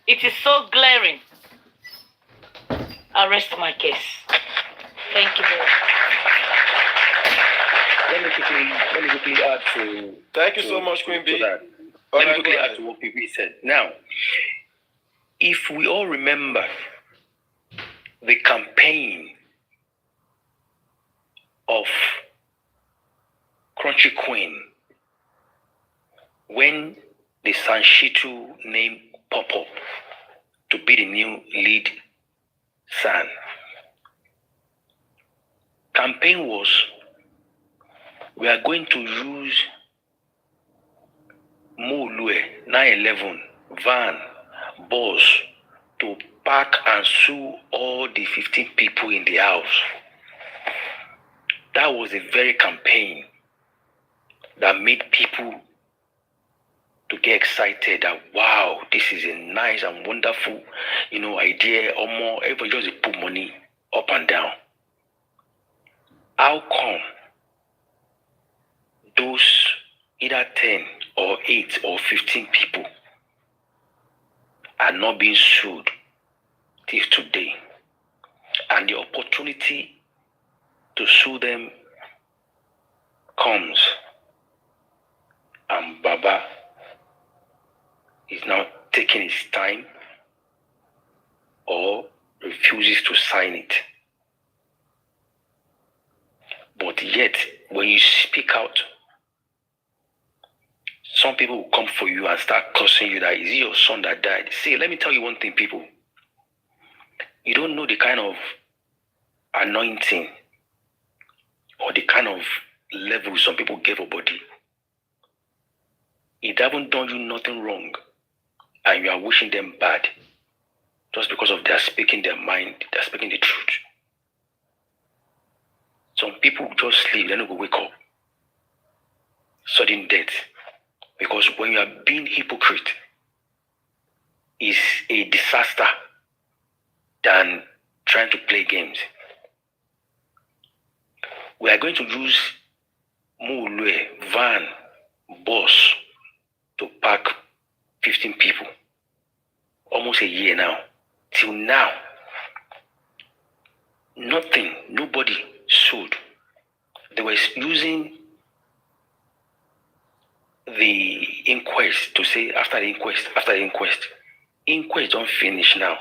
It is so glaring. I'll rest my case. Thank you very much. Let me quickly add to. Thank you so much, Queen B. Let me quickly add to what PB said. Now, if we all remember the campaign of Crunchy Queen when the Sanshitu name pop up to be the new lead San. Campaign was, we are going to use Mulue 911 van boss to pack and sue all the 15 people in the house. That was a very campaign that made people to get excited that, wow, this is a nice and wonderful, idea. Or more, everybody just put money up and down. How come those either 10 or 8 or 15 people are not being sued till today? And the opportunity to sue them comes, and Baba is now taking his time or refuses to sign it. But yet, when you speak out, some people will come for you and start cursing you that, is it your son that died? See, let me tell you one thing, people. You don't know the kind of anointing or the kind of level some people give a body. It haven't done you nothing wrong, and you are wishing them bad just because of their speaking their mind, they're speaking the truth. Some people just sleep, they don't go wake up. Sudden death. Because when you are being hypocrite, is a disaster than trying to play games. We are going to use Mulue van boss to pack 15 people. Almost a year now. Till now, nothing, nobody sued. They were using the inquest to say after the inquest don't finish now.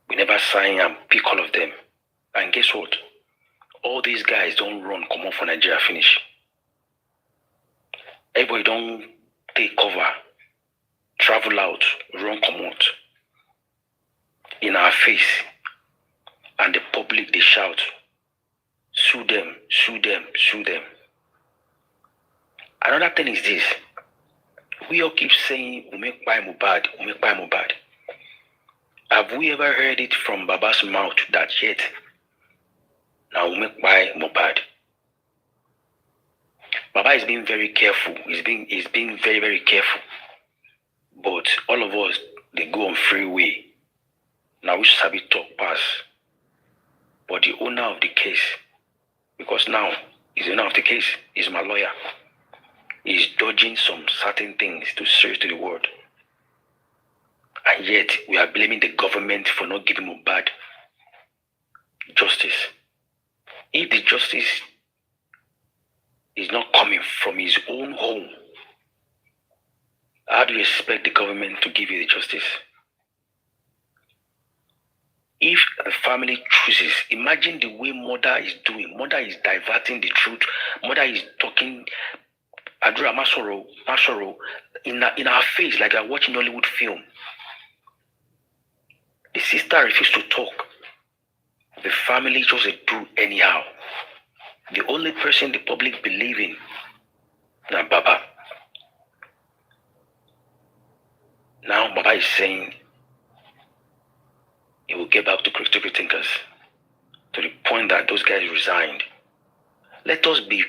We never sign and pick all of them. And guess what? All these guys don't run, come off for Nigeria finish. Everybody don't take cover, travel out, run, come out. In our face. And the public, they shout, sue them, sue them, sue them. Another thing is this. We all keep saying, we make by MOHBAD, we make by MOHBAD. Have we ever heard it from Baba's mouth that yet? Now we make by MOHBAD. Baba is being very careful. He's being very, very careful. But all of us, they go on freeway. Now we should be talk pass. But the owner of the case, because now he's the owner of the case, is my lawyer. He's dodging some certain things to say to the world. And yet we are blaming the government for not giving MOHBAD justice. If the justice is not coming from his own home, how do you expect the government to give you the justice? If the family chooses, imagine the way mother is doing. Mother is diverting the truth. Mother is talking Adura Masoro in our face like I'm watching Hollywood film. The sister refused to talk. The family just do anyhow. The only person the public believe in, now Baba. Now Baba is saying he will get back to critical thinkers to the point that those guys resigned. Let us be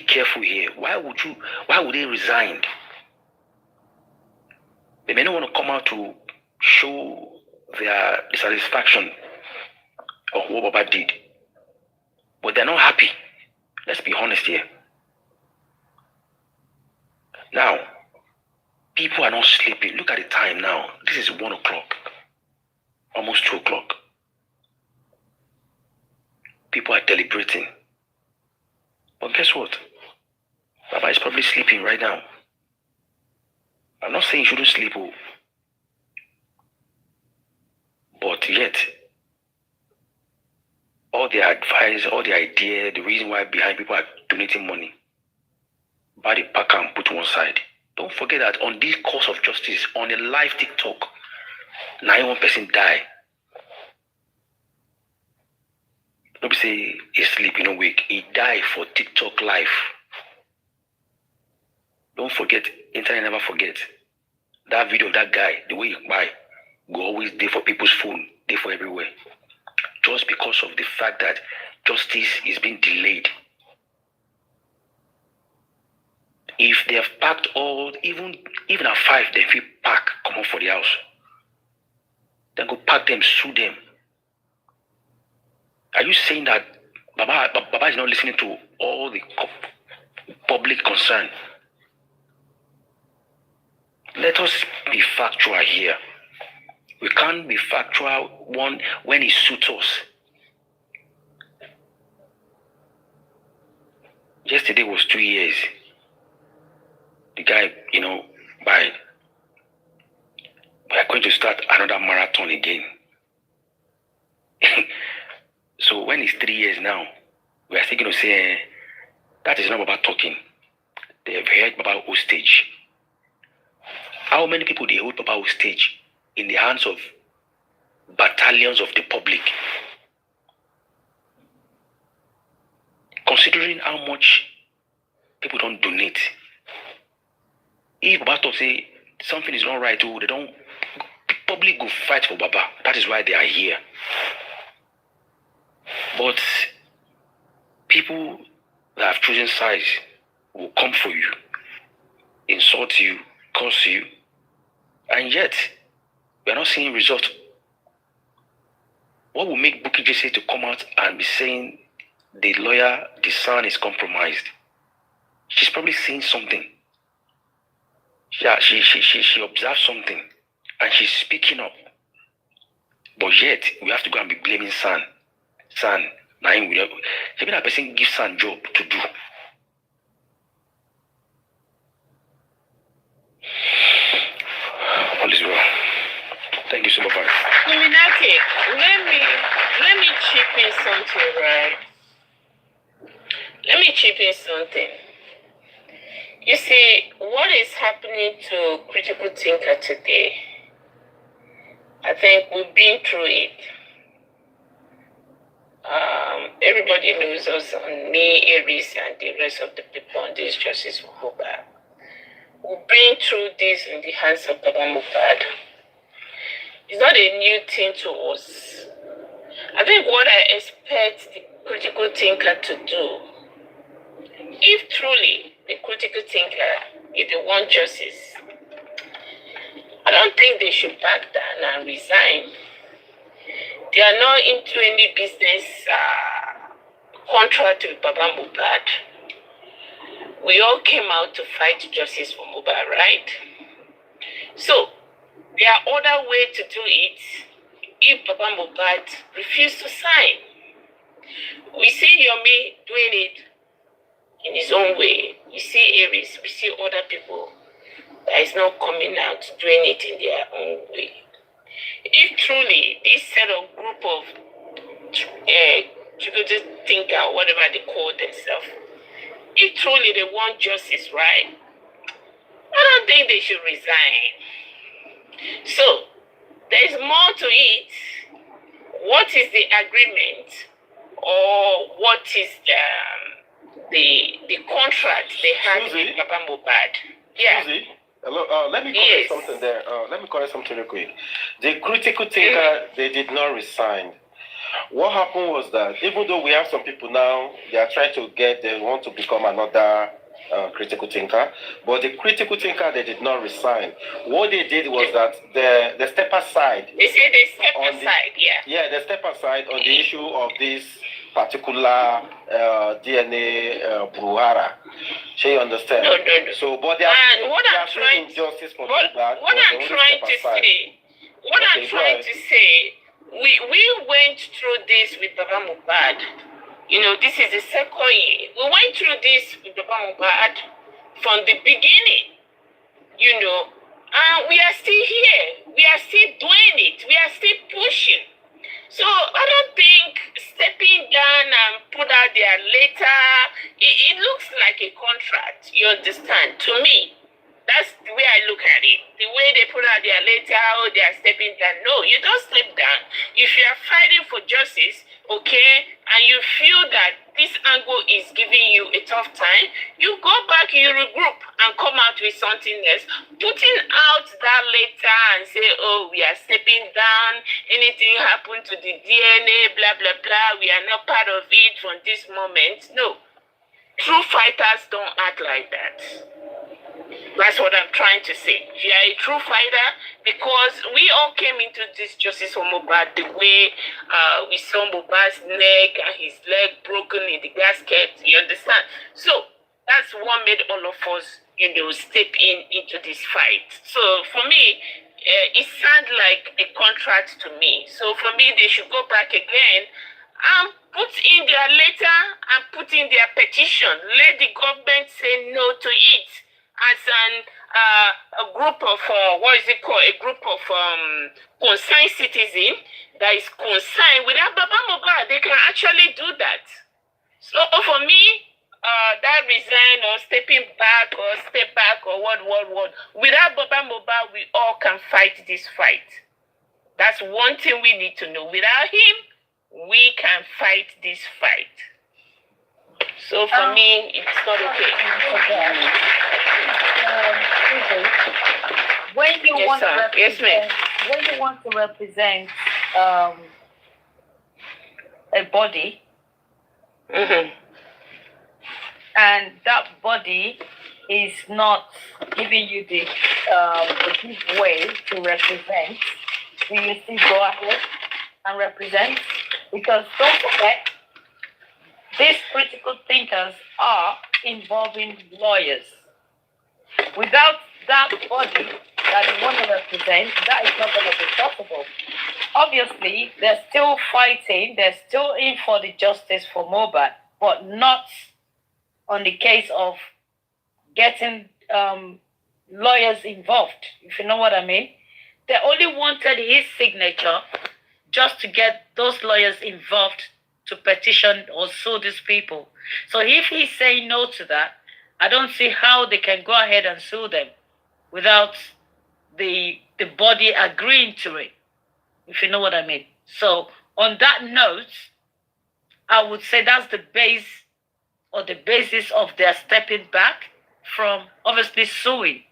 careful here. Why would they resign? They may not want to come out to show their dissatisfaction of what Baba did. But they're not happy. Let's be honest here. Now, People are not sleeping. Look at the time now. This is 1 o'clock. Almost 2 o'clock. People are deliberating. But guess what? Baba is probably sleeping right now. I'm not saying you shouldn't sleep, but yet, all the advice, all the idea, the reason why behind people are donating money, buy the pack and put one side. Don't forget that on this course of justice, on a live TikTok, 91 person die. Don't say he sleep, you know, wake. He died for TikTok live. Don't forget, internet never forget. That video of that guy, the way he buy, go always there for people's phone, there for everywhere. Just because of the fact that justice is being delayed. If they have packed all, even at 5, they feel pack, come up for the house. Then go pack them, sue them. Are you saying that Baba is not listening to all the public concern? Let us be factual here. We can't be factual when he suits us. Yesterday was 2 years. The guy, you know, died. We are going to start another marathon again. So when it's 3 years now, we are still going to say, that is not about talking. They have heard about hostage. How many people they hold Baba hostage in the hands of battalions of the public? Considering how much people don't donate. If Baba talk say something is not right, they don't, public go fight for Baba. That is why they are here. But people that have chosen sides will come for you, insult you, curse you, and yet we are not seeing results. What will make Bukky Jesse to come out and be saying the lawyer, the son is compromised? She's probably seeing something. Yeah, she observed something and she's speaking up. But yet we have to go and be blaming son. Son, now maybe that person gives son job to do. All is well. Thank you so much. Luminati, let me chip in something, right? Let me chip in something. You see, what is happening to critical thinker today, I think we've been through it. Everybody knows us, on me, Aries, and the rest of the people on this justice for MOHBAD. We've been through this in the hands of Baba MOHBAD. It's not a new thing to us. I think what I expect the critical thinker to do, if truly the critical thinker, if they want justice, I don't think they should back down and resign. They are not into any business contract with Baba MOHBAD. We all came out to fight justice for MOHBAD, right? So, there are other ways to do it if Baba MOHBAD refuses to sign. We see Yomi doing it in his own way. We see Aries, we see other people that is not coming out doing it in their own way. If truly this set of group of critical thinker, whatever they call themselves, if truly they want justice, right, I don't think they should resign. So, there's more to it. What is the agreement, or what is the contract they have with Baba MOHBAD? Yeah. Susie, hello. Let me correct something there. Let me correct something real quick. The critical thinker, they did not resign. What happened was that even though we have some people now, they are trying to they want to become another critical thinker, but the critical thinker, they did not resign. What they did was that they step aside. They say they step aside, yeah. Yeah, they step aside on the issue of this particular DNA Bruhara. She understand? No, no, no. So, but And what I'm trying injustice for what Mohbad, what I'm trying to say, what I'm trying to say, we went through this with Baba Mohbad. You know, this is the second year. We went through this with Baba Mohbad from the beginning. You know, and we are still here. We are still doing it. We are still pushing. So I don't think stepping down and put out there later, it looks like a contract. You understand? To me, that's the way I look at it. The way they put out there later, oh, they are stepping down. No, you don't step down. If you are fighting for justice, okay, and you feel that this angle is giving you a tough time, you go back, you regroup, and come out with something else. Putting out that later and say, oh, we are stepping down, anything happened to the DNA, blah, blah, blah, we are not part of it from this moment. No. True fighters don't act like that. That's what I'm trying to say. You are a true fighter because we all came into this justice for Mohbad the way we saw Mohbad's neck and his leg broken in the gasket. You understand? So that's what made all of us, you know, step into this fight. So for me, it sounds like a contract to me. So for me, they should go back again and put in their letter and put in their petition. Let the government say no to it. As a group of, what is it called? A group of concerned citizens that is concerned with Baba Mohbad. They can actually do that. So for me, that resign or stepping back or step back or what. Without Baba Mohbad, we all can fight this fight. That's one thing we need to know. Without him, we can fight this fight. So for me, it's not okay. When you Yes, want sir. to Yes, ma'am. when you want to represent a body, Mm-hmm. and that body is not giving you the good way to represent, do you still go ahead and represent? Because don't forget, these critical thinkers are involving lawyers. Without that body that you want to represent, that is not going to be possible. Obviously, they're still fighting, they're still in for the justice for Mohbad, but not on the case of getting lawyers involved, if you know what I mean. They only wanted his signature just to get those lawyers involved to petition or sue these people. So if he's saying no to that, I don't see how they can go ahead and sue them without the body agreeing to it, if you know what I mean. So on that note, I would say that's the base or the basis of their stepping back from obviously suing.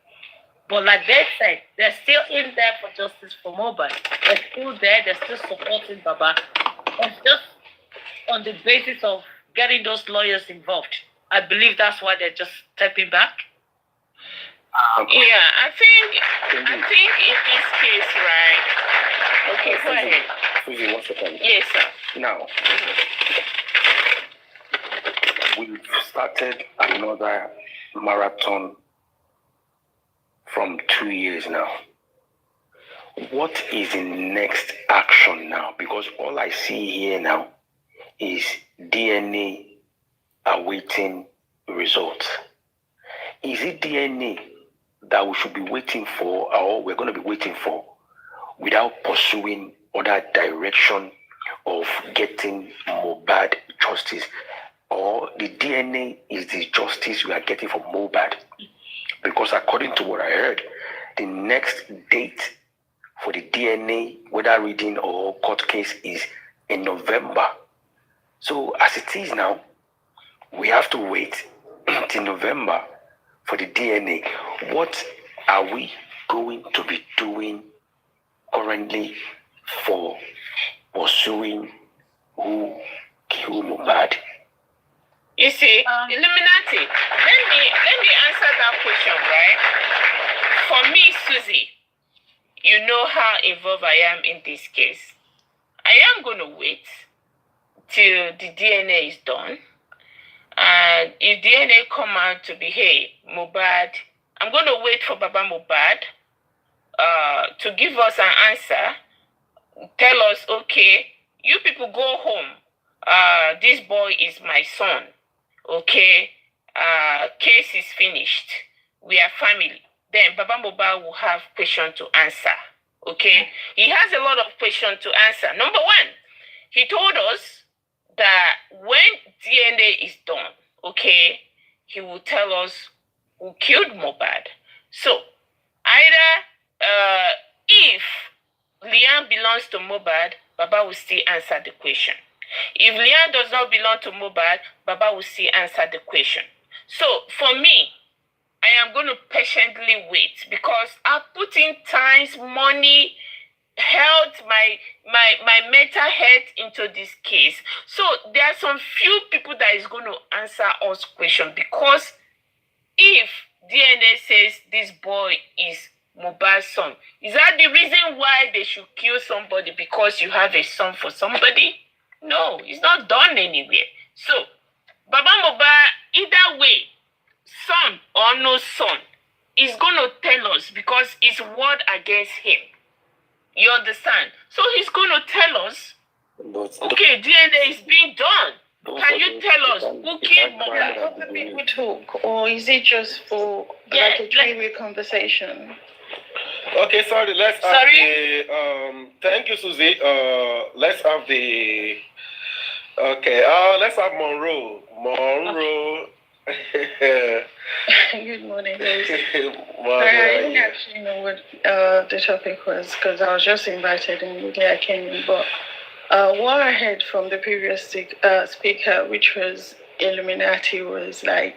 But like they said, they're still in there for justice for Mohbad. They're still there, they're still supporting Baba. It's just on the basis of getting those lawyers involved. I believe that's why they're just stepping back. Yeah, I think in this case, right? Okay, go ahead. Susie, 1 second. Yes, sir. Now, we've started another marathon from 2 years now. What is the next action now? Because all I see here now is DNA awaiting results. Is it DNA that we should be waiting for, or we're going to be waiting for, without pursuing other direction of getting Mohbad justice? Or the DNA is the justice we are getting from Mohbad? Because according to what I heard, the next date for the DNA, whether reading or court case, is in November. So as it is now, we have to wait till November for the DNA. What are we going to be doing currently for pursuing who killed Mohbad? You see, Illuminati, let me answer that question, right? For me, Susie, you know how involved I am in this case. I am going to wait till the DNA is done. And if DNA come out to be, hey, Mohbad, I'm going to wait for Baba Mohbad to give us an answer. Tell us, okay, you people go home. This boy is my son. Okay, case is finished. We are family. Then Baba Mohbad will have question to answer. Okay, he has a lot of questions to answer. Number one, he told us that when DNA is done, okay, he will tell us who killed Mohbad. So either if Liam belongs to Mohbad, Baba will still answer the question. If Liam does not belong to Mohbad, Baba will still answer the question. So for me, I am going to patiently wait because I've put in time, money, health, my mental health into this case. So there are some few people that is going to answer us question, because if DNA says this boy is Mohbad's son, is that the reason why they should kill somebody because you have a son for somebody? No, it's not done anywhere. So Baba Mohbad, either way, son or no son, is going to tell us because it's word against him. You understand? So he's going to tell us, okay, DNA is being done. Can you tell us who killed Mohbad? Other people talk, or is it just for like a three-way conversation? Okay, sorry. Let's have the. Thank you, Susie. Let's have the. Okay. Let's have Monroe. Monroe. Good morning, guys. I didn't actually know what the topic was because I was just invited and I came in. But what I heard from the previous speaker, which was Illuminati, was like,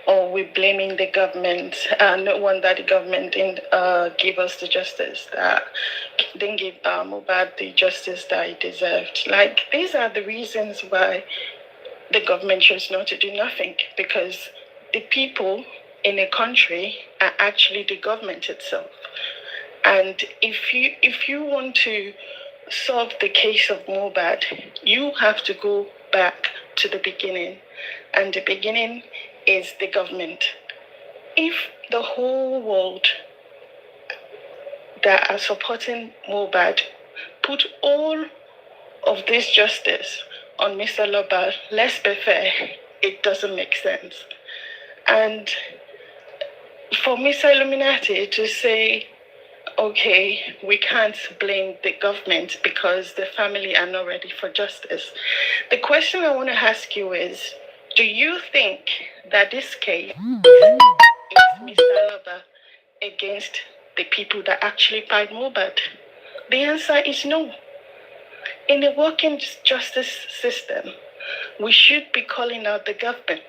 oh, we're blaming the government. No wonder the government didn't give us the justice that didn't give Mohbad the justice that he deserved. Like, these are the reasons why the government chose not to do nothing, because the people in a country are actually the government itself. And if you want to solve the case of Mohbad, you have to go back to the beginning. And the beginning is the government. If the whole world that are supporting Mohbad put all of this justice on Mr. Loba, let's be fair, it doesn't make sense. And for Mr. Illuminati to say, okay, we can't blame the government because the family are not ready for justice. The question I want to ask you is, do you think that this case is Mr. Loba against the people that actually fight Mohbad? The answer is no. In a working justice system, we should be calling out the government.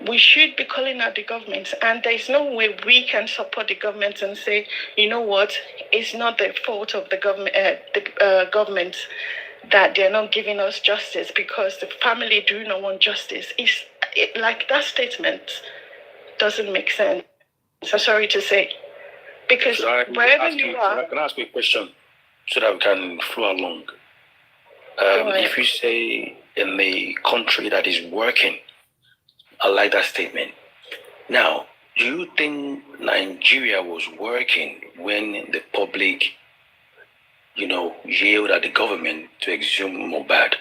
We should be calling out the government, and there is no way we can support the government and say, you know what, it's not the fault of the government that they're not giving us justice because the family do not want justice. Like, that statement doesn't make sense. I'm sorry to say, because wherever you are, can I ask you a question so that we can flow along? If you say in a country that is working, I like that statement. Now, do you think Nigeria was working when the public, yelled at the government to exhume Mohbad?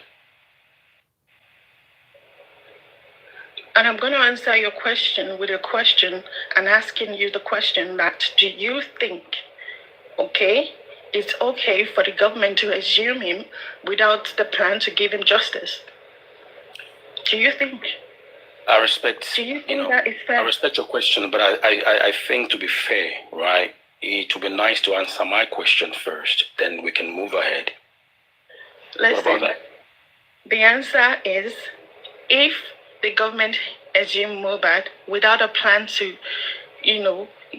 And I'm going to answer your question with a question and asking you the question that, do you think, it's okay for the government to exhume him without the plan to give him justice? Do you think? I respect. Do you think that is fair? I respect your question, but I think, to be fair, right, it would be nice to answer my question first, then we can move ahead. Listen, what about that? The answer is, if the government exhumed Mohbad without a plan to,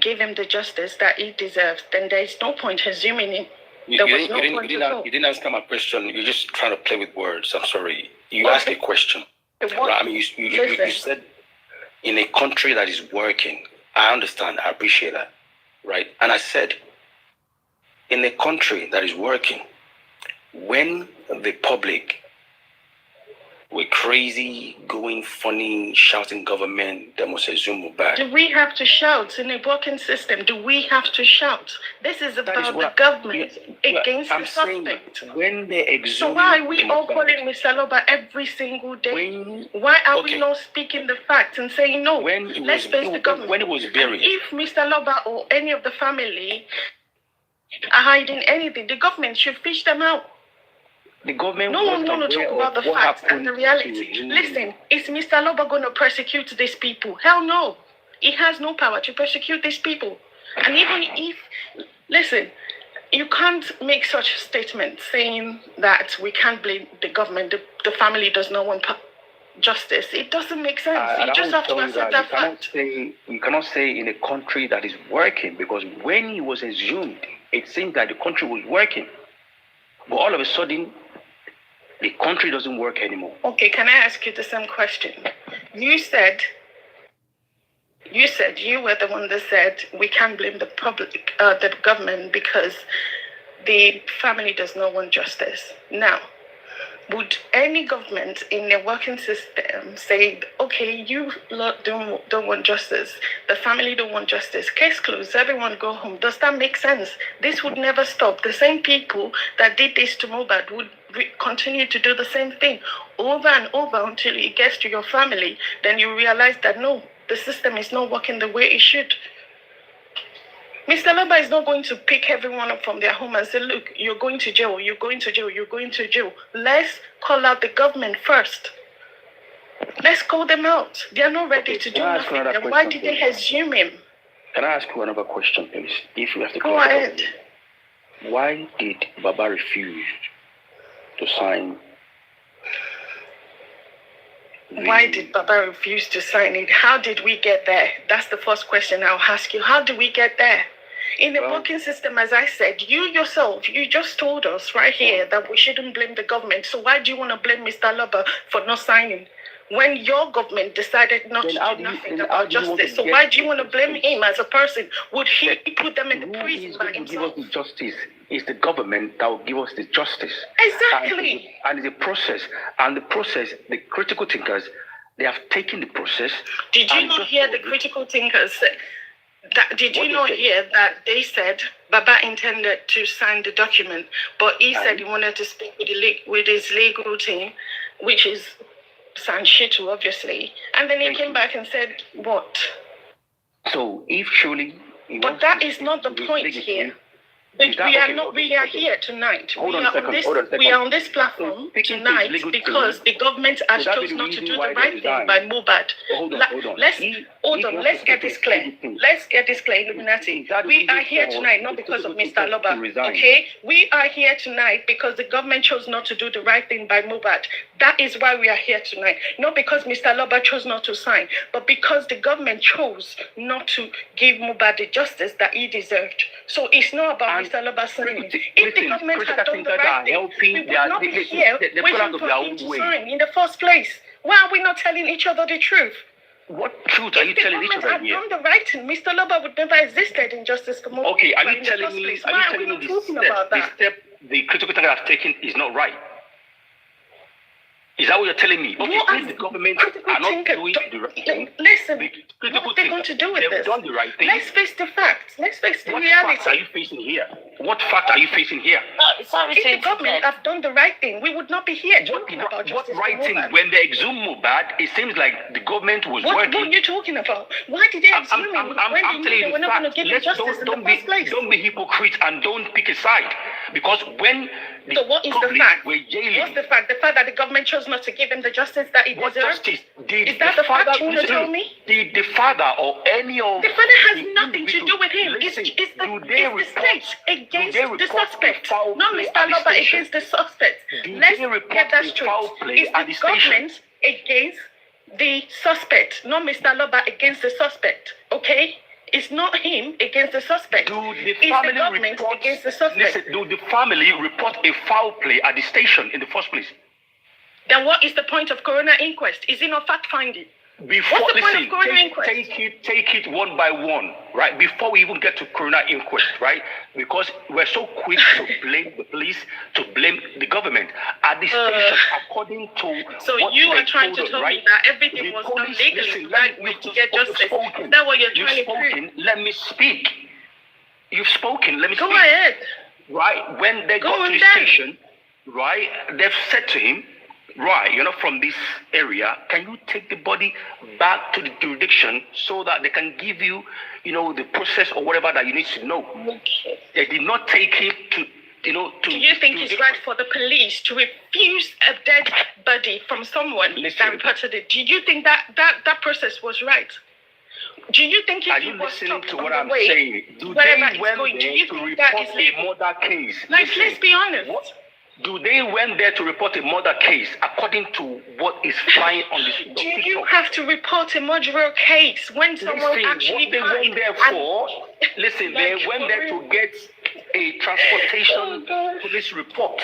give him the justice that he deserves, then there is no point exhuming him. You didn't answer my question. You're just trying to play with words. I'm sorry. You asked a question. Right? I mean, you said in a country that is working. I understand. I appreciate that. Right? And I said, in a country that is working, when the public were crazy, going funny, shouting government, they must assume Mohbad. Do we have to shout in a working system? Do we have to shout? This is about the government against the suspect. When they exhume, so why are we all calling Mr. Loba every single day? Why are we not speaking the facts and saying no? Let's face the government. When it was buried. If Mr. Loba or any of the family are hiding anything, the government should fish them out. The government no one want to talk about the facts and the reality. Listen, is Mr. Loba going to persecute these people? Hell no. He has no power to persecute these people. And even if, listen, you can't make such statements saying that we can't blame the government, the family does not want justice. It doesn't make sense. You just have to accept that fact. You cannot say in a country that is working, because when he was exhumed, it seemed that the country was working. But all of a sudden, the country doesn't work anymore. Okay, can I ask you the same question? You said you were the one that said we can't blame the public, the government, because the family does not want justice. Now, would any government in a working system say, okay, you don't want justice, the family don't want justice, case closed, everyone go home? Does that make sense? This would never stop. The same people that did this to MOHBAD would continue to do the same thing over and over until it gets to your family. Then you realize that no, the system is not working the way it should. Mr. Loba is not going to pick everyone up from their home and say, look, you're going to jail, you're going to jail, you're going to jail. Let's call out the government first. Let's call them out. They are not ready to do nothing. Then why did they assume him? Can I ask you another question, please? If you have to go ahead. Why did Baba refuse to sign? Why did Baba refuse to sign it? How did we get there? That's the first question I'll ask you. How did we get there? In the working system, as I said, you yourself, you just told us right here that we shouldn't blame the government. So why do you want to blame Mr. Loba for not signing? When your government decided not to do nothing about justice, so why do you want to blame him as a person? Would he put them in the prison by himself? Give us the justice. It's the government that will give us the justice. Exactly. And the process. And the process, the critical thinkers, they have taken the process. Did you not hear the critical thinkers say? Did you not hear that they said Baba intended to sign the document, but he said he wanted to speak with his legal team, which is Sanshitu, obviously, and then he came back and said what? So if truly, but that is not the point here. We are here tonight. We are on this platform tonight because the government has chosen not to do the right thing by MOHBAD. Let's get this clear. Let's get this clear, Illuminati. We are here tonight not because of Mr. Loba. Okay? We are here tonight because the government chose not to do the right thing by MOHBAD. That is why we are here tonight. Not because Mr. Loba chose not to sign, but because the government chose not to give MOHBAD the justice that he deserved. So it's not about Mr. Loba signing. If the government had done the right thing, we would not be here waiting for him to sign in the first place. Why are we not telling each other the truth? What truth are you telling each other here? If the government had done the right thing, Mr. Loba would never existed in Justice for MOHBAD. Okay, are you telling me the step the critical thinker has taken is not right? Is that what you're telling me? Okay, if the government are not doing the right thing, listen, what are they going to do with this? They've done the right thing. Let's face the facts. Let's face the reality. What facts are you facing here? What fact are you facing here? If the government have done the right thing, we would not be here talking about justice. What right thing? When they exhumed MOHBAD, it seems like the government was working. What are you talking about? Why did they exhume him when they were not going to give him justice in the first place? Don't be hypocrite and don't pick a side. Because when so what is the fact? Jailing, what's the fact? The fact that the government chose not to give him the justice that he deserved? Justice? Is that the fact you want to tell me? The father or any of the father has nothing to do with him. It's the state against the suspect, not Mr. Loba against the suspect. Let's get that straight. It's the government against the suspect, not Mr. Loba against the suspect. Okay? It's not him against the suspect. It's the government against the suspect. Listen, do the family report a foul play at the station in the first place? Then what is the point of coroner inquest? Is it not fact finding? Before, What's the point of listen, coroner inquest? take it one by one, right? Before we even get to coroner inquest, right? Because we're so quick to blame the police, to blame the government. At the station, according to So what you they are trying told to us, tell me right? that everything The was done police, legally listen, to get justice? Is that what you're trying to prove? Let me speak. You've spoken. Let me Go speak. ahead. Right? When they got to the station, right, they've said to him, right, you're not from this area. Can you take the body back to the jurisdiction so that they can give you, the process or whatever that you need to know? Okay. They did not take him to, to... Do you think it's right for the police to refuse a dead body from someone that reported it? Do you think that process was right? Do you think if Are he you was listening stopped to on what the I'm way, saying? Do wherever they he's went going, do there you to think that report is a legal? murder case? Like, Listen, let's be honest. Do they went there to report a murder case according to what is flying on the Do you have to report a murder case when someone actually what they went there for? Listen, they went there to get a transportation police report.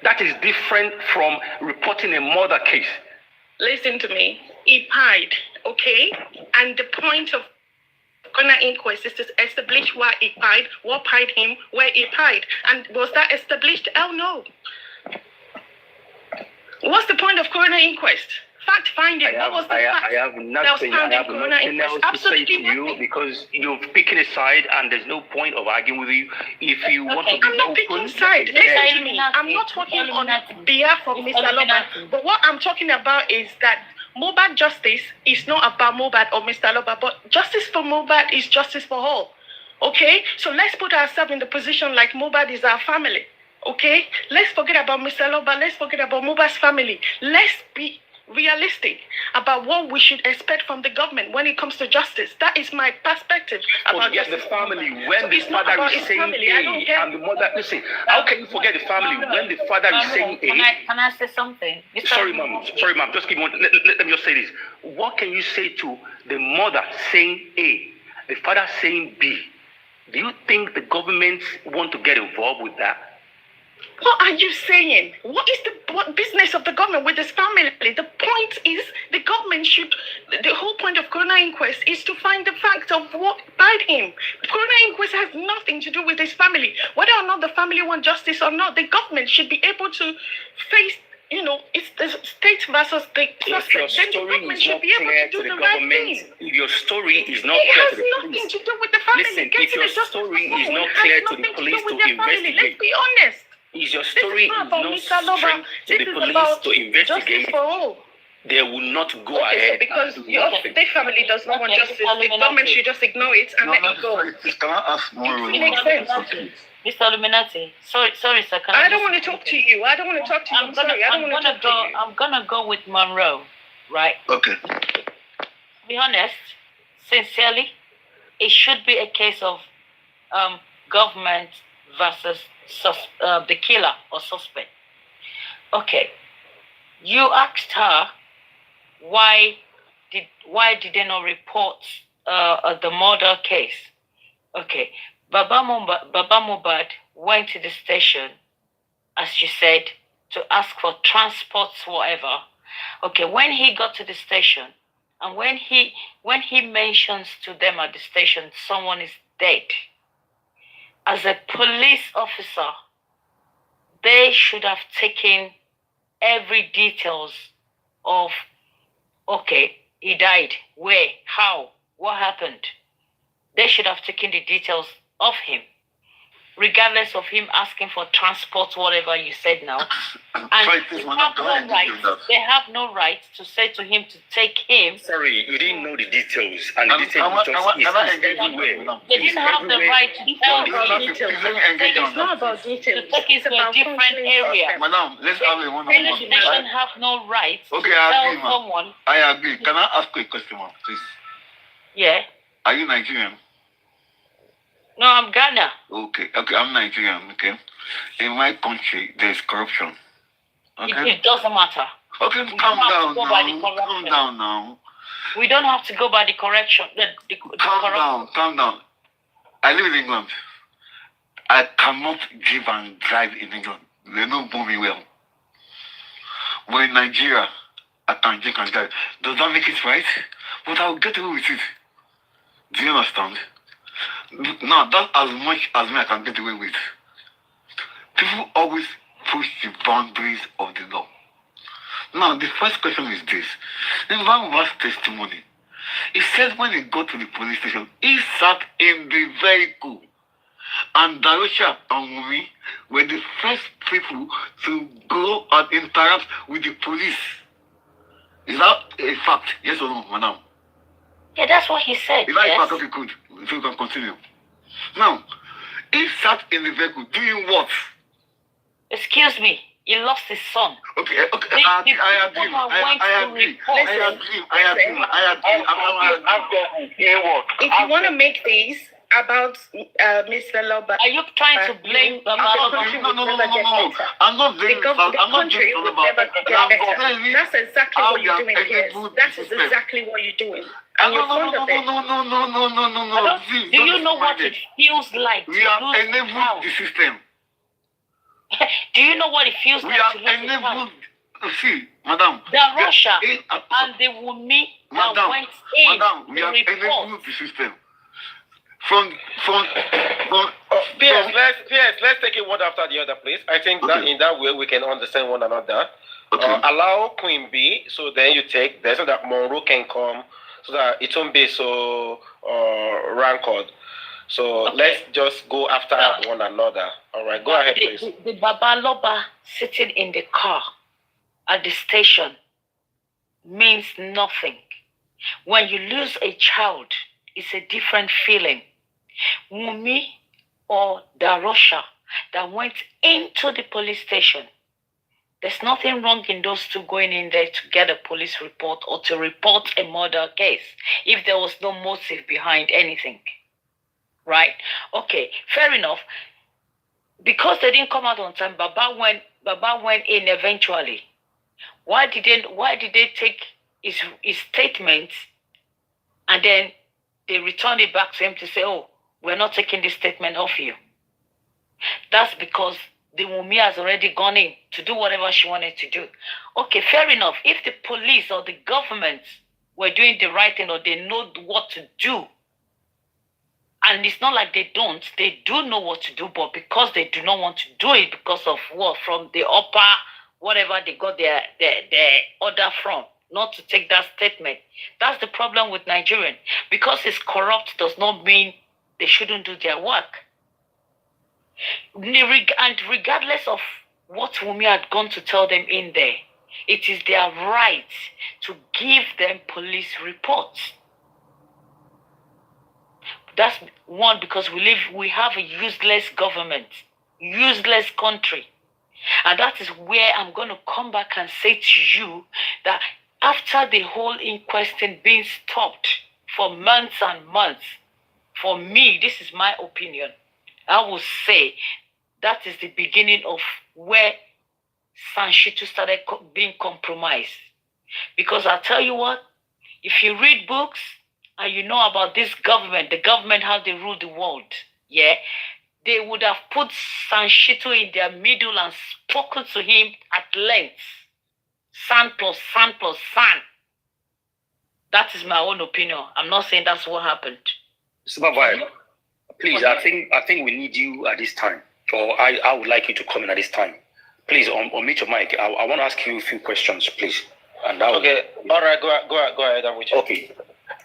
That is different from reporting a murder case. Listen to me. He pied, okay? And the point of coroner inquest is to establish why he pied, what pied him, where he pied. And was that established? Hell no. What's the point of coroner inquest? Fact finding. What was the fact? I have nothing else to say to you because you've picking a side and there's no point of arguing with you. If you want to be I'm not picking side. Listen to me. I'm not talking on behalf of Mr. Loba. But what I'm talking about is that MOHBAD justice is not about MOHBAD or Mr. Loba, but justice for MOHBAD is justice for all. Okay? So let's put ourselves in the position like MOHBAD is our family. Okay? Let's forget about Mr. Loba. Let's forget about MOHBAD's family. Let's be realistic about what we should expect from the government when it comes to justice. That is my perspective about the family. When the it's not father about is his saying family. A I don't care. and the mother, listen, how can you forget the family when the father is saying A? Can I say something? Sorry, ma'am, just give me one. Let me just say this. What can you say to the mother saying A, the father saying B? Do you think the government want to get involved with that? What are you saying? What is the business of the government with this family? The point is the government should, the whole point of coroner inquest is to find the facts of what died him. Coroner inquest has nothing to do with his family. Whether or not the family want justice or not, the government should be able to face, it's the state versus the suspect. Then the government should be able to do the right thing. If your story is not It clear has to the nothing police, to do with the family. listen, if your story is not clear to the police to investigate, let's be honest. If your story is not Loba. straight to the police to investigate, for all. they will not go So ahead. because your state family does not want justice, the government should just ignore it and let it go. Please, can I ask more? It makes sense. Mr. Illuminati, sorry, sir. I don't want to talk to you. I don't want to talk to you. I'm sorry. I don't want to talk to you. I'm gonna go with Monroe, right? Okay. To be honest, sincerely, it should be a case of government versus the killer or suspect. Okay, you asked her why did they not report the murder case? Okay, Baba Mohbad went to the station, as you said, to ask for transport, whatever. Okay, when he got to the station, and when he mentions to them at the station someone is dead, as a police officer, they should have taken every details of, okay, he died, where, how, what happened. They should have taken the details of him, regardless of him asking for transport, whatever you said now. And they have no right to say to him to take him. Sorry, you didn't know the details, and the details is everywhere. They didn't have the right to tell him It's not about details. to take it to a different area. Madam, let's have a one-on-one. They shouldn't have no right to Okay, I tell agree, ma'am. someone. I agree. Can I ask you a question, ma'am, please? Yeah. Are you Nigerian? No, I'm Ghana. Okay, I'm Nigerian, okay? In my country, there's corruption. Okay? It doesn't matter. Okay, calm down now. We don't have to go by the correction. Calm down. I live in England. I cannot live and drive in England. They don't know me well. But in Nigeria, I can drink and drive. Does that make it right? But I'll get away with it. Do you understand? Now, that's as much as me I can get away with. People always push the boundaries of the law. Now, the first question is this. In Van Mohbad's testimony, he says when he got to the police station, he sat in the vehicle. And Darosha and Wumi were the first people to go and interact with the police. Is that a fact? Yes or no, madam? Yeah, that's what he said. Is that yes. a fact? Okay, good. So you can continue. Now, he sat in the vehicle doing what? Excuse me. He lost his son. Okay, I agree. If you want to make these about Mr. Loba, Are you trying to blame Baba? No. I'm not blaming the country will never get better. That's exactly what you're doing here. That is exactly what you're doing. And you're fond of it. No. Do you know what it feels like to We have lose a enabled child? the system. Do you know what it feels We like have to lose a child? enabled. See, madam. The Russia and the Wumi that went in Madam, we the have report. enabled the system. From let's take it one after the other, please. I think that in that way we can understand one another. Okay. Allow Queen B, so then you take there so that Monroe can come, so that it won't be so rancid. So let's just go after one another. All right, go ahead, please. The Baba Loba sitting in the car at the station means nothing. When you lose a child, it's a different feeling. Wumi or Darosha that went into the police station, there's nothing wrong in those two going in there to get a police report or to report a murder case if there was no motive behind anything. Right? Okay, fair enough. Because they didn't come out on time, Baba went in eventually. Why did they take his statement and then they returned it back to him to say, oh, we're not taking this statement off you? That's because the Wumi has already gone in to do whatever she wanted to do. Okay, fair enough. If the police or the government were doing the right thing or they know what to do, and it's not like they don't, they do know what to do, but because they do not want to do it because of what? From the upper, whatever they got their order from, not to take that statement. That's the problem with Nigerian. Because it's corrupt does not mean they shouldn't do their work. And regardless of what Wumi had gone to tell them in there, it is their right to give them police reports. That's one, because we have a useless government, useless country. And that is where I'm going to come back and say to you that after the whole inquest being stopped for months and months, for me, this is my opinion, I will say that is the beginning of where Sanshitu started being compromised. Because I'll tell you what, if you read books and you know about this government, the government, how they rule the world, yeah, they would have put Sanshitu in their middle and spoken to him at length. Sand plus sand plus sand. That is my own opinion. I'm not saying that's what happened. Supervisor, please, I think we need you at this time. Or I would like you to come in at this time. Please, unmute your mic. I want to ask you a few questions, please. And okay, all right, go ahead. I'm with you. Okay.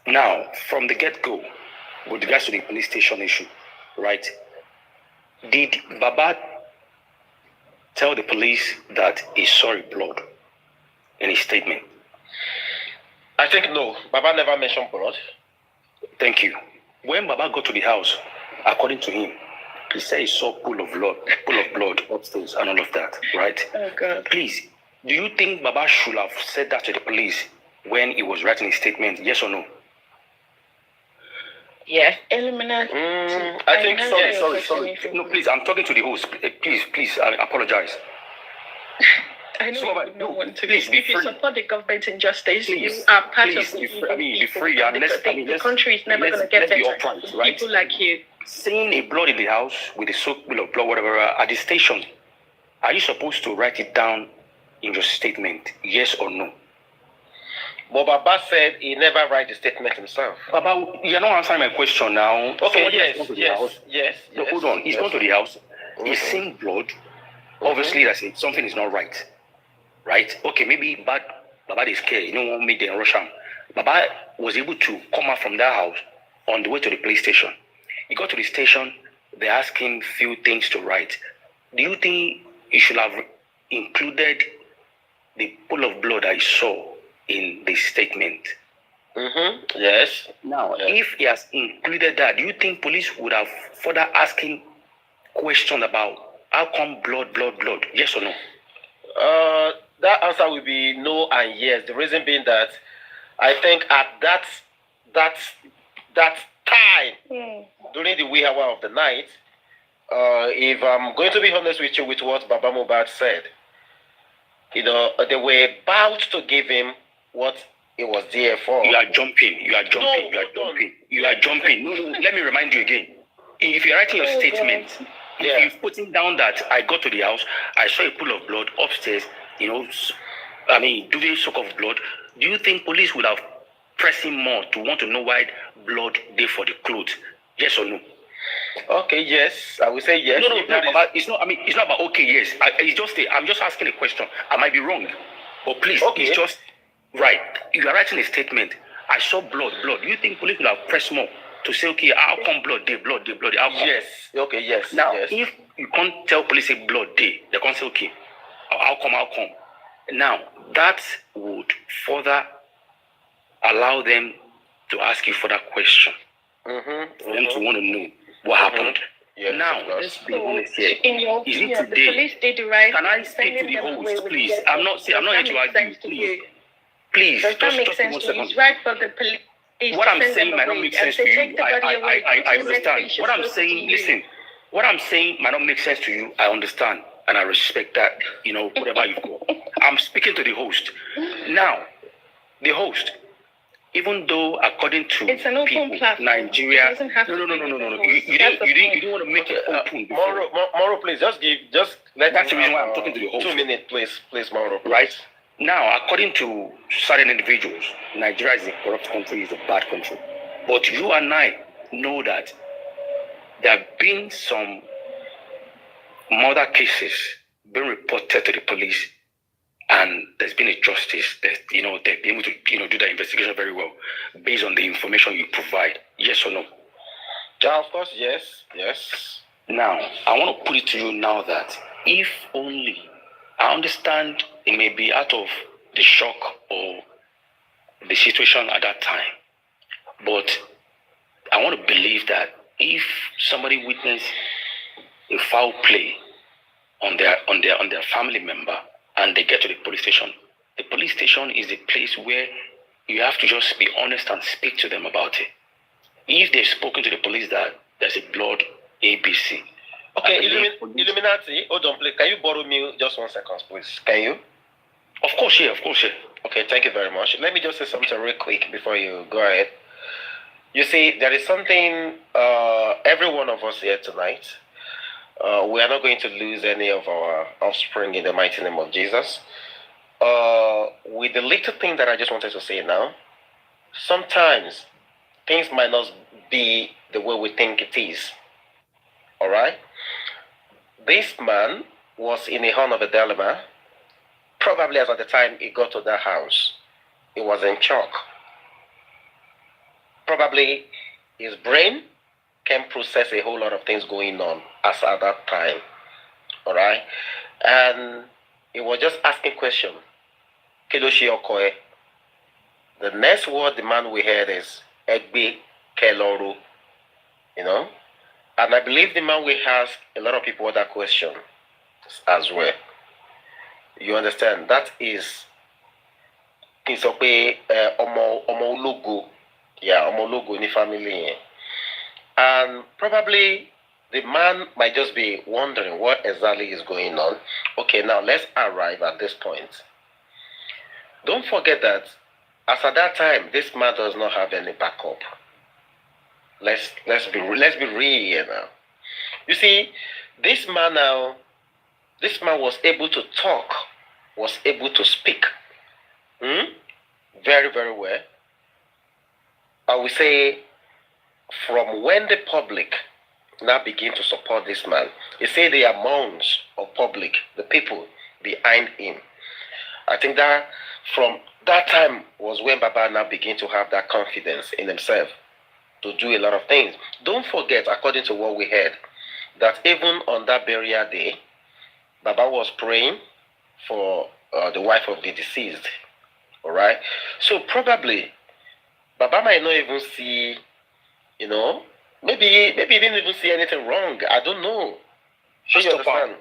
Now, from the get-go, with regards to the police station issue, right? Did Baba tell the police that he saw blood in his statement? I think no. Baba never mentioned blood. Thank you. When Baba got to the house, according to him, he said he saw pool of blood upstairs and all of that, right? Oh God. Please, do you think Baba should have said that to the police when he was writing his statement? Yes or no? Yes. Eliminate. I think so. Sorry. No, please, I'm talking to the host. Please, I apologize. I know So, you don't want to. please be If you free. support the government injustice, Please, you are part please, of the be free. Be free. and the country is never going to get let's be better. upright, right? People like you. Seeing a blood in the house with a soaked bill of blood, whatever, at the station, are you supposed to write it down in your statement? Yes or no? But Baba said he never write the statement himself. Baba, you're not answering my question now. Okay, yes. No, hold on. He's gone to the house. He's seen blood. Obviously, that's it. Something is not right. Right? Okay, maybe Baba is scared. You don't want me to rush him. Baba was able to come out from that house on the way to the police station. He got to the station. They asked him few things to write. Do you think he should have included the pool of blood I saw in the statement? Yes. Now, if he has included that, do you think police would have further asked him questions about how come blood? Yes or no? That answer will be no and yes. The reason being that I think at that time during the wee hour of the night, if I'm going to be honest with you with what Baba MOHBAD said, they were about to give him what it was there for. You are jumping. No, let me remind you again. If you're writing your statement, if you're putting down that I got to the house, I saw a pool of blood upstairs, during soak of blood, do you think police would have pressed him more to want to know why blood there for the clothes? Yes or no? Okay, yes. I will say yes. No, it's not about okay, yes. I'm just asking a question. I might be wrong. But please, it's just right. You are writing a statement. I saw blood. Do you think police will have pressed more to say, okay, how come blood there? How come? Yes. Okay, yes. Now, yes. if you can't tell police a blood there, they can't say, okay, how come? Now, that would further allow them to ask you further question. For them to want to know what happened. Yes, now, let's be honest here. Is it the today? police did the right. Can I speak to the host, please? I'm not here to argue, please. Please, does that make just sense 1 to you? second. It's right for the police. What I'm saying might not make sense to you. I understand. What I'm saying, listen, what I'm saying might not make sense to you. I understand. And I respect that, whatever you've got. I'm speaking to the host. Now, the host, even though according to it's an open people, platform. Nigeria, It doesn't have no. to You didn't want to make it open. Mauro, please, just let That's the reason why I'm talking to the host. 2 minutes, please, Mauro. Right? Now, according to certain individuals, Nigeria is a corrupt country, is a bad country. But you and I know that there have been some murder cases being reported to the police, and there's been a justice that they've been able to do the investigation very well based on the information you provide. Yes or no? Yeah, of course, yes. Now, I want to put it to you now that if only, I understand it may be out of the shock or the situation at that time, but I want to believe that if somebody witnessed a foul play on their family member and they get to the police station is a place where you have to just be honest and speak to them about it. If they've spoken to the police that there's a blood ABC. Okay, Illuminati, hold on, please. Can you borrow me just 1 second, please? Can you? Of course, yeah. Okay, thank you very much. Let me just say something real quick before you go ahead. You see, there is something every one of us here tonight, we are not going to lose any of our offspring in the mighty name of Jesus. With the little thing that I just wanted to say now, sometimes things might not be the way we think it is. All right? This man was in a horn of a dilemma. Probably as at the time he got to that house, he was in shock. Probably his brain can process a whole lot of things going on as at that time. All right? And he was just asking question. Kidoshi Okoe. The next word the man we heard is Egbe Keloru. And I believe the man will ask a lot of people that question as well. You understand? That is Omo logo. Yeah, Omo logo ni family. And probably the man might just be wondering what exactly is going on. Okay, now let's arrive at this point. Don't forget that as at that time, this man does not have any backup. Let's be real here now. You see, this man was able to talk, was able to speak. very, very well. I will say from when the public now begin to support this man, you say the amounts of public, the people behind him. I think that from that time was when Baba now began to have that confidence in himself to do a lot of things. Don't forget, according to what we heard, that even on that burial day, Baba was praying for the wife of the deceased. All right. So probably Baba might not even see, maybe he didn't even see anything wrong. I don't know. Should you understand?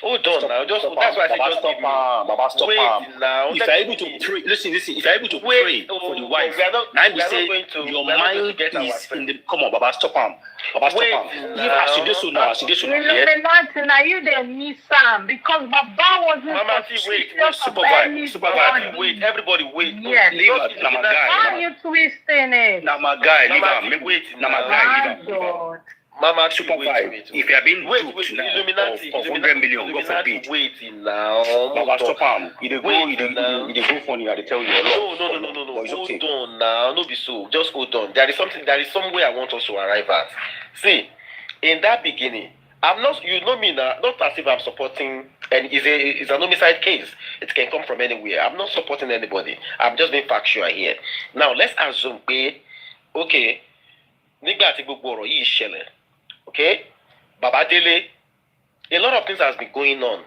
Hold on now. That's why I said just give me. Baba, stop Wait now. If you're able to pray, listen. If you're able to pray for the wife, now you say your mind is in the. Come on, Baba, stop him. Baba, stop him. If I should do so now, I should do so now. Illuminati, now you the miss Sam because Baba wasn't. Mama, wait, wait, everybody, wait. Yes. Leave her, now my guy. Why are you twisting it? Now my guy, leave her. Wait, now my guy, leave her. Mama, wait. If you have been duped now of 100 million, God forbid. Wait now. Baba, stop him. You go funny. I tell you a lot. No. Hold on now. No be so. Just hold on. There is somewhere I want us to arrive at. See, in that beginning, I'm not. You know me now. Not as if I'm supporting. And it's an homicide case. It can come from anywhere. I'm not supporting anybody. I'm just being factual here. Now let's assume, okay, nígbà tí gbogbo ọ̀rọ̀ yìí ṣẹlẹ̀. Okay, Baba Dele, a lot of things has been going on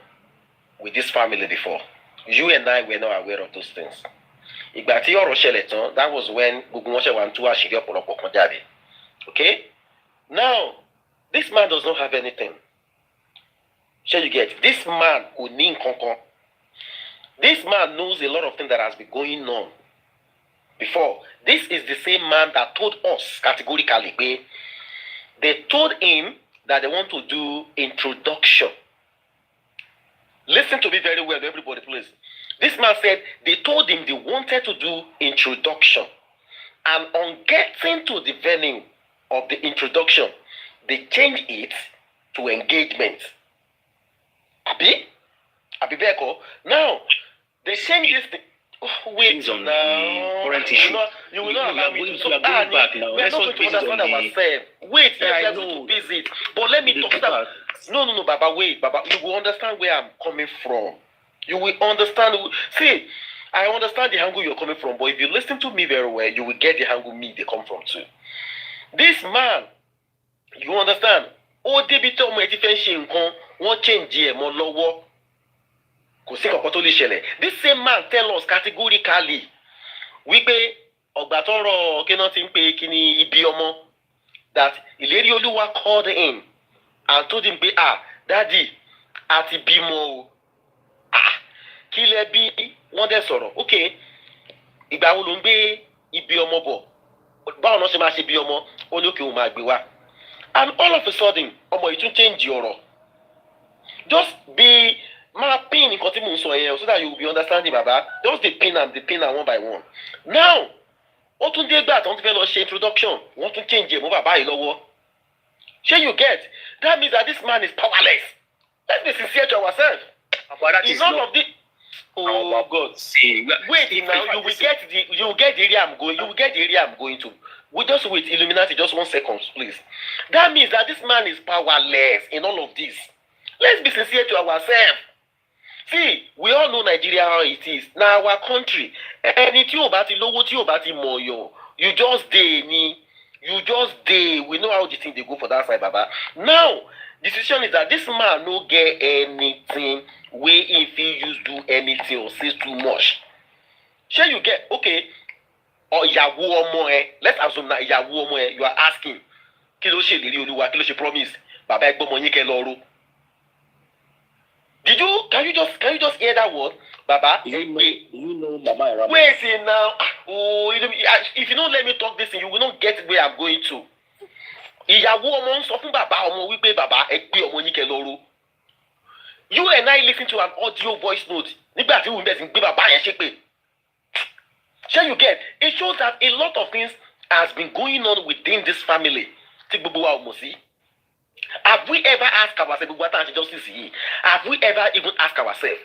with this family before. You and I were not aware of those things. Ìgbà tí ọ̀rọ̀ ṣẹlẹ̀ tán, that was when gbogbo wọn ṣe wà ń tú àṣírí ọ̀pọ̀lọpọ̀ kan jáde. Okay, now this man does not have anything. Shall you get? This man kò ní nǹkan kan. This man knows a lot of things that has been going on before. This is the same man that told us categorically, they told him that they want to do introduction. Listen to me very well, everybody, please. This man said they told him they wanted to do introduction. And on getting to the venue of the introduction, they changed it to engagement. Abi Beko. Now, they changed this thing. Oh, wait now. You will not allow me to. So, back now. We are not going to understand ourselves. Wait, we are going to visit. But let me talk about. No, Baba, wait, Baba. You will understand where I'm coming from. You will understand. See, I understand the angle you're coming from, but if you listen to me very well, you will get the angle me they come from too. This man, you understand? Oh, they be told me won't change here more lower. This same man tell us categorically wípé ọgbà tó rọ kíná ti ń pe kíní ibi ọmọ that ìlérí Olúwa called him and told him pé daddy àti bímọ o kí lẹ bí wọ́n dẹ̀ sọ̀rọ̀ okay ìgbà wo ló ń gbé ibi ọmọ bọ̀ báwo náà ṣe máa ṣe bí ọmọ ó ní òkè òun máa gbé wá and all of a sudden ọmọ yìí tún change ọ̀rọ̀ just be ma pin nǹkan tí mò ń sọ yẹn so that you will be understanding baba just dey pin am one by one now ó tún dé gbà tó ń fẹ́ lọ ṣe introduction wọ́n tún change ẹ̀ mọ́ bàbá yìí lọ́wọ́ ṣé you get that means that this man is powerless let's be sincere to ourselves in all of this oh God wait now you will get the area I'm going to we just wait Illuminati just 1 second please that means that this man is powerless in all of this let's be sincere to ourselves. See, we all know Nigeria how it is. Now our country, ẹni tí ò bá ti lówó tí ò bá ti mọ̀yàn, you just dey ni, you just dey. We know how the thing they go for that side, Baba. Now, the decision is that this man no get anything wey if he use do anything or say too much. Shey you get okay? Or ìyàwó ọmọ ẹ, let's assume na ìyàwó ọmọ ẹ, you are asking, kí ló ṣe ìlérí Olúwa, kí ló ṣe promise, bàbá ẹ gbọ́mọ yín kẹ́ lọ ró. Can you just hear that word, Baba? You know Mama Arabic. Wait now. Oh, if you don't let me talk this thing, you will not get where I'm going to. Ìyàwó ọmọ ń sọ fún bàbá ọmọ wípé bàbá ẹ gbé ọmọ yín kẹ́ lọ ró. You and I listen to an audio voice note. Nígbà tí wọ́n bẹ̀ sí gbé bàbá yẹn ṣépè. Shall you get? It shows that a lot of things has been going on within this family. Tí gbogbo wa ò mọ̀ sí. Have we ever asked ourselves what justice is? Have we ever even asked ourselves?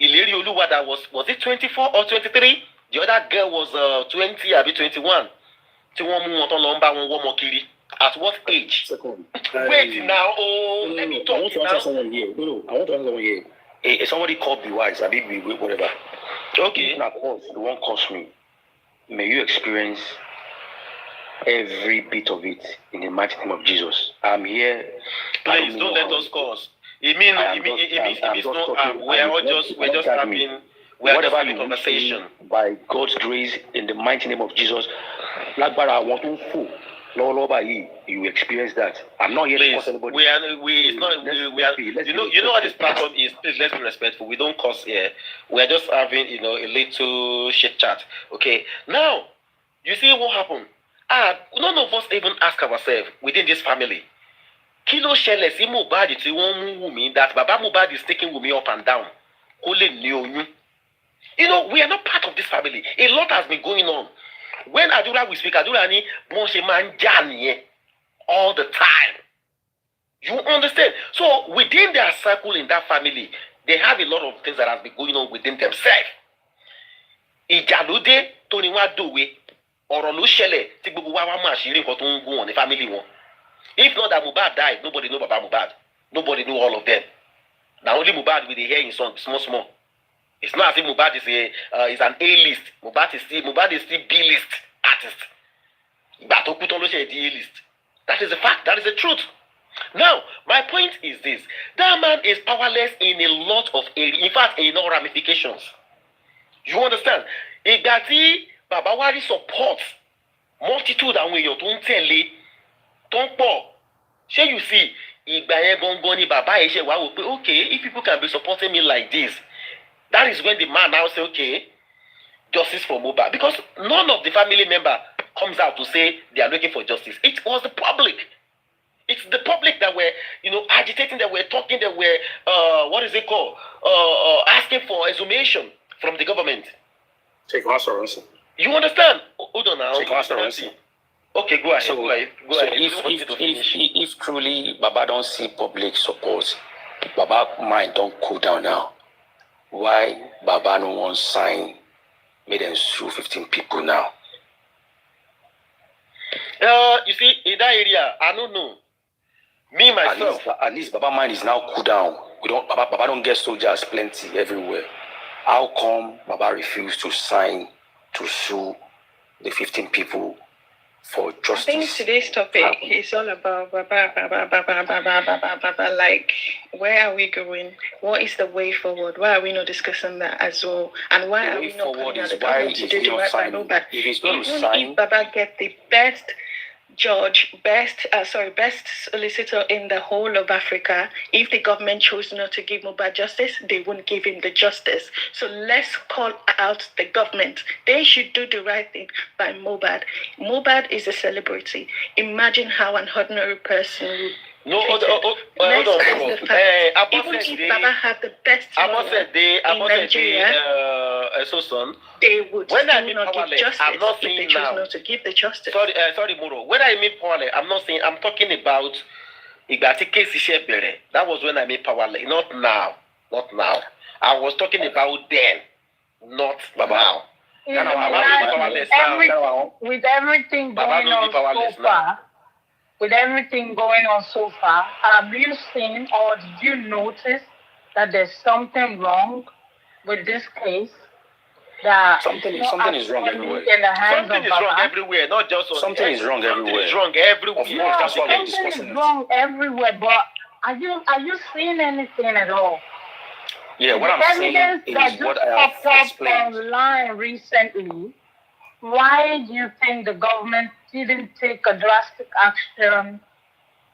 Ìlérí Olúwa that was it 24 or 23 The other girl was 20, I be 21. At what age? Wait now, let me talk. I want to answer someone here. I want to answer someone here. Somebody called be wise, I be whatever. Okay. Now, it won't cost me. May you experience every bit of it in the mighty name of Jesus. I'm here. Please don't let us cause. It means no harm. We're just having a conversation. By God's grace, in the mighty name of Jesus, I want to fool. You experience that. I'm not here to cause anybody. You know what this platform is. Please, let's be respectful. We don't cause here. We're just having, a little shit chat. Okay. Now, you see what happened? None of us even ask ourselves within this family. Kilo shele si MOHBAD ti won mu Wunmi that Baba MOHBAD is taking Wunmi up and down. We are not part of this family. A lot has been going on. When Adura will speak, Adura ni bonse man janiye all the time. You understand? So within their circle in that family, they have a lot of things that has been going on within themselves. Ijalode Tony wa dowe ọ̀rọ̀ ló ṣẹlẹ̀ tí gbogbo wa máa ṣírí nǹkan tó ń gún wọn ní family wọn. If not that MOHBAD died, nobody know Baba MOHBAD. Nobody know all of them. Now only MOHBAD with the hair in song, small. It's not as if MOHBAD is an A-list. MOHBAD is still B-list artist. A-list. That is the fact. That is the truth. Now, my point is this. That man is powerless in a lot of areas. In fact, in all ramifications. You understand? Igati Baba Wari supports multitude àwọn èèyàn tó ń tẹ̀lé tó ń pọ̀. Ṣé you see, ìgbà yẹn gangan ni bàbá yìí ṣe wá wò pé okay, if people can be supporting me like this, that is when the man now say okay, justice for MOHBAD. Because none of the family member comes out to say they are looking for justice. It was the public. It's the public that were, agitating, that were talking, that were, asking for exhumation from the government. Take answer. You understand? Hold on now. Take answer. Okay, go ahead. So if truly Baba don't see public support, Baba mind don't cool down now. Why Baba no one sign, made them sue 15 people now? You see, in that area, I don't know. Me myself. At least Baba mind is now cool down. Baba don't get soldiers plenty everywhere. How come Baba refused to sign to sue the 15 people for justice? I think today's topic is all about like, where are we going? What is the way forward? Why are we not discussing that as well? And why are we not putting out the government to do the right by MOHBAD? If Baba get the best judge, best solicitor in the whole of Africa, if the government chose not to give MOHBAD justice, they wouldn't give him the justice. So let's call out the government. They should do the right thing by MOHBAD. MOHBAD is a celebrity. Imagine how an ordinary person would. No, hold on. Even if Baba had the best lawyer in Nigeria, they would still not give justice if they choose not to give the justice. Sorry, Muro. When I mean powerless, I'm not saying, I'm talking about that was when I made powerless. Not now. I was talking about then, not now. With everything going on so far, have you seen or did you notice that there's something wrong with this case? That something is wrong everywhere. Something is wrong everywhere, not just on something is wrong everywhere. Something is wrong everywhere. Something is wrong everywhere, but are you seeing anything at all? Yeah, what I'm seeing is what I have explained online recently. Why do you think the government didn't take a drastic action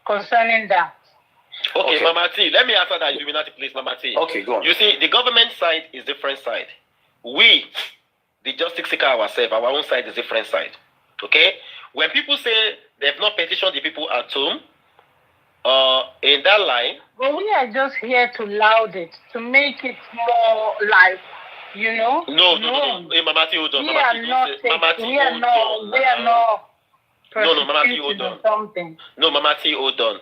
concerning that? Okay, Mama T, let me answer that Illuminati, please, Mama T. Okay, go on. You see, the government side is different side. We, the justice seeker ourselves, our own side is different side. Okay? When people say they've not petitioned the people at home, in that line... Well, we are just here to loud it, to make it more like, No. Hey, Mama T, hold on. We are not Mama T, hold on. Something. No, Mama T, hold on.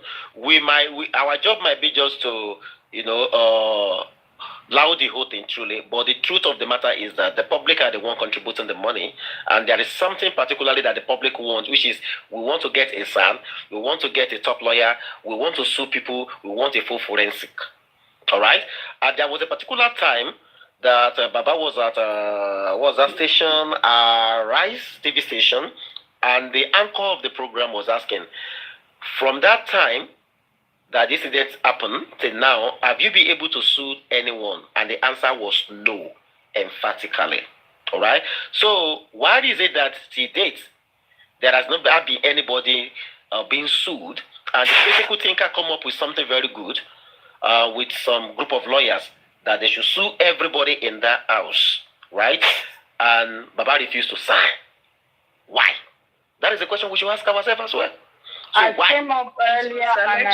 Our job might be just to, allow the whole thing truly. But the truth of the matter is that the public are the one contributing the money, and there is something particularly that the public wants, which is we want to get a SAN, we want to get a top lawyer, we want to sue people, we want a full forensic. All right. And there was a particular time that Baba was at that station, Rise TV station, and the anchor of the program was asking, from that time that this incident happened till now, have you been able to sue anyone? And the answer was no, emphatically. All right. So why is it that to date there has not been anybody being sued, and the critical thinker come up with something very good with some group of lawyers that they should sue everybody in that house, right? And Baba refused to sign. Why? That is a question we should ask ourselves as well. So I came up earlier and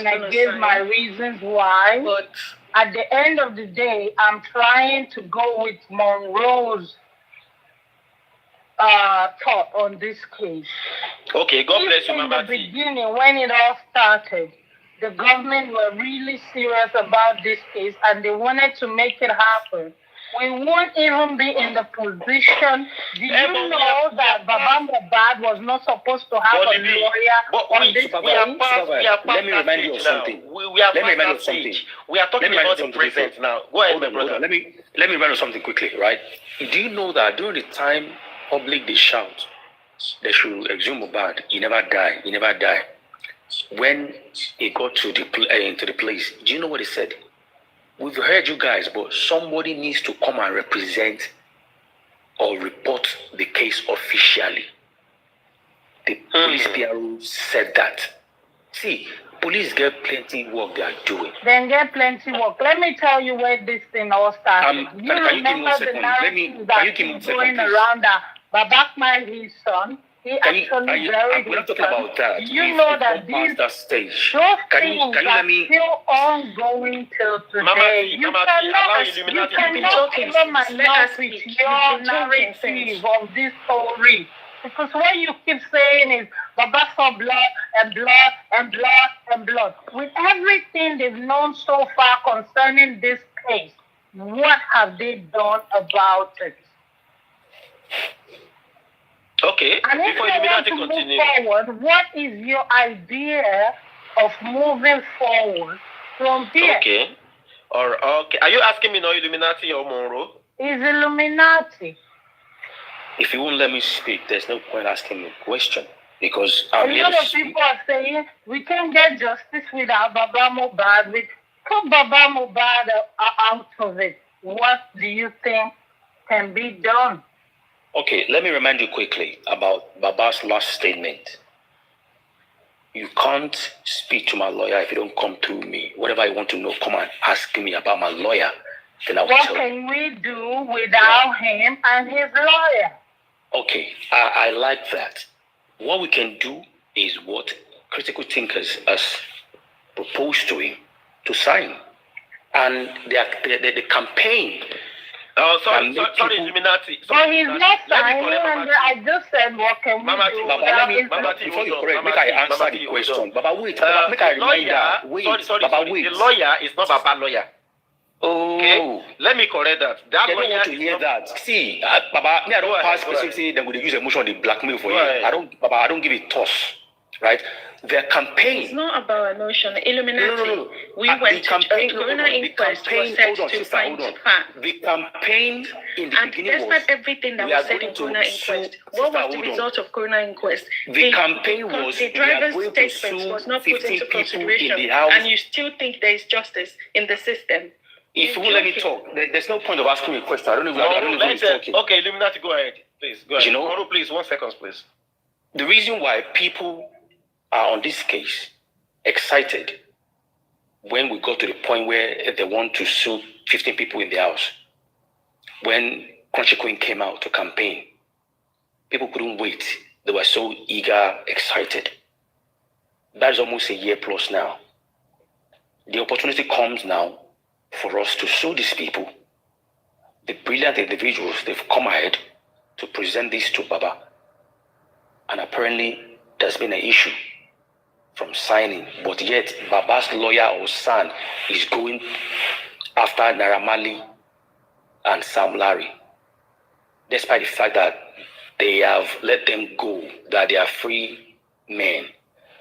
I gave my reasons why. But at the end of the day, I'm trying to go with Monroe's thought on this case. Okay, God bless you, Mama. In the beginning, when it all started, the government were really serious about this case and they wanted to make it happen. We won't even be in the position. Do you know that Baba MOHBAD was not supposed to have a lawyer on this case? Let me remind you of something. Let me remind you of something. We are talking about the present now. Go ahead, my brother. Let me remind you of something quickly, right? Do you know that during the time public they shout they should exhume MOHBAD, he never die, he never die. When he got to into the place, do you know what he said? We've heard you guys, but somebody needs to come and represent or report the case officially. The police PRO said that. See, police get plenty work they are doing. Then get plenty work. Let me tell you where this thing all started. You remember the narrative that is going around that Babakman, his son, he actually buried we're not talking about that. You know that these stage. Those things are still ongoing till today. You cannot even manipulate with your narrative of this story. Because what you keep saying is Baba saw blood and blood and blood and blood. With everything they've known so far concerning this case, what have they done about it? Okay, and if before you want to continue. move forward, what is your idea of moving forward from here? Okay. Okay. Are you asking me now Illuminati or Monroe? Is Illuminati. If you won't let me speak, there's no point asking me a question. Because a lot of people are saying we can get justice without Baba MOHBAD. We put Baba MOHBAD out of it. What do you think can be done? Okay, let me remind you quickly about Baba's last statement. You can't speak to my lawyer if you don't come through me. Whatever you want to know, come and ask me about my lawyer. Then I will what tell can we do without him and his lawyer? Okay, I like that. What we can do is what critical thinkers has proposed to him to sign. And the campaign. Oh, sorry, Illuminati. But he's not signing, and I just said, what can we do? Baba, before you correct, make I answer the question. Baba, wait. Baba, make I remind that. Wait, Baba, wait. The lawyer is not Baba lawyer. Oh. Okay? Let me correct that. That they lawyer don't want to hear that. See, Baba, me, I don't pass specifically, they're going to use emotion, they blackmail for you. Baba, I don't give it toss. Right? Their campaign. It's not about emotion. Illuminati. No. We went to the Corona inquest was set to find facts. The campaign in the beginning was... despite everything that was said in Corona inquest, what was the result of Corona inquest? The campaign was... The driver's statement was not put into consideration, and you still think there is justice in the system. If you won't let me talk, there's no point of asking me a question. I don't know who's talking. Okay, Illuminati, go ahead. Please, go ahead. You know, Moro, please, 1 second, please. The reason why people are on this case excited when we got to the point where they want to sue 15 people in the house, when Crunchy Queen came out to campaign, people couldn't wait. They were so eager, excited. That is almost a year plus now. The opportunity comes now for us to sue these people. The brilliant individuals, they've come ahead to present this to Baba. And apparently, there's been an issue from signing, but yet Baba's lawyer or son is going after Naira Marley and Sam Larry, despite the fact that they have let them go, that they are free men.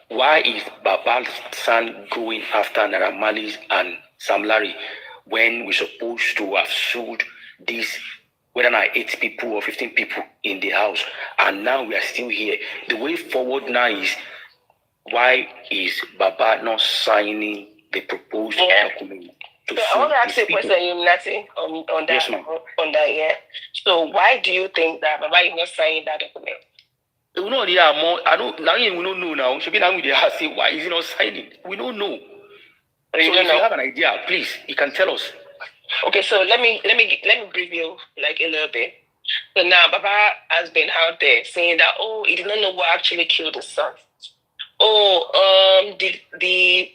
Why is Baba's son going after Naira Marley and Sam Larry when we're supposed to have sued these, whether not 8 people or 15 people in the house, and now we are still here? The way forward now is, why is Baba not signing the proposed document? So I want to ask you a question, Illuminati, on that. Yes, ma'am. On that, yeah. So why do you think that Baba is not signing that document? We know there are more. I don't. Now we don't know now. Should be now with the house. Say, why is he not signing? We don't know. So if you have an idea, please, you can tell us. Okay, so let me brief you like a little bit. So now Baba has been out there saying that, oh, he did not know what actually killed his son. Oh, the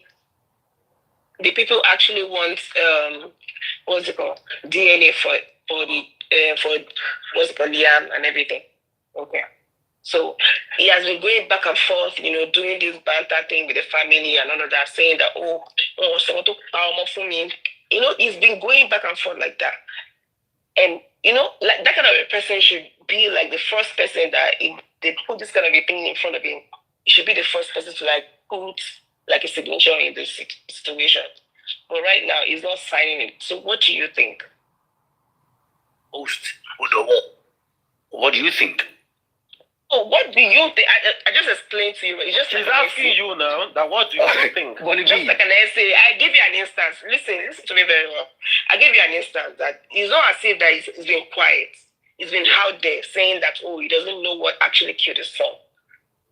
people actually want what's it called, DNA for what's it called, Liam and everything. Okay, so he has been going back and forth, doing this banter thing with the family and all of that, saying that so to power for me, he's been going back and forth like that, and like that kind of a person should be like the first person that if they put this kind of a thing in front of him, he should be the first person to like put like a signature in this situation. But right now, he's not signing it. So what do you think? What do you think? Oh, what do you think? I just explained to you. She's asking you now that what do you think? Just like an essay. I give you an instance. Listen to me very well. I give you an instance that it's not as if that he's been quiet. He's been out there saying that, he doesn't know what actually killed his son.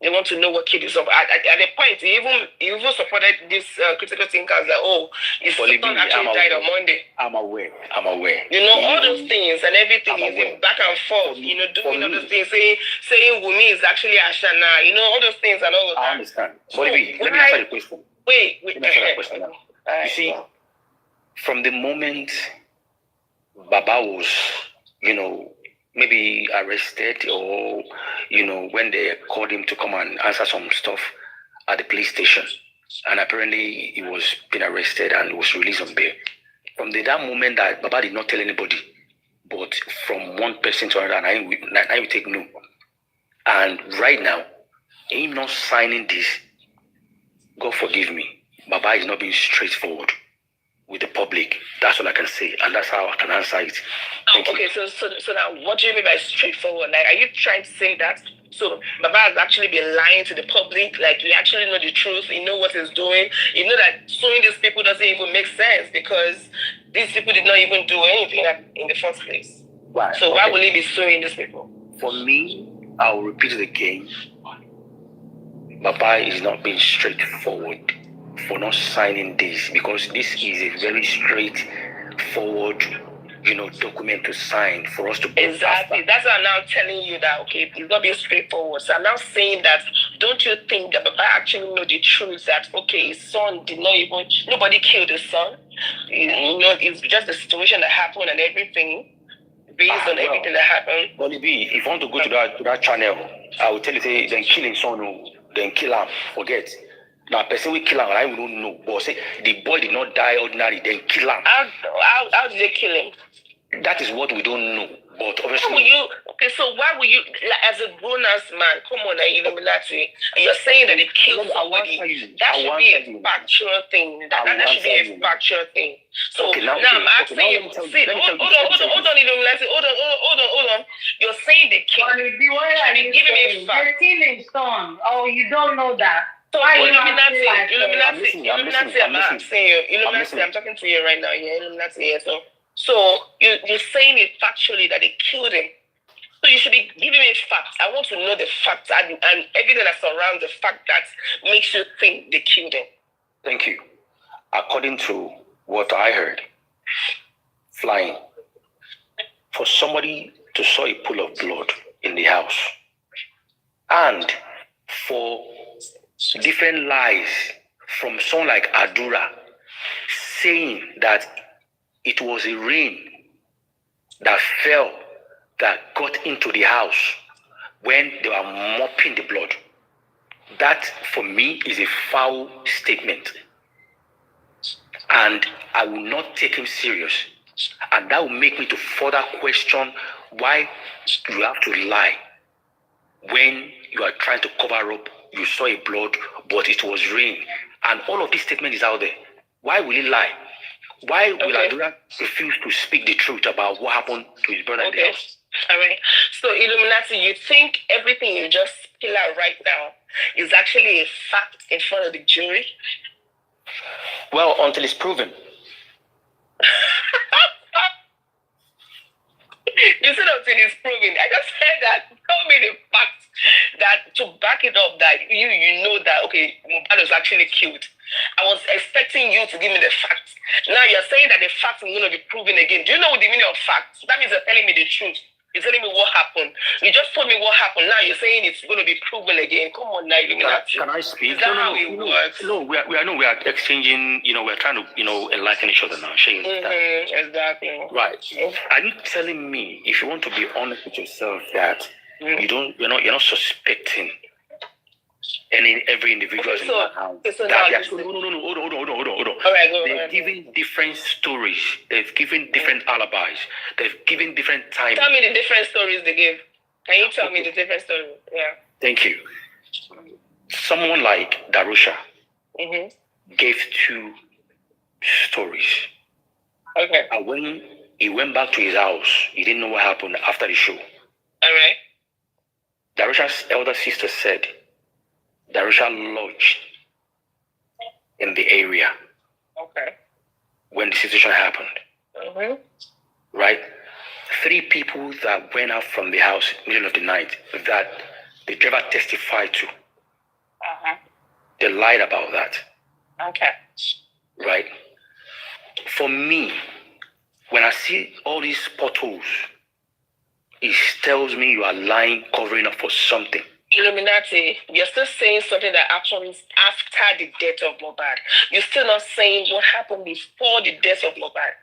They want to know what killed his son. At the point, he even supported this critical thinkers that, his son actually died on Monday. I'm aware. All those things and everything is in back and forth, doing all those things, saying Wumi is actually Ashana, all those things and all of that. I understand. Let me answer the question. Wait. Let me answer the question now. You see, from the moment Baba was, maybe arrested or, when they called him to come and answer some stuff at the police station, and apparently he was being arrested and was released on bail. From that moment that Baba did not tell anybody, but from one person to another, and I will take no. And right now, him not signing this, God forgive me, Baba is not being straightforward with the public. That's all I can say, and that's how I can answer it. Okay, so now what do you mean by straightforward? Like, are you trying to say that Baba has actually been lying to the public? Like, he actually know the truth, he know what he's doing, you know that suing these people doesn't even make sense because these people did not even do anything in the first place. Right. So why will he be suing these people? For me, I'll repeat it again. Baba is not being straightforward for not signing this, because this is a very straightforward, document to sign for us to go exactly after. That's why I'm now telling you that it's not being straightforward. So I'm now saying that, don't you think that Baba actually know the truth that his son did not even, nobody killed his son, it's just the situation that happened and everything based on everything that happened. But if you want to go to that channel, I will tell you, say, then kill his son, then kill him, forget. Now, person will kill him, I don't know. But say the boy did not die ordinary, then kill him. How did they kill him? That is what we don't know. But obviously, so why will you, like, as a grown-ass man, come on, Illuminati, you're saying that they killed somebody? That should be a factual thing. That should be a factual thing. So now I'm asking you, hold on, Illuminati, hold on. You're saying they killed him. Give me a fact. They're killing son. Oh, you don't know that. So Illuminati, I'm talking to you right now. Yeah, Illuminati, yeah. So you're saying it factually that they killed him. So you should be giving me facts. I want to know the facts and everything that surrounds the fact that makes you think they killed him. Thank you. According to what I heard, flying, for somebody to saw a pool of blood in the house, and for different lies from someone like Adura saying that it was a rain that fell that got into the house when they were mopping the blood. That, for me, is a foul statement. And I will not take him serious. And that will make me to further question why you have to lie when you are trying to cover up. You saw a blood, but it was rain. And all of this statement is out there. Why will he lie? Why will Adura refuse to speak the truth about what happened to his brother in the house? All right. So, Illuminati, you think everything you just spill out right now is actually a fact in front of the jury? Well, until it's proven. You said until it's proven. I just said that. Tell me the fact that to back it up that you know that, okay, Mohbad was actually killed. I was expecting you to give me the facts. Now you're saying that the facts are going to be proven again. Do you know the meaning of facts? That means you're telling me the truth. You're telling me what happened. You just told me what happened. Now you're saying it's going to be proven again. Come on now, Illuminati. Can I speak? Is that how it works? No, we are exchanging, we're trying to, enlighten each other now. Exactly. Right. Are you telling me, if you want to be honest with yourself, that you're not suspecting every individual in that house? Hold on. All right, go They're giving different stories. They've given different alibis. They've given different time. Tell me the different stories they give. Can you tell me the different stories? Yeah. Thank you. Someone like Darusha gave 2 stories. Okay. And when he went back to his house, he didn't know what happened after the show. All right. Darusha's elder sister said Darusha lodged in the area when the situation happened. Right? 3 people that went out from the house in the middle of the night that the driver testified to. They lied about that. Okay. Right? For me, when I see all these potholes, it tells me you are lying, covering up for something. Illuminati, you're still saying something that happens after the death of Mohbad. You're still not saying what happened before the death of Mohbad.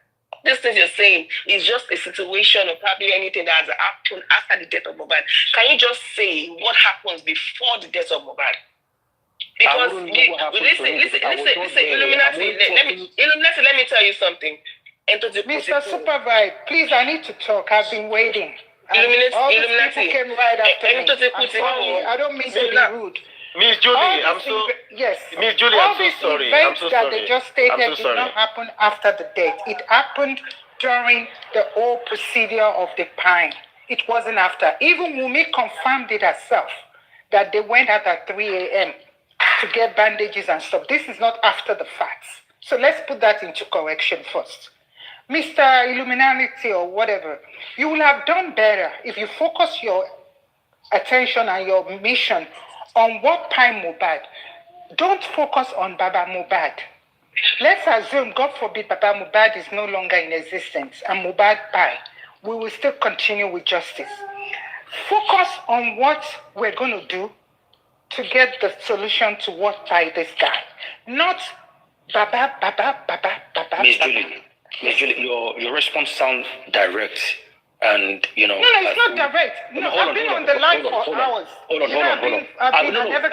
This thing you're saying is just a situation or probably anything that has happened after the death of Mohbad. Can you just say what happens before the death of Mohbad? Because listen, Illuminati, let me tell you something. Mr. Supervibe, please, I need to talk. I've been waiting. Illuminati came right after me. I'm sorry. I don't mean to be rude. Miss Julie, Miss Julie, I'm so sorry. All these events that they just stated did not happen after the death. It happened during the whole procedure of the pine. It wasn't after. Even Wumi confirmed it herself that they went out at 3 a.m. to get bandages and stuff. This is not after the facts. So let's put that into correction first. Mr. Illuminati or whatever, you will have done better if you focus your attention and your mission on what time Mohbad. Don't focus on Baba Mohbad. Let's assume, God forbid, Baba Mohbad is no longer in existence and Mohbad by. We will still continue with justice. Focus on what we're going to do to get the solution to what by this guy. Not Baba. Miss Julie, your response sounds direct, and No, it's not direct. No, I've been on the line for hours. Hold on.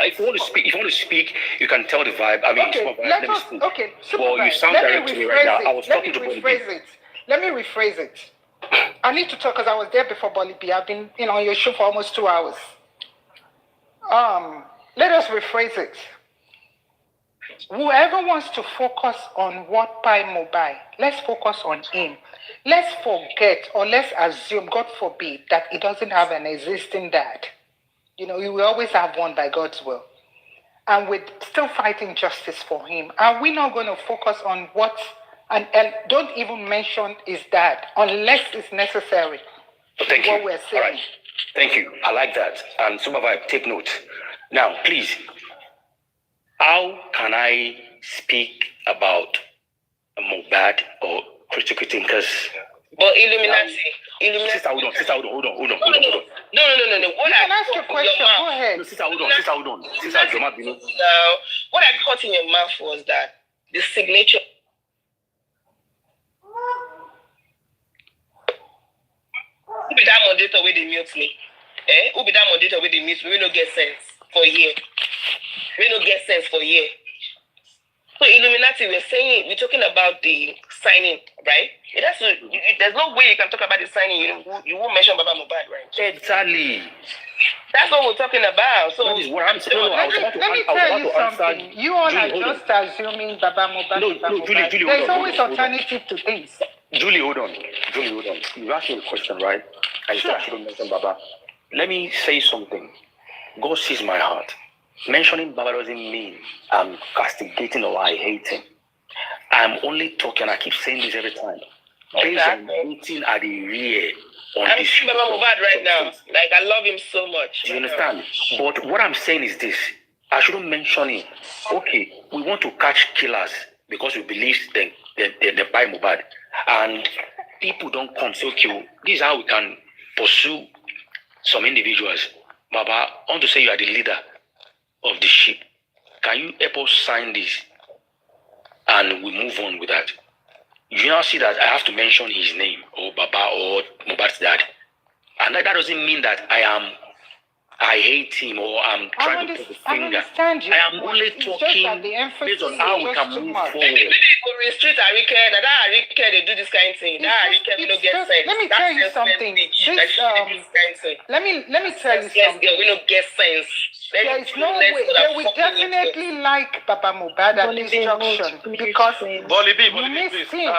If you want to speak, you can tell the vibe. I mean, okay. Well, you sound direct to me right now. I was talking to Bolly. Let me rephrase it. I need to talk because I was there before Bolly B. I've been, on your show for almost 2 hours. Let us rephrase it. Whoever wants to focus on what by Mohbad, let's focus on him. Let's forget or let's assume, God forbid, that he doesn't have an existing dad. You will always have one by God's will. And we're still fighting justice for him. Are we not going to focus on what, and don't even mention his dad unless it's necessary? Thank you. What we're saying. All right. Thank you. I like that. And Supervibe, take note. Now, please, how can I speak about Mohbad or critical thinkers? But Illuminati. Sister, hold on. No. You can ask your question. Go ahead. No, sister, hold on. Sister, now, what I caught in your mouth was that the signature. Who be that moderator where they mute me? Who be that moderator where they mute me? We don't get sense for a year. We don't get sense for year. So Illuminati, we're talking about the signing, right? There's no way you can talk about the signing. You won't mention Baba Mohbad, right? Exactly. That's what we're talking about. So that is what I'm saying. Let me tell you something. You all are just assuming Baba Mohbad. Julie, there's always alternative to things. Julie, hold on. You asked me a question, right? I shouldn't mention Baba. Let me say something. God sees my heart. Mentioning Baba doesn't mean I'm castigating or I hate him. I'm only talking, I keep saying this every time. Based on meeting at the rear. I'm seeing Baba Mohbad right now. Like, I love him so much. Do you understand? But what I'm saying is this. I shouldn't mention it. Okay, we want to catch killers because we believe they buy Mohbad. And people don't come say, okay, this is how we can pursue some individuals. Baba, I want to say you are the leader of the ship. Can you help us sign this? And we move on with that. You now see that I have to mention his name, or Baba, or Mohbad's dad. And that doesn't mean that I hate him or I'm trying to put the finger. I am only talking based on how we can move forward. People restrict Arike, and that Arike, they do this kind of thing. That Arike, we don't get sense. Let me tell you something. Let me tell you something. We don't get sense. There is no way. They will definitely like Baba Mohbad at this junction because you missed him.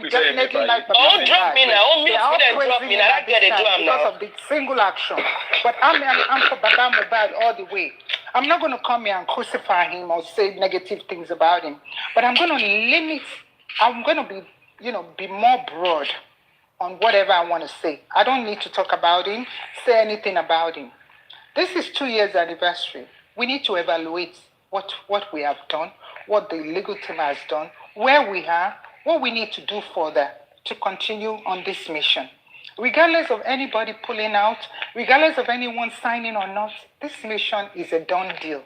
We definitely like Baba Mohbad. Oh, drop me now. Drop me now. I get it, because of the single action. But I'm for Baba Mohbad all the way. I'm not going to come here and crucify him or say negative things about him. But I'm going to limit. I'm going to be more broad on whatever I want to say. I don't need to talk about him, say anything about him. This is 2 years anniversary. We need to evaluate what we have done, what the legal team has done, where we are, what we need to do further to continue on this mission. Regardless of anybody pulling out, regardless of anyone signing or not, this mission is a done deal.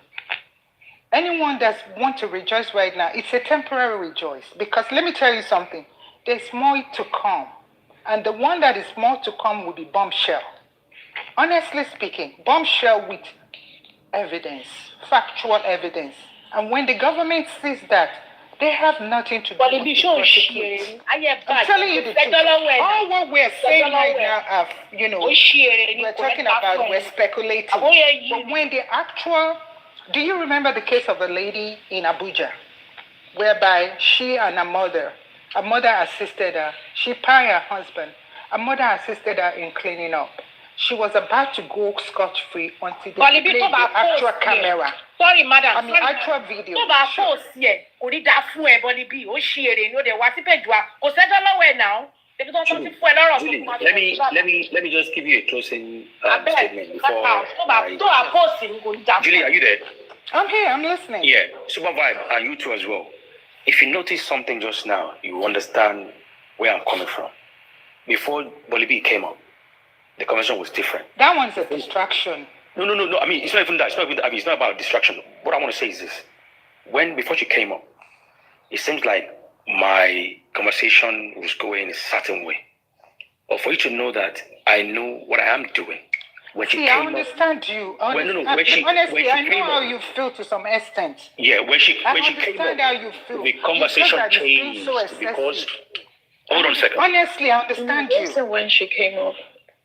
Anyone that wants to rejoice right now, it's a temporary rejoice. Because let me tell you something, there's more to come. And the one that is more to come will be bombshell. Honestly speaking, bombshell with evidence, factual evidence. And when the government sees that, they have nothing to do with the prosecute. I'm telling you the truth. All what we're saying right now, we're talking about, we're speculating. But when the actual, do you remember the case of a lady in Abuja, whereby she and her mother assisted her, she paid her husband, her mother assisted her in cleaning up. She was about to go scot-free until they played the actual camera. Sorry, madam. Actual video. Julie, let me just give you a closing statement before Julie, are you there? I'm here, I'm listening. Yeah, Super Vibe, and you too as well. If you notice something just now, you understand where I'm coming from. Before Bolibi came up, the conversation was different. That one's a distraction. No. I mean, it's not even that. It's not about distraction. What I want to say is this. Before she came up, it seems like my conversation was going a certain way. But for you to know that I know what I am doing. I understand you. Honestly, I know how you feel to some extent. Yeah, when she came up, how you feel. The conversation changed because... Hold on a second. Honestly, I understand you. Don't say when she came up.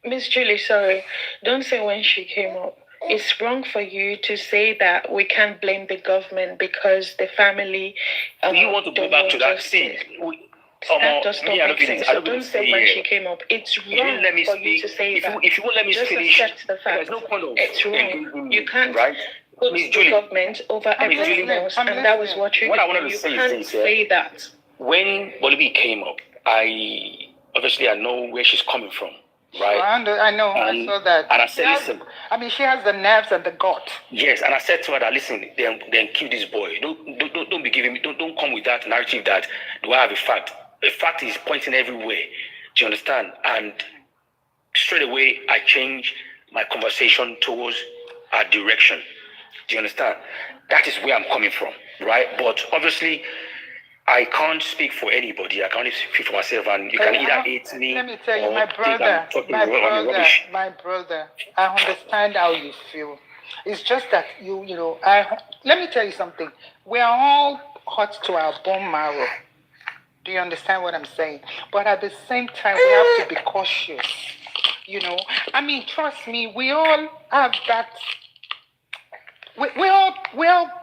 Miss Julie, sorry. Don't say when she came up. It's wrong for you to say that we can't blame the government because the family... you want to go back to that scene? That does not make sense. So don't say when she came up. It's wrong for you to say that. If you won't let me finish, accept the fact. There's no point of... It's wrong. You can't put the government over everything else, and that was what you did. You can't say that. When Bolibi came up, I know where she's coming from. Right. I know. I saw that. And I said, listen. I mean, she has the nerves and the gut. Yes, and I said to her that, listen, then kill this boy. Don't be giving me. Don't come with that narrative that do I have a fact. The fact is pointing everywhere. Do you understand? And straight away, I changed my conversation towards our direction. Do you understand? That is where I'm coming from, right? But obviously, I can't speak for anybody. I can only speak for myself, and you can either hate me. Let me tell you, my brother, I understand how you feel. It's just that let me tell you something. We are all hot to our bone marrow. Do you understand what I'm saying? But at the same time, we have to be cautious. I mean, trust me, we all have that. We all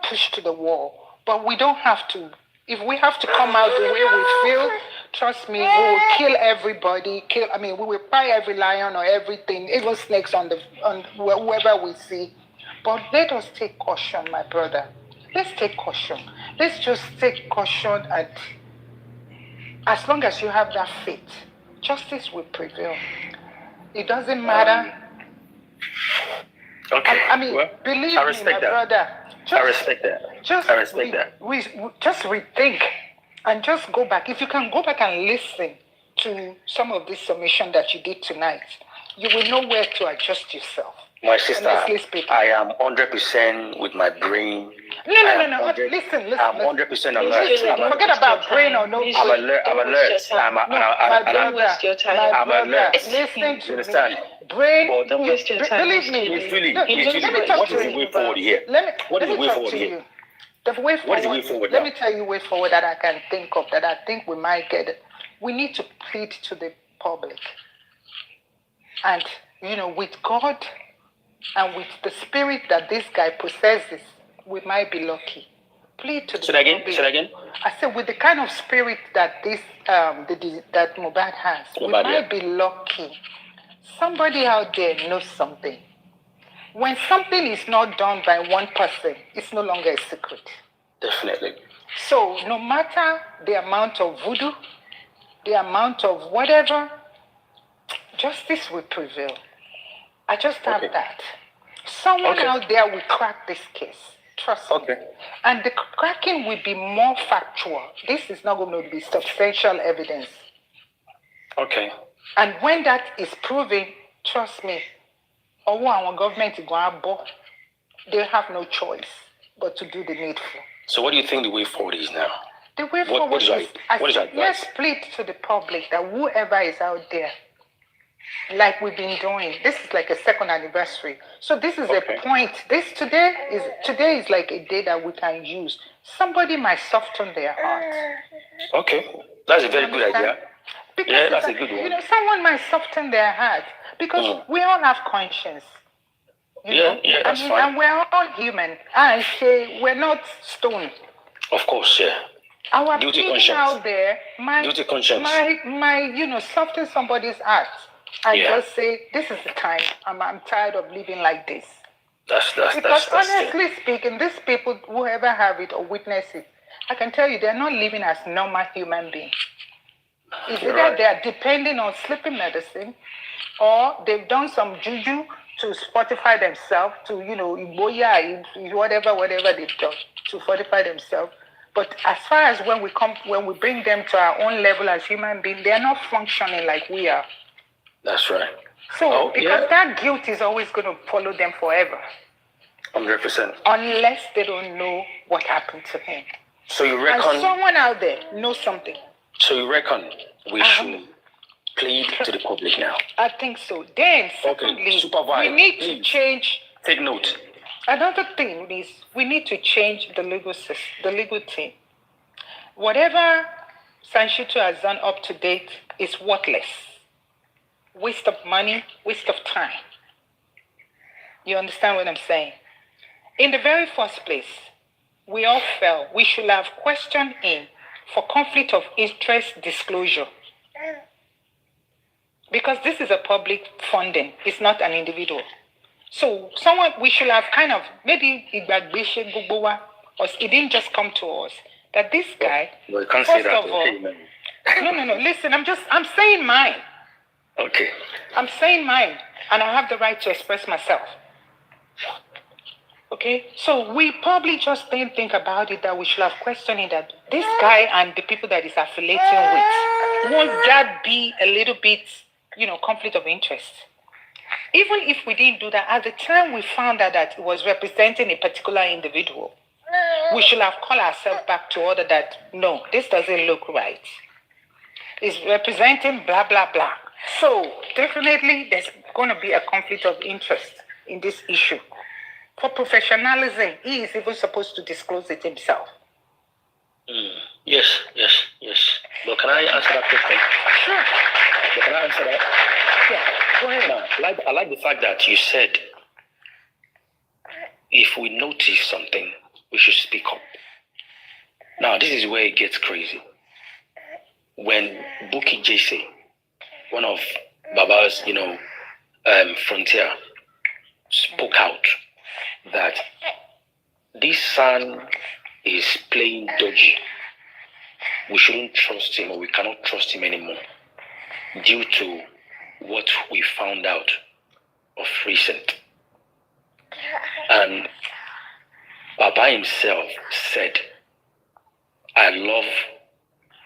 push to the wall, but we don't have to. If we have to come out the way we feel, trust me, we will kill everybody. We will buy every lion or everything, even snakes on whoever we see. But let us take caution, my brother. Let's take caution. Let's just take caution, and as long as you have that faith, justice will prevail. It doesn't matter. Okay. Believe I me, respect my brother. I respect that. I respect that. We just rethink and just go back. If you can go back and listen to some of this submission that you did tonight, you will know where to adjust yourself. My sister, I am 100% with my brain. No. Listen. I'm 100% alert. Forget about brain or no. I'm alert. Don't waste your time. I'm alert. Listen to understand? me. Brain. Don't waste your time. Believe me. It's really. Let me talk What to is the you. way forward here? What is the way forward here? The way forward. What is the way forward? Let me tell you way forward that I can think of, that I think we might get it. We need to plead to the public. And, with God and with the spirit that this guy possesses, we might be lucky. Plead to the public. Say that again? I said, with the kind of spirit that that MOHBAD has, we might be lucky. Somebody out there knows something. When something is not done by one person, it's no longer a secret. Definitely. So no matter the amount of voodoo, the amount of whatever, justice will prevail. I just have that. Someone out there will crack this case. Trust me. And the cracking will be more factual. This is not going to be substantial evidence. Okay. And when that is proven, trust me, our government is going to they have no choice but to do the needful. So what do you think the way forward is now? The way forward is, let's plead to the public that whoever is out there, like we've been doing, this is like a second anniversary. So this is a point. Today is like a day that we can use. Somebody might soften their heart. Okay. That's a very good idea. Because that's a good one. Someone might soften their heart because we all have conscience. That's fine. And we're all human. I say we're not stone. Of course, yeah. Our duty people conscience out there might soften somebody's heart and just say, this is the time. I'm tired of living like this. Because honestly speaking, these people, whoever have it or witness it, I can tell you they're not living as normal human beings. It's either they're depending on sleeping medicine or they've done some juju to fortify themselves, to, whatever they've done to fortify themselves. But as far as when we bring them to our own level as human beings, they're not functioning like we are. That's right. So, because that guilt is always going to follow them forever. 100%. Unless they don't know what happened to him. So you reckon... And someone out there knows something. So you reckon we should plead to the public now? I think so. Then, secondly, we need to change... Take note. Another thing is we need to change the legal system, the legal team. Whatever Sanshito has done up to date is worthless. Waste of money, waste of time. You understand what I'm saying? In the very first place, we all felt we should have questioned him for conflict of interest disclosure. Because this is a public funding, it's not an individual. So we should have kind of, maybe or it didn't just come to us, that this guy, no, you can't say that. No, listen, I'm saying mine. Okay. I'm saying mine, and I have the right to express myself. Okay? So we probably just didn't think about it, that we should have questioned it, that this guy and the people that he's affiliating with, won't that be a little bit, conflict of interest? Even if we didn't do that, at the time we found out that it was representing a particular individual, we should have called ourselves back to order that, no, this doesn't look right. It's representing blah, blah, blah. So definitely there's going to be a conflict of interest in this issue. For professionalism, he is even supposed to disclose it himself. Yes. But can I answer that question? Sure. But can I answer that? Yeah, go ahead. Now, I like the fact that you said if we notice something, we should speak up. Now, this is where it gets crazy. When Buki Jesse, one of Baba's, frontier, spoke out that this son is playing dodgy, we shouldn't trust him, or we cannot trust him anymore due to what we found out of recent. And Baba himself said, I love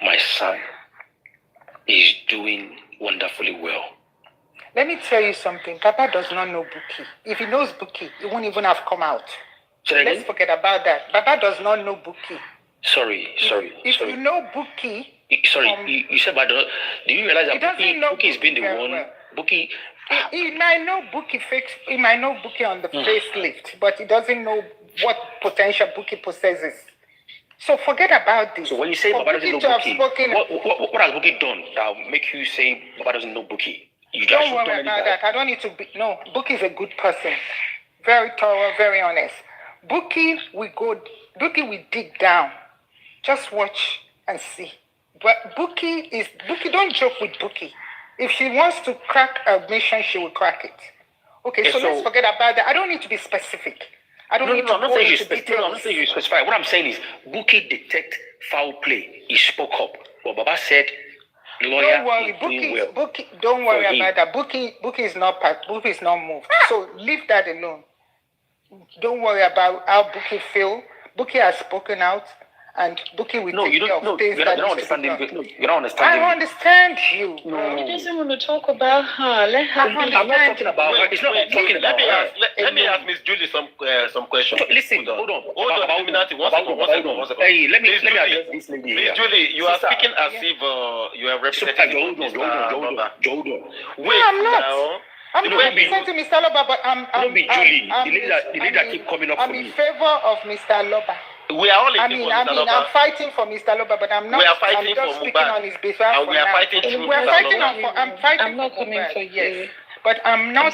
my son. He's doing wonderfully well. Let me tell you something. Papa does not know Buki. If he knows Buki, he won't even have come out. So let's forget about that. Papa does not know Buki. Sorry. If you know Buki... you said Baba. Do you realize that Buki has been the one... Well. Buki... He might know Buki he might know Buki on the facelift, but he doesn't know what potential Buki possesses. So forget about this. So when you say Baba doesn't know Buki, what has Buki done that will make you say Baba doesn't know Buki? Don't worry about that. I don't need to be... No, Buki is a good person. Very thorough, very honest. Buki, we dig down. Just watch and see. But Buki, don't joke with Buki. If she wants to crack a mission, she will crack it. Okay, so let's forget about that. I don't need to be specific. I don't need to go into details. I'm not saying you specify. What I'm saying is, Buki detect foul play. He spoke up. But Baba said, lawyer, don't worry, Buki, don't worry about that. Buki is not moved. So leave that alone. Don't worry about how Buki feel. Buki has spoken out, and Buki will take care of things that needs to be done. You don't understand. I understand you. No. He doesn't want to talk about her. Let her. I'm not talking about her. It's not talking about her. Let me ask Miss Julie some questions. Listen, hold on. One second. Hey, let me address this lady. Miss Julie, you are speaking as if you are representing Hold on. Wait, I'm not. I'm representing Mr. Loba, but Don't be Julie. The lady that keep coming up for me. I'm in favor of Mr. Loba. We are all in favor of Mr. Loba. I'm fighting for Mr. Loba, but I'm not. We are fighting I'm just for speaking MOHBAD. on his behalf. And we are fighting through We're fighting Loba. I'm fighting. I'm not coming for you. Yes. But I'm not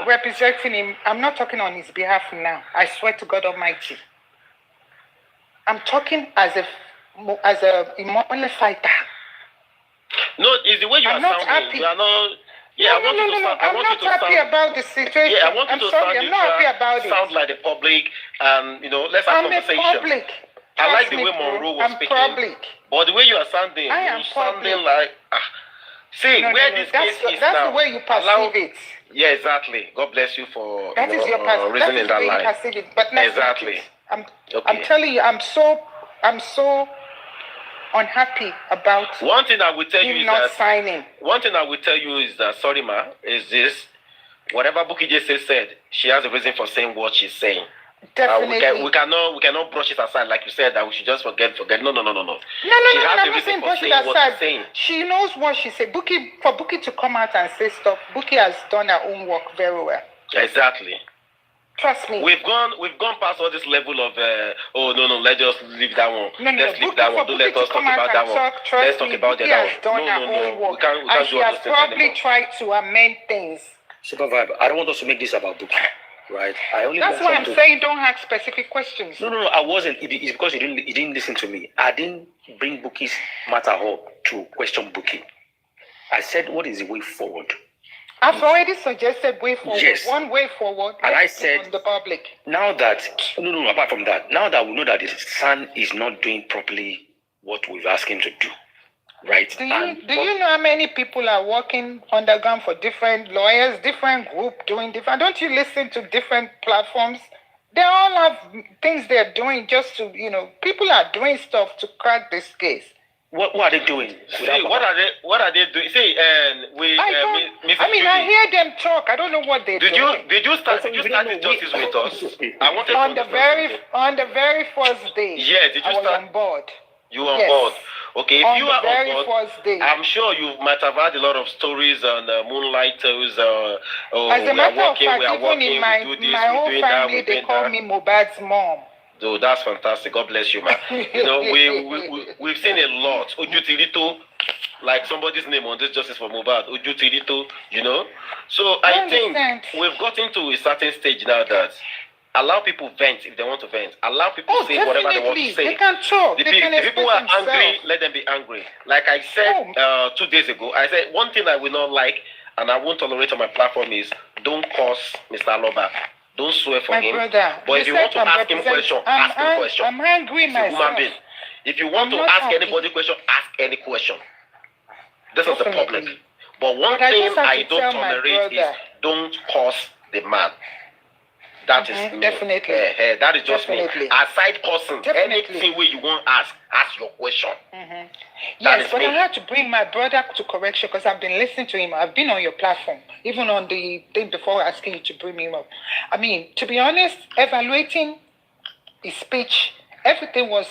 representing him. I'm not talking on his behalf now. I swear to God Almighty. I'm talking as a emotional fighter. No, it's the way you are sounding. Happy. You are not. Yeah, I'm not happy about the situation. Yeah, I want you to I'm not happy about it. Sound like the public, and let's have conversation. I'm public. I like the way Monroe was speaking. I'm public. But the way you are sounding, you're sounding like see where this case is now. That's the way you perceive it. Yeah, exactly. God bless you for that is your reasoning that line. You perceive it. But exactly. I'm telling you, I'm so unhappy about one thing I will tell you is not that signing. One thing I will tell you is that sorry ma, is this whatever Buki Jesse said, she has a reason for saying what she's saying. Definitely. We cannot brush it aside like you said that we should just forget. No. I'm not saying brush it aside. She knows what she said. For Buki to come out and say stuff, Buki has done her own work very well. Exactly. Trust me. We've gone past all this level of let's just leave that one. Let's leave that one. Don't let us talk about that one. Let's talk about the other one. We can't do she has probably tried to amend things. SUPERVIBE, I don't want us to make this about Buki, right? That's why I'm saying don't ask specific questions. No, I wasn't. It's because you didn't listen to me. I didn't bring Buki's matter up to question Buki. I said, what is the way forward? I've already suggested way forward. Yes. One way forward. And I said, on the public. Now that, apart from that, now that we know that his son is not doing properly what we've asked him to do, right? Do you know how many people are working underground for different lawyers, different group doing different? Don't you listen to different platforms? They all have things they're doing just to, people are doing stuff to crack this case. What are they doing? See, what are they doing? See, I hear them talk. I don't know what they do. Did you start this justice with us? I wanted on the very first day. Yes, I was on board. You were on board. Okay, if on you the are very on board, first day. I'm sure you might have had a lot of stories on Moonlighters. As a We are matter of working, fact, we are even in working, my we do this, my we whole doing that, family, we they doing call that. me Mohbad's mom. So that's fantastic. God bless you, man. You know, we've seen a lot. Ujutilito, like somebody's name on this Justice for Mohbad. Ujutilito, you know. So I think we've gotten to a certain stage now that allow people vent if they want to vent. Allow people say whatever they want to say. They can talk. The They people are angry, let them be angry. Like I said 2 days ago, I said one thing I will not like and I won't tolerate on my platform is don't curse Mr. Aloba. Don't swear for him. Brother, but if you want to ask him question, ask him question. I'm angry myself. Human being. If you want to ask anybody question, ask any question. This is the problem. But one thing I don't tolerate is don't curse the man. That is definitely. That is just me. Aside cursing, anything where you want to ask your question. Yes, but I had to bring my brother to correction because I've been listening to him. I've been on your platform, even on the thing before asking you to bring him up. I mean, to be honest, evaluating his speech, everything was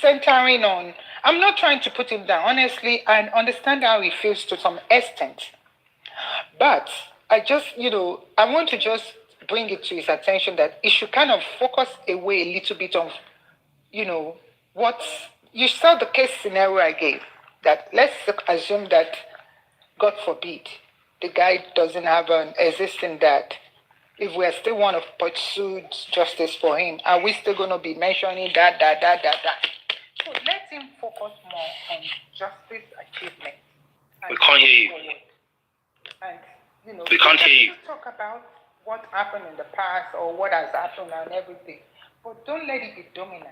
centering on. I'm not trying to put him down. Honestly, I understand how he feels to some extent. But I just, I want to just bring it to his attention that he should kind of focus away a little bit on, what you saw the case scenario I gave. That let's assume that, God forbid, the guy doesn't have an existing dad. If we are still want to pursue justice for him, are we still going to be mentioning that? So let him focus more on justice achievement. We can't hear you. And, we can't hear you. Talk about what happened in the past or what has happened and everything. But don't let it be dominant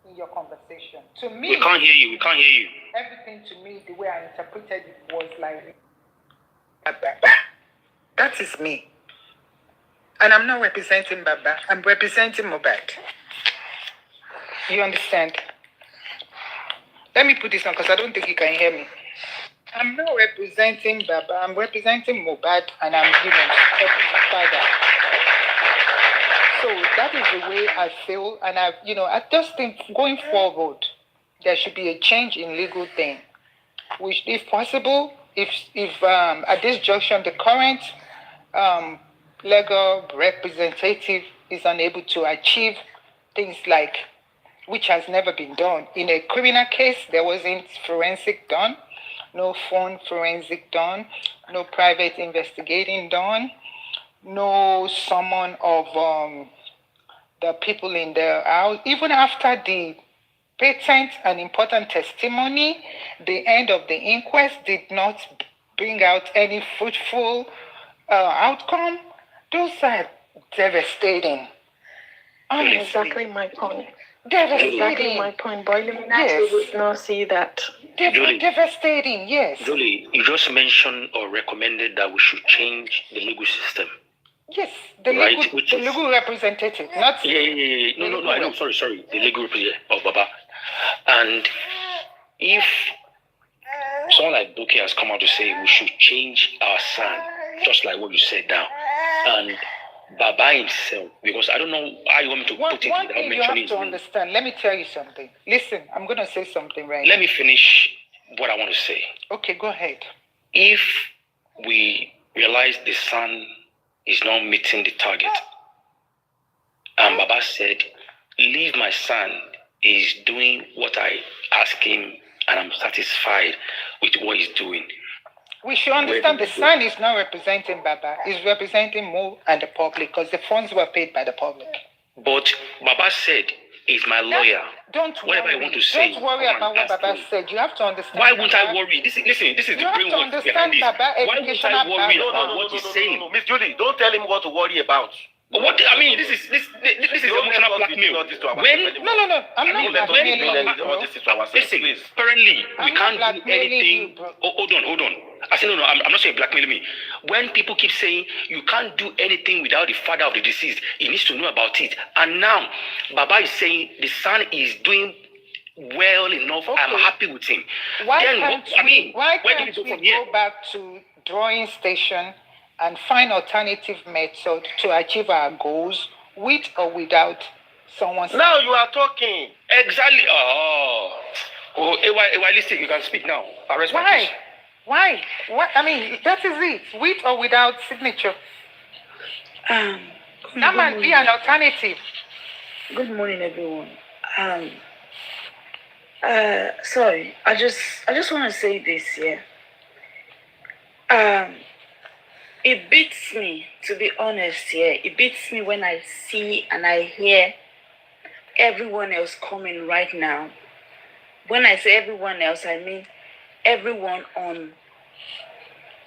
in your conversation. To me, we can't hear you. Everything to me, the way I interpreted it was like, that is me. And I'm not representing Baba. I'm representing Mohbad. You understand? Let me put this on because I don't think you can hear me. I'm not representing Baba. I'm representing Mohbad, and I'm helping my father. So that is the way I feel, and I just think going forward, there should be a change in legal thing, which, if possible, if at this junction the current legal representative is unable to achieve things like, which has never been done in a criminal case, there wasn't forensic done. No phone forensic done, no private investigating done, no summon of the people in the house. Even after the patent and important testimony, the end of the inquest did not bring out any fruitful outcome. Those are devastating. Honestly. Exactly my point. Devastating. Exactly my point. But Illuminati would not see that. Devastating, yes. Julie, you just mentioned or recommended that we should change the legal system. Yes, the legal representative, not... Yeah. No, I know, sorry. The legal representative of Baba. And if someone like Boke has come out to say we should change our son, just like what you said now, and Baba himself, because I don't know how you want me to put it without mentioning his name. You have to understand. Let me tell you something. Listen, I'm going to say something right now. Let me finish what I want to say. Okay, go ahead. If we realize the son is not meeting the target, and Baba said, leave my son, he's doing what I ask him, and I'm satisfied with what he's doing. We should understand the son is not representing Baba. He's representing Mo and the public because the funds were paid by the public. But Baba said, he's my lawyer. Don't worry. Whatever I want to say. Don't worry about what Baba said. You have to understand. Why won't I worry? This is the brainwash behind this. Why won't I worry about what he's saying? Miss Julie, don't tell him what to worry about. What I mean, this is emotional blackmail. No. I'm not blackmailing you. Listen, apparently we can't do anything. Hold on. I said no. I'm not saying blackmailing me. When people keep saying you can't do anything without the father of the deceased, he needs to know about it. And now Baba is saying the son is doing well enough. Okay. I'm happy with him. Why can't we go back to drawing station and find alternative methods to achieve our goals with or without someone's... Now you are talking. Exactly. Oh, listen, you can speak now. Arrest my Why? case. Why? What? I mean, that is it. With or without signature. That might be an alternative. Good morning, everyone. Sorry, I just want to say this here. It beats me, to be honest here. It beats me when I see and I hear everyone else coming right now. When I say everyone else, I mean everyone on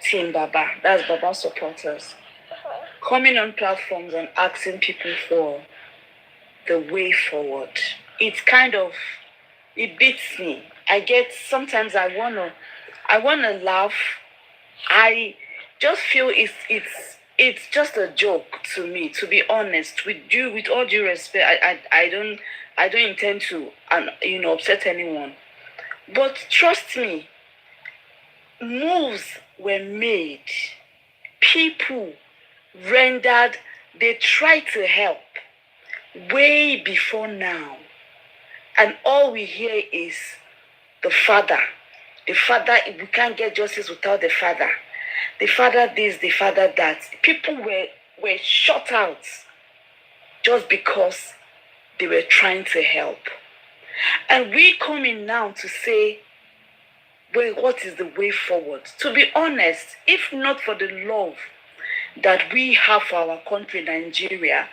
Team Baba, that's Baba supporters, coming on platforms and asking people for the way forward. It beats me. Sometimes I wanna laugh. I just feel it's just a joke to me, to be honest. With all due respect, I don't intend to upset anyone. But trust me, moves were made. People rendered, they tried to help way before now. And all we hear is the father. The father, we can't get justice without the father. The father this, the father that. People were shut out just because they were trying to help. And we come in now to say, well, what is the way forward? To be honest, if not for the love that we have for our country, Nigeria,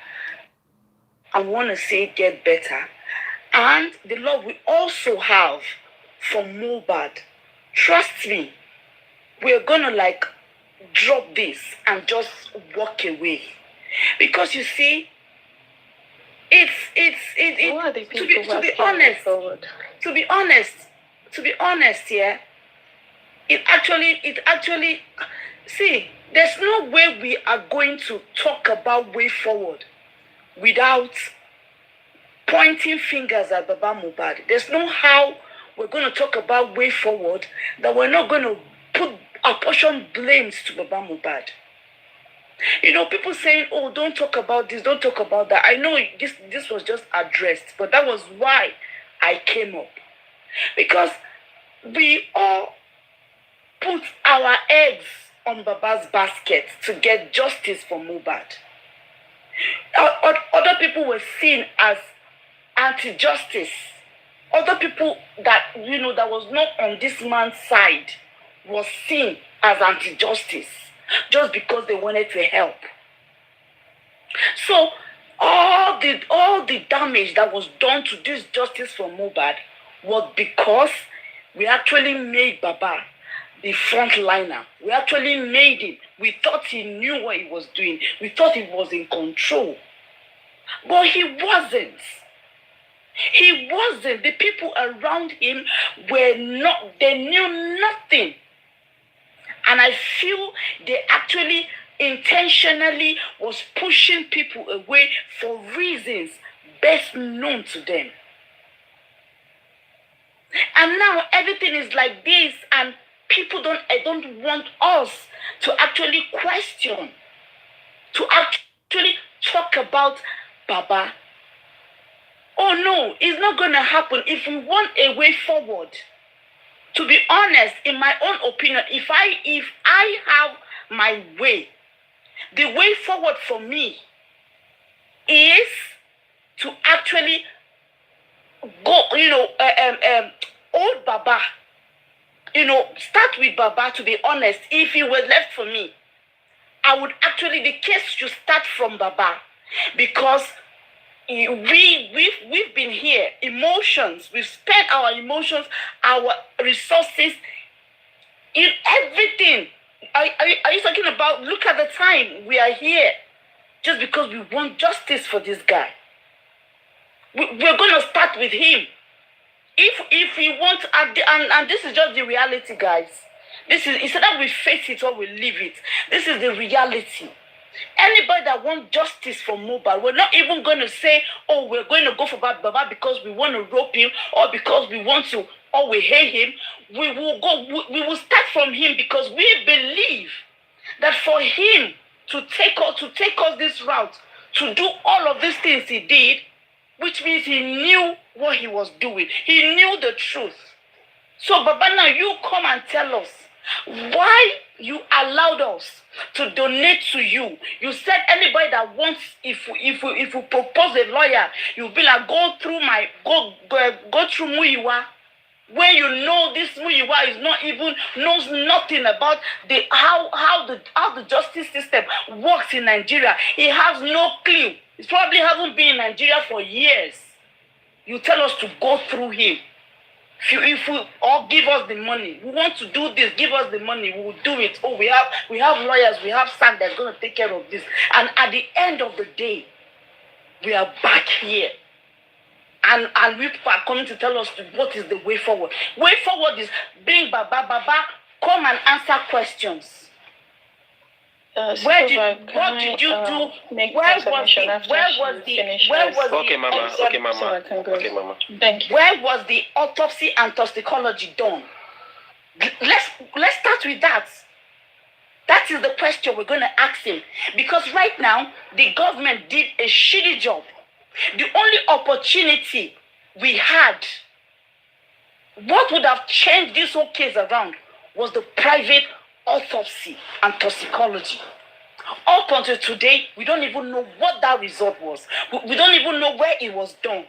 I want to say get better, and the love we also have for MOHBAD, trust me, we're gonna drop this and just walk away. Because you see, to be honest, yeah, it actually, see, there's no way we are going to talk about way forward without pointing fingers at Baba Mohbad. There's no how we're going to talk about way forward that we're not going to apportion blames to Baba Mohbad. People saying, oh, don't talk about this, don't talk about that. I know this was just addressed, but that was why I came up. Because we all put our eggs on Baba's basket to get justice for Mohbad. Other people were seen as anti-justice. Other people that was not on this man's side was seen as anti-justice just because they wanted to help. So all the damage that was done to this justice for Mohbad was because we actually made Baba the frontliner. We actually made him. We thought he knew what he was doing. We thought he was in control. But he wasn't. He wasn't. The people around him were not, they knew nothing. And I feel they actually intentionally was pushing people away for reasons best known to them. And now everything is like this, and people don't want us to actually question, to actually talk about Baba. Oh no, it's not going to happen. If we want a way forward, to be honest, in my own opinion, if I have my way, the way forward for me is to actually go, old Baba, start with Baba. To be honest, if he was left for me, I would actually, the case should start from Baba, because we've been here, emotions, we've spent our emotions, our resources in everything. Are you talking about, look at the time we are here just because we want justice for this guy? We're going to start with him. If we want, and this is just the reality, guys. This is, instead that we face it or we leave it, this is the reality. Anybody that wants justice for Mohbad, we're not even going to say, oh, we're going to go for Baba because we want to rope him, or because we want to, or we hate him. We will start from him, because we believe that for him to take us this route, to do all of these things he did, which means he knew what he was doing. He knew the truth. So, Baba, now you come and tell us why you allowed us to donate to you. You said anybody that wants, if you propose a lawyer, you'll be like, go through Muyiwa. When you know this Muyiwa is not even knows nothing about the how the justice system works in Nigeria. He has no clue. He probably hasn't been in Nigeria for years. You tell us to go through him. If we all give us the money, we want to do this, give us the money, we will do it. Oh, we have lawyers, we have SAN that's going to take care of this. And at the end of the day, we are back here. And we are coming to tell us what is the way forward. Way forward is bring Baba, come and answer questions. What did you do? Where was the autopsy and toxicology done? Let's start with that. That is the question we're going to ask him. Because right now, the government did a shitty job. The only opportunity we had, what would have changed this whole case around, was the private autopsy and toxicology. Up until today, we don't even know what that result was. We don't even know where it was done.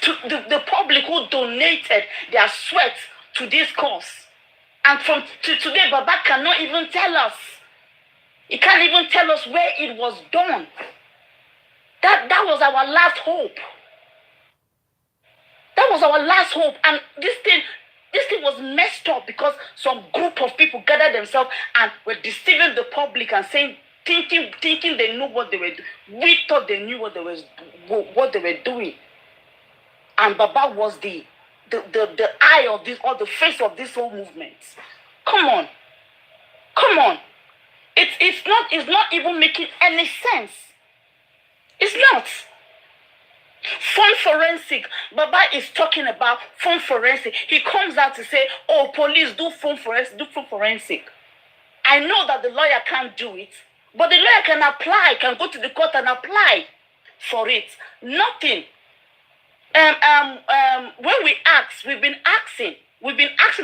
To the public who donated their sweat to this cause. And from today, Baba cannot even tell us. He can't even tell us where it was done. That was our last hope. That was our last hope. And this thing was messed up because some group of people gathered themselves and were deceiving the public and saying, thinking they knew what they were doing. We thought they knew what they were doing. And Baba was the eye of this, or the face of this whole movement. Come on. It's not even making any sense. It's not. Phone forensic. Baba is talking about phone forensic. He comes out to say, oh, police, do phone forensic. I know that the lawyer can't do it, but the lawyer can apply, can go to the court and apply for it. Nothing. When we ask, we've been asking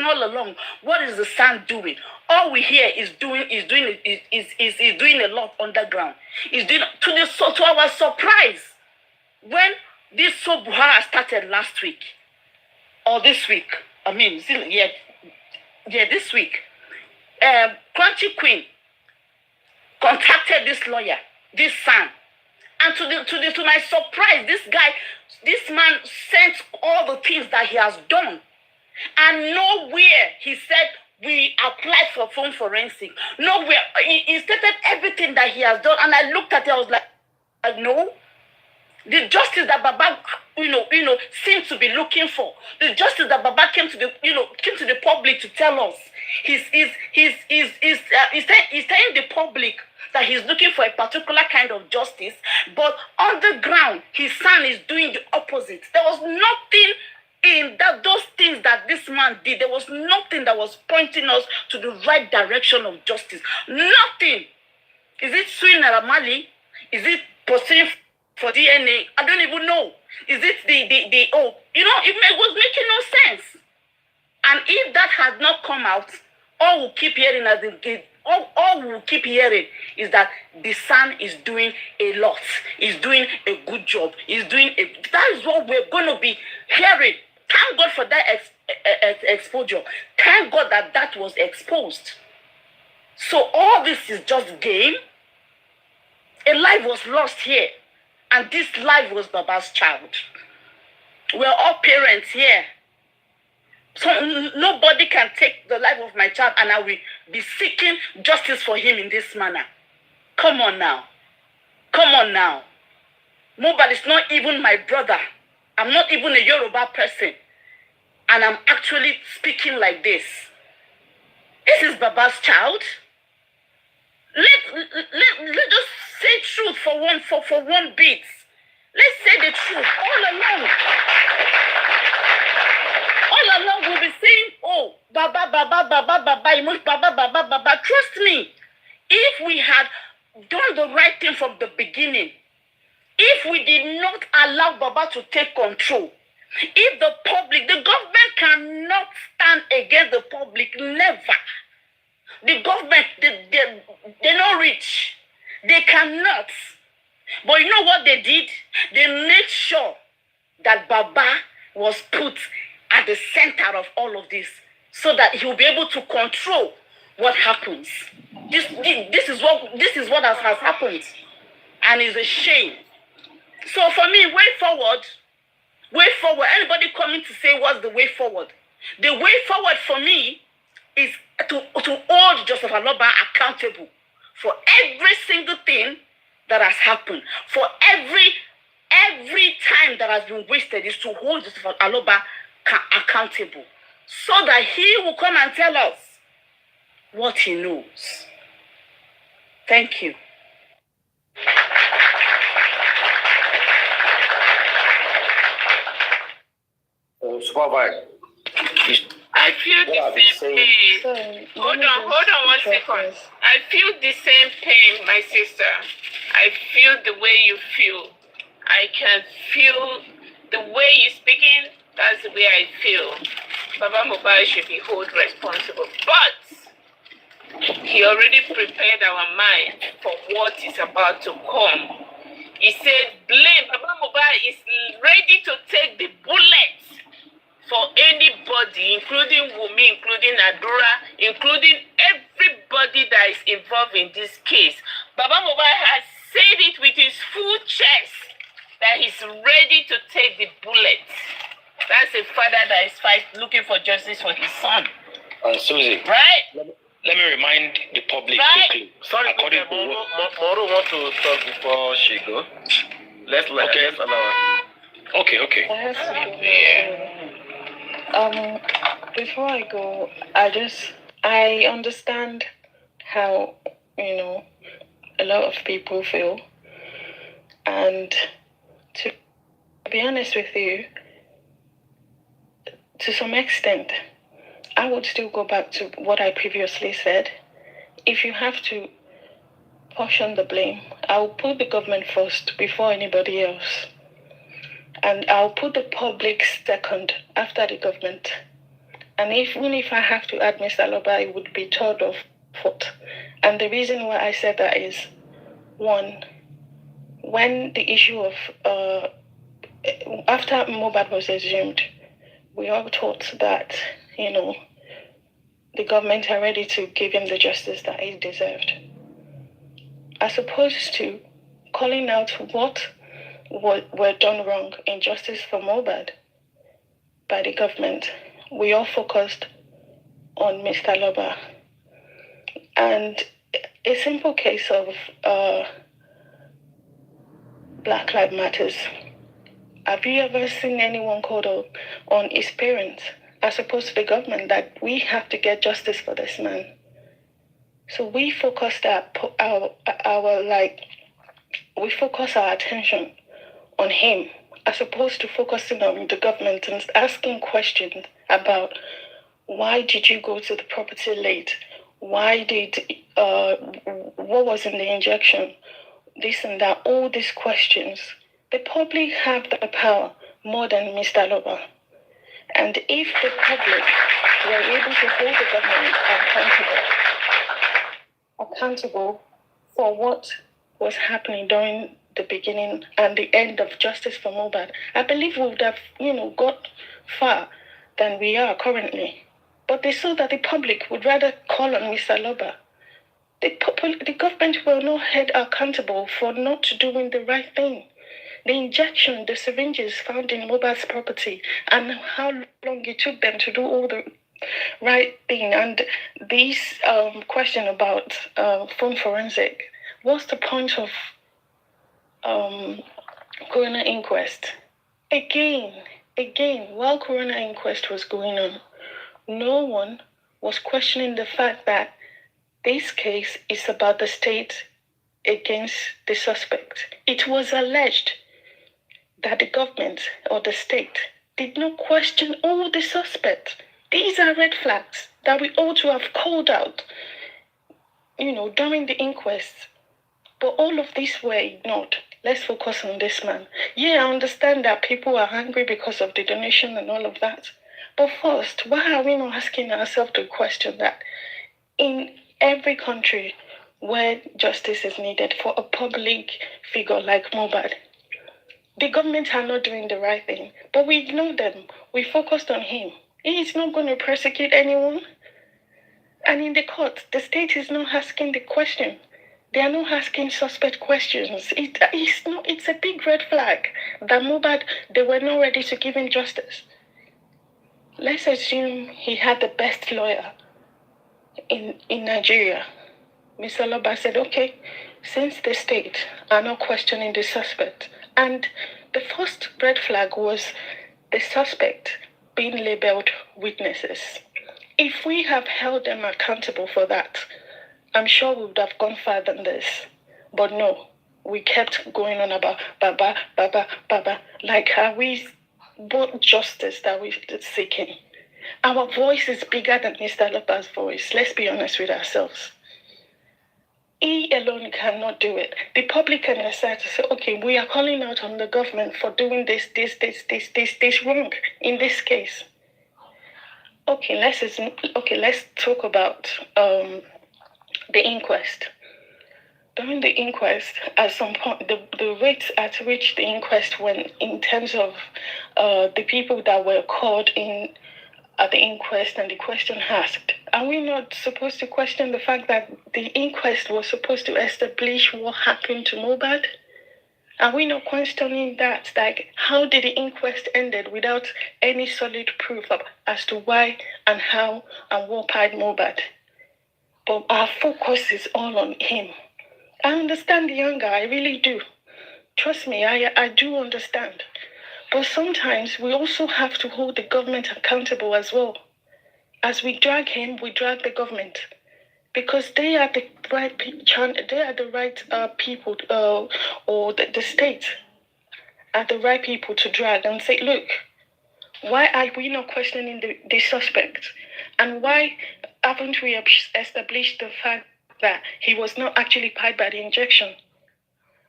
all along, what is the SAN doing? All we hear is doing a lot underground. Is doing to our surprise, when this Buhari started last week or this week. I mean, this week. Crunchy Queen contacted this lawyer, this SAN, and to my surprise, this man sent all the things that he has done, and nowhere he said we applied for phone forensic. Nowhere he stated everything that he has done, and I looked at it. I was like, no. The justice that Baba, seemed to be looking for, the justice that Baba came to the public to tell us, he's telling the public that he's looking for a particular kind of justice, but on the ground, his son is doing the opposite. There was nothing in those things that this man did. There was nothing that was pointing us to the right direction of justice. Nothing. Is it suing Naramali? Is it pursuing for DNA? I don't even know. Is it it was making no sense. And if that has not come out, all we'll keep hearing all we'll keep hearing is that the son is doing a lot. He's doing a good job. That is what we're going to be hearing. Thank God for that exposure. Thank God that was exposed. So all this is just game. A life was lost here. And this life was Baba's child. We're all parents here. So nobody can take the life of my child and I will be seeking justice for him in this manner. Come on now. MOHBAD is not even my brother. I'm not even a Yoruba person. And I'm actually speaking like this. This is Baba's child. Let's just say truth for one bit. Let's say the truth all along. All along we'll be saying, oh, Baba. Trust me, if we had done the right thing from the beginning, if we did not allow Baba to take control, if the government cannot will never. The government, they not rich. They cannot. But you know what they did? They made sure that Baba was put at the center of all of this so that he will be able to control what happens. This is what has happened. And it's a shame. So for me, way forward, anybody coming to say what's the way forward? The way forward for me is to hold Joseph Aloba accountable for every single thing that has happened. For every time that has been wasted is to hold Joseph Aloba accountable. So that he will come and tell us what he knows. Thank you. Supervisor. I feel the same pain. Hold on 1 second. I feel the same pain, my sister. I feel the way you feel. I can feel the way you're speaking. That's the way I feel. Baba Mohbad should be held responsible. But he already prepared our mind for what is about to come. He said, blame. Baba Mohbad is ready to take the bullet for anybody, including Wumi, including Adura, including everybody that is involved in this case. Baba Mohbad has said it with his full chest that he's ready to take the bullet. That's a father that is looking for justice for his son. And Susie, right? Let me remind the public quickly. Sorry, according to Moro want to talk before she go. Let's allow her. Okay. Before I go, I understand how, a lot of people feel. And to be honest with you, to some extent, I would still go back to what I previously said. If you have to portion the blame, I'll put the government first before anybody else. And I'll put the public second after the government. And even if I have to add Mr. Aloba, it would be third or fourth. And the reason why I said that is, one, when the issue of, after MOHBAD was assumed, we all thought that, the government are ready to give him the justice that he deserved. As opposed to calling out what were done wrong in justice for MOHBAD by the government, we all focused on Mr. Aloba. And a simple case of Black Lives Matters. Have you ever seen anyone called on his parents as opposed to the government that we have to get justice for this man? So we focused our attention on him as opposed to focusing on the government and asking questions about why did you go to the property late? Why did what was in the injection? This and that, all these questions. The public have the power more than Mr. Aloba. And if the public were able to hold the government accountable for what was happening during the beginning and the end of justice for MOHBAD, I believe we would have, got far than we are currently. But they saw that the public would rather call on Mr. Aloba. The government were not held accountable for not doing the right thing. The injection, the syringes found in MOHBAD's property, and how long it took them to do all the right thing. And this question about phone forensic, what's the point of coroner inquest? Again, while coroner inquest was going on, no one was questioning the fact that this case is about the state against the suspect. It was alleged that the government or the state did not question all the suspects. These are red flags that we ought to have called out, during the inquest. But all of these were ignored. Let's focus on this man. Yeah, I understand that people are angry because of the donation and all of that. But first, why are we not asking ourselves the question that in every country where justice is needed for a public figure like MOHBAD, the government are not doing the right thing, but we ignore them. We focused on him. He is not going to persecute anyone. And in the court, the state is not asking the question. They are not asking suspect questions. It's a big red flag that MOHBAD, they were not ready to give him justice. Let's assume he had the best lawyer in Nigeria. Mr. Loba said, okay, since the state are not questioning the suspect, and the first red flag was the suspect being labeled witnesses. If we have held them accountable for that, I'm sure we would have gone further than this. But no, we kept going on about Baba, Baba, Baba. Like, are we both justice that we're seeking? Our voice is bigger than Mr. Loba's voice. Let's be honest with ourselves. He alone cannot do it. The public can decide to say, okay, we are calling out on the government for doing this wrong in this case. Okay, let's talk about the inquest. During the inquest, at some point, the rate at which the inquest went in terms of the people that were called in at the inquest and the question asked, are we not supposed to question the fact that the inquest was supposed to establish what happened to MOHBAD? Are we not questioning that? Like, how did the inquest ended without any solid proof as to why and how and what part MOHBAD? But our focus is all on him. I understand the anger, I really do. Trust me, I do understand. But sometimes we also have to hold the government accountable as well. As we drag him, we drag the government. Because they are the right people, or the state are the right people to drag and say, look, why are we not questioning the suspect? And why haven't we established the fact that he was not actually paid by the injection?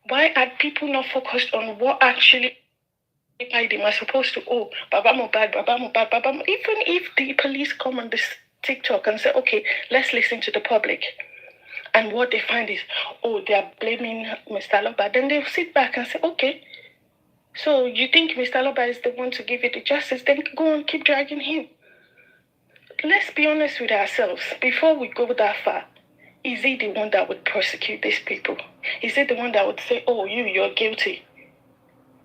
Why are people not focused on what actually paid him? Are supposed to, Baba MOHBAD, Baba MOHBAD, Baba MOHBAD. Even if the police come on this TikTok and say, okay, let's listen to the public. And what they find is, they are blaming Mr. Loba. Then they'll sit back and say, okay, so you think Mr. Loba is the one to give it the justice? Then go and keep dragging him. Let's be honest with ourselves. Before we go that far, is he the one that would prosecute these people? Is he the one that would say, you're guilty?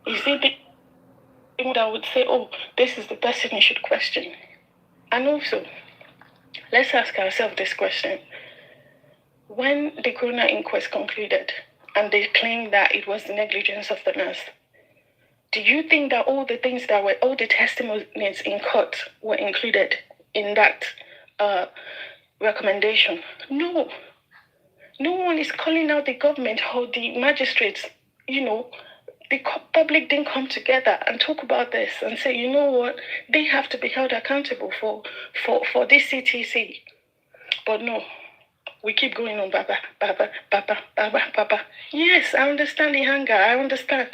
Is he the one that would say, this is the person you should question? And also, let's ask ourselves this question. When the coroner inquest concluded and they claimed that it was the negligence of the nurse, do you think that all the testimonies in court were included in that recommendation? No. No one is calling out the government or the magistrates. The public didn't come together and talk about this and say, you know what, they have to be held accountable for this CTC. But no, we keep going on, Baba, Baba, Baba, Baba, Baba. Yes, I understand the anger, I understand.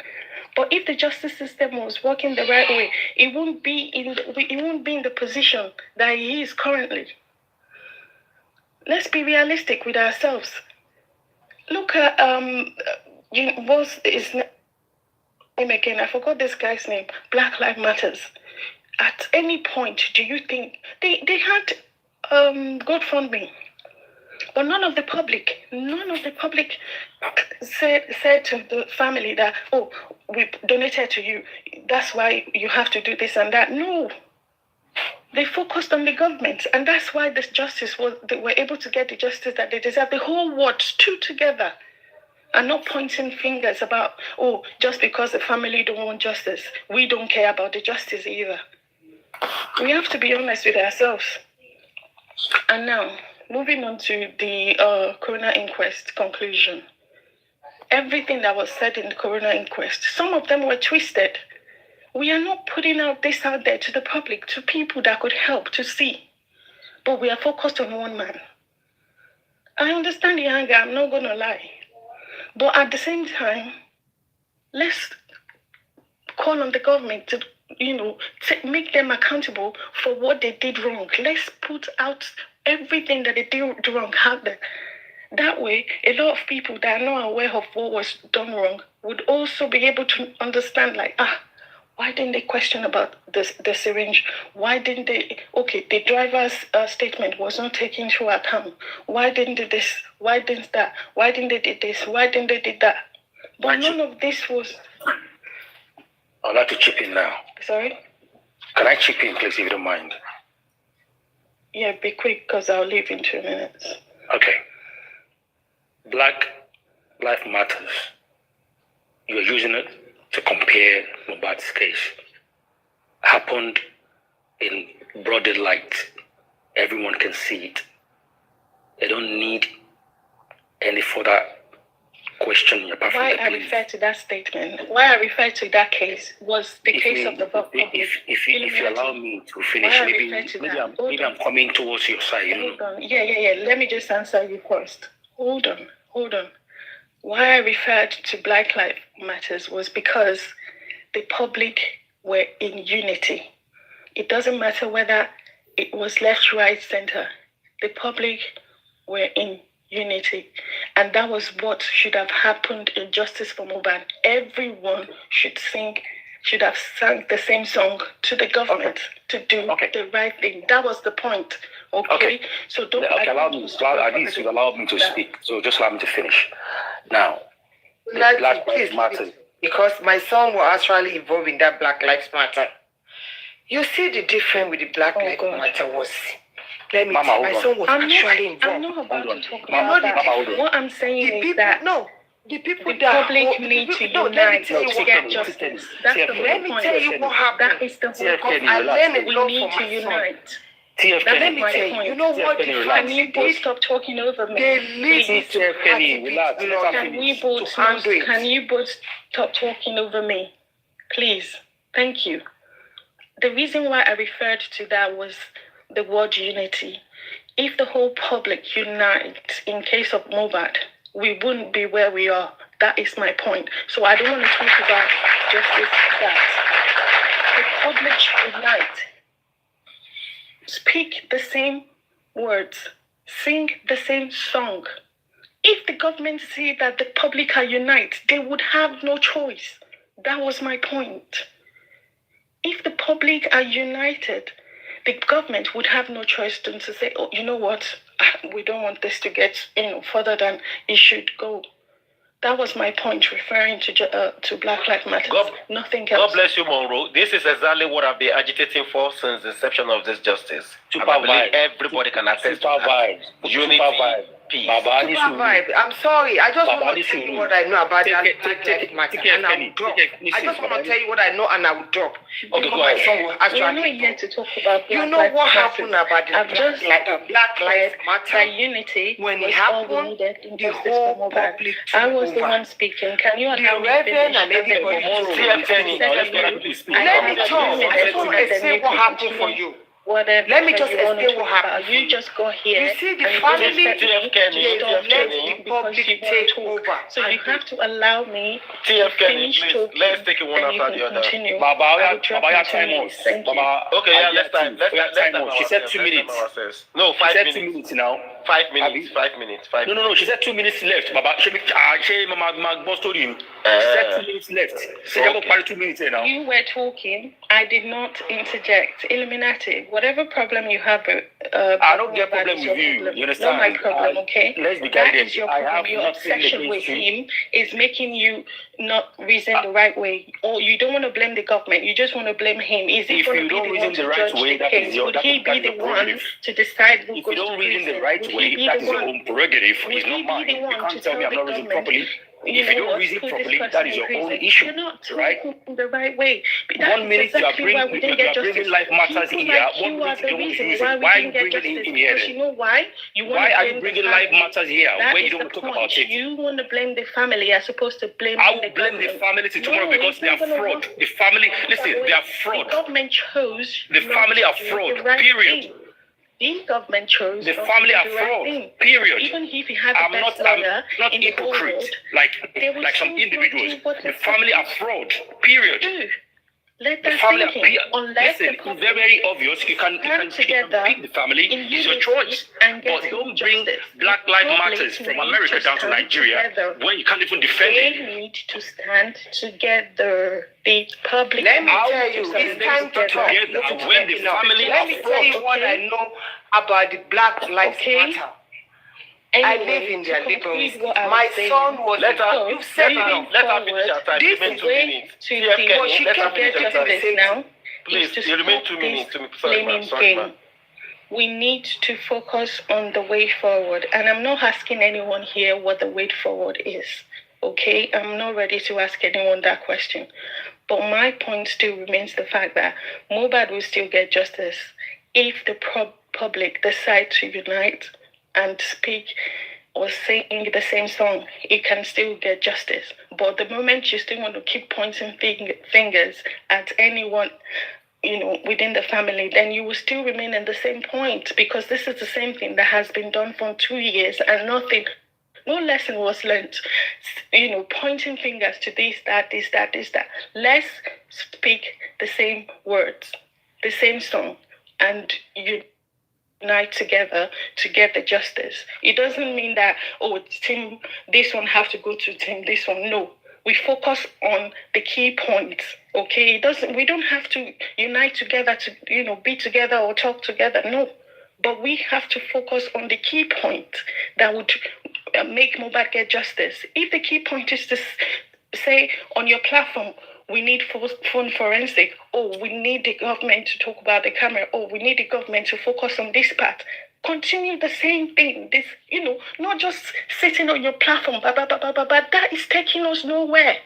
But if the justice system was working the right way, it won't be in the position that he is currently. Let's be realistic with ourselves. Look at what's his name again? I forgot this guy's name. Black Lives Matters. At any point, do you think they had GoFundMe? But none of the public said to the family that, we donated to you, that's why you have to do this and that. No. They focused on the government, and that's why this justice they were able to get the justice that they deserve. The whole world stood together and not pointing fingers about, just because the family don't want justice, we don't care about the justice either. We have to be honest with ourselves. And now, moving on to the coroner inquest conclusion. Everything that was said in the coroner inquest, some of them were twisted. We are not putting this out there to the public, to people that could help to see. But we are focused on one man. I understand the anger, I'm not going to lie. But at the same time, let's call on the government to make them accountable for what they did wrong. Let's put out everything that they did wrong out there. That way, a lot of people that are not aware of what was done wrong would also be able to understand, like, why didn't they question about the syringe? Why didn't they? Okay, the driver's statement was not taken into account. Why didn't they this? Why didn't that? Why didn't they do this? Why didn't they do that? But none of this was. I'd like to chip in now. Sorry? Can I chip in, please, if you don't mind? Yeah, be quick, because I'll leave in 2 minutes. Okay. Black Lives Matters. You're using it to compare MOHBAD's case. Happened in broad daylight. Everyone can see it. They don't need any further question. Why I refer to that statement, why I refer to that case was the case of the public. If you allow me to finish, maybe I'm coming towards your side. Hold on. Yeah. Let me just answer you first. Hold on. Why I referred to Black Lives Matters was because the public were in unity. It doesn't matter whether it was left, right, center. The public were in unity. And that was what should have happened in Justice for MOHBAD. Everyone should have sang the same song to the government to do the right thing. That was the point. Okay. So don't allow me. At least you allowed me to speak. So just allow me to finish. Now, Black Lives Matter. Because my son was actually involved in that Black Lives Matter. You see the difference with the Black Lives Matter was. Let me tell you, my son was actually involved. I'm not about to talk about that. What I'm saying is that the people the public need to unite to get justice. That's the whole point. Let me tell you what happened. That is the whole point. We need to unite. Let me tell you, you know what? Can you both stop talking over me? Can you both stop talking over me? Please. Thank you. The reason why I referred to that was the word unity. If the whole public unite in case of MOHBAD, we wouldn't be where we are. That is my point. So I don't want to talk about justice that. The public should unite. Speak the same words. Sing the same song. If the government see that the public are unite, they would have no choice. That was my point. If the public are united, the government would have no choice than to say, oh, you know what? We don't want this to get further than it should go. That was my point, referring to Black Lives Matter. Nothing else. God bless you, Monroe. This is exactly what I've been agitating for since the inception of this justice. I believe everybody can attest to that. Unity, peace. I'm sorry. I just want to tell you what I know about that Black Lives Matter, and I will drop. I just want to tell you what I know, and I will drop. Okay, go ahead. We're not here to talk about you know what happened about the Black Lives Matter? That unity when it happened, the whole public. I was the one speaking. Can you allow me to finish? And everybody let me talk. I just want to say what happened for you. Whatever. Let me just explain what happened. You just go here. You see, the family, they let the public take over. So you have to allow me to finish talking. Let's take it one after the other. Baba, time out. Okay, yeah, let's time. She said 2 minutes. No, 5 minutes. 2 minutes now. 5 minutes. 5 minutes. No. She said 2 minutes left. Baba, she told you. She said 2 minutes left. She said 2 minutes now. You were talking. I did not interject. Illuminati, whatever problem you have, I don't get problem with you. You understand? Not my problem, okay? Let's be That guided. is your problem. Your obsession with him is making you not reason the right way. Or you don't want to blame the government. You just want to blame him. Is he going to be the one to judge the case? Would he be the one to decide who goes to prison? If you don't reason the right way, that is your own prerogative. It's not mine. You can't tell me I'm not reasoning properly. If you don't reason properly, that is your own issue, You're not right? The right way. 1 minute you are bringing Life Matters here. 1 minute you don't use it. Why are you bringing it in here? You know why? Why are you bringing Life Matters here when you don't want to talk about it? You want to blame the family as opposed to blame I will blame the family tomorrow because they are fraud. The family, listen, they are fraud. The government chose. The family are fraud, period. The government chose. The family are fraud. Period. Even if he had the best lawyer not in the whole hypocrite world, like some individuals. The family are fraud. Period. Let The that family sink in. Unless listen, it's very, very obvious. You can pick the family. It's your choice. But don't bring Black Lives Matters from America down to Nigeria when you can't even defend it. They need to stand together. The public. Let me tell you, it's time to talk. When the family. Let me tell you what I know about the Black Lives Matter. I live in their Lagos. My son was. Let her finish her time. This Remain 2 way minutes. to let her finish her time. Now, Please, you remain 2 minutes. Sorry, ma'am. We need to focus on the way forward. And I'm not asking anyone here what the way forward is. Okay? I'm not ready to ask anyone that question. But my point still remains the fact that MOHBAD will still get justice if the public decide to unite and speak or sing the same song. It can still get justice. But the moment you still want to keep pointing fingers at anyone, within the family, then you will still remain in the same point, because this is the same thing that has been done for 2 years and no lesson was learned. Pointing fingers to this, that. Let's speak the same words, the same song, and unite together to get the justice. It doesn't mean that, team this one have to go to team this one. No. We focus on the key points, okay? We don't have to unite together to, be together or talk together, no. But we have to focus on the key point that would make MOHBAD get justice. If the key point is to say on your platform, we need phone forensic, we need the government to talk about the camera, we need the government to focus on this part. Continue the same thing. This, not just sitting on your platform, but that is taking us nowhere.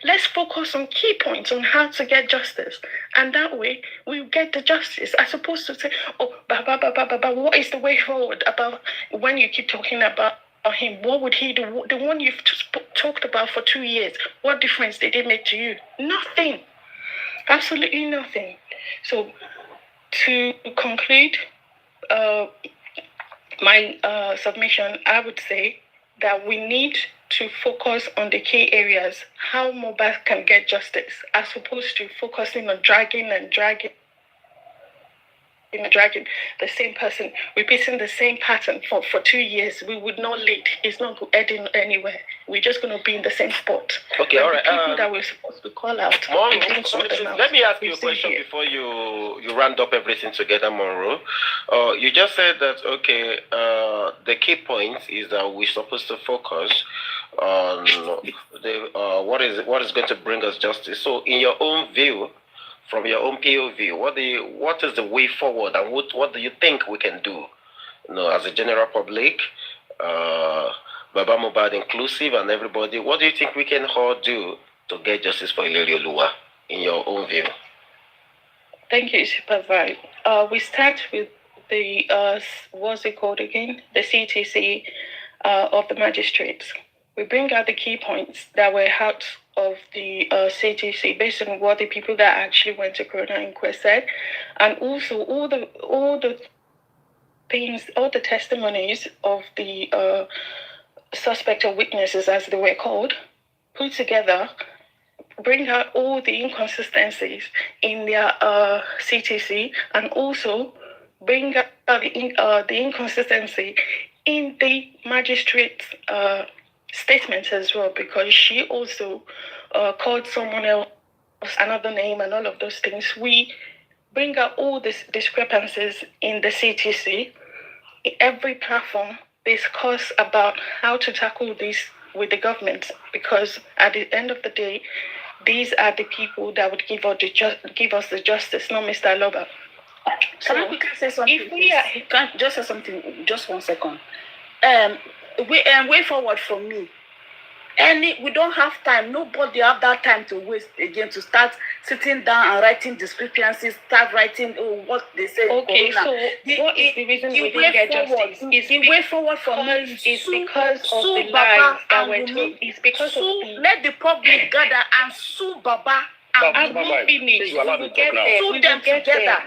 Let's focus on key points on how to get justice. And that way, we get the justice, as opposed to say, what is the way forward about when you keep talking about him? What would he do? The one you've talked about for 2 years, what difference did it make to you? Nothing. Absolutely nothing. So, to conclude, my submission, I would say that we need to focus on the key areas, how MOHBAD can get justice, as opposed to focusing on dragging the same person, repeating the same pattern for 2 years. We would not lead. It's not heading anywhere. We're just going to be in the same spot. Okay, all right. People that we're supposed to call out. Let me ask you a question before you round up everything together, Monroe. You just said that, the key point is that we're supposed to focus on what is going to bring us justice. So, in your own view, from your own POV, what is the way forward, and what do you think we can do, as a general public, Baba MOHBAD inclusive, and everybody? What do you think we can all do to get justice for Ileri Oluwa, in your own view? Thank you, Supervibe. We start with the what's it called again? The CTC of the magistrates. We bring out the key points that were out of the CTC based on what the people that actually went to coroner inquest said, and also all the things, all the testimonies of the suspect or witnesses, as they were called, put together, bring out all the inconsistencies in their CTC, and also bring out the inconsistency in the magistrate's statement as well, because she also called someone else another name and all of those things. We bring out all these discrepancies in the CTC. In every platform, discuss about how to tackle this with the government, because at the end of the day, these are the people that would give us the justice, not Mr. Loba. Can I quickly say something? Can just say something? Just 1 second. Way forward for me. We don't have time. Nobody have that time to waste again to start sitting down and writing discrepancies. Start writing what they say. Okay, so what is the reason we didn't get justice? The way forward for me is because of the lies that were told. It's because of let the public gather and sue Baba I'm not finished. We will get there. Sue them together.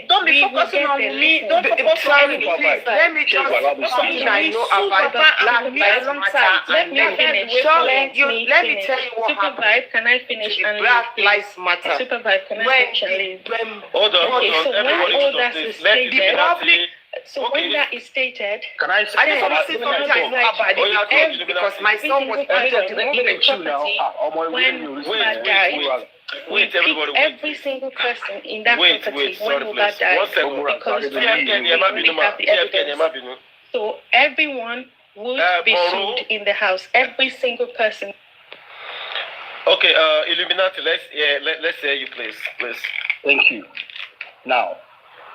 Don't be focusing on me. Don't focus on me. Please, let me just something I know about Black Lives Matter. Let me finish. Let me tell you what happened. Can I finish? The Black Lives Matter. Supervise, can I finish and leave? Hold on. Everybody all stop that this. is Let stated, the public. So when that is stated, Can I say I just want to say something about it because my son was Wait, everybody. every single person in that property when Mohbad died, because we have the evidence. So everyone would be sued in the house. Every single person. Okay, Illuminati, let's hear you, please. Thank you. Now,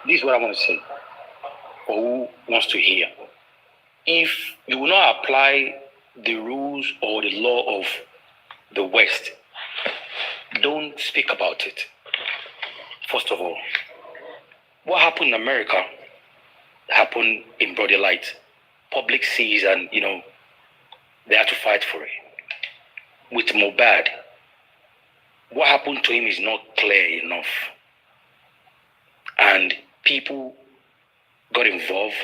this is what I want to say, for who wants to hear. If you will not apply the rules or the law of the West, don't speak about it. First of all, what happened in America happened in broad light. Public sees and, they have to fight for it. With MOHBAD, what happened to him is not clear enough. And people got involved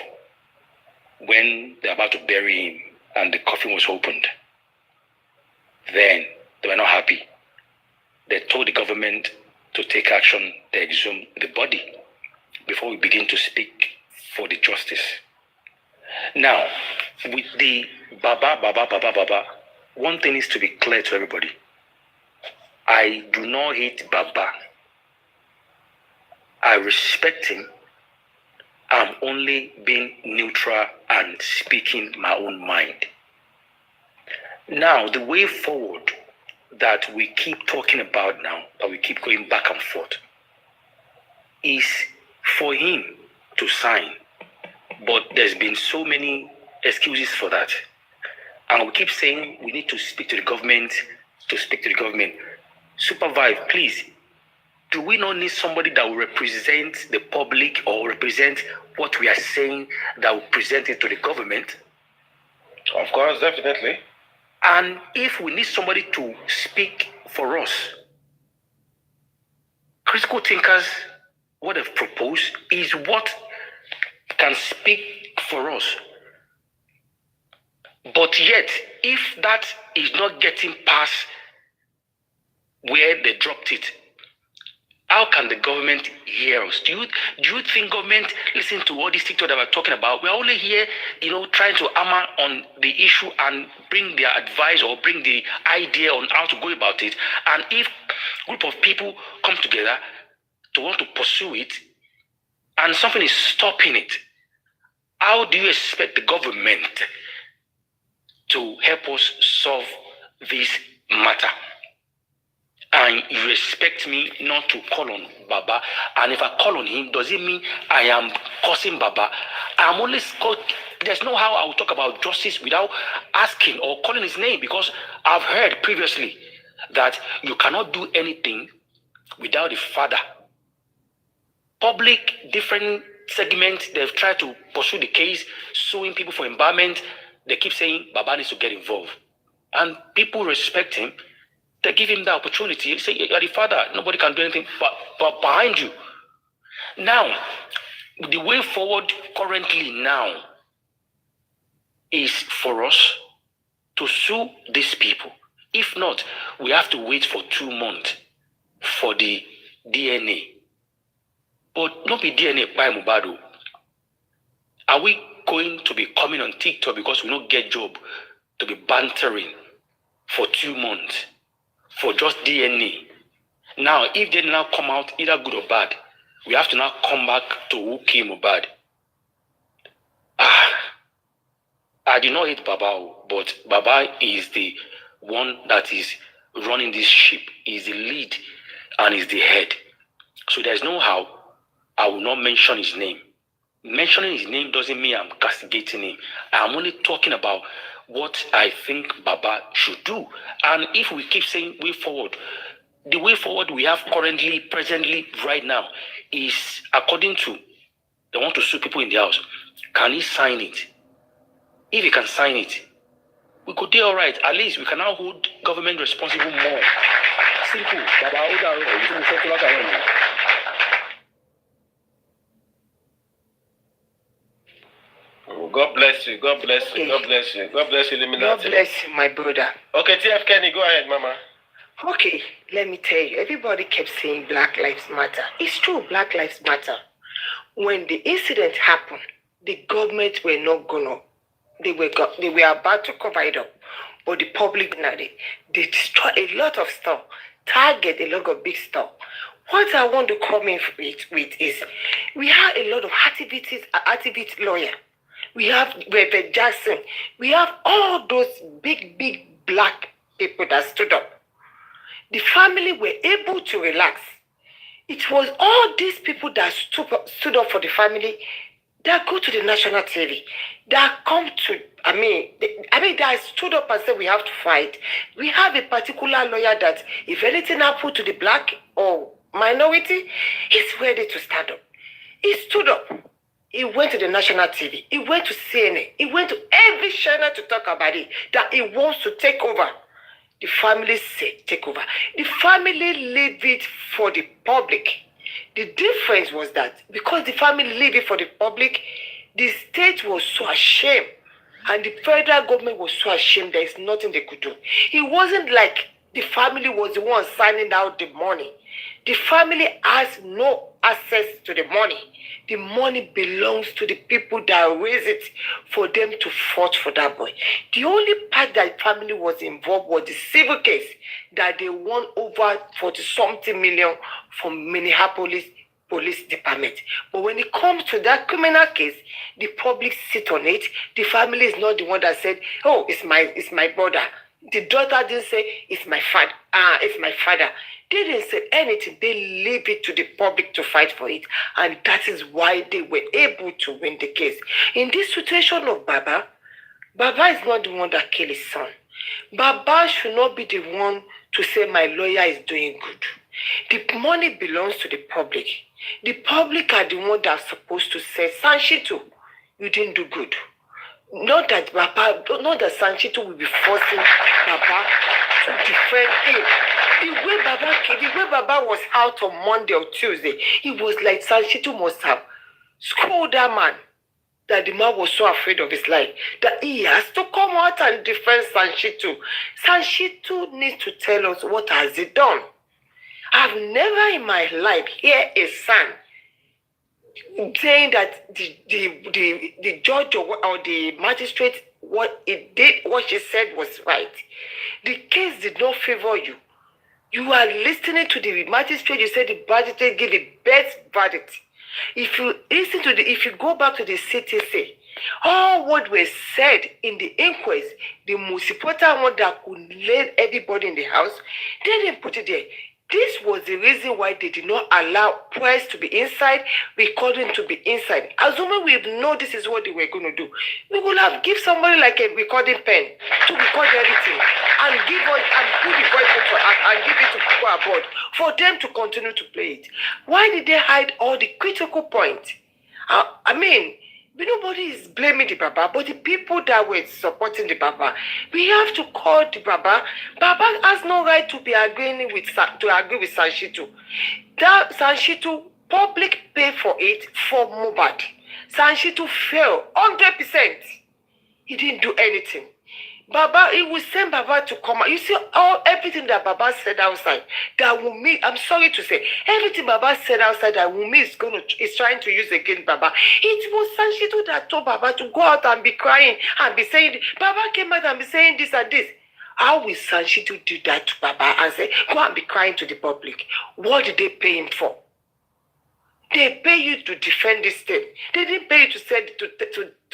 when they're about to bury him and the coffin was opened. Then they were not happy. They told the government to take action to exhume the body before we begin to speak for the justice. Now, with the Baba, one thing is to be clear to everybody. I do not hate Baba. I respect him. I'm only being neutral and speaking my own mind. Now, the way forward that we keep talking about now, that we keep going back and forth, is for him to sign. But there's been so many excuses for that. And we keep saying we need to speak to the government, SUPERVIBE, please. Do we not need somebody that will represent the public or represent what we are saying, that will present it to the government? Of course, definitely. And if we need somebody to speak for us, critical thinkers, what they've proposed is what can speak for us. But yet, if that is not getting past where they dropped it, how can the government hear us? Do you think government listen to all these TikTok that we're talking about? We're only here, trying to hammer on the issue and bring their advice or bring the idea on how to go about it. And if a group of people come together to want to pursue it, and something is stopping it, how do you expect the government to help us solve this matter? And you expect me not to call on Baba, and if I call on him, does it mean I am cursing Baba? I'm only there's no how I will talk about justice without asking or calling his name, because I've heard previously that you cannot do anything without the father. Public, different segments, they've tried to pursue the case, suing people for embezzlement. They keep saying Baba needs to get involved. And people respect him. They give him the opportunity. They say, you're the father. Nobody can do anything but behind you. Now, the way forward currently now is for us to sue these people. If not, we have to wait for 2 months for the DNA. But not be DNA by MOHBAD. Are we going to be coming on TikTok because we don't get job to be bantering for 2 months for just DNA? Now, if they now come out either good or bad, we have to now come back to who killed MOHBAD. I do not hate Baba, but Baba is the one that is running this ship. He's the lead and is the head. So there's no how I will not mention his name. Mentioning his name doesn't mean I'm castigating him. I'm only talking about what I think Baba should do. And if we keep saying way forward, the way forward we have currently, presently, right now, is according to, they want to sue people in the house. Can he sign it? If he can sign it, we could do all right. At least we can now hold government responsible more. Simple. Baba, hold on. Oh, God bless you. God bless you. God bless you. God bless you, Illuminati. God bless you, my brother. Okay, TF Kenny, go ahead, Mama. Okay, let me tell you. Everybody kept saying Black Lives Matter. It's true, Black Lives Matter. When the incident happened, the government were not gonna. They were about to cover it up, but the public they destroy a lot of stuff, target a lot of big stuff. What I want to come in with is, we have a lot of activist lawyer. We have Reverend Jackson. We have all those big black people that stood up. The family were able to relax. It was all these people that stood up for the family that go to the national TV, that come to, that stood up and said we have to fight. We have a particular lawyer that if anything happened to the black or minority, he's ready to stand up. He stood up. He went to the national TV. He went to CNN. He went to every channel to talk about it, that he wants to take over. The family said take over. The family leave it for the public. The difference was that because the family leave it for the public, the state was so ashamed and the federal government was so ashamed there is nothing they could do. It wasn't like the family was the one signing out the money. The family has no access to the money. The money belongs to the people that raise it for them to fight for that boy. The only part that family was involved was the civil case that they won over 40-something million from Minneapolis Police Department. But when it comes to that criminal case, the public sit on it. The family is not the one that said, "Oh, it's my brother." The daughter didn't say, "It's my father." It's my father. They didn't say anything. They leave it to the public to fight for it. And that is why they were able to win the case. In this situation of Baba is not the one that killed his son. Baba should not be the one to say my lawyer is doing good. The money belongs to the public. The public are the one that are supposed to say, "Sanshito, you didn't do good." Not that Sanchito will be forcing Baba to defend him. The way Baba was out on Monday or Tuesday, it was like Sanchito must have scolded that man. That the man was so afraid of his life that he has to come out and defend Sanchito. Sanchito needs to tell us what has he done. I've never in my life heard a son saying that the judge or the magistrate, what she said was right. The case did not favor you. You are listening to the magistrate. You said the magistrate gave the best verdict. If you go back to the CTC, all what was said in the inquest, the most important one that could lead everybody in the house, they didn't put it there. This was the reason why they did not allow press to be inside, recording to be inside. Assuming we know this is what they were going to do, we would have give somebody like a recording pen to record everything and give us and put the voice into and give it to people aboard for them to continue to play it. Why did they hide all the critical points? Nobody is blaming the Baba, but the people that were supporting the Baba, we have to call the Baba. Baba has no right to be agree with Sanchito. That Sanchito public pay for it for MOHBAD. Sanchito failed 100%. He didn't do anything. Baba, he will send Baba to come out. You see, everything that Baba said outside, that Wunmi, I'm sorry to say, everything Baba said outside that Wunmi is trying to use against Baba. It was Sanchito that told Baba to go out and be crying and be saying, Baba came out and be saying this and this. How will Sanchito do that to Baba and say, go and be crying to the public? What did they pay him for? They pay you to defend this state. They didn't pay you to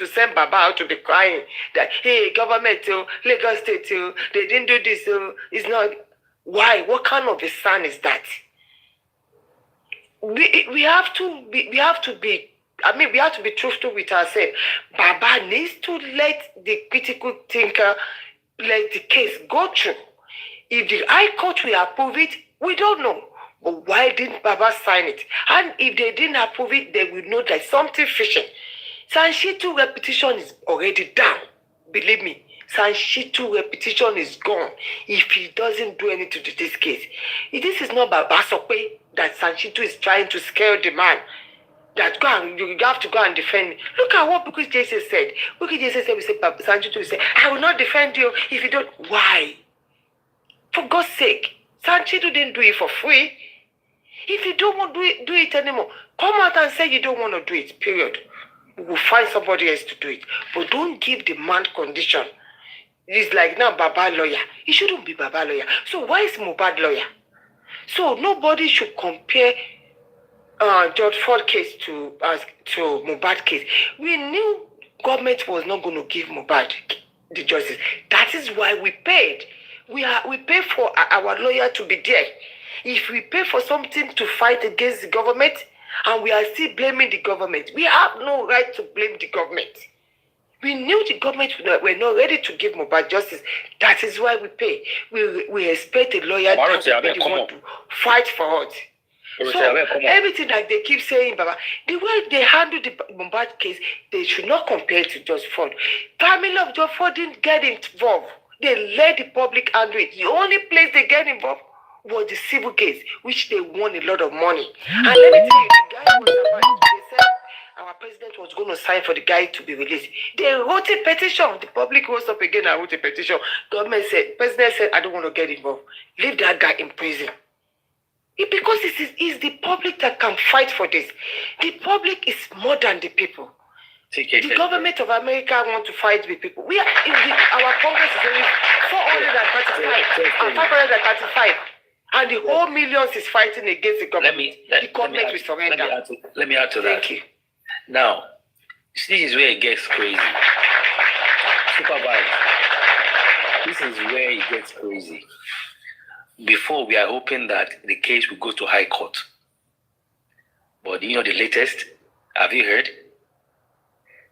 send Baba out to be crying that, hey, government, Lagos State, they didn't do this. It's not. Why? What kind of a son is that? We have to be truthful with ourselves. Baba needs to let the critical thinker let the case go through. If the High Court will approve it, we don't know. But why didn't Baba sign it? And if they didn't approve it, they will know that something fishing. Sanchito's reputation is already down. Believe me. Sanshitu repetition is gone if he doesn't do anything to this case. This is not Baba Sope that Sanshitu is trying to scare the man. That you have to go and defend me. Look at what Bukky Jesse said. Bukky Jesse said, Sanshitu will say, I will not defend you if you don't. Why? For God's sake, Sanshitu didn't do it for free. If you don't want to do it anymore, come out and say you don't want to do it, period. We will find somebody else to do it. But don't give the man condition. It's like now Baba lawyer. He shouldn't be Baba lawyer. So why is MOHBAD lawyer? So nobody should compare George Ford case to MOHBAD case. We knew government was not going to give MOHBAD the justice. That is why we paid. We pay for our lawyer to be there. If we pay for something to fight against the government and we are still blaming the government, we have no right to blame the government. We knew the government were not ready to give MOHBAD justice. That is why we pay. We expect a lawyer to fight for us. So everything that they keep saying, Baba, the way they handle the MOHBAD case, they should not compare it to George Ford. Family of George Ford didn't get involved. They let the public handle it. The only place they get involved was the civil case, which they won a lot of money. And let me tell you, the guy was about, they said our president was going to sign for the guy to be released. They wrote a petition. The public rose up again and wrote a petition. Government said, president said, I don't want to get involved. Leave that guy in prison. Because it's the public that can fight for this. The public is more than the people. The government of America want to fight with people. Our Congress is only 435 and 535. And the whole millions is fighting against the government. The government will surrender. Let me add to that. Thank you. Now, this is where it gets crazy. Supervise. This is where it gets crazy. Before, we are hoping that the case will go to High Court. But you know the latest? Have you heard?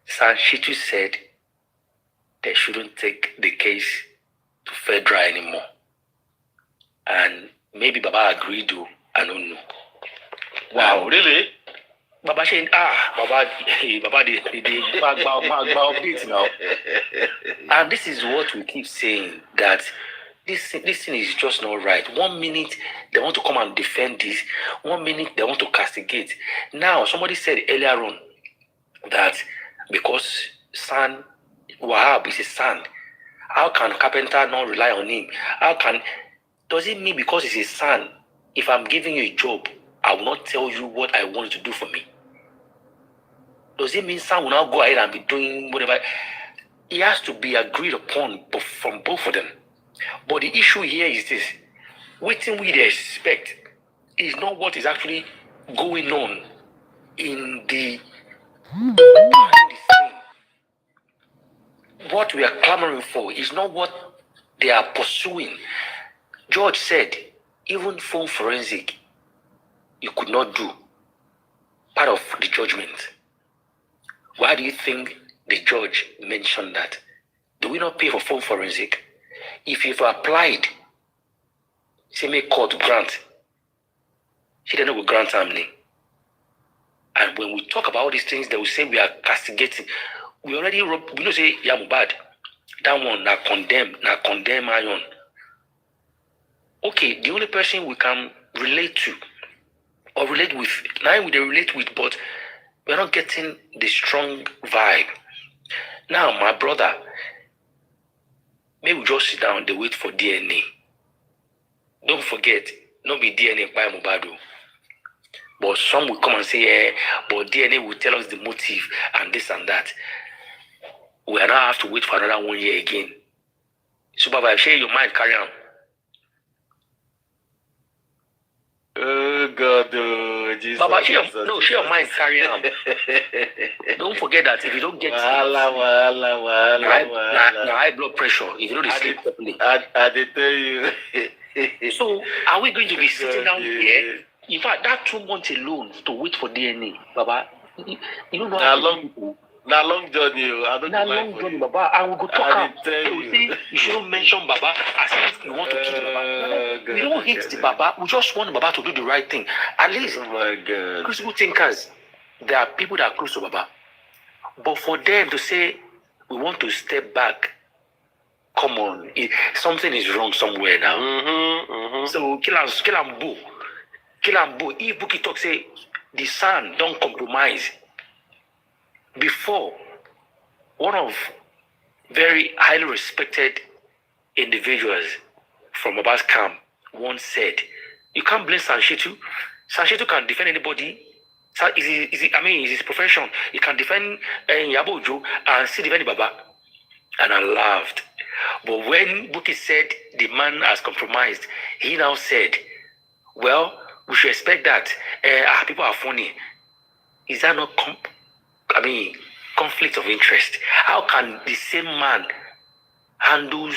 Sanshitu said they shouldn't take the case to federal anymore. And maybe Baba agreed to, I don't know. Wow, really? Baba saying, Baba update now. And this is what we keep saying, that this thing is just not right. 1 minute they want to come and defend this, 1 minute they want to castigate. Now, somebody said earlier on that because son Wahab is a son, how can carpenter not rely on him? Does it mean because he's a son, if I'm giving you a job, I will not tell you what I want you to do for me? Does it mean son will now go ahead and be doing whatever? It has to be agreed upon from both of them. But the issue here is this: waiting we expect is not what is actually going on in the behind the scene. What we are clamoring for is not what they are pursuing. George said, even phone forensic, you could not do part of the judgment. Why do you think the judge mentioned that? Do we not pay for phone forensic? If you've applied, say make court grant, she didn't go grant harmony. And when we talk about all these things, they will say we are castigating. We know say MOHBAD, that one now condemn iron. Okay, the only person we can relate to or relate with, now we relate with, but we're not getting the strong vibe. Now, my brother, maybe we just sit down, they wait for DNA. Don't forget, not be DNA by MOHBAD. But some will come and say, but DNA will tell us the motive and this and that. We are now have to wait for another 1 year again. Supervisor, share your mind, carry on. Oh God, oh Jesus. Baba, share your mind, carry on. Don't forget that if you don't get high blood pressure, if you don't sleep properly. I did tell you. So, are we going to be sitting down here? In fact, that 2 months alone to wait for DNA, Baba, you don't know how long journey. Long journey, Baba. I will go talk. You shouldn't mention Baba as if you want to kill Baba. We don't hate the Baba. We just want Baba to do the right thing. At least, critical thinkers, there are people that are close to Baba. But for them to say, we want to step back come on, something is wrong somewhere now. So kill am boo. If Buki talk say the son don't compromise. Before, one of very highly respected individuals from Abbas camp once said, you can't blame Sanshitu. Sanshitu can defend anybody. Is his profession. He can defend Yabojo and still defend Baba. And I laughed. But when Buki said the man has compromised, he now said, well, we should expect that. People are funny. Is that not conflict of interest? How can the same man handles,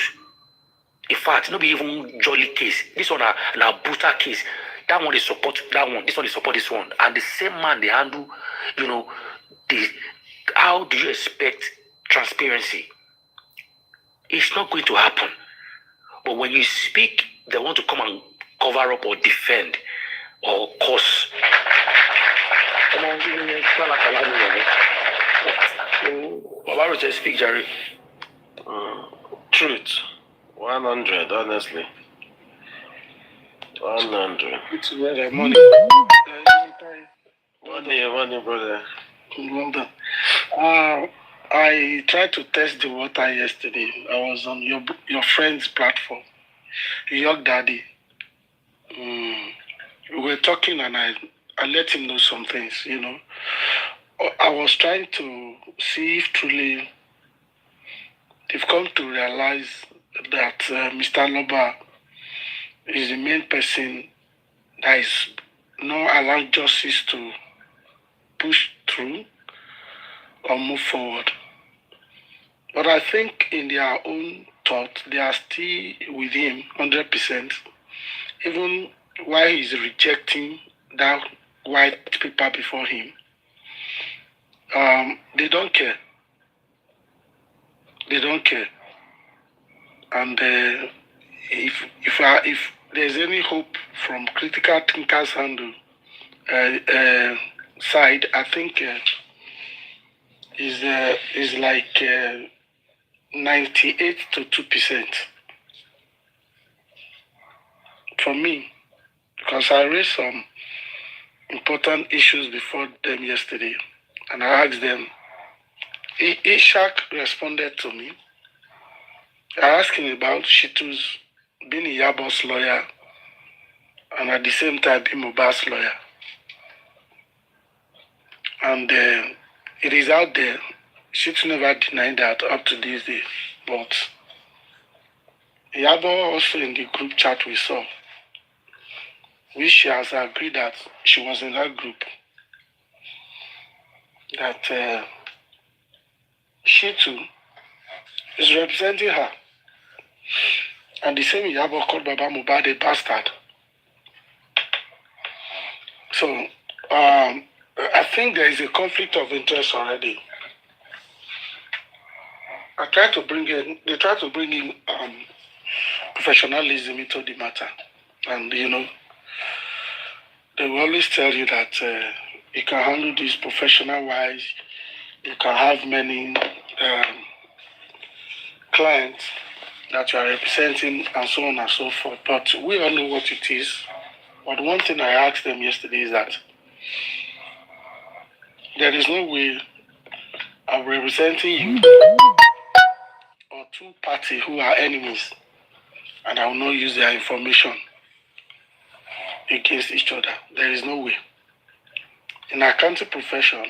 in fact, not be even jolly case. This one a brutal case. That one they support that one. This one they support this one. And the same man they handle, how do you expect transparency? It's not going to happen. But when you speak, they want to come and cover up or defend or cause. Baba just speak, Jerry. Truth. 100, honestly. 100. It's very money. Money, brother. Well done. I tried to test the water yesterday. I was on your friend's platform, York Daddy. We were talking and I let him know some things, I was trying to see if truly they've come to realize that Mr. Loba is the main person that is not allowing justice to push through or move forward. But I think in their own thought, they are still with him 100%, even while he's rejecting that white paper before him. They don't care. They don't care. And if there's any hope from critical thinkers handle side, I think is like 98 to 2% for me, because I raised some important issues before them yesterday, and I asked them. Ishak responded to me. I asked him about Shitu's being Yabo's lawyer and at the same time being MOHBAD's lawyer. And it is out there. Shitu never denied that up to this day. But Yabo also in the group chat we saw, which she has agreed that she was in that group, that Shitu is representing her. And the same Yabo called Baba MOHBAD a bastard. So I think there is a conflict of interest already. They try to bring in professionalism into the matter. And they will always tell you that you can handle this professional wise, you can have many clients that you are representing and so on and so forth. But we all know what it is. But one thing I asked them yesterday is that there is no way I'm representing you or two parties who are enemies and I will not use their information against each other. There is no way. In our accounting profession,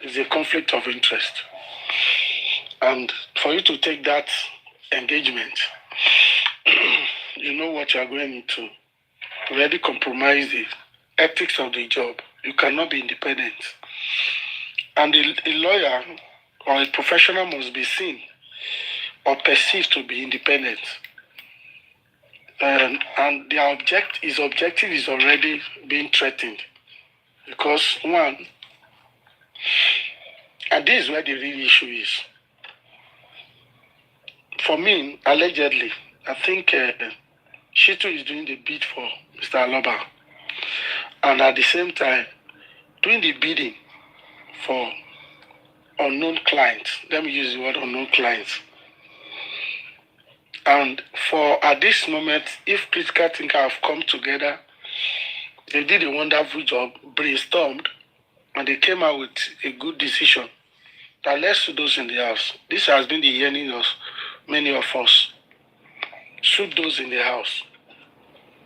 it's a conflict of interest. And for you to take that engagement, you know what you are going into. Already compromise the ethics of the job. You cannot be independent. And a lawyer or a professional must be seen or perceived to be independent. And their objective is already being threatened. Because one, and this is where the real issue is. For me, allegedly, I think Shitu is doing the bid for Mr. Aloba. And at the same time, doing the bidding for unknown clients. Let me use the word unknown clients. And for at this moment, if critical thinkers have come together, they did a wonderful job, brainstormed, and they came out with a good decision that let's suit those in the house. This has been the yearning of many of us. Suit those in the house.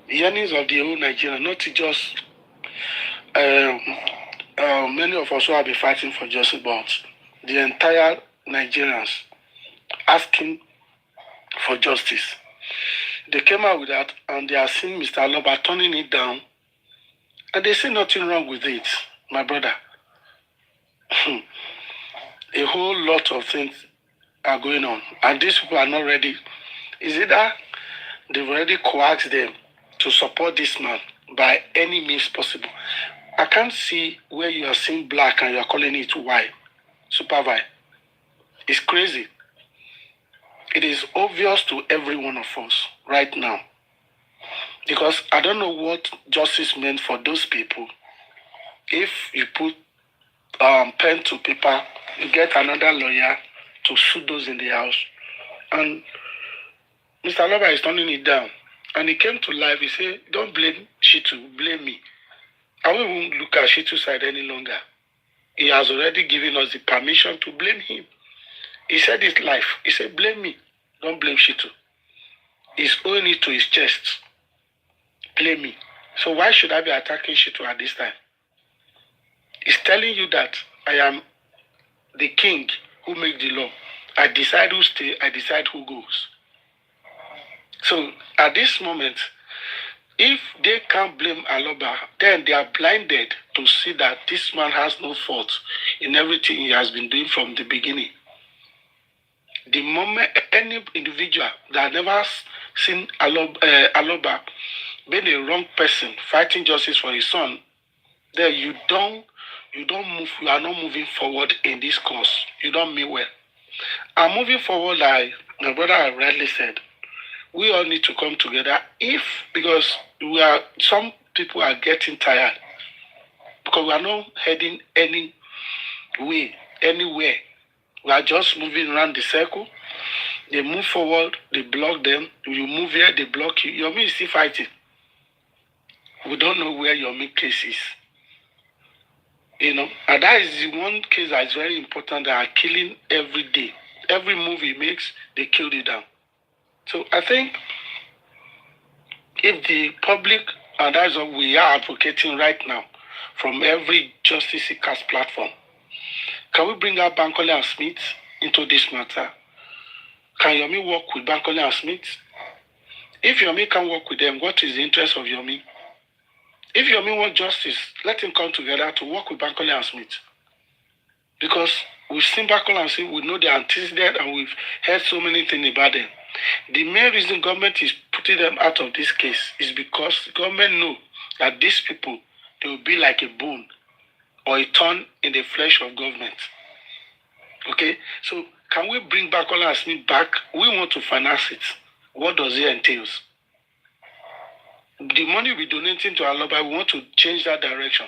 The yearnings of the whole Nigeria, not just many of us who have been fighting for justice, but the entire Nigerians asking for justice. They came out with that, and they are seeing Mr. Aloba turning it down, and they see nothing wrong with it, my brother. A whole lot of things are going on, and these people are not ready. Is it that they've already coaxed them to support this man by any means possible? I can't see where you are seeing black and you are calling it white. SUPERVIBE. It's crazy. It is obvious to every one of us right now. Because I don't know what justice meant for those people. If you put pen to paper, you get another lawyer to sue those in the house. And Mr. Aloba is turning it down. And he came to life, he said, don't blame Shitu, blame me. I won't even look at Shitu's side any longer. He has already given us the permission to blame him. He said his life. He said, blame me. Don't blame Shitu. He's owing it to his chest. Blame me. So why should I be attacking Shitu at this time? He's telling you that I am the king who makes the law. I decide who stays, I decide who goes. So at this moment, if they can't blame Aloba, then they are blinded to see that this man has no fault in everything he has been doing from the beginning. The moment any individual that never seen Aloba being a wrong person fighting justice for his son, then you are not moving forward in this course. You don't mean well. And moving forward, like my brother rightly said, we all need to come together because some people are getting tired because we are not heading anywhere. We are just moving around the circle. They move forward, they block them. You move here, they block you. Yomi is still fighting. We don't know where Yomi case is. And that is the one case that is very important. They are killing every day. Every move he makes, they kill it down. So I think if the public, and that's what we are advocating right now from every justice seekers platform, can we bring out Bankole and Smith into this matter? Can Yomi work with Bankole and Smith? If Yomi can work with them, what is the interest of Yomi? If Yomi wants justice, let him come together to work with Bankole and Smith. Because we've seen Bankole and Smith, we know the antecedent, and we've heard so many things about them. The main reason government is putting them out of this case is because the government know that these people, they will be like a bone or a thorn in the flesh of government. Okay? So can we bring Bankole and Smith back? We want to finance it. What does it entail? The money we're donating to Aloba, we want to change that direction.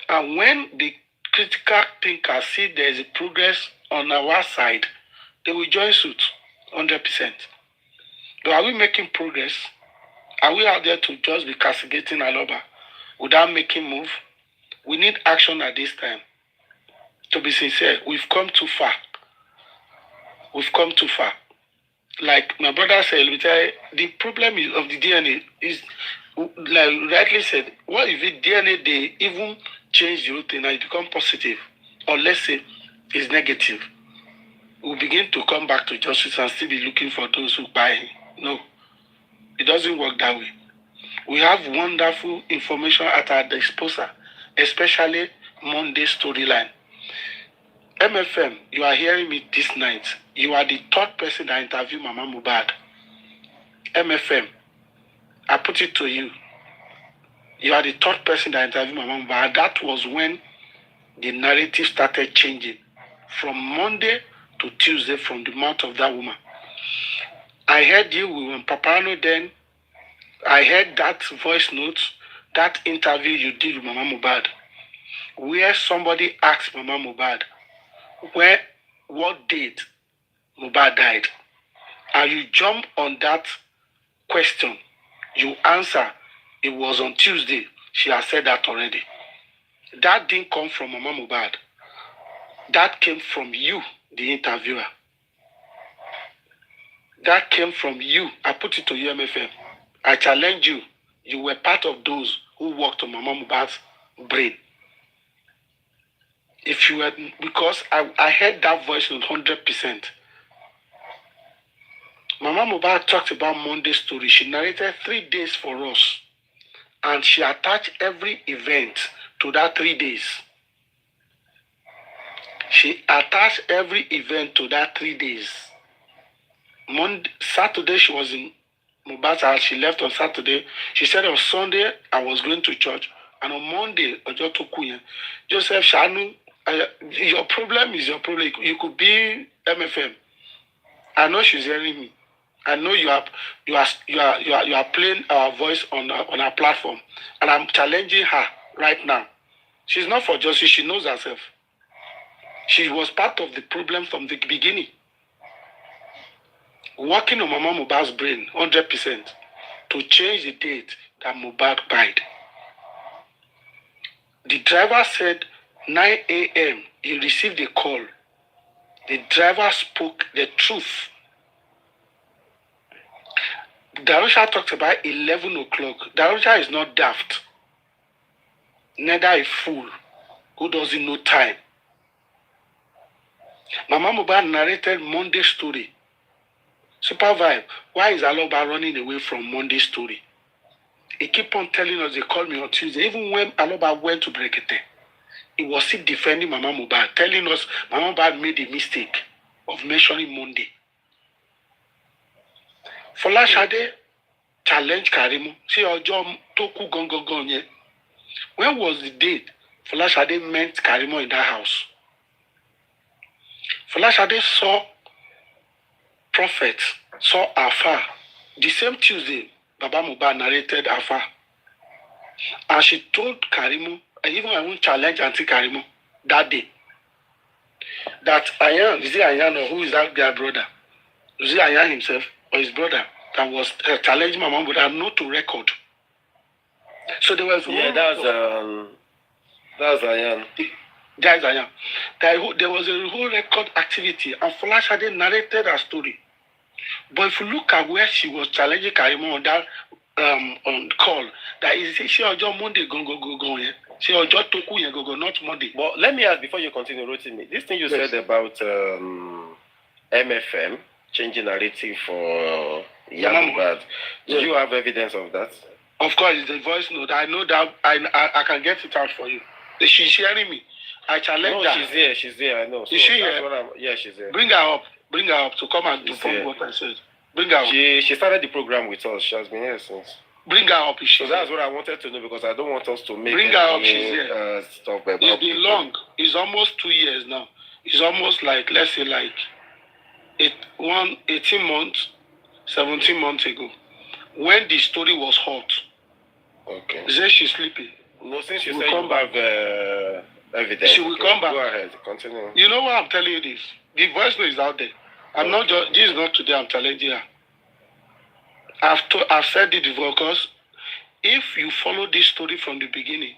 And when the critical thinkers see there is a progress on our side, they will join suit 100%. But are we making progress? Are we out there to just be castigating Aloba without making move? We need action at this time. To be sincere, we've come too far. We've come too far. Like my brother said, the problem of the DNA is, like rightly said, what if the DNA, they even change the whole thing and it become positive? Or let's say it's negative. We'll begin to come back to justice and still be looking for those who buy him. No, it doesn't work that way. We have wonderful information at our disposal, especially Monday storyline. MFM, you are hearing me this night. You are the third person that interviewed Mama MOHBAD. MFM, I put it to you. You are the third person that interviewed Mama MOHBAD. That was when the narrative started changing. From Monday to Tuesday from the mouth of that woman. I heard you with Paparano then. I heard that voice note, that interview you did with Mama MOHBAD, where somebody asked Mama MOHBAD, what date MOHBAD died. and you jump on that question, you answer, it was on Tuesday. She has said that already. That didn't come from Mama Mohbad. That came from you, the interviewer. That came from you. I put it to you, MFM. I challenge you. You were part of those who worked on Mama Mohbad's brain. If you were, because I heard that voice 100%. Mama Mohbad talked about Monday's story. She narrated 3 days for us. And she attached every event to that 3 days. She attached every event to that 3 days. Saturday, she was in Mohbad's house. She left on Saturday. She said on Sunday, I was going to church. And on Monday, Joseph Shanu, your problem is your problem. You could be MFM. I know she's hearing me. I know you are playing our voice on our platform, and I'm challenging her right now. She's not for justice. She knows herself. She was part of the problem from the beginning. Working on Mama Mohbad's brain 100% to change the date that Mohbad died. The driver said 9 a.m. he received a call. The driver spoke the truth. Darusha talked about 11 o'clock. Darusha is not daft. Neither a fool who doesn't know time. Mama Mohbad narrated Monday's story. SUPERVIBE, why is Aloba running away from Monday's story? He keep on telling us, they called me on Tuesday. Even when Aloba went to Brekete, he was still defending Mama Mohbad, telling us Mama Mohbad made a mistake of mentioning Monday. Folashade challenge Karimo. See Ojo Toku Gongogonye. When was the date Folashade met Karimo in that house? Folashade saw prophets, saw Alpha. The same Tuesday, Baba Mohbad narrated Alpha. And she told Karimo, even I won't challenge Auntie Karimo that day, that Ayan, is it Ayan or who is that their brother? Is it Ayan himself or his brother that was challenging Mama Mohbad not to record? So there was that's Ayan. That is Ayan. There was a whole record activity, and Folashade narrated her story. But if you look at where she was challenging Karimo on that on call, that is she Ojo Monday go yeah. She Ojo Toku go not Monday. But let me ask before you continue, Rotimi. This thing you said about MFM changing narrative for Mohbad. Do you have evidence of that? Of course, it's a voice note. I know that I can get it out for you. She's hearing me. I challenge her. She's here, I know. So is she here? Yeah, she's here. Bring her up to come and confirm what I said. Bring her up. She started the program with us. She has been here since. Bring her up. So that's what I wanted to know, because I don't want us to make bring her up. She's here. Stuff about it's been long. It's almost 2 years now. It's almost like, let's say, like 18 months, 17 months ago, when the story was hot. Okay. Say she's sleeping. No, since you said you have evidence. She will come back. Go ahead, continue. You know why I'm telling you this? The voice note is out there. I'm not just, this is not today I'm challenging her. I've said it before, because if you follow this story from the beginning,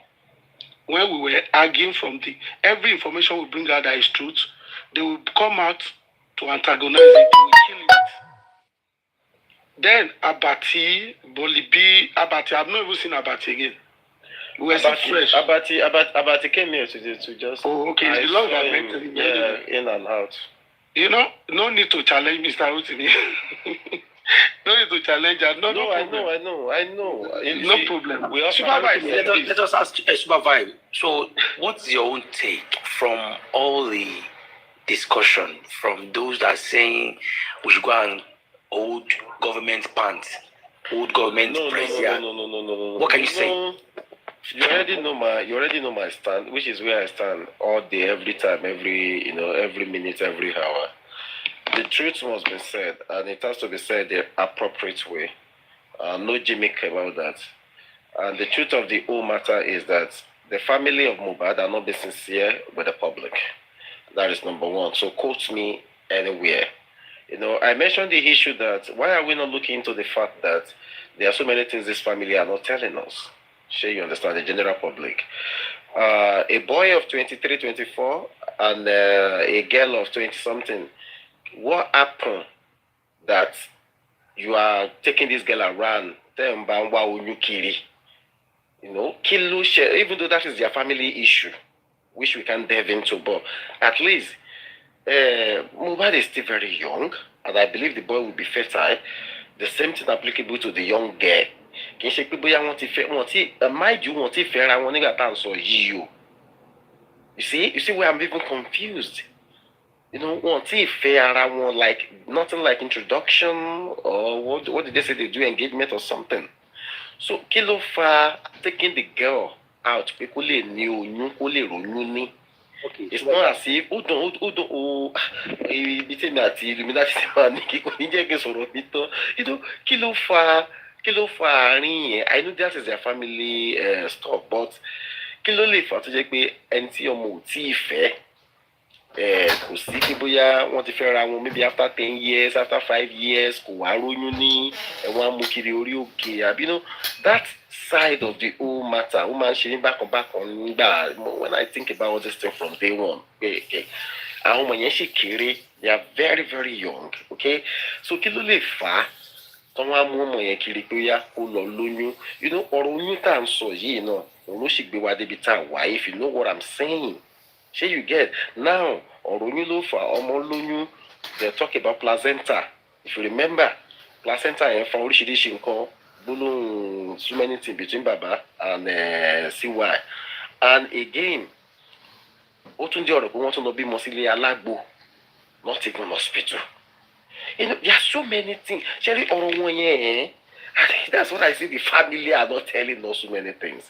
when we were arguing from every information we bring out that is truth, they will come out to antagonize it, they will kill it. Then Abati, Bolibi, Abati, I've not even seen Abati again. We were still fresh. Abati came here today to just... Oh, okay. It's the long in and out. You know, no need to challenge Mr. Rotimi. No need to challenge her. No, I know. No problem. We also let us ask SUPERVIBE. So, what's your own take from all the discussion from those that are saying we should go and hold government pants, hold government press? No. What can you say? You already know my stand, which is where I stand all day, every time, every minute, every hour. The truth must be said, and it has to be said the appropriate way. No gimmick about that. And the truth of the whole matter is that the family of Mohbad are not being sincere with the public. That is number one. So quote me anywhere. I mentioned the issue that why are we not looking into the fact that there are so many things this family are not telling us? Sure, you understand, the general public. A boy of 23, 24, and a girl of 20 something. What happened that you are taking this girl around? Even though that is their family issue, which we can delve into, but at least MOHBAD is still very young, and I believe the boy will be fertile. The same thing applicable to the young girl. Mind you, you see where I'm even confused. Like nothing like introduction, or what did they say they do, engagement or something. So Kilofa taking the girl out, people knew. Okay, it's not as if I know that is their family stuff, but kilo lè fà tó jẹ́ pé ẹni tí ọmọ ò tí ì fẹ́ kò sí pé bóyá wọ́n ti fẹ́ ra wọn maybe after 10 years, after 5 years, kò wá róyún ní ẹ̀wọ̀n amúkiri orí òkè àbí that side of the whole matter ó máa ń ṣe ní bákan nígbà when I think about all this thing from day one àwọn ọmọ yẹn ṣì kéré, they are very very young, okay, so kí ló lè fà á tọ́ wọ́n á mú ọmọ yẹn kiri pé yá kó lọ lóyún, ọ̀rọ̀ oyún tá à ń sọ yìí náà òun ló sì gbé wa débi tá a wà, if you know what I'm saying. Ṣé you get now ọ̀rọ̀ oyún ló fà ọmọ lóyún, they talk about placenta, if you remember placenta yẹn fa oríṣiríṣi nǹkan gbólóhùn so many things between baba and CY, and again ó tún jẹ́ ọ̀rọ̀ pé wọ́n tún lọ bímọ sílé alágbo, not even hospital. There are so many things. Ṣé ọ̀rọ̀ wọn yẹn that's what I see, the family are not telling us so many things.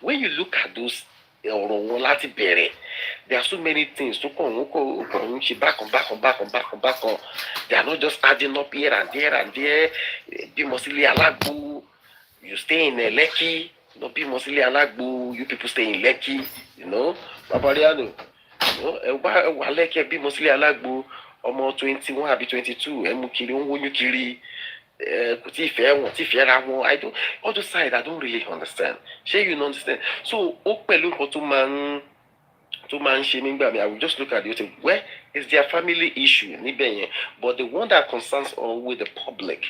When you look at those ọ̀rọ̀ wọn láti bẹ̀rẹ̀, there are so many things tó kàn ń ṣe back on. They are not just adding up here and there. Bímọ sílé alágbo, you stay in Lekki, bímọ sílé alágbo, you people stay in Lekki, Babariano, wà Lekki bímọ sílé alágbo, ọmọ 21 àbí 22, ẹ mú kiri, ń wóyún kiri, kò tí ì fẹ́ wọn, tí ì fẹ́ ra wọn, all those sides I don't really understand. Ṣé you understand? So ó pẹ̀lú nǹkan tó máa ń ṣe nígbà mi, I will just look at it, where is their family issue níbẹ̀ yẹn, but the one that concerns all with the public,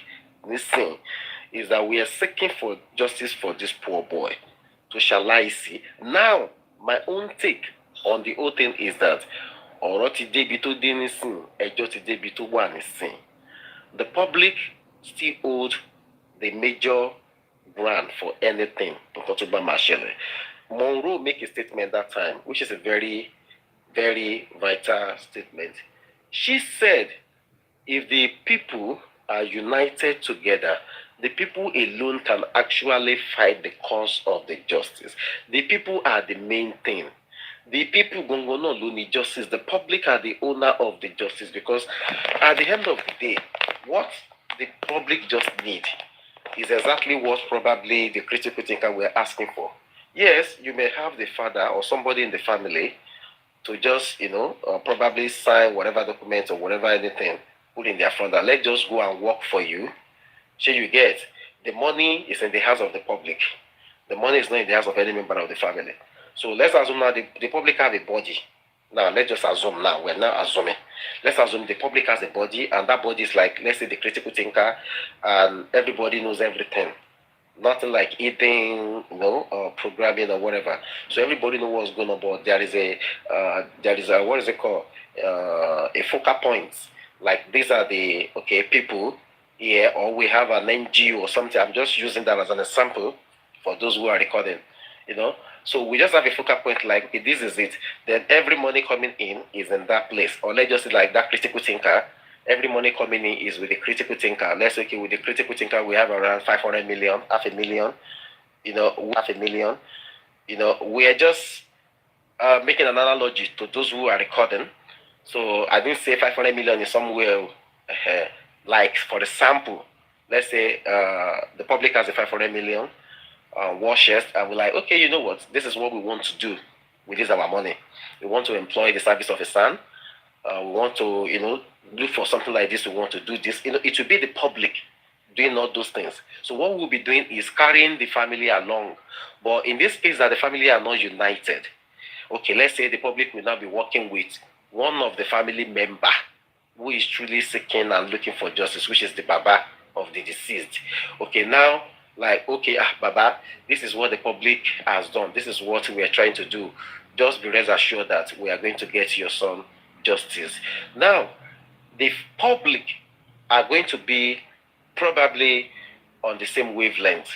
listen, is that we are seeking for justice for this poor boy. So shall I see? Now, my own take on the whole thing is that ọ̀rọ̀ ti débi tó dé nísìn, ẹjọ́ ti débi tó wà nísìn. The public still hold the major ground for anything. Monroe make a statement that time, which is a very, very vital statement. She said, if the people are united together, the people alone can actually fight the cause of the justice. The people are the main thing. The people don't need justice. The public are the owner of the justice, because at the end of the day, what the public just need is exactly what probably the critical thinker were asking for. Yes, you may have the father or somebody in the family to just, probably sign whatever document or whatever anything, put in their front, and let's just go and work for you. So you get, the money is in the hands of the public. The money is not in the hands of any member of the family. So let's assume now the public have a body. Now, let's just assume now, we're now assuming. Let's assume the public has a body, and that body is like, let's say, the critical thinker, and everybody knows everything. Nothing like eating, or programming or whatever. So everybody knows what's going on, but there is a what is it called? A focal point. Like, these are the, people here, or we have an NGO or something. I'm just using that as an example for those who are recording, So we just have a focal point, like, this is it. Then every money coming in is in that place. Or let's just say like that critical thinker, every money coming in is with the critical thinker. Let's say, with the critical thinker, we have around 500 million, half a million. We are just making an analogy to those who are recording. So I didn't say 500 million is somewhere, like for the sample, let's say the public has a 500 million. Washes, and we're like, okay, you know what, this is what we want to do with this our money. We want to employ the service of a son. We want to, look for something like this, we want to do this. You know, it will be the public doing all those things. So what we'll be doing is carrying the family along. But in this case that the family are not united, okay, let's say the public will now be working with one of the family member who is truly seeking and looking for justice, which is the Baba of the deceased. Okay, now, like, okay, Baba, this is what the public has done. This is what we are trying to do. Just be rest assured that we are going to get your son justice. Now, the public are going to be probably on the same wavelength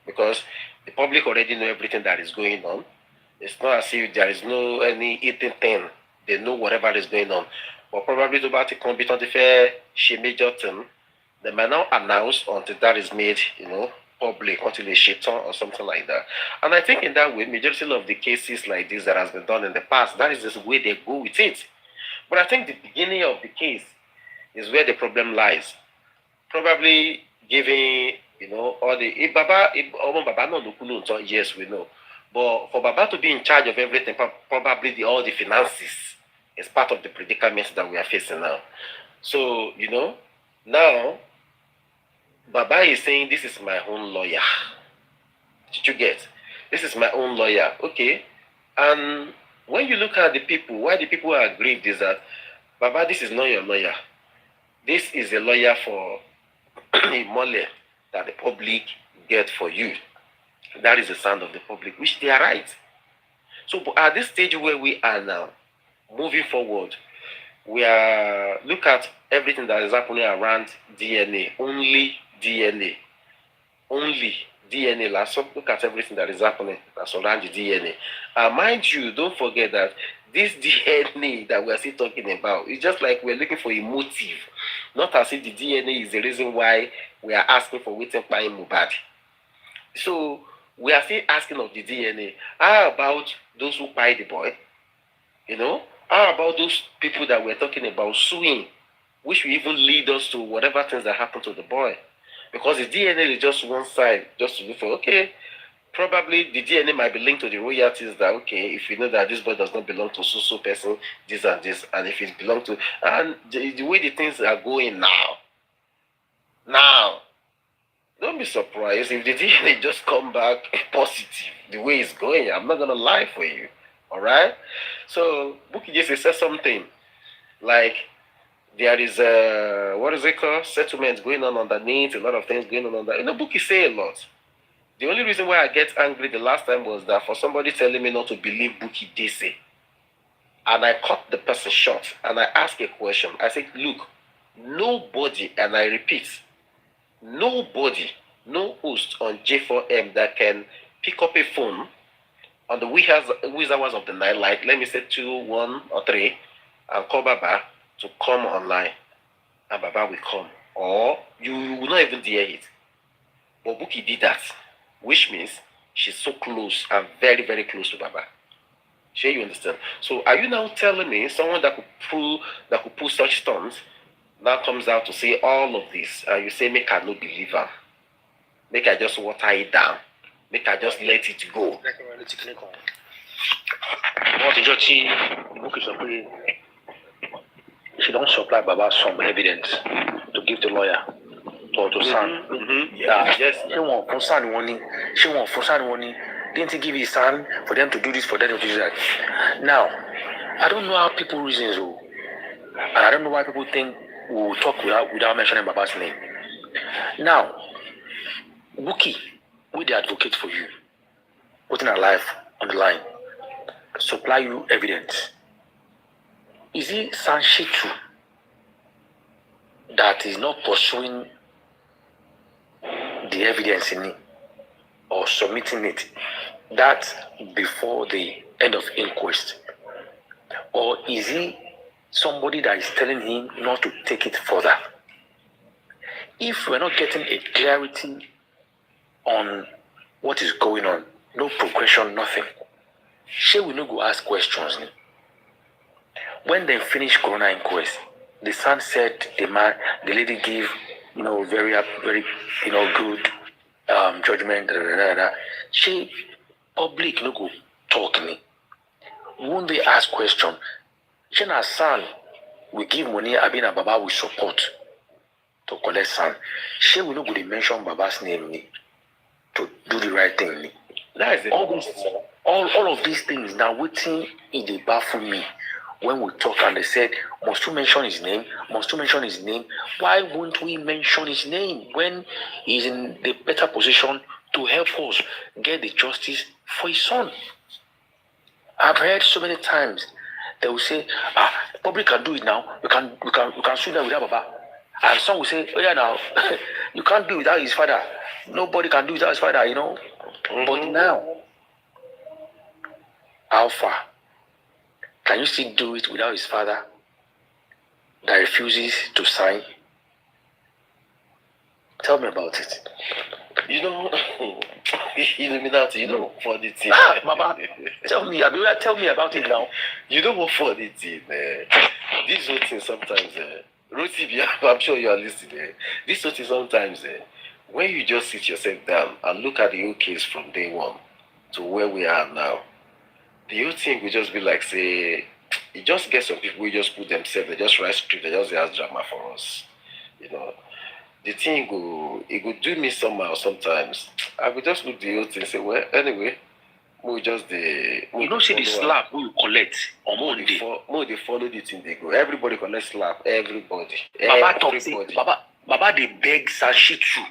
because the public already know everything that is going on. It's not as if there is no any eating thing. They know whatever is going on. But probably to about to come on the fair she major thing, they might not announce until that is made, you know, public, until they shit on or something like that. And I think in that way, majority of the cases like this that has been done in the past, that is the way they go with it. But I think the beginning of the case is where the problem lies. Probably giving, you know, all the Baba no, yes, we know. But for Baba to be in charge of everything, probably all the finances is part of the predicament that we are facing now. So, you know, now Baba is saying, this is my own lawyer. Did you get? This is my own lawyer. Okay. And when you look at the people, why the people are aggrieved is that, Baba, this is not your lawyer. This is a lawyer for a mole that the public get for you. That is the sound of the public, which they are right. So at this stage where we are now, moving forward, we are look at everything that is happening around DNA, only DNA. Let's look at everything that is happening that's around the DNA. Mind you, don't forget that this DNA that we are still talking about is just like we're looking for a motive, not as if the DNA is the reason why we are asking for waiting by MOHBAD. So we are still asking of the DNA. How about those who buy the boy? You know, how about those people that we're talking about suing, which will even lead us to whatever things that happen to the boy? Because the DNA is just one side, just to look for, okay, probably the DNA might be linked to the royalties that, okay, if you know that this boy does not belong to so person, this and this, and if it belongs to, and the way the things are going now, don't be surprised if the DNA just come back positive, the way it's going. I'm not going to lie for you, all right? So, Buki just said something like, there is a, what is it called? Settlements going on underneath, a lot of things going on underneath. You know, Buki say a lot. The only reason why I get angry the last time was that for somebody telling me not to believe Buki they say. And I cut the person short and I asked a question. I said, look, nobody, and I repeat, nobody, no host on J4M that can pick up a phone on the wee hours of the night, like let me say 2, 1, or 3, and call Baba to come online, and Baba will come, or you will not even dare it. But Buki did that, which means she's so close and very, very close to Baba. Sure, you understand? So, are you now telling me someone that could pull such stunts now comes out to say all of this, and you say, make I no believe her, make I just water it down, make I just let it go? She don't supply Baba some evidence to give the lawyer to sign. Yeah, yes. She won't for sign money. Didn't he give his son for them to do this, for them to do that? Now, I don't know how people reasons, and I don't know why people think we will talk without mentioning Baba's name. Now, Buki, we the advocate for you, putting our life on the line, supply you evidence. Is it Sanshitu that is not pursuing the evidence in it or submitting it that before the end of inquest? Or is he somebody that is telling him not to take it further? If we're not getting a clarity on what is going on, no progression, nothing, shall we not go ask questions? When they finish corona inquest, the son said the lady gave, very, very, good judgment. She public no go talk me. Won't they ask question? She na son we give money, I mean, Baba will support to collect sand. She will not go to mention Baba's name to do the right thing. That is all of these things now waiting in the baffle me when we talk and they said, must you mention his name? Must you mention his name? Why won't we mention his name when he's in the better position to help us get the justice for his son? I've heard so many times they will say, public can do it now. We can sue them without Baba. And some will say, oh yeah, now you can't do it without his father. Nobody can do it without his father, you know. But now, how far? Can you still do it without his father that refuses to sign? Tell me about it. You know, Illuminati, you know what funny thing. Baba, tell me about it now. You know what funny thing, this whole thing sometimes, Rosie, I'm sure you are listening. This whole thing sometimes, when you just sit yourself down and look at the whole case from day one to where we are now, the whole thing will just be like, say, it just gets some people who just put themselves, they just write script, they just have drama for us, you know. The thing it will do me somehow sometimes. I will just look the whole thing and say, well, anyway, we just the. You don't see the slap we collect on Monday. They follow the thing they go. Everybody collect slap. Everybody. Baba talk say, Baba they beg Sashitu.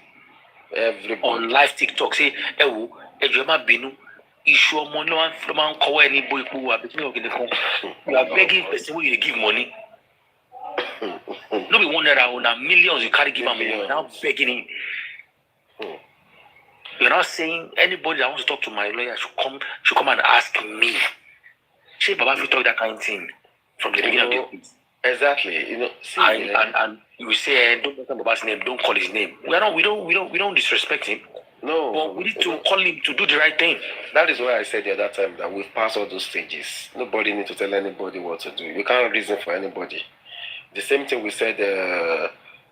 Everybody. On live TikTok say, Ewo, Ejema Binu, issue of money, no man call any boy who are between you are begging person who you give money. No be one naira, millions you carry give him money. Now begging him. You're not saying anybody that wants to talk to my lawyer should come and ask me. Say Baba if you talk that kind of thing from the beginning of the piece. Exactly. You know, see, and you say don't mention Baba's name, don't call his name. We don't disrespect him. No. But we need to call him to do the right thing. That is why I said the other time that we've passed all those stages. Nobody needs to tell anybody what to do. You can't reason for anybody. The same thing we said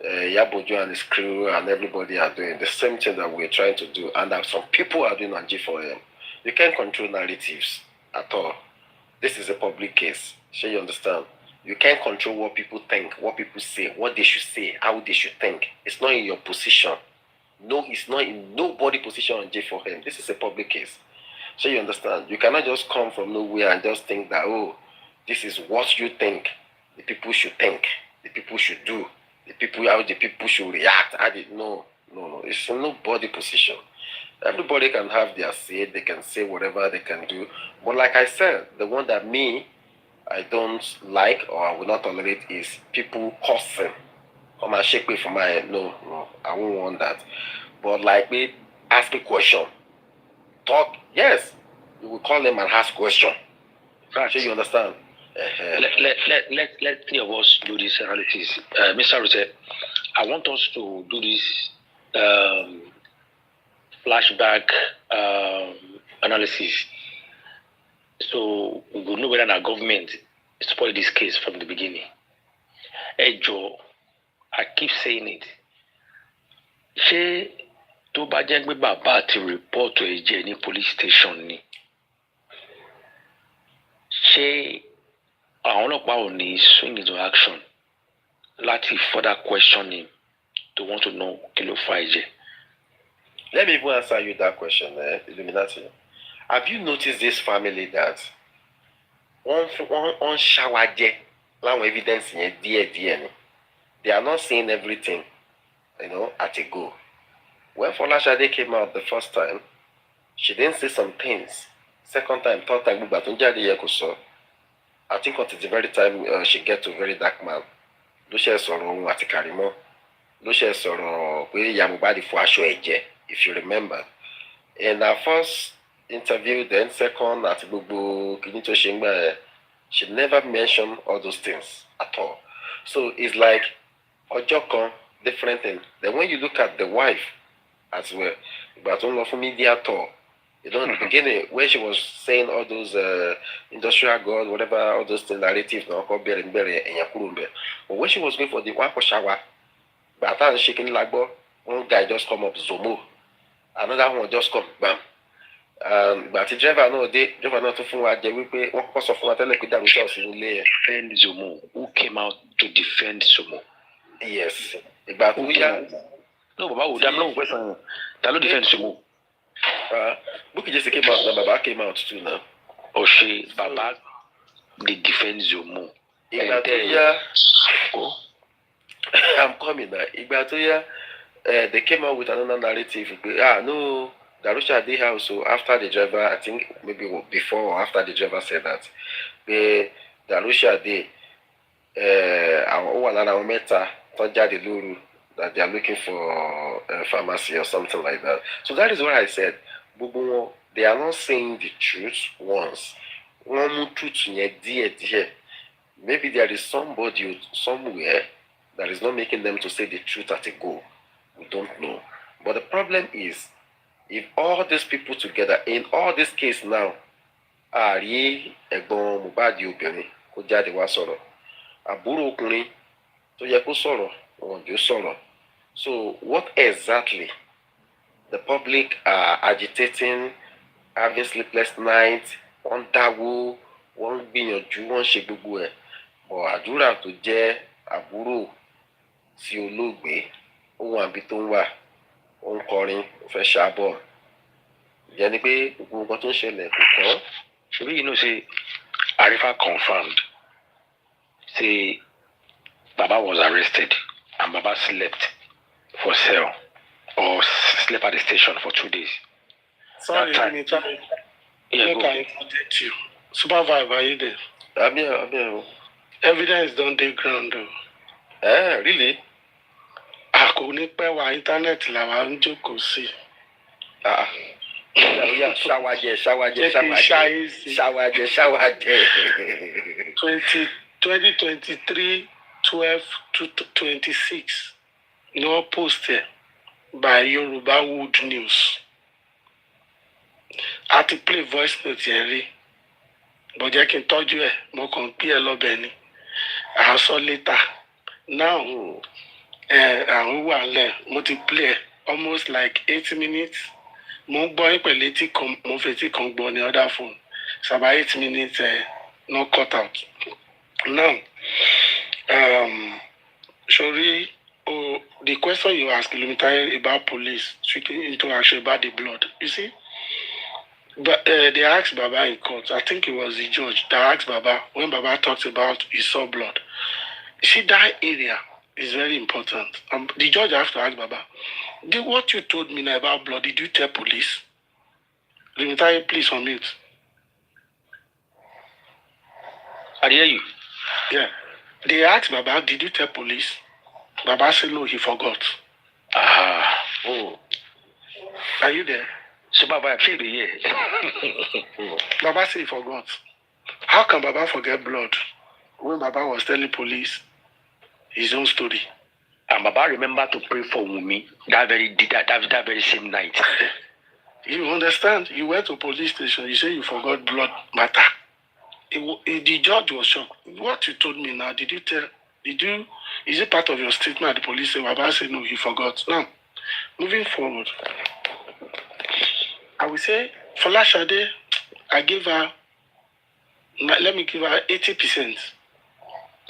Yabojo and his crew and everybody are doing. The same thing that we're trying to do. And that some people are doing on G4M. You can't control narratives at all. This is a public case. Sure you understand? You can't control what people think, what people say, what they should say, how they should think. It's not in your position. No, it's not in nobody's position on G4M. This is a public case. So you understand? You cannot just come from nowhere and just think that, oh, this is what you think the people should think, the people should do, how the people should react. No. It's in nobody's position. Everybody can have their say, they can say whatever they can do. But like I said, the one that I don't like or I will not tolerate is people cursing. Come and shake me from my head. No, I won't want that. But like me, ask a question. Talk, yes. You will call them and ask question. Right. So you understand? Let three of us do this analysis. Mr. Rute, I want us to do this flashback analysis. So we will know whether our government spoiled this case from the beginning. Hey Joe, I keep saying it. Ṣé tó bá jẹ́ pé bàbá ti report to ẹ̀jẹ̀ ní police station ni? Ṣé àwọn ọlọ́pàá ò ní swing into action láti further question him to want to know kí ló fa ẹ̀jẹ̀? Let me even answer you that question, Illuminati. Have you noticed this family that on shower jẹ láwọn evidence yẹn díẹ̀ ni? They are not saying everything, at a go. When Folashade came out the first time, she didn't say some things. Second time, third time, I think until the very time she get to very dark man. Ló ṣe sọ̀rọ̀ ohun àti Karimo. Ló ṣe sọ̀rọ̀ pé ìyá Mohbad fọ aṣọ ẹ̀jẹ̀, if you remember. In her first interview, then second, àti gbogbo kìíní tó ṣe ń gbà ẹ̀, she never mentioned all those things at all. So it's like ọjọ́ kan, different thing. Then when you look at the wife as well, but on for media tour, in the beginning when she was saying all those industrial god, whatever, all those things, narratives, but when she was going for the wipe shower, but I shaking like one guy just come up Zomo, another one just come bam. Ìgbà tí driver náà tún fún wa jẹ wípé wọ́n kọ́kọ́ sọ fún wa tẹ́lẹ̀ pé Darusha ò sí nílé ẹ̀. Defend Zomo. Who came out to defend Zomo? Yes. Ìgbà tó yá. No, Baba, who damn no question. Talo defend Zomo. Bukky Jesse came out, now Baba came out too now. Oshé, Baba, they defend Zomo. Ìgbà tó yá. I'm coming now. Ìgbà tó yá, they came out with another narrative. No, Darusha dey house. So after the driver, I think maybe before or after the driver said that, Darusha dey. Àwọn mẹ́ta tó jáde lóru that they are looking for a pharmacy or something like that. So that is what I said. Gbogbo they are not saying the truth once. Wọ́n mú truth yẹn díẹ̀. Maybe there is somebody somewhere that is not making them to say the truth at a go. We don't know. But the problem is, if all these people together, in all this case now, àrí ẹ̀gbọ́n Mohbad obìnrin kó jáde wá sọ̀rọ̀, àbúrò ọkùnrin tó yẹ kó sọ̀rọ̀, wọn ò sọ̀rọ̀. So what exactly the public are agitating, having sleepless nights, wọ́n dáwó, wọ́n gbìyànjú, wọ́n ṣe gbogbo ẹ̀. But àdúrà tó jẹ́ àbúrò sí olóògbé, ó wà níbi tó ń wà, ó ń kọrin, ó fẹ́ ṣàbọ̀. Ìyẹn ni pé gbogbo nǹkan tó ń ṣẹlẹ̀ kò kàn. Should you know, say, Arifa confirmed, say, Baba was arrested and Baba slept for cell or slept at the station for 2 days. Sorry, let me try. Yeah, Look, I interject you. SUPERVIBE, are you there? I'm here. Evidence don't dey ground though. Really? Kò ní pẹ́ wá íńtánẹ́ẹ̀tì làwa ń jókòó sí. Ṣáwájẹ. 2023 12/26 no posted by Yoruba Wood News. A ti play voice note yẹn rí. But jẹ́ kí n tọ́jú ẹ̀, mo kàn pí ẹ lọ́bẹ̀ ni. I'll saw later. Now, àwọn wà lẹ̀, mo ti play almost like 8 minutes. Mo ń gbọ́ yín pẹ̀lú etí kan, mo fetí kan gbọ́ ní other phone. So about 8 minutes, no cut out. Now, sorry, the question you asked, Kilometer, about police speaking into action about the blood. You see, but they asked Baba in court. I think it was the judge that asked Baba when Baba talks about he saw blood. You see, that area is very important. The judge has to ask Baba, what you told me now about blood, did you tell police? Kilometer, please on mute. I hear you. Yeah. They asked Baba, did you tell police? Baba said no, he forgot. Are you there? So Baba, I feel here. Baba said he forgot. How can Baba forget blood when Baba was telling police his own story? And Baba remember to pray for Wumi that very same night. You understand? You went to police station, you say you forgot blood matter. The judge was shocked. What you told me now, is it part of your statement at the police? Baba said no, he forgot. Now, moving forward, I will say, for Lashade, let me give her 80%.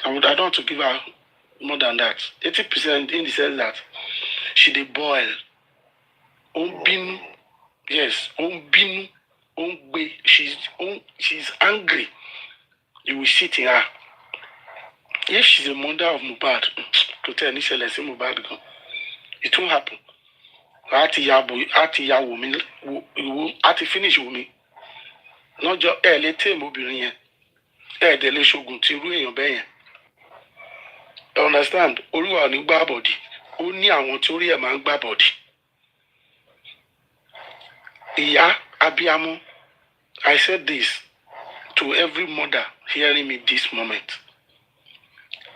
I don't want to give her more than that. 80% in the sense that she dey boil. Yes, she's angry. You will sit in her. If she's a mother of Mohbad, to tell Nisha, let's say Mohbad go, it won't happen. Ati finish with me. Not just lete mobirin yen. Dele shogun ti ru eyan be yen. Understand? Oluwa ni gba body. Ó ní àwọn tí orí ẹ̀ máa ń gbá body. Ìyá abiyamọ, I said this to every mother hearing me this moment.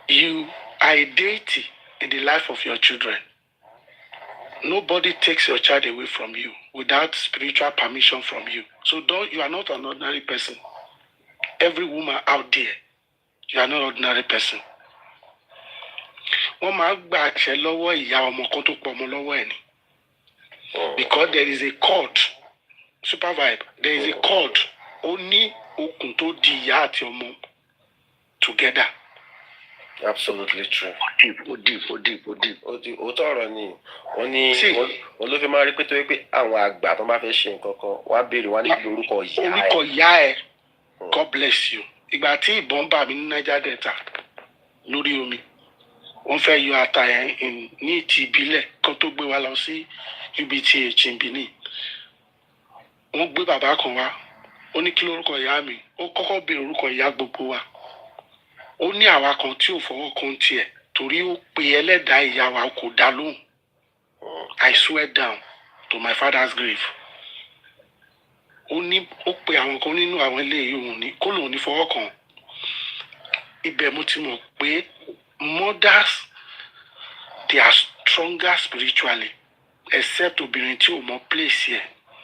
You are a deity in the life of your children. Nobody takes your child away from you without spiritual permission from you. So you are not an ordinary person. Every woman out there, you are not an ordinary person. Because there is a court SUPERVIBE, there is a cord. Only okùn tó di ìyá àti ọmọ together. Absolutely true. Deep. Òótọ́ ọ̀rọ̀ ni wọ́n ní olófin máa rí pé tó yẹ pé àwọn àgbà tó bá fẹ́ ṣe nǹkan kan wọ́n á béèrè wọ́n á ní orúkọ ìyá ẹ̀. God bless you. Ìgbà tí ìbọn bà mí ní Niger Delta lórí omi wọ́n fẹ́ yọ ata yẹn ní ti ìbílẹ̀ kan tó gbé wa lọ sí UBTH in Benin. Wọ́n gbé bàbá kan wá ó ní kí lórúkọ ìyá mi ó kọ́kọ́ béèrè orúkọ ìyá gbogbo wa. Ó ní àwa kan tí ò fọwọ́ kan tiẹ̀ torí ó pe ẹlẹ́dàá ìyá wa kò dá lóhùn. I swear down to my father's grave. Ó pe àwọn kan nínú àwọn eléyìí òun ní kó lòun ní fọwọ́ kan. Ibẹ̀ mo ti mọ̀ pé mothers they are stronger spiritually except obìnrin tí ò mọ place yẹ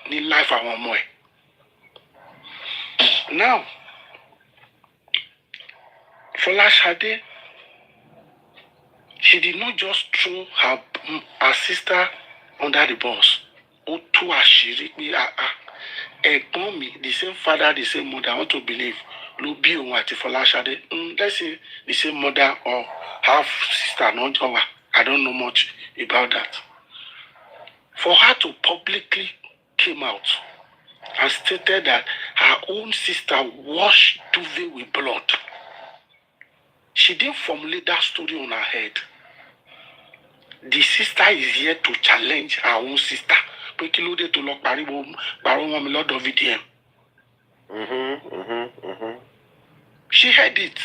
ní life àwọn ọmọ ẹ̀. Now, Folashade, she did not just throw her sister under the bus. Ó tú àṣírí pé ẹ̀gbọ́n mi, the same father, the same mother, I want to believe, ló bí òun àti Folashade. Let's say the same mother or half sister, not over. I don't know much about that. For her to publicly came out and stated that her own sister washed duvet with blood. She didn't formulate that story on her head. The sister is here to challenge her own sister. Pé kí ló dé tó lọ pariwo wọn mi lọ́dọ̀ VDM. She heard it.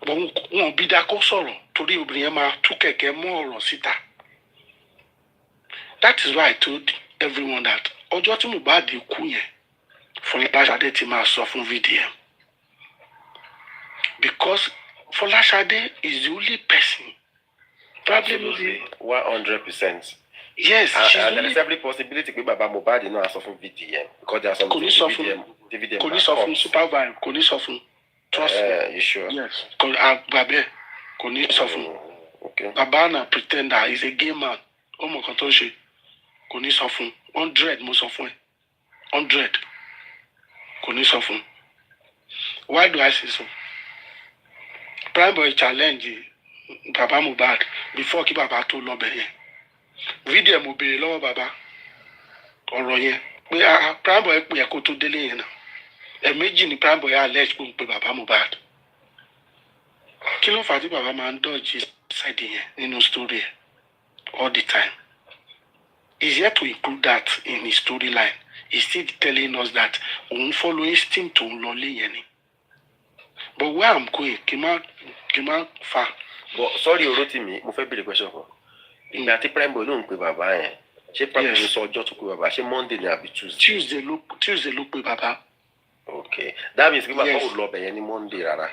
Wọ́n bí dákọ́ sọ̀rọ̀ torí obìnrin yẹn máa tú kẹ̀kẹ́ mọ́ ọ̀rọ̀ síta. That is why I told everyone that ọjọ́ tí Mohbad kú yẹn Folashade ti máa sọ fún VDM. Because Folashade is the only person. Probably 100%. Yes, and there is every possibility pé bàbá Mohbad náà sọ fún VDM because there are some VDM. Kò ní sọ fún SUPERVIBE, kò ní sọ fún. Trust me. You sure? Yes. Kò ní sọ fún. Okay. Bàbá náà pretend that he's a gay man. Ó mọ̀ kan tó ṣe. Kò ní sọ fún. 100 mo sọ fún ẹ. 100. Kò ní sọ fún. Why do I say so? Prime Boy challenge Baba Mohbad before kí bàbá tó lọ bẹ̀ yẹn. VDM mo béèrè lọ́wọ́ bàbá ọ̀rọ̀ yẹn pé Prime Boy pè é kó tó délé yẹn náà. Ẹ̀ẹ̀mejì ni Prime Boy allege pé ń pe bàbá Mohbad. Kí ló fà á tí bàbá máa ń dodge side yẹn nínú story ẹ̀ all the time? He's here to include that in his storyline. He's still telling us that òun follow instinct òun lọ lé yẹn ni. But where I'm going, kì máa fa. But sorry Orotimi, mo fẹ́ béèrè question kan. Ìgbà tí Prime Boy ló ń pe bàbá yẹn, ṣé Prime Boy sọ ọjọ́ tó pe bàbá, ṣé Monday ni àbí Tuesday? Tuesday ló pe bàbá. Okay, that means pé bàbá ò lọ bẹ̀ yẹn ní Monday rárá.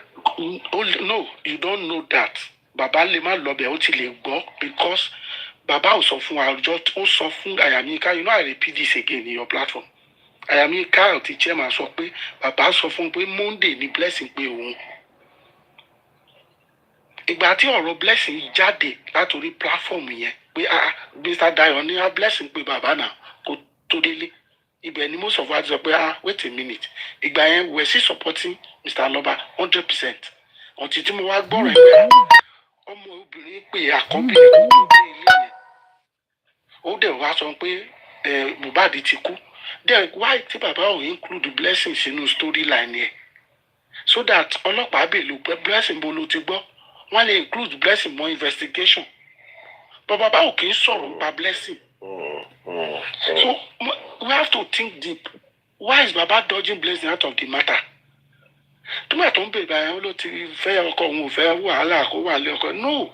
No, you don't know that. Bàbá lè má lọ bẹ̀ ó ti lè gbọ́ because bàbá ò sọ fún àjọ ó sọ fún Ayamika. You know I repeat this again in your platform. Ayamika ti chairman sọ pé bàbá sọ fún pé Monday ni Blessing pé òun. Ìgbà tí ọ̀rọ̀ Blessing jáde látòrí platform yẹn pé Mr. Dayo ní Blessing pé bàbá náà kó tó délé. Ibẹ̀ ni most of us sọ pé wait a minute. Ìgbà yẹn we're still supporting Mr. Aloba 100%. Ọ̀tí tí mo wá gbọ́ rẹ̀ pé ọmọ obìnrin pé àkọ́bí ẹ̀ kó dé ilé yẹn. Ó dẹ̀ wá sọ pé Mohbad ti kú. Then why tí bàbá ò include Blessing sínú storyline yẹn? So that ọlọ́pàá bèèrè pé Blessing bó ló ti gbọ́. Wọ́n lè include Blessing mọ́ investigation. But bàbá ò kì í sọ̀rọ̀ nípa Blessing. So we have to think deep. Why is Baba dodging Blessing out of the matter? Túmọ̀ tó ń bèèrè báyìí ló ti fẹ́ ọkọ òun ò fẹ́ wàhálà kó wà lé ọkọ. No,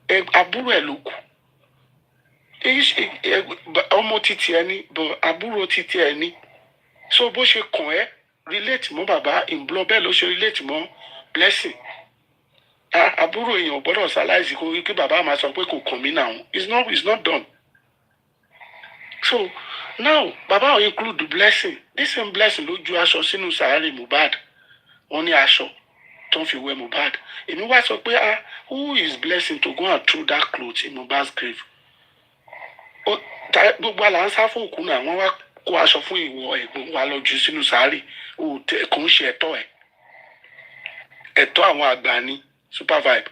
àbúrò ẹ̀ ló kù. Ọmọ títí ẹni but àbúrò títí ẹni. So bó ṣe kàn ẹ́ relate mọ́ bàbá in blood bẹ́ẹ̀ ló ṣe relate mọ́ Blessing. Àbúrò èèyàn gbọ́dọ̀ ṣaláìsí kó kí bàbá máa sọ pé kò kàn mí náà. It's not done. So now bàbá ò include Blessing. This same Blessing ló ju aṣọ sínú sàárè Mohbad. Wọ́n ní aṣọ tó ń fi wẹ̀ Mohbad. Èmi wá sọ pé who is Blessing to go and throw that cloth in Mohbad's grave? Gbogbo àlà ń sá fún òkú náà wọ́n wá kó aṣọ fún ìwọ ẹ̀gbọ́n wa lọ jù sínú sàárì kò ń ṣe ẹ̀tọ́ ẹ̀. Ẹ̀tọ́ àwọn àgbà ni super vibe.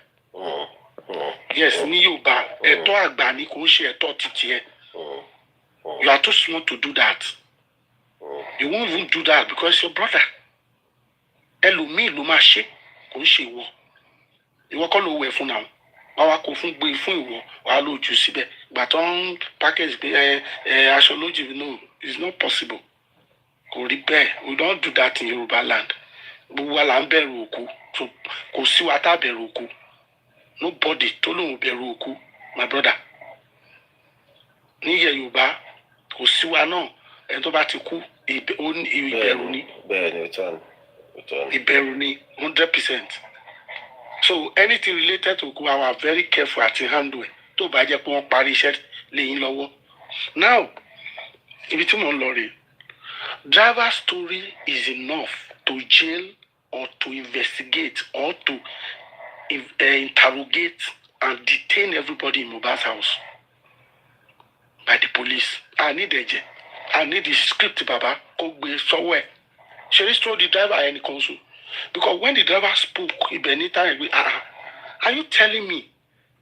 Yes, ní Yorùbá ẹ̀tọ́ àgbà ni kò ń ṣe ẹ̀tọ́ títí ẹ̀. You are too small to do that. You won't even do that because your brother. Ẹlòmíì ló máa ṣe kò ń ṣe ìwọ. Ìwọ kọ́ ló wẹ̀ fún náà. Wọ́n wá kó fún gbé fún ìwọ wàá ló jù síbẹ̀. Ìgbà tó ń package pé aṣọ lójú no, it's not possible. Kò rí bẹ́ẹ̀. We don't do that in Yorùbá land. Gbogbo wa là ń bẹ̀rù òkú. Kò sí wa tá bẹ̀rù òkú. Nobody tó lóun bẹ̀rù òkú, my brother. Níyẹ̀ Yorùbá kò sí wa náà ẹni tó bá ti kú ìbẹ̀rù ni. Bẹ́ẹ̀ni o tán. Ìbẹ̀rù ni 100%. So anything related to òkú, I was very careful àti handle ẹ̀ tó bá jẹ́ pé wọ́n parí iṣẹ́ lẹ́yìn lọ́wọ́. Now ibi tí mò ń lọ rèé. Driver story is enough to jail or to investigate or to interrogate and detain everybody in Mohbad's house by the police. I need ẹ̀jẹ̀. I need the script, Baba. Kó gbé sọ́wọ́ ẹ̀. She told the driver any counsel. Because when the driver spoke, are you telling me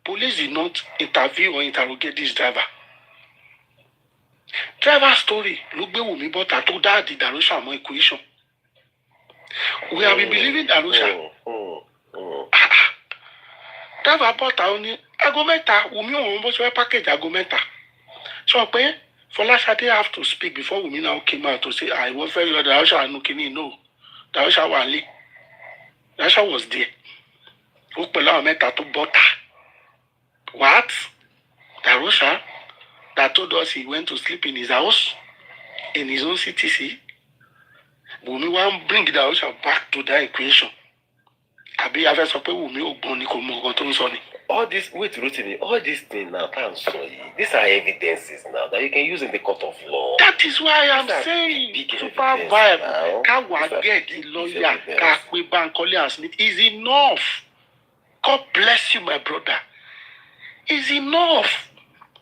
police did not interview or interrogate this driver? Driver story, ló gbé Wùmí bọ́ta tó dá di Darusha mọ́ equation. We have been believing Darusha. Driver bọ́ta ó ní aago mẹ́ta, Wùmí òun bó ṣe fẹ́ package aago mẹ́ta. Sọ pé Fọláṣadé have to speak before Wùmí now came out to say, I won't fail you, Darusha no kini no. Darusha wà lé. Darusha was there. Ó pẹ̀lú àwọn mẹ́ta tó bọ́ta. What? Darusha that told us he went to sleep in his house, in his own CTC. Wùmí wá bring Darusha back to that equation. Àbí afẹ́ sọ pé Wùmí ògbọ́n ni kò mọ ọkàn tó ń sọ ni. All this, wait, Rotimi, all these things now, these are evidences now that you can use in the court of law. That is why I'm saying, super vibe, Kawa get the lawyer, Kakwe Bankole and Smith is enough. God bless you, my brother. Is enough.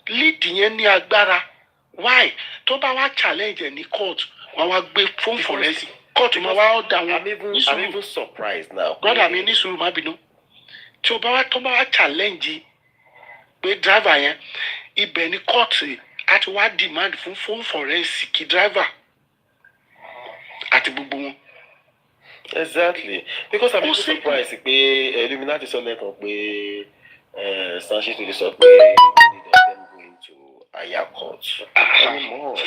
Lead the any agbára. Why? Tó bá wá challenge any court, wọ́n wá gbé phone forensic. Court ma wá order wọn. I'm even surprised now. Brother, mi ní sùúrù má bínú. Tí o bá wá challenge pé driver yẹn ibẹ̀ ni court àti wá demand fún phone forensic driver àti gbogbo wọn. Exactly, because I'm even surprised pé Illuminati sọ lẹ́kàn pé Sanchez to sọ pé need them going to higher court anymore.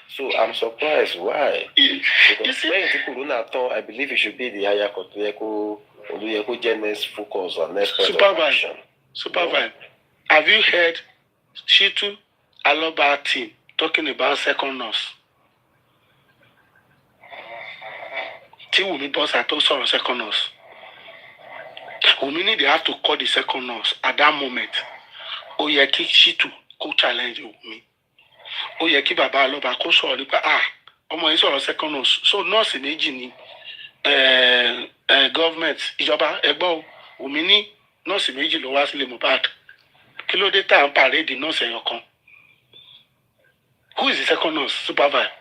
So I'm surprised why. Because when the corona turn, I believe it should be the higher court. Next focus on next Supervise. Supervise. Have you heard Shitu Aloba team talking about second nurse? Tí Wùmí boss àtó sọ̀rọ̀ second nurse. Wùmí need they have to call the second nurse at that moment. Ó yẹ kí Shitu kó challenge Wùmí. Ó yẹ kí bàbá Aloba kó sọ̀rọ̀ nípa ọmọ yìí sọ̀rọ̀ second nurse. So nurse méjì ni government ìjọba ẹgbọ́n Wùmí ní nọ́ọ̀sì méjì ló wá sílé Mohbad. Kí ló dé tá à ń pàrédì nọ́ọ̀sì ẹ̀yọ̀ kan? Who is the second nurse? Supervise.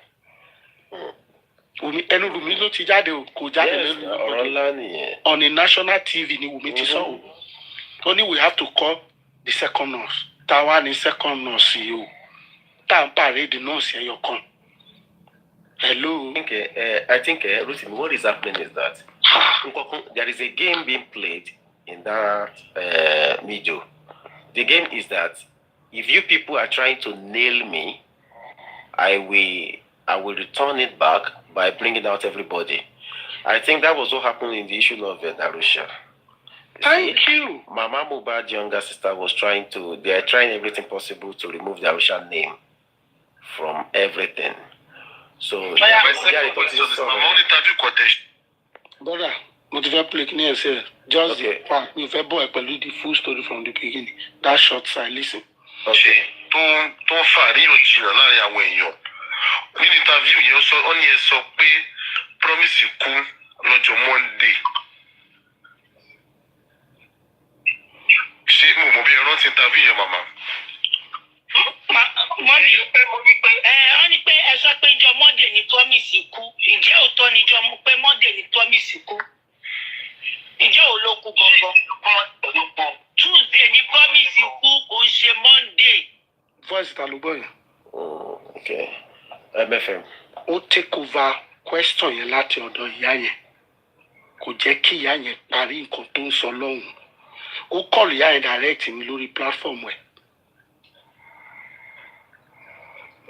Wùmí ẹnu Wùmí ló ti jáde o, kò jáde lẹ́nu ọ̀rọ̀ ńlá nìyẹn. On a national TV ni Wùmí ti sọ o. Only we have to call the second nurse. Táwa ni second nurse yìí o. Tá à ń pàrédì nọ́ọ̀sì ẹ̀yọ̀ kan. Hello. I think Rotimi, what is happening is that there is a game being played in that video. The game is that if you people are trying to nail me, I will return it back by bringing out everybody. I think that was what happened in the issue of Darusha. Thank you. Mama Mohbad's younger sister they are trying everything possible to remove Darusha's name from everything. So, brother, what if I play near say just the part if I boy the full story from the beginning. That short side, listen. Okay. Don't far you láàrin àwọn èèyàn. Ní interview yẹn sọ ó ní ẹ sọ pé promise kú lọ́jọ́ Monday. Ṣé mo mọ̀ bí ẹ rántí interview yẹn màmá? Mọ́mí ó ní pé ẹ sọ pé ìjọ ìjọ Monday ni promise kú. Ǹjẹ́ òótọ́ ni ìjọ pé Monday ni promise kú? Ǹjẹ́ ò ló kú gangan? Tuesday ni promise kú, kò ṣe Monday. Voice ta ló gbọ́ yẹn. Okay. MFM. Ó take over question yẹn láti ọ̀dọ̀ ìyá yẹn. Kò jẹ́ kí ìyá yẹn parí nǹkan tó ń sọ lọ́hùn. Ó call ìyá yẹn direct mi lórí platform ẹ̀.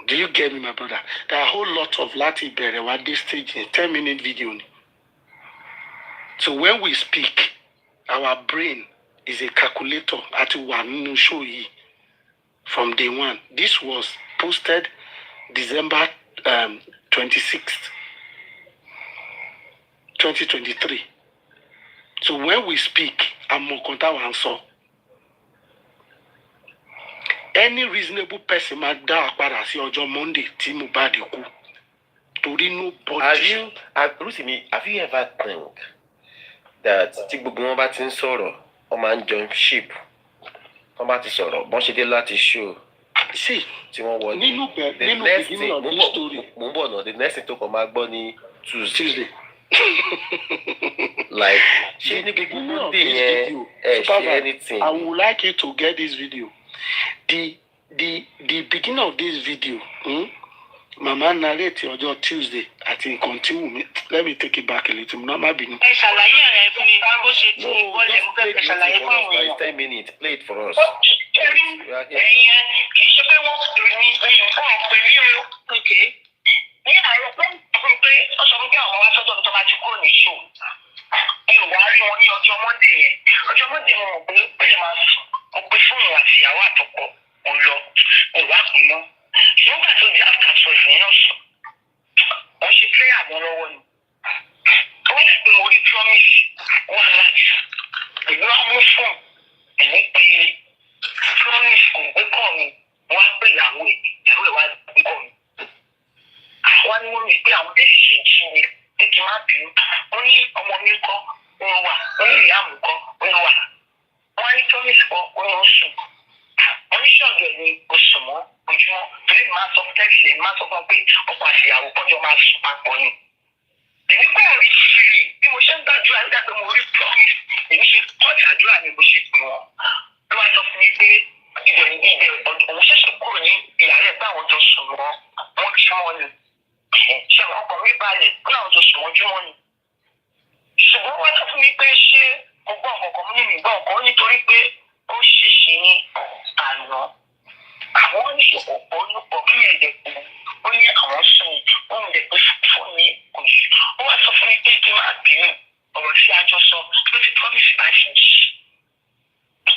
Do you get me, my brother? There are a whole lot of láti ìbẹ̀rẹ̀ wá dé stage in 10-minute video ni. So when we speak, our brain is a calculator àti wà nínú show yìí from day one. This was posted December 26th, 2023. So when we speak, àmọ́ nǹkan táwa ń sọ. Any reasonable person might dá àpàdà sí ọjọ́ Monday tí Mohbad kú. Torí nobody. Have you ever think that tí gbogbo wọn bá ti ń sọ̀rọ̀, wọ́n máa ń jump ship? Wọ́n bá ti sọ̀rọ̀, bọ́n ṣe dé láti show. See, tí wọ́n wọlé. Nínú beginning of this story. Mo ń bọ̀ náà, the next thing tó kàn máa gbọ́ ní Tuesday. Like, ṣé ní gbogbo Monday yẹn ṣe anything? I would like you to get this video. The beginning of this video, Mama narrate ọjọ́ Tuesday àti nǹkan tí wù mí. Let me take it back a little. Má bínú. Ẹ ṣàlàyé rẹ̀ fún mi bó ṣe ti wọlé mo fẹ́ ṣàlàyé fún àwọn èèyàn. 10 minutes, play it for us. Ẹ̀yin kì í ṣe pé wọ́n pè mí ẹ̀yìn fún ọ̀pẹ mi o. Ní àárọ̀ pé ó sọ pé àwọn wá sọ́dọ̀ tó máa ti kúrò ní ṣò. Mi ò wá rí wọn ní ọjọ́ Monday yẹn. Ọjọ́ Monday mo mọ̀ pé ó lè máa sùn. Mo pe fóònù àti ìyàwó àtọkọ mo lọ. Mo wá pè mọ́. Ṣé nígbà tó di after 12 yẹn sùn? Wọ́n ṣe prayer mọ́ lọ́wọ́ ni. Wọ́n ti pè mo rí promise wà láti. Ìlú àwọn fún ẹ̀mí pé promise kò gbé kọ́ mi. Wọ́n á pè ìyàwó ẹ̀ wá gbé kọ́ mi. Àwọn ni wọ́n rí pé àwọn tẹ̀lé ṣe ń ṣí mi pé kí n má bínú. Wọ́n ní ọmọ mi kọ́ oyún wà. Wọ́n ní ìyá mi kọ́ oyún wà. Wọ́n á ní promise kọ́ oyún oṣù. Oníṣọ̀gẹ̀ ni oṣù mọ́ ojúmọ́. Torí màá sọ tẹ́sí ẹ̀ máa sọ fún ọ pé ọkọ àti ìyàwó kọjọ máa sùn papọ̀ ni. Èmi kò rí fìrì bí mo ṣe ń gbàdúrà nígbà pé mo rí promise. Èmi ṣe tọ́jú àdúrà ni mo ṣe pè wọ́n. Ló wá sọ fún mi pé ibẹ̀ òun ṣẹ̀ṣẹ̀ kúrò ní ìyàrá ẹ̀ pé àwọn jọ sùn mọ́ wọn júmọ́ ni. Ṣé ọkọ mi balẹ̀ pé àwọn jọ sùn wọ́n júmọ́ ni. Ṣùgbọ́n wọ́n sọ fún mi pé ṣé mo gbọ́ nǹkan kan ní mi gbọ́ nǹkan nítorí pé ó ṣèṣe ní àná. Àwọn oníṣòwò olùkọ́ bí ẹ̀jẹ̀ kù ó ní àwọn sùn ó ń lè pé fún mi kò yí. Ó wá sọ fún mi pé kí n máa bínú ọ̀rọ̀ tí a jọ sọ ló ti promise bá ṣe jì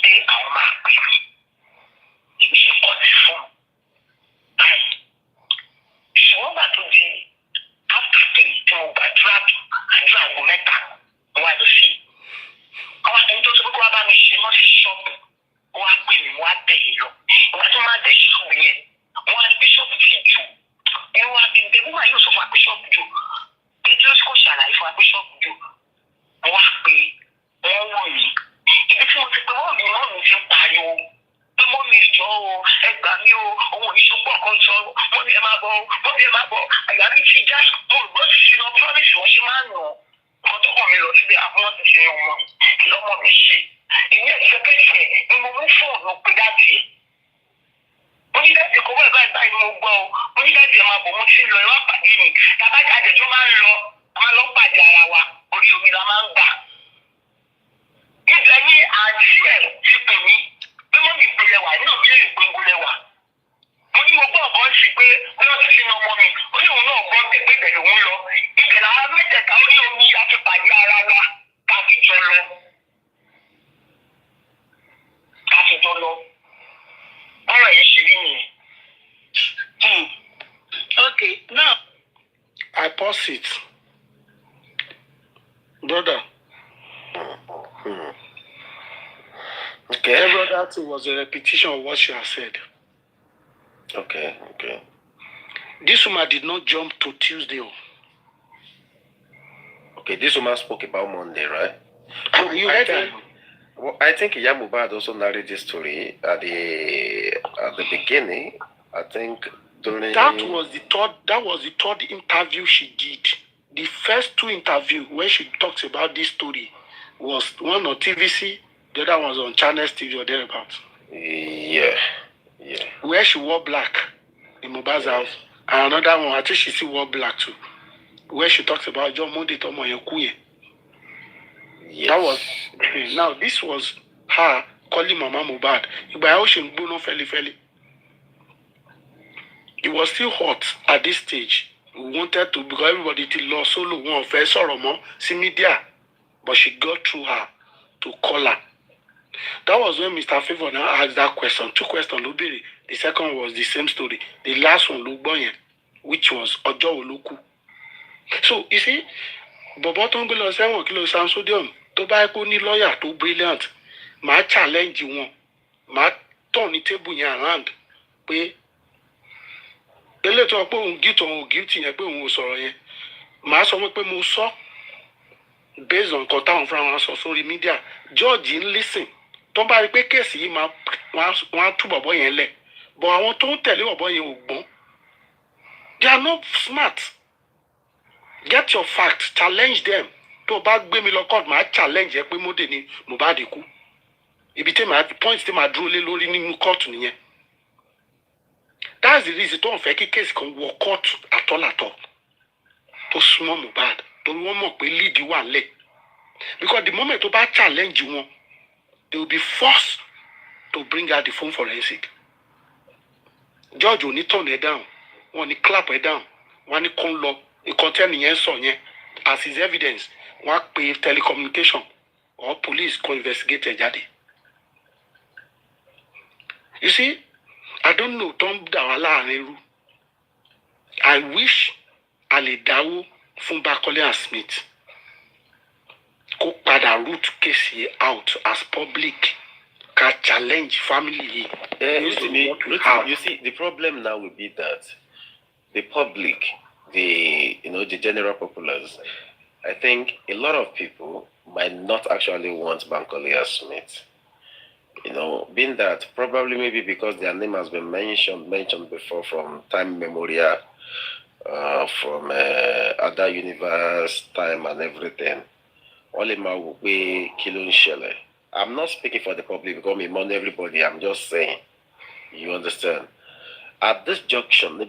pé àwọn máa pè mí. Èmi ṣe kọ́ ti fún un. Báyìí ṣùgbọ́n gbà tó di after 3 tí mo gbàdúrà àdúrà àgbo 3 wà lọ sí. Àwọn ẹni tó sọ pé kó wá bá mi ṣe mọ́ sí ṣọ́ọ̀bù wọ́n á pè mí wọ́n á tẹ̀lé lọ. Ìgbà tó máa dé ṣọ́ọ̀bù yẹn wọ́n á ní bíṣọ̀bù ti jù. Ẹ̀rọ àbíǹde wọ́n máa yóò sọ fún wa bíṣọ̀bù jù. Pétrus kò ṣàlàyé fún wa bíṣọ̀bù jù. Wọ́n á pè wọ́n wọ̀ mí. Ibi tí mo ti pè wọ́n mi mọ́ mi ti ń pariwo. Pé mọ́ mi ìjọ o, ẹ gbà mí o, òun ò ní ṣùgbọ́n ọ̀kan sọ, mọ́ mi ẹ máa bọ̀, mọ́ mi ẹ máa bọ̀. Àyà mi ti já, mo rò bó ti ṣe lọ promise wọ́n ṣe máa ń nù. Nǹkan tó kàn mí lọ síbi àbúrò ti ṣe ọmọ lọ́mọ mi ṣe. Ìní ẹ̀sẹ̀kẹsẹ̀ ni mo mú fóònù pé dáàdì ẹ̀. Onídàájì kò wẹ̀ báyìí ni mo gbọ́ o. Onídàájì ẹ̀ máa bọ̀ mo ti lọ ẹ wá pàdé mi. Tàbá jáde tó máa ń lọ, a máa lọ pàdé ara wa. Orí omi la máa ń gbà. Ibẹ̀ ni àǹtí ẹ̀ ti pè mí. Pé mọ́ mi ìpínlẹ̀ wà nínú ìbílẹ̀ ìpínlẹ̀ wà. Mo ní mo gbọ́ ọ̀kan sí pé wọ́n ti sinú ọmọ mi. Ó ní òun náà gbọ́ pé bẹ̀rẹ̀ òun lọ. Ibẹ̀ làwọn mẹ́tẹ̀ẹ̀ta orí omi a ti pàdé ara wa. Ká fi jọ lọ. Ọ̀rọ̀ yẹn ṣe rí nìyẹn. Okay, now I pause it. Brother. Okay. Every other thing was a repetition of what she has said. Okay. This woman did not jump to Tuesday. Okay, this woman spoke about Monday, right? You heard her? Well, I think MOHBAD also narrated this story at the beginning. I think That was the third interview she did. The first two interviews where she talks about this story was one on TVC, the other was on Channels TV or thereabouts. Yeah. Where she wore black in Mohbad's house. And another one, I think she still wore black too. Where she talks about John Monday Tomo Yokuye. Yes. That was now this was her calling Mama Mohbad. It was still hot at this stage. We wanted to, because everybody did lost solo one first or more, see media. But she got through her to call her. That was when Mr. Favor now asked that question. Two questions, Lubiri. The second was the same story. The last one, Lugboyen, which was Ojo Oluku. So, you see, Bobo Tongolo 7 kilo sodium, to buy a lawyer, too brilliant. My challenge you want. My turn the table around. Ele to pé òun guilty yẹn pé òun ò sọ̀rọ̀ yẹn màá sọ pé mo sọ based on nǹkan táwọn fúnra wọn sọ sórí media George ń listen tó bá rí pé kéèsì yìí wọ́n á tú bọ̀bọ̀ yẹn lẹ̀ but àwọn tó ń tẹ̀lé bọ̀bọ̀ yẹn ò gbọ́n they are not smart get your facts challenge them tó bá gbé mi lọ court màá challenge ẹ pé Módè ni Mohbad kú ibi tí màá point tí màá dúró lé lórí nínú court nìyẹn. That's the reason don't fake case can walk out at all. To small Mohbad. To one more lead you one leg. Because the moment to bad challenge you want, they will be forced to bring out the phone forensic. Judge will need turn it down. One clap it down. One con law. It contain the answer as his evidence. One pay telecommunication or police can investigate a daddy. You see? I don't know Tom Dawala and I wish Ali Dawo from Bakole and Smith go pada root case out as public can challenge family. You see, the problem now will be that the public, the general populace, I think a lot of people might not actually want Bankole and Smith. Being that probably maybe because their name has been mentioned before from time memorial, from other universe, time and everything. Olima will be killing Shelley. I'm not speaking for the public because me among everybody. I'm just saying. You understand? At this junction,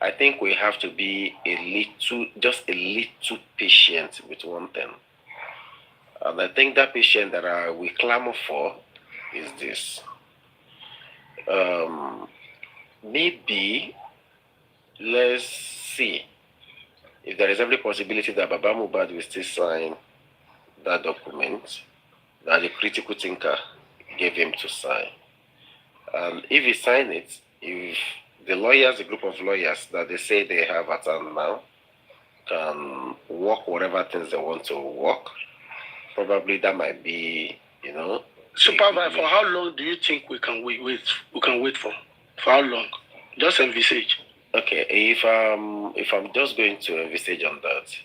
I think we have to be just a little patient with one thing. And I think that patient that we clamor for is this. Maybe let's see if there is every possibility that Baba Mohbad will still sign that document that the critical thinker gave him to sign. And if he sign it, if the lawyers, a group of lawyers that they say they have at hand now, can work whatever things they want to work, probably that might be, Supervisor, for how long do you think we can wait? We can wait for how long? Just envisage. Okay, if I'm just going to envisage on that,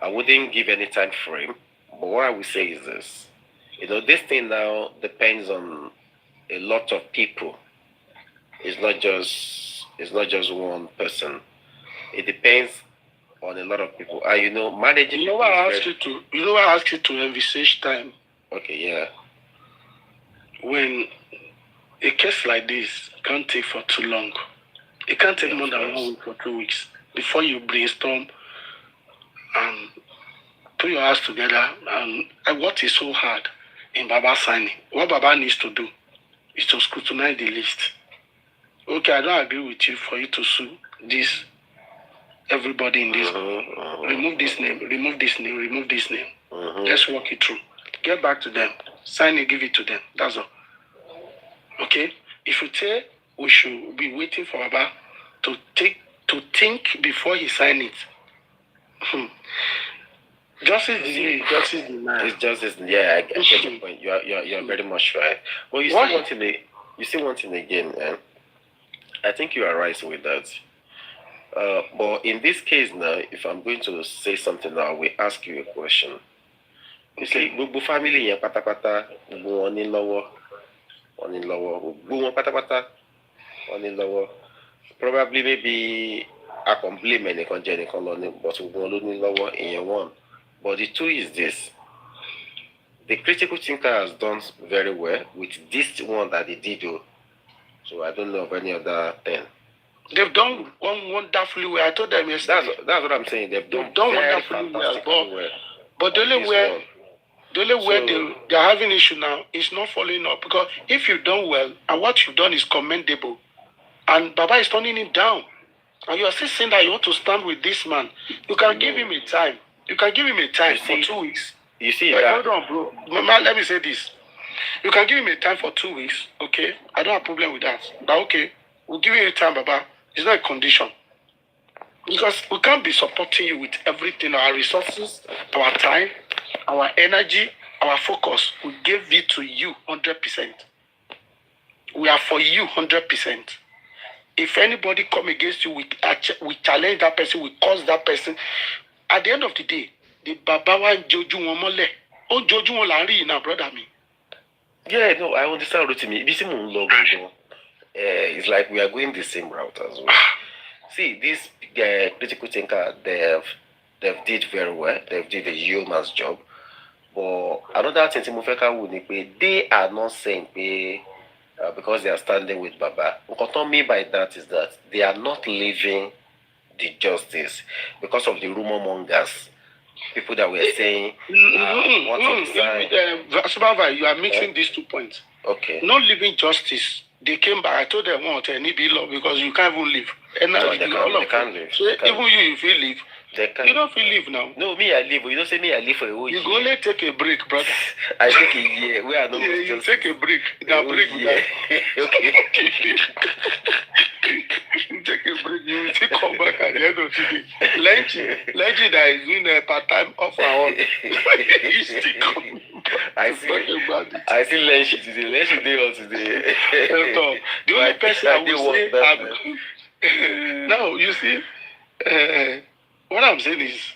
I wouldn't give any time frame. But what I will say is this: this thing now depends on a lot of people. It's not just one person. It depends on a lot of people. Managing. You know what I asked you to envisage time. Okay, yeah. When a case like this can't take for too long, it can't take more than 1 week or 2 weeks before you brainstorm and put your hands together. And what is so hard in Baba signing? What Baba needs to do is to scrutinize the list. Okay, I don't agree with you for you to sue this. Everybody in this remove this name, remove this name, remove this name. Let's walk it through. Get back to them. Sign it, give it to them. That's all. Okay? If you say we should be waiting for Baba to think before he sign it. Justice denied. It's justice. Yeah, I get your point. You're very much right. Well, you see one thing again. I think you are right with that. But in this case now, if I'm going to say something now, I will ask you a question. You see, Bubu family, pata pata, Bubu oni lowo. One in lower. Go on pata. One in lower. Probably maybe I can blame any conjecture colony, but we go only lower in one. But the two is this. The critical thinker has done very well with this one that they did. So I don't know of any other thing. They've done one wonderfully well. I told them yesterday. That's what I'm saying. They've done wonderfully well. But the only way they're having issue now is not following up. Because if you've done well, and what you've done is commendable, and Baba is turning it down, and you are still saying that you want to stand with this man, you can give him a time. You can give him a time for 2 weeks. You see hold on, bro. Mama, let me say this. You can give him a time for 2 weeks, okay? I don't have a problem with that. But okay, we'll give you a time, Baba. It's not a condition. Because we can't be supporting you with everything, our resources, our time, our energy, our focus. We gave it to you 100%. We are for you 100%. If anybody come against you, we challenge that person, we cause that person. At the end of the day, the Baba wa joju won mole. O joju won la ri now, brother me. Yeah, no, I understand what you mean. It's like we are going the same route as well. See, this critical thinker, they've did very well. They've did a yeoman's job. But another thing, they are not saying because they are standing with Baba. What I mean by that is that they are not leaving the justice because of the rumor mongers. People that were saying, Supervisor, you are mixing these 2 points. Okay. Not leaving justice. They came back. I told them, law because you can't even leave. And now they can't leave. So even you feel leave. You don't feel leave now. No, me, I leave. You don't say me, I leave for a whole year. You go only take a break, brother. I take a year. We are not you take a break. Now break. Okay. You take a break. You will still come back at the end of the day. Lenchi that is doing a part-time off and on. You still come. I see Lenchi today. Lenchi day on today. The only person I will say, no, you see, what I'm saying is,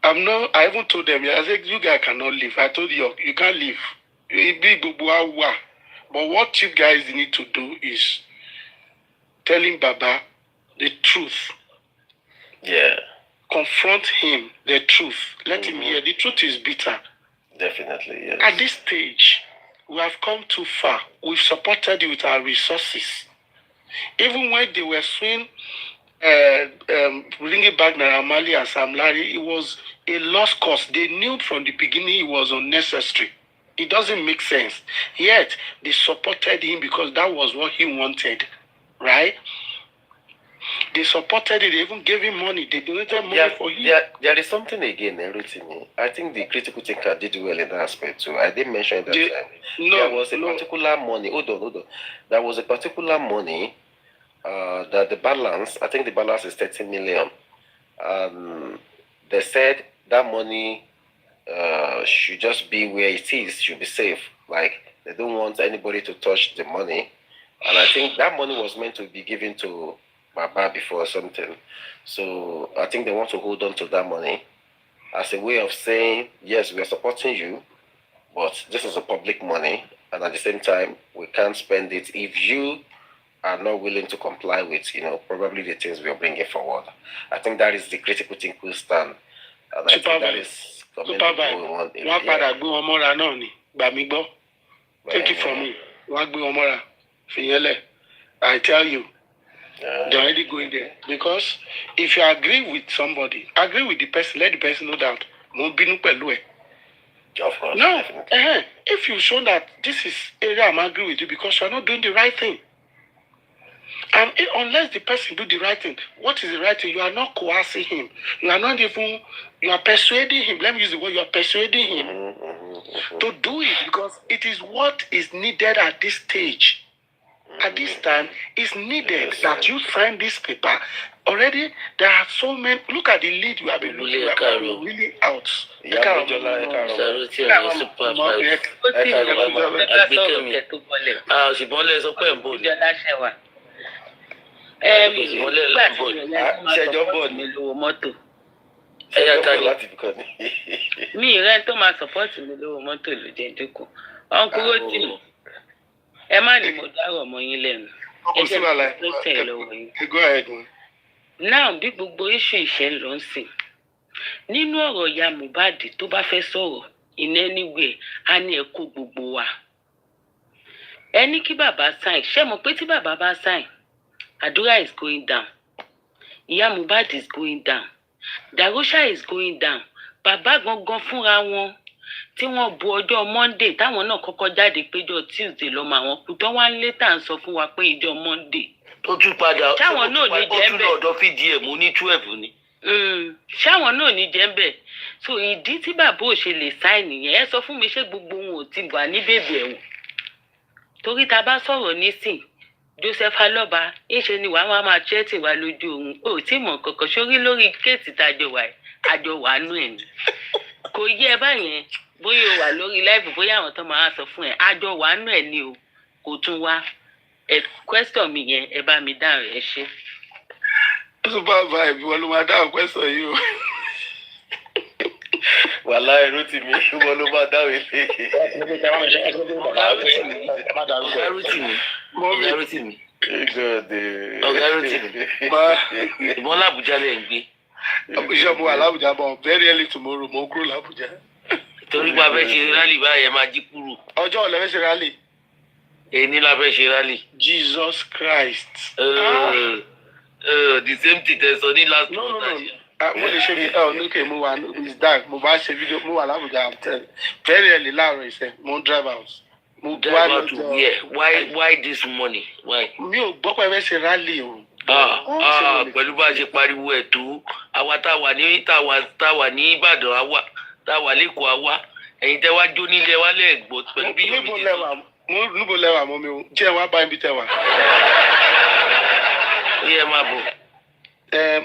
I even told them, I said, you guys cannot leave. I told you, you can't leave. But what you guys need to do is telling Baba the truth. Yeah. Confront him, the truth. Let him hear. The truth is bitter. Definitely, yes. At this stage, we have come too far. We've supported you with our resources. Even when they were swinging, bringing back Naramali and Sam Larry, it was a lost cause. They knew from the beginning it was unnecessary. It doesn't make sense. Yet, they supported him because that was what he wanted. Right? They supported it. They even gave him money. They donated money for him. There is something again, Rotimi. I think the critical thinker did well in that aspect too. I didn't mention that time. There was a particular money. Hold on. There was a particular money that the balance, I think the balance is 30 million. They said that money should just be where it is, should be safe. Like, they don't want anybody to touch the money. And I think that money was meant to be given to Baba before something. So I think they want to hold on to that money as a way of saying, yes, we are supporting you, but this is a public money. And at the same time, we can't spend it if you are not willing to comply with, probably the things we are bringing forward. I think that is the critical thinking stand. And I think that is commendable. Take it from me. I tell you, they're already going there. Because if you agree with somebody, agree with the person, let the person know that. Of course. No, if you show that this is area I'm agree with you because you're not doing the right thing. And unless the person do the right thing, what is the right thing? You are not coercing him. You are not even, you are persuading him. Let me use the word, you are persuading him to do it because it is what is needed at this stage. At this time, it's needed that you sign this paper. Already, there are so many. Look at the lead you have been looking at. Really out. Mi ìrẹ́ tó máa support mi lówó mọ́tò ló jẹ́ ìdókò. Uncle Rotimi. ẹ má ní mo dárò ọmọ yín lẹ́nu. Kò sí wàhálà. Go ahead. Now bí gbogbo issue ìṣẹ́ ń lọ sìn nínú ọ̀rọ̀ ìyá Mohbad tó bá fẹ́ sọ̀rọ̀ in anywhere á ní ẹ kó gbogbo wa. Ẹ ní kí bàbá sign ṣé mo pé tí bàbá bá sign àdúrà is going down, ìyá Mohbad is going down, Darusha is going down. Bàbá gangan fúnra wọn tí wọ́n bu ọjọ́ Monday táwọn náà kọ́kọ́ jáde péjọ Tuesday lọ́mọ àwọn kú tán wá ń lé tà ń sọ fún wa pé ìjọ Monday. Tó tún padà táwọn náà ní jẹ́ bẹ́ẹ̀. Ó tún lọ́dọ̀ fìdí ẹ̀ mú ní 12 ni. Ṣáwọn náà ní jẹ́ bẹ́ẹ̀. So ìdí tí bàbá ò ṣe lè sign nìyẹn ẹ sọ fún mi ṣé gbogbo wọn ò ti wà ní bèbè ẹ̀wọ̀n. Torí ta bá sọ̀rọ̀ nísìn Joseph Aloba ìṣe ni wàá máa tẹ́tì wá lójú òun ò tí mọ̀ kankan sórí lórí kéètì tájọ wà nú ẹ̀ ni. Kò yẹ báyẹn bóyá o wà lórí live bóyá àwọn tó máa sọ fún ẹ àjọ wà nú ẹ̀ ni o kò tún wá ẹ question mi yẹn ẹ bá mi dáhùn ẹ ṣe. SUPERVIBE wọn ló máa dáhùn question yìí o. Wàhálà ẹrú tì mí wọn ló máa dáhùn ilé. Ẹrú tì mí. Ìbọn l'Àbújá lẹ̀ ń gbé. Iṣẹ́ mo wà l'Àbújá bọ̀ very early tomorrow mo kúrò l'Àbújá. Torí pa fẹ́ ṣe rálì báyẹn máa jí kúrò. Ọjọ́ ọ̀lẹ́ fẹ́ ṣe rálì. Èní la fẹ́ ṣe rálì. Jesus Christ. The same thing tẹ sọ ní last month. Mo lè ṣe fídíò lókè mo wà it's dark mo bá ṣe fídíò mo wà l'Àbújá very early láàárọ̀ ìṣẹ́ mo ń drive out. Mo drive out to where? Why this morning? Why? Mi ò gbọ́ pé ẹ fẹ́ ṣe rálì o. Pẹ̀lú bá a ṣe pariwo ẹ̀ tó àwa tá a wà ní Ìbàdàn àwa tá a wà lẹ́kọ̀ọ́ àwa ẹ̀yin tẹ́ wá jó nílé wa lẹ́ẹ̀gbọ́ pẹ̀lú bí yóò níbo lẹ́wà mọ́ mi o jẹ́ wá bá ibi tẹ́ wà. Ó yẹ máa bọ̀.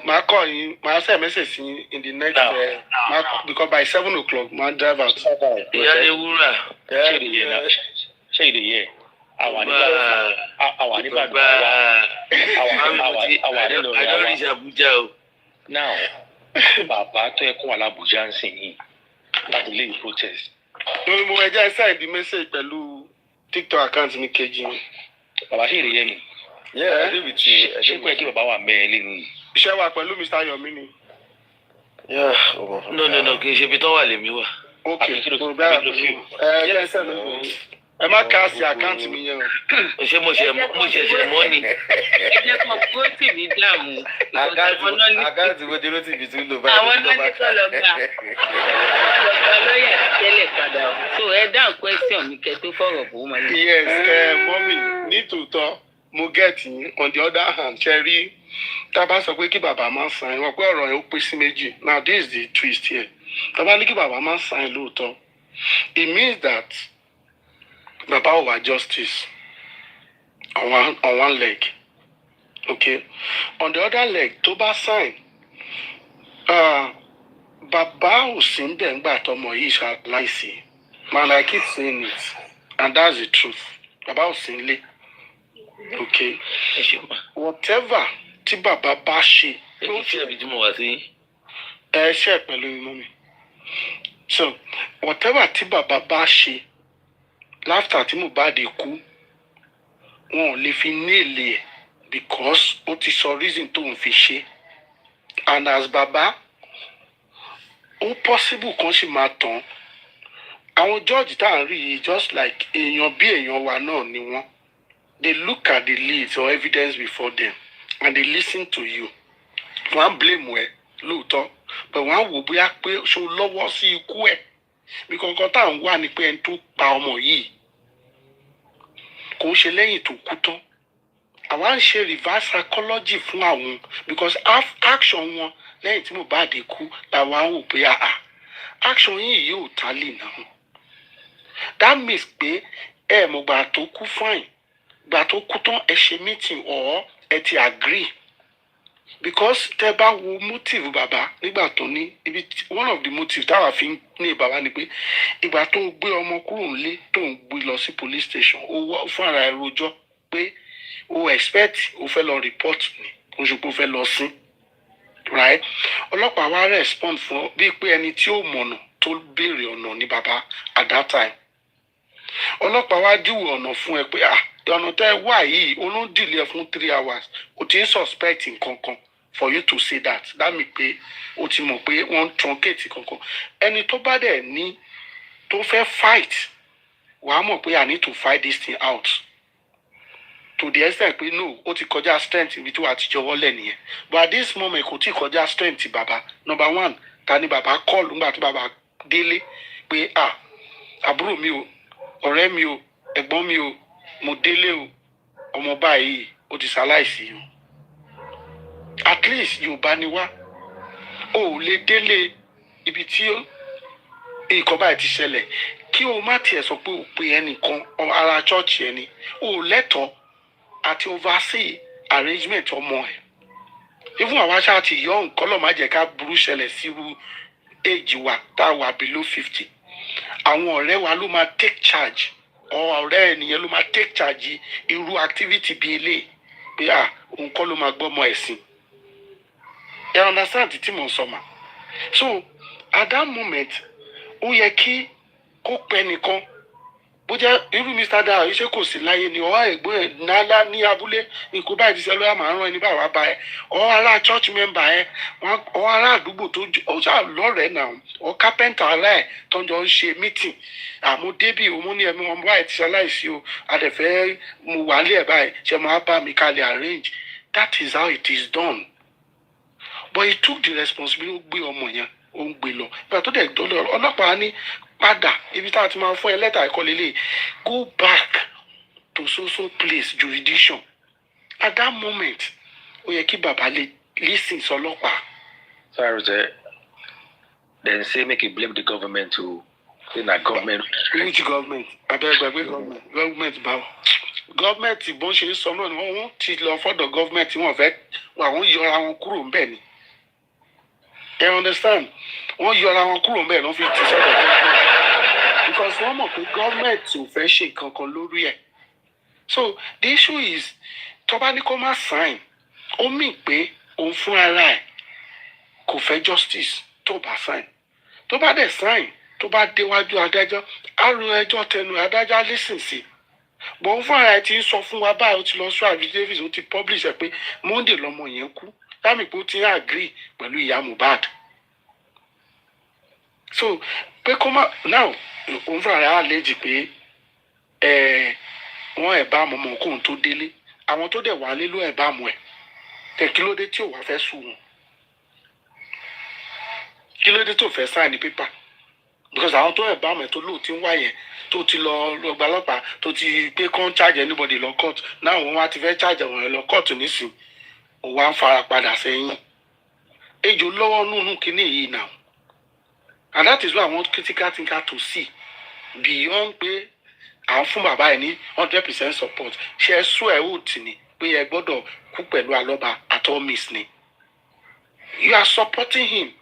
Màá kọ́ yín màá send message sí in the next because by 7 o'clock màá drive out. Ìyá ni wúrà. Ṣé ìdè yẹ? Àwa nígbàgbọ́ àwa nílò rẹ̀ àwa. Adọ́rìṣà Abuja o. Now, bàbá tó yẹ kó wà l'Àbújá ń sìn yìí láti lè protest. Mo ẹja send the message pẹ̀lú TikTok account mi kejì. Bàbá ṣe ìrèyẹ mi. Ṣé pé kí bàbá wà mẹ́rin lẹ́nu yìí? Iṣẹ́ wa pẹ̀lú Mr. Yomi ni. No, kì í ṣe ibi tó wà lèmi wà. Okay, ẹ má káàsì àkáǹtì mi yẹn o. Ṣé mo ṣẹ̀ṣẹ̀ mọ́ ni? Ẹ jẹ́ kan kó tì mí dààmú. Àkáǹtì wo dúró tì mí tún lò báyìí. Àwọn náà ní kọ́ lọ gbà. Ọlọ́gbà lọ́yà tẹ́lẹ̀ padà o. So ẹ dáhùn question mi kẹ́ tó fọ̀rọ̀ bò ó mọ́ ni. Yes, mọ́mì nítòótọ́ mo get yín on the other hand ṣe rí tá a bá sọ pé kí bàbá máa san wọn pé ọ̀rọ̀ yẹn ó pín sí méjì. Now this is the twist here. Tá a bá ní kí bàbá máa san lóòótọ́ it means that bàbá ò wá justice on one leg, okay? On the other leg, tó bá sign, bàbá ò sí ń bẹ̀ ńgbà tọmọ yìí ṣaláìsí. Man, I keep saying it, and that's the truth. Bàbá ò sí nílé, okay? Whatever tí bàbá bá ṣe. Ẹ ṣe pẹ̀lú inú mi. So, whatever tí bàbá bá ṣe. Láfítà tí Mohbad kú wọn ò lè fi nílé ẹ̀ because ó ti sọ reason tó ń fi ṣe and as baba ó possible kan sì máa tán àwọn judge tá à ń rí yìí just like èèyàn bí èèyàn wa náà ni wọ́n they look at the leads or evidence before them and they listen to you wọ́n á blame ẹ lóòótọ́ but wọ́n á wò bóyá pé ṣó lọ́wọ́ sí ikú ẹ̀ bí kankan tá à ń wà ní pé ẹni tó pa ọmọ yìí kò ń ṣe lẹ́yìn tó kú tán àwa ń ṣe reverse psychology fún àwọn because action wọn lẹ́yìn tí Mohbad kú làwa ń wò pé action yìí yóò tálè náà that means pé ẹ mọ̀ gbà tó kú fine gbà tó kú tán ẹ ṣe meeting or ẹ ti agree because tẹ bá wo motive bàbá nígbà tó ní ibi one of the motive táwa fi ń ní bàbá ni pé ìgbà tó ń gbé ọmọ kúrò nílé tó ń gbé lọ sí police station ó wá fún ara ẹ rojọ́ pé ó expect ó fẹ́ lọ report ni ó ṣe pé ó fẹ́ lọ sí right ọlọ́pàá wa respond fún bíi pé ẹni tí ó mọ̀nà tó béèrè ọ̀nà ní bàbá at that time ọlọ́pàá wa júwe ọ̀nà fún ẹ pé ọ̀nà tẹ́ wà yìí olóń delay fún 3 hours o ti ń suspect nǹkankan for you to say that mean pé o ti mọ̀ pé wọ́n truncate kankan ẹni tó bá dẹ̀ ní tó fẹ́ fight wàá mọ̀ pé I need to fight this thing out to the extent pé no ó ti kọjá strength ibi tí wàá ti jọwọ́ lẹ̀ nìyẹn but at this moment kò tí kọjá strength bàbá. Number one ta ni bàbá call nígbà tí bàbá délé pé àbúrò mi o ọ̀rẹ́ mi o ẹ̀gbọ́n mi o mo délé o ọmọ báyìí ó ti ṣaláìsí o at least Yorùbá ni wá o ò lè délé ibi tí nǹkan báyìí ti ṣẹlẹ̀ kí o má tiẹ̀ sọ pé o pe ẹnìkan ara church ẹni o ò lẹ́tọ̀ọ́ àti oversee arrangement ọmọ ẹ̀ even àwa ṣáà ti yọ nǹkan lọ́ọ́ má jẹ́ ká burú ṣẹlẹ̀ sírú age wa tá a wà below 50 àwọn ọ̀rẹ́ wa ló máa take charge ọ̀rẹ́ ènìyàn ló máa take charge irú activity bíi eléyìí pé òun kọ́ ló máa gbọ́mọ ẹ̀sìn ẹ understand tí mo sọ mà so at that moment ó yẹ kí kó pẹ́ nìkan bó jẹ́ irú Mr. Dara iṣẹ́ kò sí láyé ni ọ̀hún ẹ̀gbọ́n ẹ̀ nálá ní abúlé nǹkan báyìí ti ṣe lọ́yà máa ń rán ẹni báyìí wá bá ẹ ọ̀hún ará church member ẹ ọ̀hún ará àdúgbò tó ṣáà lọ́rẹ̀ẹ́ náà ọ̀hún carpenter ará ẹ̀ tó ń jọ ń ṣe meeting àmọ́ débì òun ní ẹ̀mí wọn báyìí ti ṣe aláìsí o àdẹ̀fẹ́ mo wà lé ẹ̀ báyìí ṣe máa bá mi kalẹ̀ arrange that is how it is done but he took the responsibility ó gbé ọmọ yẹn ó ń gbé lọ ìgbà tó dẹ̀ dọ́lọ́ ọlọ́pàá ní padà ibi tá a ti máa fún ẹ lẹ́tà ẹ̀kọ́ lélẹ̀ go back to so place jurisdiction at that moment ó yẹ kí bàbá lè listen sọlọ́pàá. Sorry, sir. Then say make you blame the government too. Say na government. Which government? Abẹ́gbẹ́gbẹ́ government báwo. Government bó ń ṣe sọ náà ni wọ́n ti lọ fọ́dọ̀ government wọ́n fẹ́ àwọn yọra wọn kúrò ńbẹ̀ ni. You understand? Wọ́n yọra wọn kúrò ńbẹ̀ ló fi ti sọ́dọ̀ government. Because wọ́n mọ̀ pé government ò fẹ́ ṣe kankan lórí ẹ̀. So the issue is tó bá ní kó má sign ó mì pé òun fún ara ẹ̀ kò fẹ́ justice tó bá sign tó bá dẹ̀ sign tó bá déwájú adájọ́ á ro ẹjọ́ tẹnu adájọ́ listen sí bọ́n fún ara ẹ̀ tí ń sọ fún wa báyìí ó ti lọ sọ affidavit ó ti publish ẹ̀ pé Monday lọmọ yẹn kú lámì pé ó ti ń agree pẹ̀lú ìyá Mohbad so pé kó má now òun fún ara ẹ̀ á léjì pé wọ́n ẹ̀ bá mọ̀mọ́ kóun tó délé àwọn tó dẹ̀ wà lé ló ẹ̀ bá mọ̀ ẹ̀ tẹ̀ kí ló dé tí ò wá fẹ́ sùn wọn kí ló dé tó fẹ́ sign paper because àwọn tó ẹ̀ bá mọ̀ ẹ̀ tó lóò tí ń wá yẹn tó ti lọ gba ọlọ́pàá tó ti pé kán charge anybody lọ court náà wọ́n wá ti fẹ́ charge àwọn ẹ̀ lọ court nísìn òun wá ń fara padà sẹ́yìn ejò lọ́wọ́ nínú kínní yìí now and that is why I want critical thinker to see beyond pé à ń fún bàbá ẹ̀ ní 100% support ṣe é sún ẹ̀ ó tì ní pé ẹ gbọ́dọ̀ kú pẹ̀lú alọ́ba at all means ni you are supporting him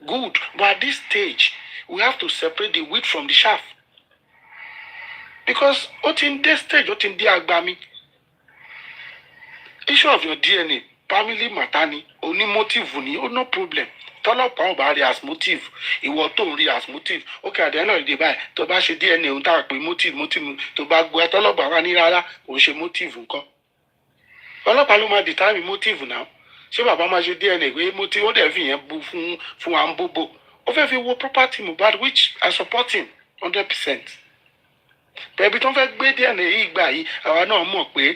good but at this stage we have to separate the wheat from the chaff because ó ti ń dé stage ó ti ń dé agbami issue of your DNA family matter ni oní motive ni ó no problem tọ́lọ́pàá ò bá rí as motive ìwọ tó ń rí as motive ó kí àdéhùn náà lè báyìí tó bá ṣe DNA òun tá a pè motive tó bá gbọ́ ẹ tọ́lọ́pàá wá ní rárá òun ṣe motive nǹkan ọlọ́pàá ló máa determine motive náà ṣé bàbá máa ṣe DNA pé motive ó dẹ̀ fi yẹn bu fún wa ń bóbó ó fẹ́ fi wo property Mohbad which I support him 100%. Bẹ̀ẹ̀bi tó ń fẹ́ gbé DNA yìí gbà yìí àwa náà mọ̀ pé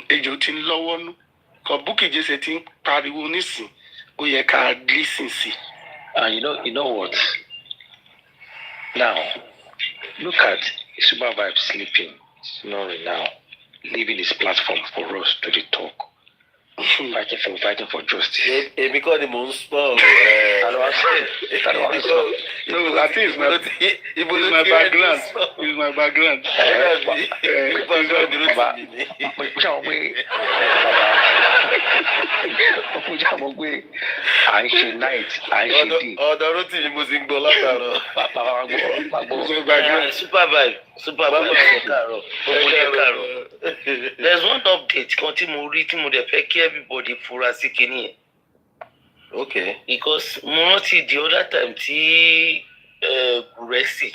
ejò ti ń lọ́wọ́ nú kọ Bukky Jesse ti ń pariwo nísìn ó yẹ ká listen sí. You know what? Now, look at SUPERVIBE sleeping, snoring now, leaving his platform for us to talk. Fighting for justice. Because the monster. No, I think it's my background. It's my background. I should night. I should day. Ọ̀dọ̀ ló ti ní mo sì ń gbọ́ látàárọ̀. SUPERVIBE. There's one update kan tí mo rí tí mo dẹ̀ fẹ́ kí everybody fura sí kinní yẹn. Okay. Because mo rántí the other time tí GURXEY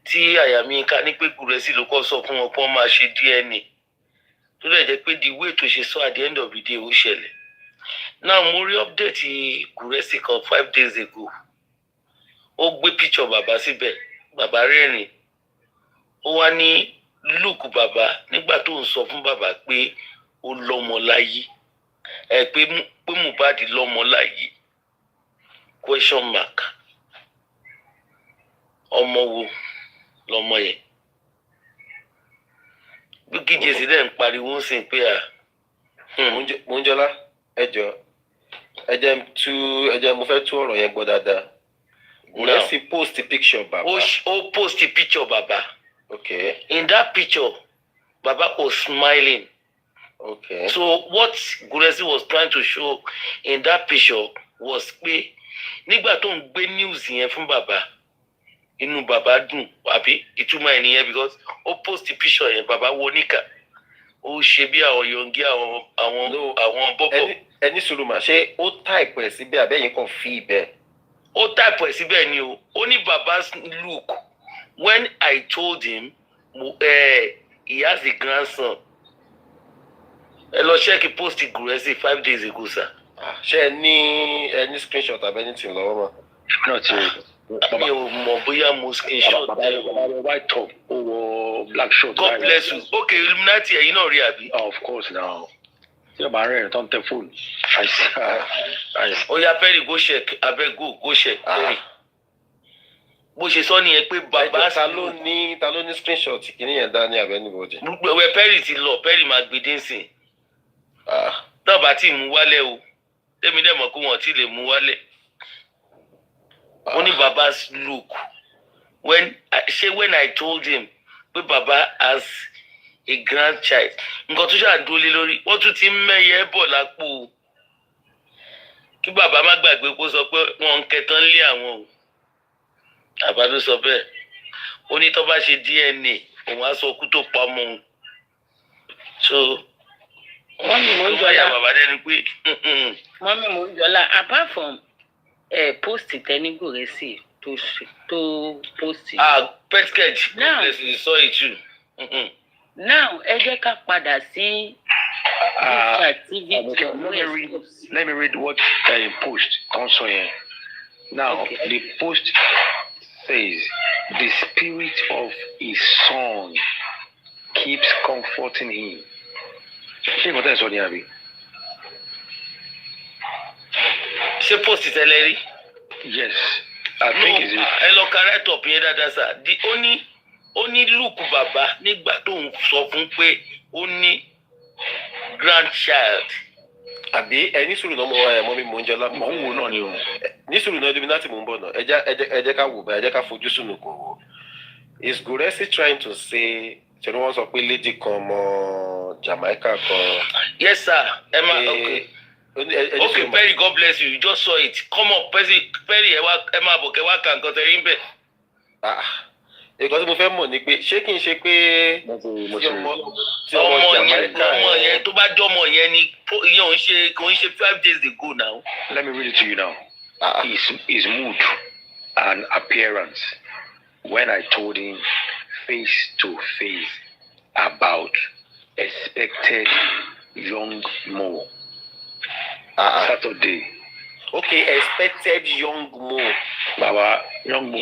tí àyà mi ká ní pé GURXEY ló kọ́ sọ fún wọn pé wọ́n máa ṣe DNA tó dẹ̀ jẹ́ pé the way tó ṣe sọ at the end of the day ó ṣẹlẹ̀. Now mo rí update GURXEY kan 5 days ago. Ó gbé picture bàbá síbẹ̀, bàbá rẹ́rìn. Ó wá ní look bàbá nígbà tó ń sọ fún bàbá pé ó lọ́mọ láyé. Pé MOHBAD lọ́mọ láyé. Question mark. Ọmọ wo lọmọ yẹn? Bí kíjì sí dẹ̀ ń pariwo ń sìn pé Múnjọlá, ẹ jẹ́ mo fẹ́ tú ọ̀rọ̀ yẹn gbọ́ dáadáa. GURXEY post picture baba. Ó post picture baba. Okay. In that picture, baba was smiling. Okay. So what GURXEY was trying to show in that picture was pé nígbà tó ń gbé news yẹn fún baba, inú baba dùn, àbí ìtumọ̀ ẹ̀ nìyẹn because ó post picture yẹn baba wọ níkà. Ó ṣe bí àwọn yọ̀ǹgí àwọn bọ́bọ̀. Ẹni sùúrù mà ṣé ó type ẹ̀ síbẹ̀ àbẹ́yìn kan fi ibẹ̀? Ó type ẹ̀ síbẹ̀ ni o. Ó ní baba's look when I told him he has a grandson. Ẹ lọ check post GURXEY 5 days ago sir. Ṣé ẹ ní screenshot àbẹ́ anything lọ́wọ́ mọ́? Náà ti mi ò mọ̀ bóyá mo screenshot ẹ̀. white top over black shirt. God bless you. Okay, Illuminati ẹ̀yin náà rí àbí? Of course now. Tí o bá rẹ̀ tó ń tẹ fóònù. Ó yá Perry go check abeg go check Perry. Bó ṣe sọ nìyẹn pé bàbá ta ló ní screenshot kìíní yẹn dání àbẹ́ níbodè? Wẹ̀ Perry ti lọ, Perry máa gbé dé nsìn. Náà bá tí mú wálẹ̀ o. Tẹ́mi dẹ̀ mọ̀ kó wọ́n ti lè mú wálẹ̀. Only baba's look when I told him pé baba has a grandchild. Nǹkan tó ṣàdúró lórí wọ́n tún ti ń mẹ́yẹ bọ̀ lápò. Kí bàbá má gbàgbé kó sọ pé wọ́n ń kẹtàn lé àwọn o. Bàbá ló sọ bẹ́ẹ̀. Ó ní tó bá ṣe DNA òun á sọ kú tó pa ọmọ òun. So Mọ́mí mo ń tó bá yà jọlá. bàbá dẹni pé. Mọ́mí mo ń jọlá. Apart from post tẹ́ni GURXEY tó post. Petsketch. Now You saw it too. Now ẹ jẹ́ ká padà sí Let me read what post also here. Now the post says the spirit of his son keeps comforting him. Ṣé ìmọ̀tẹ́ ìsọ ni àbí? Ṣé post tẹ́lẹ̀ rí? Yes, I think it's it. Ẹ lọ ka write up yẹn dáadáa sá. Ó ní look bàbá nígbà tó ń sọ fún pé ó ní grandchild. Àbí ẹ ní sùúrù náà mọ́ mi mò ń jẹ lápò. Mò ń wò náà ni o. Ní sùúrù náà Illuminati mò ń bọ̀ náà. Ẹ jẹ́ ká wò báyìí, ẹ jẹ́ ká fojú sùnùkùn wò. Is GURXEY trying to say ṣe ni wọ́n sọ pé lady kan ọmọ Jamaica kan? Yes sir. Okay Perry, God bless you. You just saw it. Come on Perry ẹ máa bọ̀ kẹ́ wá kà nǹkan tẹ̀rí ń bẹ̀. Nǹkan tí mo fẹ́ mọ̀ ni pé ṣé kí n ṣe pé ọmọ yẹn tó bá jọmọ yẹn ni ìyẹn kò ń ṣe 5 days ago now. Let me read it to you now. His mood and appearance when I told him face to face about expected young Mo. Saturday. Okay, expected young Mo. Baba, young Mo.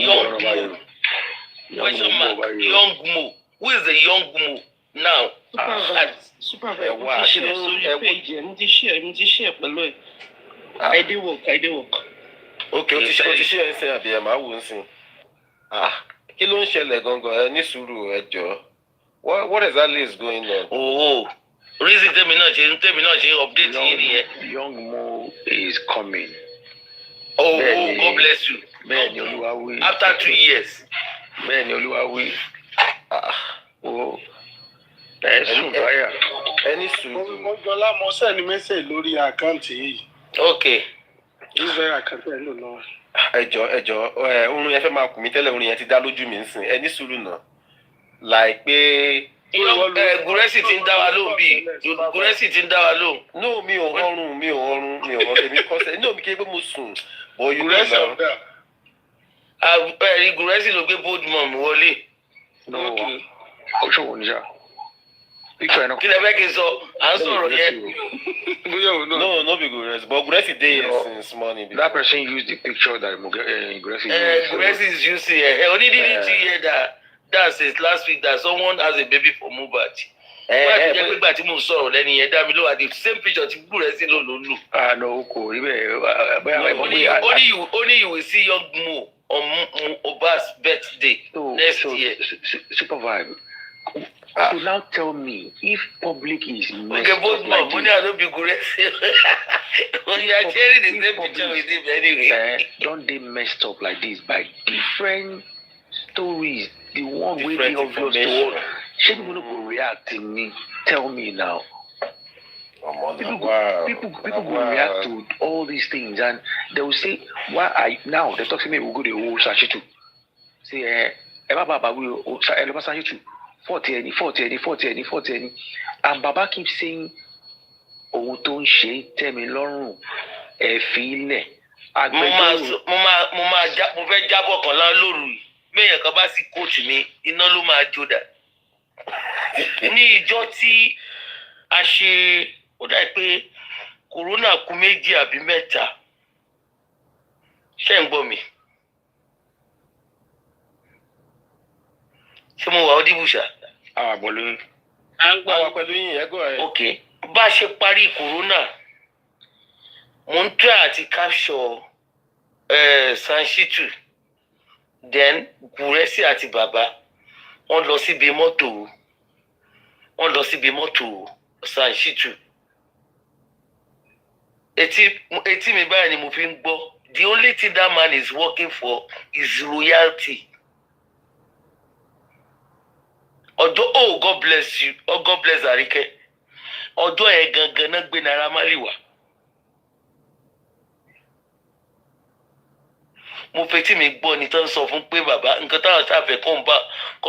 Question mark, young Mo. Who is the young Mo now? Supervisor, mo ti share pẹ̀lú ẹ̀. I dey work. Okay, o ti share ẹ̀ sẹ́yìn àbí ẹ̀ máa wò ó sìn. Kí ló ń ṣẹlẹ̀ gangan? Ẹ ní sùúrù ẹ jọ̀ọ́. What exactly is going on? Reason tèmi náà ṣe update yìí nìyẹn. Young Mo is coming. God bless you. Bẹ́ẹ̀ni Olúwa wí. After 2 years. Bẹ́ẹ̀ni Olúwa wí. Ẹ̀sùn báyà. Ẹni sùúrù. Mo jọlá mo send message lórí àkáǹtì yìí. Okay. This very account ẹ̀ lò náà. Ẹ jọ̀ọ́ oorun yẹn fẹ́ máa kù mí tẹ́lẹ̀, oorun yẹn ti dá lójú mi nsìn. Ẹ ní sùúrù náà. Láìpẹ́ GURXEY ti ń dá wa lóhùn bí GURXEY ti ń dá wa lóhùn. No, mi ò rọrùn èmi kọ́sẹ̀. No, mi kí pé mo sùn. But you know now. GURXEY ló gbé bold mom wọlé. No. Ocho Onja. Picture no. Kile beke so answer here. No be GURXEY. But GURXEY dey since morning. That person used the picture that GURXEY GURXEY is using here. Only didn't you hear that since last week that someone has a baby for MOHBAD. Why did you gbà tí mo sọ̀rọ̀ lẹ́ni yẹn dá mi ló wà the same picture tí GURXEY ló lò. Ah no, ko only you will see young Mo on Mohbad's birthday next year. Super vibe. So now tell me, if public is okay, both mom, money I don't be GURXEY. When you are sharing the same picture with him anyway. Don't they messed up like this by different stories? The one way they obvious to all. Should people not react to me? Tell me now. People will react to all these things and they will say, why now they talk to me, we'll go to the whole Sanchitu. Say, Baba will Sanchitu. 40. And Baba keeps saying, ohun tó ń ṣe tẹ́mi lọ́rùn ẹ fi ilẹ̀. Mo fẹ́ jábọ̀ kan lóru yìí. Mẹ́yàn kan bá sì kóòtù mi, iná ló máa jó dà. Ní ìjọ tí a ṣe, ó dà pé kòrónà kù 2 àbí 3. Ṣé ń gbọ́ mi? Ṣé mo wà audible ṣá? Pẹ̀lú. Àwa pẹ̀lú yín ẹ go ahead. Okay. Bá ṣe parí kòrónà, mo ń try àti capture Sanchitu. Then GURXEY àti bàbá wọ́n lọ síbi mọ́tò Sanchitu. Etí mi báyìí ni mo fi ń gbọ́. The only thing that man is working for is royalty. Oh, God bless you. Oh, God bless Arike. Ọjọ́ ẹ̀ gangan náà gbé Naira Marley wá. Mo fetí mi gbọ́ ni tán sọ fún pé bàbá nǹkan táwọn ṣàfẹ́ kọ́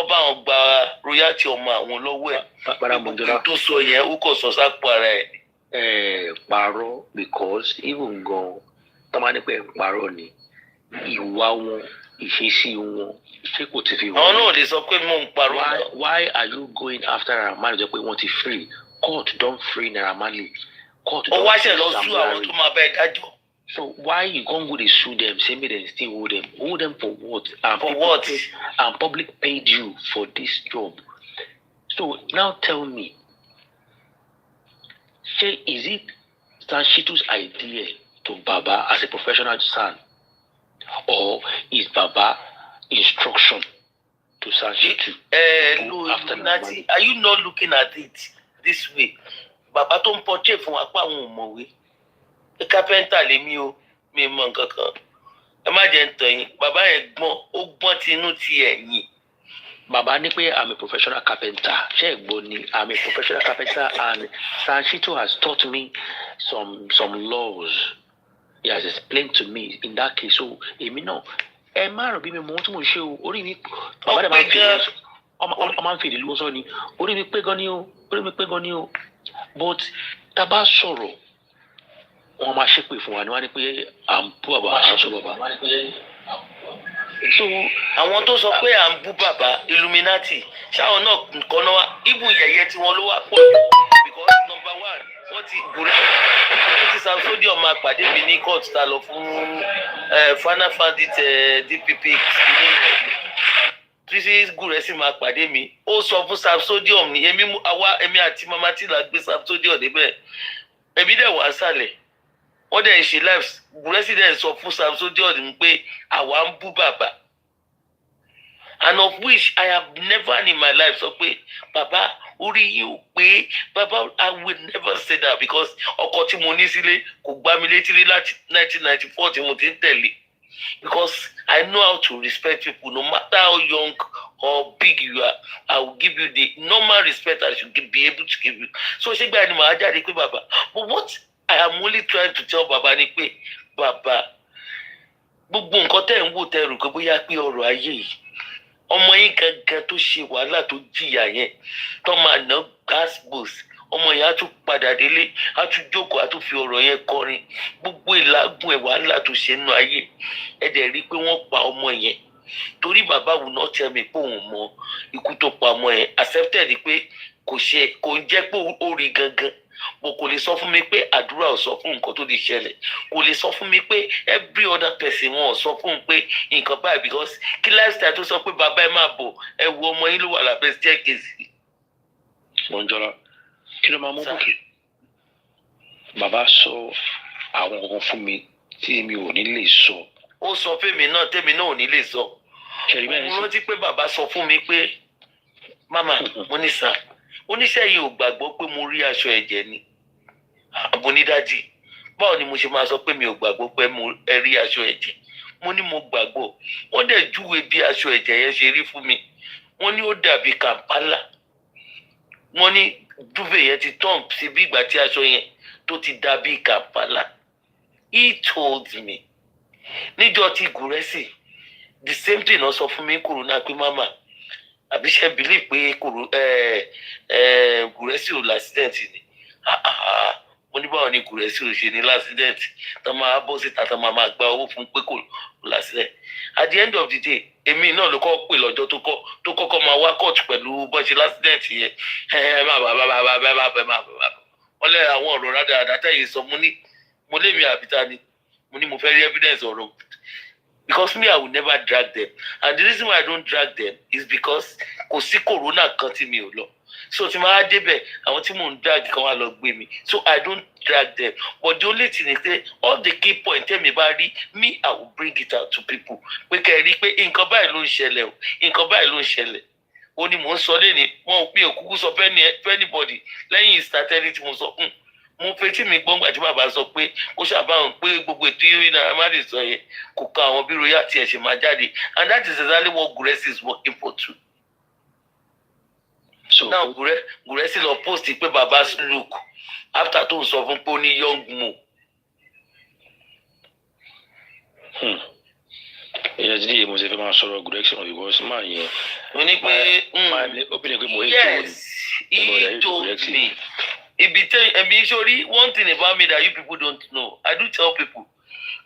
bá wọn gba royalty ọmọ àwọn lọ́wọ́ ẹ̀. Gbogbo tó sọ yẹn ó kò sọ sápò ara ẹ̀. Pààrọ̀ because even gan tọ́mọ ní pé pààrọ̀ ni ìwà wọn ìṣesí wọn ṣé kò ti fi wọ́n. Àwọn náà lè sọ pé mo ń parọ́ náà. Why are you going after Naira Marley jẹ́ pé wọ́n ti free? Court don free Naira Marley. Court don free Naira Marley. Ó wá ṣe lọ sú àwọn tó máa bẹ́ẹ̀ dájọ́. So why you can't go to sue them? Say me then still hold them. Hold them for what? And for what? And public paid you for this job. So now tell me, say is it Sanchitu's idea to Baba as a professional son, or is Baba instruction to Sanchitu? Nati, are you not looking at it this way? Baba tó ń portray fún wa pé àwọn ò mọ̀wé. Carpenter lèmi o, mi mọ nǹkan kan. Ẹ má jẹ́ ń tàn yín. Bàbá yẹn gbọ́n tinú ti ẹ̀yìn. Baba ní pé I'm a professional carpenter. Ṣé ẹ gbọ́ ni I'm a professional carpenter and Sanchitu has taught me some laws. He has explained to me in that case. So èmi náà ẹ má rò bí mi mọ ohun tí mo ṣe o. Orí mi bàbá dẹ̀ máa ń fi èdè ló sọ ni. Orí mi pé gan ni o. But tá bá sọ̀rọ̀ wọ́n máa ṣépè fún wa ni wọ́n á ní pé à ń bú bàbá aṣọ bàbá. So àwọn tó sọ pé à ń bú bàbá Illuminati ṣáwọn náà nǹkan náà wá ibù yẹ̀yẹ́ tí wọ́n ló wá pọ̀ jù because number 1 wọ́n ti GURXEY Samsodium máa pàdé mi ní court ta lọ fún final fundit DPP tí GURXEY máa pàdé mi ó sọ fún Samsodium ni èmi àti mama tí la gbé Samsodium débẹ̀ èmi dẹ̀ wá sálẹ̀. Wọ́n dẹ̀ ń ṣe lives GURXEY dẹ̀ sọ fún Samsodium pé àwa ń bú bàbá and of which I have never in my life sọ pé bàbá orí yìí ò pé bàbá I will never say that because ọkọ tí mo ní sílé kò gbá mi létí rí láti 1994 tí mo ti ń tẹ̀lé because I know how to respect people no matter how young or big you are. I will give you the normal respect I should be able to give you. So ṣé gbà ni màá jáde pé bàbá but what I am only trying to tell Baba ni pé Baba gbogbo nǹkan tẹ́ ń wò tẹ́ rò pé bóyá pé ọ̀rọ̀ ayé yìí ọmọ yín gangan tó ṣe wàhálà tó jìyà yẹn tó máa ná gas boost ọmọ yẹn á tún padà délé á tún jókòó á tún fi ọ̀rọ̀ yẹn kọrin gbogbo ìlágùn ẹ̀ wàhálà tó ṣe nínú ayé ẹ dẹ̀ rí i pé wọ́n pa ọmọ yẹn torí bàbá will not tell me pé òun mọ ikú tó pa ọmọ ẹ̀ accepted pé kò ń jẹ́ pé ó rí gangan mo kò lè sọ fún mi pé àdúrà ò sọ fún nǹkan tó lè ṣẹlẹ̀ kò lè sọ fún mi pé every other person wọn ò sọ fún un pé nǹkan báyìí because kí lifestyle tó sọ pé bàbá ẹ máa bọ̀ ẹ wo ọmọ yín ló wà lábẹ́ staircase. Mọ̀njọ́lá kí ló máa mú bùkì bàbá sọ àwọn kankan fún mi tí mi ò ní lè sọ. ó sọ fèmí náà tèmi náà ò ní lè sọ. mo rántí pé bàbá sọ fún mi pé mama mo ní sà oníṣẹ́ yìí ò gbàgbọ́ pé mo rí aṣọ ẹ̀jẹ̀ ni àbò ní dájì báwo ni mo ṣe máa sọ pé mi ò gbàgbọ́ pé mo rí aṣọ ẹ̀jẹ̀ mo ní mo gbàgbọ́ wọ́n dẹ̀ júwe bí aṣọ ẹ̀jẹ̀ yẹn ṣe rí fún mi wọ́n ní ó dàbí kàmpálà wọ́n ní dúvè yẹn ti tán sí bí ìgbà tí aṣọ yẹn tó ti dàbí kàmpálà. He told me níjọ́ tí GURXEY the same thing náà sọ fún mi kòrónà pé mama àbí ṣe believe pé GURXEY ò l'accident ni mo ní báwo ni GURXEY ò ṣe ní l'accident tó máa bọ́ síta tó máa gba owó fún pé kò l'accident at the end of the day èmi náà ló kọ́ pè lọ́jọ́ tó kọ́kọ́ máa wá court pẹ̀lú bọ́ṣe l'accident yẹn wọ́n lẹ́ àwọn ọ̀rọ̀ rádaràdà tẹ̀yìn sọ mo lé mi àbíta ni mo ní mo fẹ́ rí evidence ọ̀rọ̀ because me I will never drag them and the reason why I don't drag them is because kò sí corona kan tí mi ò lọ so tí máa débẹ̀ àwọn tí mò ń drag kan wá lọ gbé mi so I don't drag them but the only thing is say all the key point tẹ́mi bá rí me I will bring it out to people pé kẹ́ ẹ rí pé nǹkan báyìí ló ń ṣẹlẹ̀ o nǹkan báyìí ló ń ṣẹlẹ̀ ó ní mò ń sọ lẹ́ni wọn ò pé òkúkú sọ fẹ́ anybody lẹ́yìn ìsítátẹ́lì tí mo sọ mo fetí mi gbọ́ngbà tí bàbá sọ pé kó ṣàbáwọn pé gbogbo ètò ìrìn náírà má lè sọ yẹn kò ka àwọn bí royalty ẹ̀ ṣe máa jáde and that is exactly what GURXEY is working for too. So now GURXEY lọ post pé bàbá look after tó ń sọ fún pé ó ní young mo. èyàn ti díye mo ṣe fẹ́ máa sọ̀rọ̀ GURXEY náà because máa yẹn. mo ní pé yes he told me. One thing about me that you people don't know, I do tell people,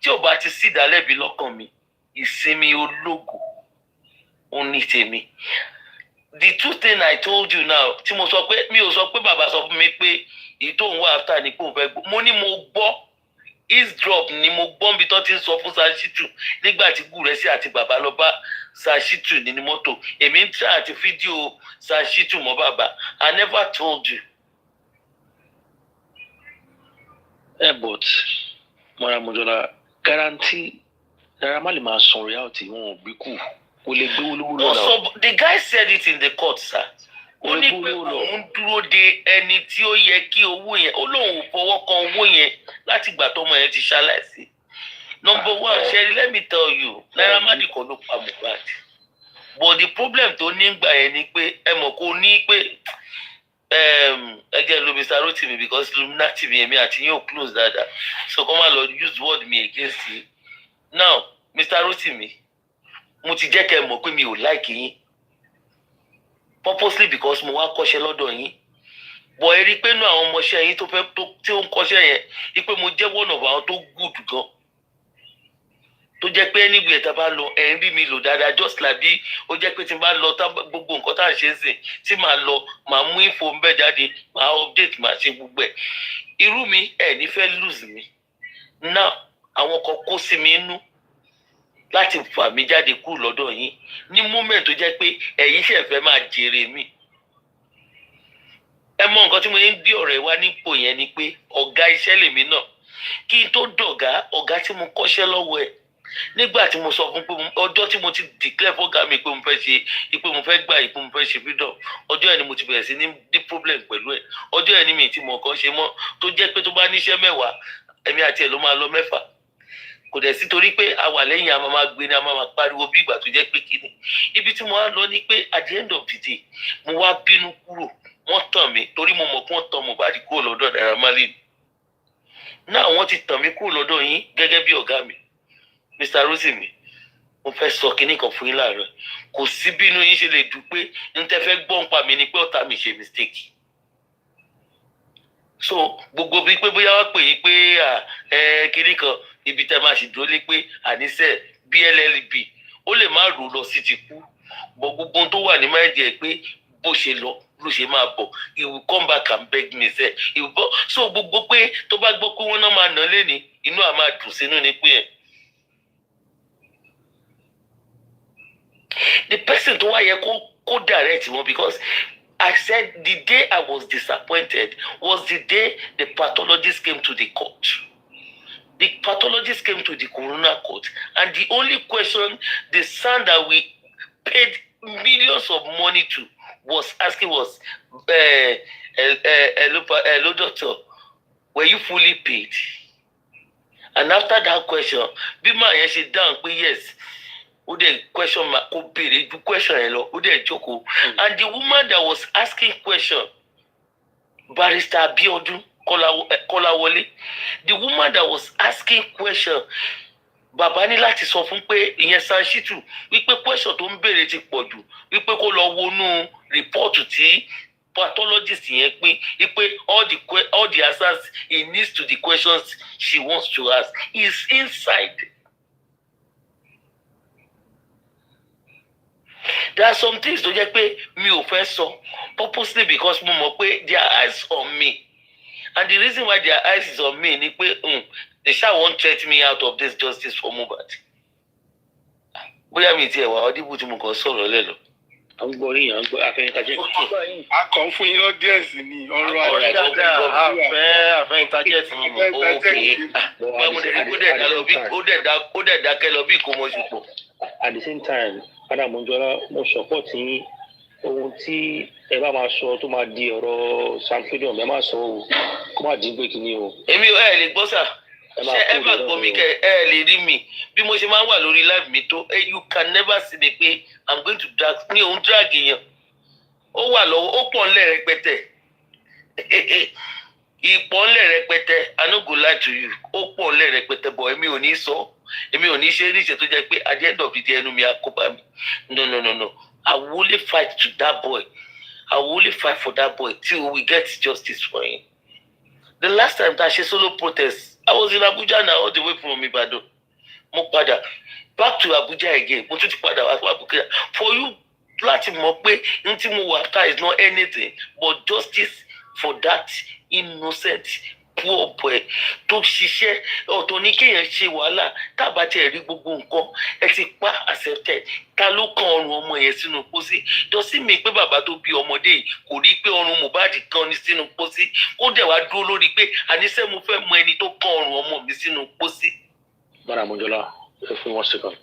tí o bá ti sí ìdálẹ́bi lọ́kàn mi, ìsinmi ológo, ó ní tèmi. The two things I told you now, tí mo sọ pé mi ò sọ pé bàbá sọ fún mi pé èyí tó ń wá after ni pé òun fẹ́ gbọ́. Mo ní mo gbọ́ eavesdrop ni mo gbọ́ níbi tó ti ń sọ fún Sashitu nígbà tí GURXEY àti bàbá lọ bá Sashitu nínú mọ́tò. Èmi ń try àti fídíò Sashitu mọ́ bàbá. I never told you. But Mọ̀njọ́lá guarantee Naira Marley máa san royalty wọn ò gbé kù kò lè gbé olówó lọ. Also the guy said it in the court sir. Ó ní pé òun dúró de ẹni tí ó yẹ kí owó yẹn ó lóun ò fọwọ́ kan owó yẹn láti ìgbà tọ́mọ yẹn ti ṣaláìsí. Number one Sherry, let me tell you Naira Marley kọ́ ló pa Mohbad but the problem tó ní gbà yẹn ni pé ẹ mọ̀ kó ní pé again lo Mr. Rotimi because Illuminati mi èmi àti yóò close dada so come on use word me against you now Mr. Rotimi mo ti jẹ́ kẹ́ mọ̀ pé mi ò like yín purposely because mo wá kọ́ṣẹ́ lọ́dọ̀ yín but ẹ rí pé inú àwọn ọmọọṣẹ́ yín tí ó ń kọ́ṣẹ́ yẹn rí pé mo jẹ́ one of àwọn tó good gan tó jẹ́ pé anywhere tá bá lọ ẹ̀ ń rí mi lò dáadáa just like bí ó jẹ́ pé tí n bá lọ gbogbo nǹkan tá à ń ṣe sìn tí màá lọ màá mú info ń bẹ̀ jáde màá update màá ṣe gbogbo ẹ̀ irú mi ẹ̀ ní fẹ́ lose mi now àwọn kan kó sí mi inú láti fà mí jáde kúrò lọ́dọ̀ yín ní moment tó jẹ́ pé ẹ̀yin ṣẹ̀ fẹ́ máa jèrè mi ẹ mọ nǹkan tí mo ń dí ọ̀rẹ́ wa nípò yẹn ni pé ọ̀gá iṣẹ́ lèmi náà kí n tó dọ̀gá ọ̀gá tí mo kọ́ṣẹ́ lọ́wọ́ ẹ̀ nígbà tí mo sọ fún pé ọjọ́ tí mo ti declare fọ́gá mi pé mo fẹ́ ṣe pé mo fẹ́ gbà pé mo fẹ́ ṣe freedom ọjọ́ ẹ̀ ni mo ti bẹ̀rẹ̀ sí ní problem pẹ̀lú ẹ̀ ọjọ́ ẹ̀ ni mi ti mọ̀ kan ṣe mọ́ tó jẹ́ pé tó bá níṣẹ́ 10 ẹ̀mí àti ẹ̀ ló máa lọ 6 kò dẹ̀ sí torí pé a wà lẹ́yìn a máa gbé ni a máa pariwo bí ìgbà tó jẹ́ pé kíni ibi tí mo wá lọ ni pé at the end of the day mo wá bínú kúrò wọ́n tàn mí torí mo mọ̀ pé wọ́n tàn Mohbad kúrò lọ́dọ̀ Naira Marley náà wọ́n ti tàn mí kúrò lọ́dọ̀ yín gẹ́gẹ́ bí ọ̀gá mi Mr. Rotimi mo fẹ́ sọ kinní kan fún yín láàárọ̀ kò sí bínú yín ṣe lè dùn pé n tẹ́ fẹ́ gbọ́n pa mi ni pé ọ̀tá mi ṣe mistake so gbogbo bíi pé bóyá wọ́n pè yín pé kinní kan ibi tẹ́ máa ṣì dúró lé pé àníṣe BLLB ó lè má rò lọ sí ti kú bọ̀ gbogbo tó wà ní máìdí ẹ̀ pé bó ṣe lọ ló ṣe máa bọ̀ he will come back and beg me sẹ́ so gbogbo pé tó bá gbọ́ pé wọ́n náà máa nà lẹ́ni inú à máa dùn sínú ni pé ẹ̀. The person tó wá yẹ kó direct wọn because I said the day I was disappointed was the day the pathologist came to the court. The pathologist came to the coroner court, and the only question the son that we paid millions of money to was asking was, hello doctor, were you fully paid? And after that question, Bima she down, yes. Who the question mark could be the question who the joke. And the woman that was asking question, Barrister Abiodun Kolawole, the woman that was asking question, Baba ní láti sọ fún pé ìyẹn Sanshitu wípé question tó ń béèrè ti pọ̀ jù wípé kó lọ wọnú report tí pathologist yẹn pín wípé all the answers he needs to the questions she wants to ask is inside. There are some things tó jẹ́ pé mi ò fẹ́ sọ purposely because mo mọ̀ pé their eyes on me, and the reason why their eyes is on me ni pé they shall won't threat me out of this justice for MOHBAD. Bóyá mi ti ẹ̀wà ọdíbù tí mo kàn sọ̀rọ̀ lẹ́nu. À ń gbọ́ yín, à ń gbọ́ afẹ́yìntàjẹ́. A kàn fún yín lọ́díẹ̀sì ni ọ̀rọ̀ àfẹ́ interject ni mo. Ó dẹ̀ dákẹ́ lọ bí kò mọ̀ ṣùpọ̀. At the same time, Madam Monjola, mo support yín ohun tí ẹ bá máa sọ tó máa di ọ̀rọ̀ Sam Freedom ẹ máa sọ o kó má dín pé kíní o. Èmi ẹ lè gbọ́ sà ṣé ẹ bá gbọ́ mi kẹ ẹ lè rí mi bí mo ṣe máa ń wà lórí live mi tó you can never see me pé I'm going to drag ní òun drag èèyàn ó wà lọ́wọ́ ó pọ̀ ńlẹ̀ rẹpẹtẹ ìpọ̀ ńlẹ̀ rẹpẹtẹ I no go lie to you ó pọ̀ ńlẹ̀ rẹpẹtẹ bọ̀ èmi ò ní sọ èmi ò ní ṣe níṣẹ́ tó jẹ́ pé at the end of the day ẹnu mi á kó bá mi no I will only fight to that boy. I will only fight for that boy till we get justice for him. The last time that she solo protest, I was in Abuja now, all the way from Ibadan. Mo padà back to Abuja again. Mo tún ti padà wá Abuja. For you, láti mọ̀ pé ntí mo wà after is not anything but justice for that innocent poor boy tó ṣiṣẹ́ ọ̀tọ̀ ní kéèyàn ṣe wàhálà tábà tí ẹ rí gbogbo nǹkan ẹ ti pa accepted ta ló kan ọrùn ọmọ yẹn sínú pósí dọ́sí mi pé bàbá tó bí ọmọdé yìí kò rí pé ọrùn Mohbad kan ní sínú pósí kó dẹ̀ wá dúró lórí pé àníṣe mo fẹ́ mọ ẹni tó kan ọrùn ọmọ mi sínú pósí. Madam Monjola, for 1 second,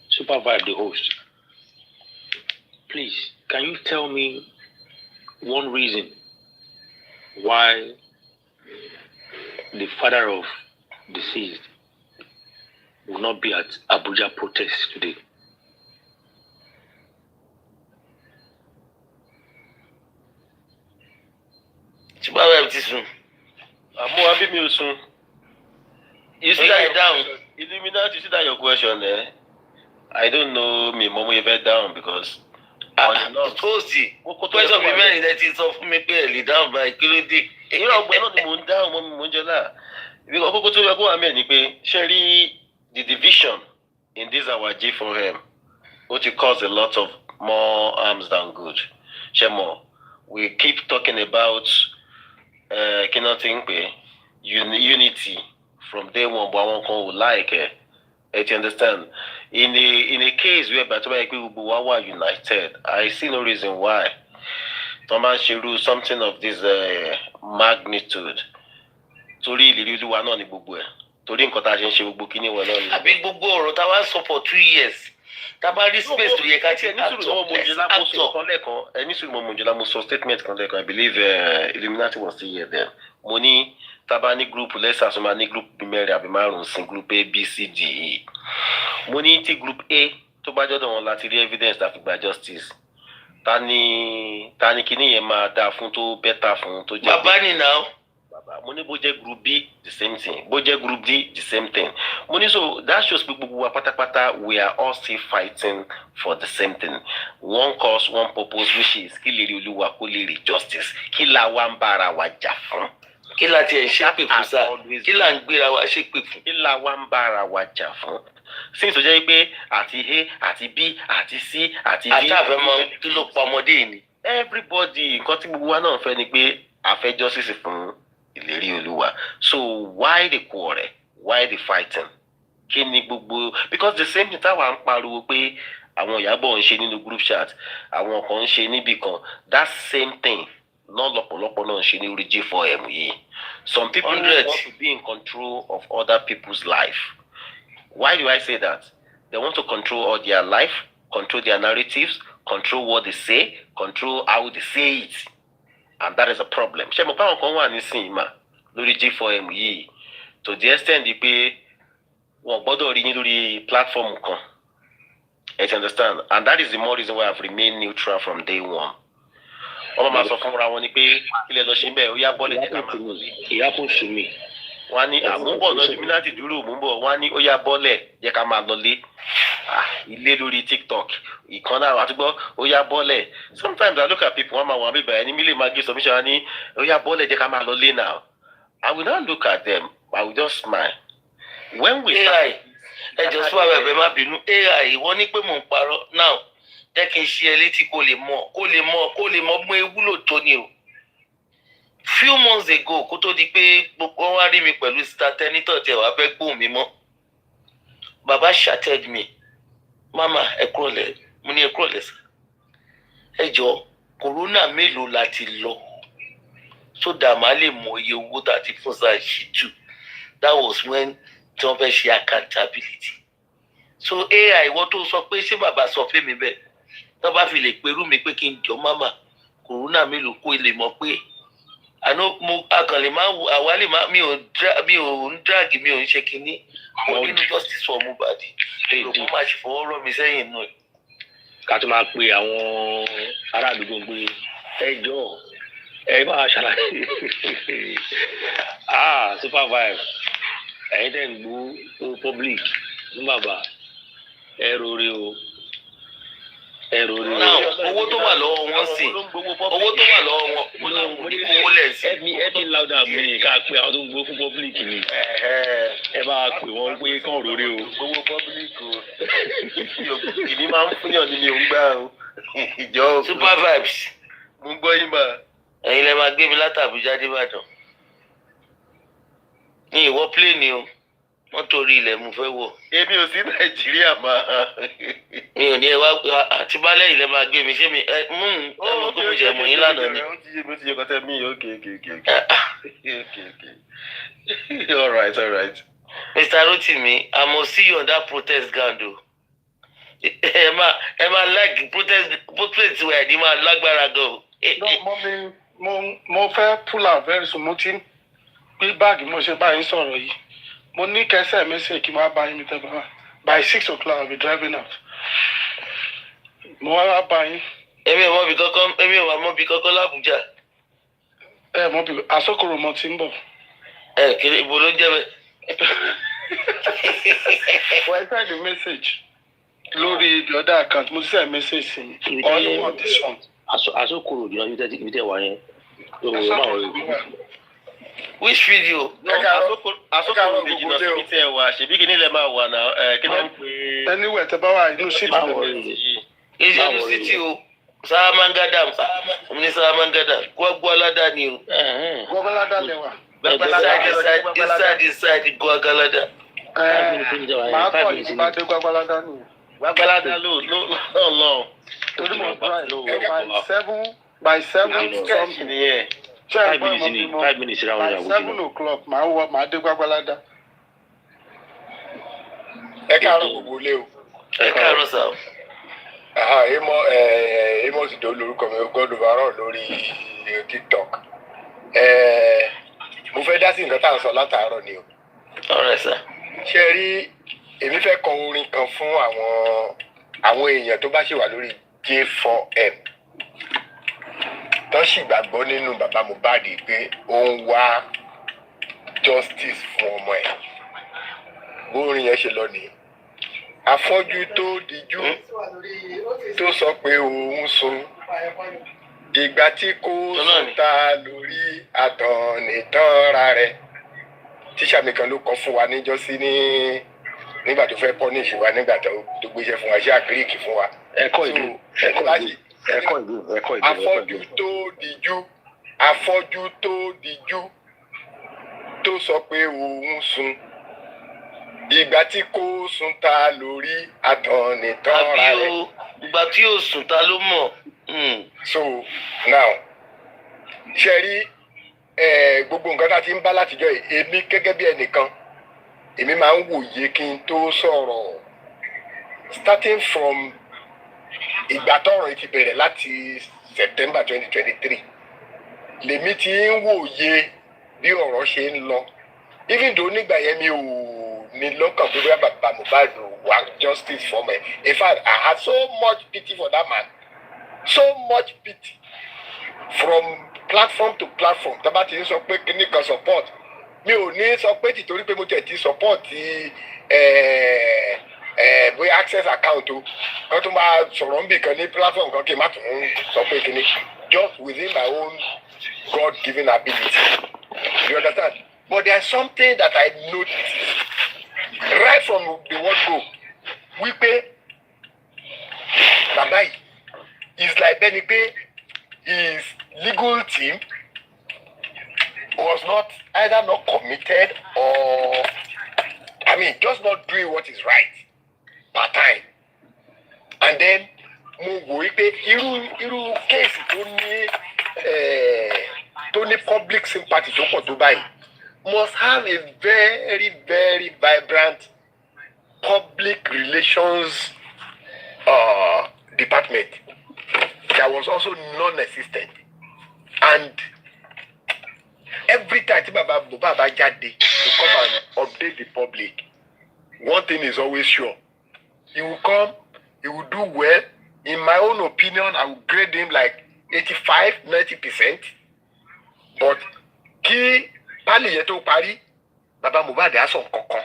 SUPERVIBE the host. Please, can you tell me one reason why the father of deceased will not be at Abuja protest today? SUPERVIBE ti sùn. Àmọ́ àbí mi ò sùn. You see that down? Illuminati, you see that your question there? I don't know me mọ́mú yẹn fẹ́ down because. Tóòsì question mi mẹ́rin lẹ ti sọ fún mi pé ẹ̀ lè dáhùn báyìí kí ló dé. Ìyá ọgbẹ́ náà ni mò ń dáhùn mọ́ mi mò ń jẹ náà. Ibi kan kókó tó yẹ kó wà mẹ́rin ni pé ṣé rí the division in this our G4M ó ti cause a lot of more harms than good. Ṣé mọ̀ we keep talking about kí náà ti ń pè unity from day one but àwọn kan ò like ẹ̀. You understand? In a case where Batoba Ekwe united, I see no reason why Thomas Shiru something of this magnitude. Torí ìlérí wa náà ni gbogbo ẹ̀. Torí nǹkan tá a ṣe ń ṣe gbogbo kíní wọn náà ni. Àbí gbogbo ọ̀rọ̀ tá a wá sọ for 2 years. Tá a bá rí space tó yẹ ká ti mo sọ statement kan lẹ́ẹ̀kan. I believe Illuminati was still here then. Mo ní taba ní group lẹ́sà sọ ma ní group mẹ́rin àbí márùn-ún sí group A, B, C, D, E. Mo ní tí group A tó bá jọ́dọ̀ wọn láti rí evidence láti gba justice. Ta ni kíní yẹn máa dáa fún tó better fún tó jẹ́. Bàbá ni now. Bàbá mo ní bó jẹ́ group B the same thing. Bó jẹ́ group D the same thing. Mo ní so that shows pé gbogbo wa pátápátá we are all still fighting for the same thing. One cause, one purpose which is kí lè rí Olúwa kó lè rí justice. Kí la wá ń bára wa jà fún. Kí la tiẹ̀ ṣe pè fún sá? Kí la ń gbéra wa ṣe pè fún? Kí la wá ń bára wa jà fún? since ó jẹ́ pé àti A àti B àti C àti D. àtàfẹ́ mọ kí ló pa ọmọdé ni. Everybody nǹkan tí gbogbo wa náà fẹ́ ni pé a fẹ́ justice fún ìlérí Olúwa. So why the quarrel? Why the fighting? Kí ni gbogbo, because the same thing táwa ń pariwo pé àwọn Ìyábọ̀ ń ṣe nínú group chat, àwọn kan ń ṣe níbì kan, that same thing náà lọ́pọ̀lọpọ̀ náà ń ṣe ní orí J4M yìí. Some people want to be in control of other people's life. Why do I say that? They want to control all their life, control their narratives, control what they say, control how they say it. And that is a problem. Ṣé mo pa àwọn kan wà nísìnyí mà lórí J4M yìí to the extent pé wọ́n gbọ́dọ̀ rí yín lórí platform kan. You understand? And that is the more reason why I've remained neutral from day one. Ọmọ máa sọ fúnra wọn ni pé ilé lọ ṣe bẹ́ẹ̀ ó yá bọ́ọ̀lù ẹ̀ka máa lọ sí. Ìyá kò sùn mí. Wọ́n á ní àmúbọ̀ lọ Illuminati dúró òmùbọ̀, wọ́n á ní ó yá bọ́ọ̀lù jẹ́ ká máa lọlé. Ilé lórí TikTok ìkan náà àtúgbọ́ ó yá bọ́ọ̀lù. Sometimes I look at people wọ́n máa wọ́n bíbẹ̀ ẹni mílíọ̀nù máa gé submission wọ́n ní ó yá bọ́ọ̀lù jẹ́ ká máa lọlé now. I will not look at them, I will just smile. When we AI ẹjọ sọ àwọn ẹbẹ má bínú AI wọ́n ní pé mò ń parọ́ now jẹ́ kí n ṣe ẹ létí kó lè mọ̀ mú ewúlò tó ni o. Few months ago kó tó di pé gbogbo wọn wá rí mi pẹ̀lú statẹ́nítọ̀ tí ẹ wá fẹ́ gbóhùn mi mọ́. Bàbá chatted me, mama ẹ kúrọ̀lẹ́, mo ní ẹ kúrọ̀lẹ́ sá. Ẹ jọ corona mélòó la ti lọ so that màá lè mọ iye owó tá a ti fún sáà ṣìtú. That was when tí wọ́n fẹ́ ṣe accountability. So AI ìwọ tó sọ pé ṣé bàbá sọ fún mi bẹ́ẹ̀ tó bá fi lè perú mi pé kí n jọ mama corona mélòó kó lè mọ̀ pé àná mo akànlè máa wò àwálè máa mi ò ń drag mi ò ń ṣe kinní mo nínú justice for MOHBAD ló máa ṣe fọwọ́ rọ́ mi sẹ́yìn náà. Ká tó máa pe àwọn ará àdúgbò pé ẹ jọ̀ọ́ ẹ máa ṣàlàyé SUPERVIBE ẹ̀yin tẹ́ ń gbó public ní bàbá ẹ rọrí o. Owó tó wà lọ́wọ́ wọn sí owó tó wà lọ́wọ́ wọn mo ní kówó lẹ̀ sí. ẹ bí louder mi ká pé àwọn tó ń gbó fún public ni ẹ bá pè wọ́n pé kàn rọrí o. Gbogbo public o ìní máa ń fúnyàn nínú òǹgbà o ìjọ SUPERVIBE mo gbọ́ yín mà. ẹ̀yin lẹ máa gbé mi láti Àbújá dé Ìbàdàn ní ìwọ pléènì o mọ́tò orí ilẹ̀ mo fẹ́ wọ̀. Èmi ò sí Nàìjíríà mà. Mi ò ní ẹ wá àti bálẹ̀ ilẹ̀ máa gbé mi ṣé mi mú ẹmọ tó mo jẹ mọ̀ yín lánàá ni. Ó ti yẹ kọ́tẹ́ mi okay. All right. Mr. Rotimi, I must see you on that protest ground o. Ẹ máa like protest wẹ̀ ní máa lágbára gan o. Mo fẹ́ pull out very soon. Mo ti gbé báàgì mo ṣe báyìí sọ̀rọ̀ yìí. Mo ní kẹsẹ̀ mẹ́sẹ̀ kí n máa bá yín mi tẹ́ bá wà. By 6 o'clock I'll be driving out. Mo wá bá yín. Èmi ò mọ bí kankan l'Àbújá. Ẹ mọ bí Asokoro mo ti ń bọ̀. Kiri ibo ló ń jẹ́ bẹ́ẹ̀. Well, I sent the message. Lórí the other account, mo ti send message sí i. All you want this one. Asokoro di ọjọ́ ibi tẹ́ wà yẹn. Which video? Asokoro méjì lọ sí tẹ́ wà ṣèbí kí nílẹ̀ máa wà náà kí ló ń pè. Anywhere tẹ́ bá wà inú city. Ìṣe inú city o. Saramangada ní Saramangada Gwagwalada ni o. Gwagwalada lẹ́wà. Inside Gwagwalada. Màá kọ́ yìí bá dé Gwagwalada nìyẹn. Gwagwalada lọ. Torí mo by 7 something. Yeah. 5 minutes round. By 7 o'clock màá dé Gwagwalada. Ẹ káàárọ̀ gbogbo ilé o. Ẹ káàárọ̀ sà. Emo ti do lórúkọ mi God overall lórí TikTok. Mo fẹ́ dá sí nǹkan tá à ń sọ látàárọ̀ ni o. Ọ̀rẹ́ sà. Ṣé rí èmi fẹ́ kọ orin kan fún àwọn èèyàn tó bá ṣì wà lórí J4M. Tó sì gbàgbọ́ nínú bàbá MOHBAD pé ó ń wá justice fún ọmọ ẹ̀. Bórin yẹn ṣe lọ nìyẹn. Afọ́jú tó dijú tó sọ pé òun sùn ìgbà tí kò sùn ta lórí àtọ̀nìtọ́ra rẹ̀ tíṣà mi kan ló kọ fún wa níjọ́sí ní nígbà tó fẹ́ punish wa nígbà tó gbéṣẹ́ fún wa ṣé àgíríkì fún wa. ẹ̀kọ́ ìlú afọ́jú tó díjú tó sọ pé òun sùn ìgbà tí kò sùn ta lórí àtọ̀nìtàn ra rẹ̀. ìgbà tí yóò sùn ta ló mọ̀. So now ṣe rí gbogbo nǹkan tá a ti ń bá látijọ́ yìí èmi gẹ́gẹ́ bí ẹnìkan èmi máa ń wòye kí n tó sọ̀rọ̀ starting from ìgbà tọ́rọ̀ ti bẹ̀rẹ̀ láti September 2023 lèmi ti ń wòye bí ọ̀rọ̀ ṣe ń lọ even though nígbà yẹn mi ò ní lọ́kàn pé bóyá bàbá Mohbad wá justice for me. In fact, I had so much pity for that man, so much pity from platform to platform. Tábà ti ń sọ pé kíní kan support mi ò ní sọ pé tìtorí pé mo tẹ̀ ti support bóyá access account o kan tó máa sọ̀rọ̀ níbì kan ní platform kan kí n má tún sọ pé kíní just within my own God-given ability. You understand? But there's something that I noticed right from the word go. Wípé bàbá yìí is like bẹ́ni pé his legal team was not either not committed or just not doing what is right part time. And then mo wò wípé irú kéèsì tó ní public sympathy tó pọ̀ tó báyìí must have a very, very vibrant public relations department that was also non-existent. And every time Baba Jade to come and update the public, one thing is always sure. He will come, he will do well. In my own opinion, I will grade him like 85-90%. But kí pálí yẹn tó parí, Baba Mohbad á sọ kankan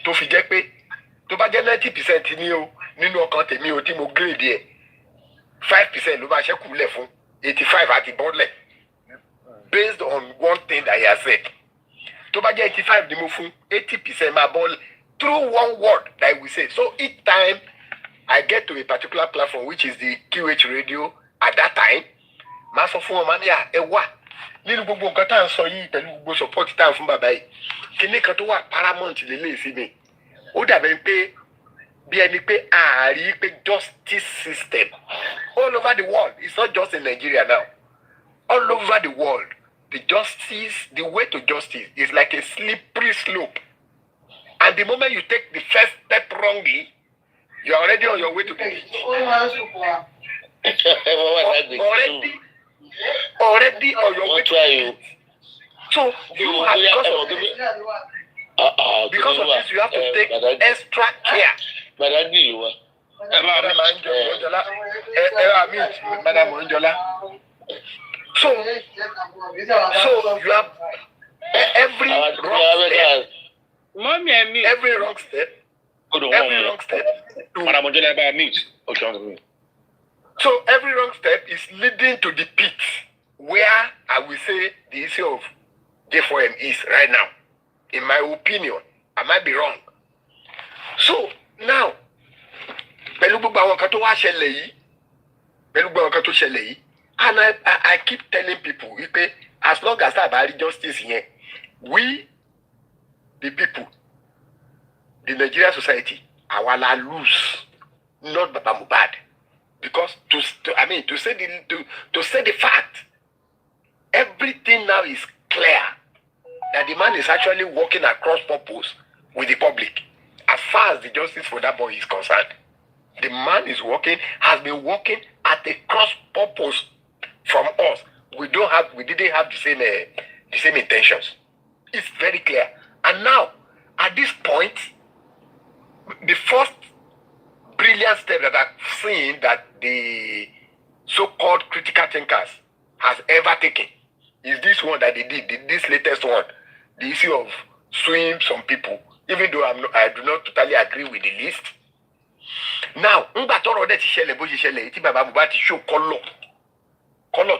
tó fi jẹ́ pé tó bá jẹ́ 90% ní o nínú ọkàn tèmi o tí mo grade ẹ̀ 5% ló máa ṣẹ́kù lẹ̀ fún 85 àti bọ́ọ̀lẹ̀ based on one thing that he has said. Tó bá jẹ́ 85 ni mo fún 80% máa bọ́ọ̀lẹ̀ through one word that we say. So each time I get to a particular platform which is the QH radio at that time, máa sọ fún ọmọ ní ẹ wà nínú gbogbo nǹkan tá à ń sọ yìí pẹ̀lú gbogbo support tá à ń fún bàbá yìí kíní kan tó wà paramount lélẹ́yìí sí mi ó dàbẹ̀ pé bí ẹni pé ààrí pé justice system all over the world, it's not just in Nigeria now, all over the world the way to justice is like a slippery slope, and the moment you take the first step wrongly you are already on your way to the beach. already on your way to the beach. So you have because of this you have to take extra care. Madam Onjola. So you have every wrong step. Madam Onjola by mute. Okay. So every wrong step is leading to the pit where I will say the issue of J4M is right now. In my opinion, I might be wrong. So now, pẹ̀lú gbogbo àwọn kan tó wá ṣẹlẹ̀ yìí, and I keep telling people wípé as long as I buy justice here, we, the people, the Nigerian society, àwa la lose, not Baba Mohbad. Because to say the fact, everything now is clear that the man is actually working across purpose with the public. As far as the justice for that boy is concerned, the man has been working at a cross purpose from us. We didn't have the same intentions. It's very clear. And now, at this point, the first brilliant step that I've seen that the so-called critical thinkers has ever taken is this one that they did, this latest one, the issue of suing some people, even though I do not totally agree with the list. Now, ngba tọ́rọ̀ dẹ̀ ti ṣẹlẹ̀ bó ṣe ṣẹlẹ̀ tí Baba Mohbad ti show color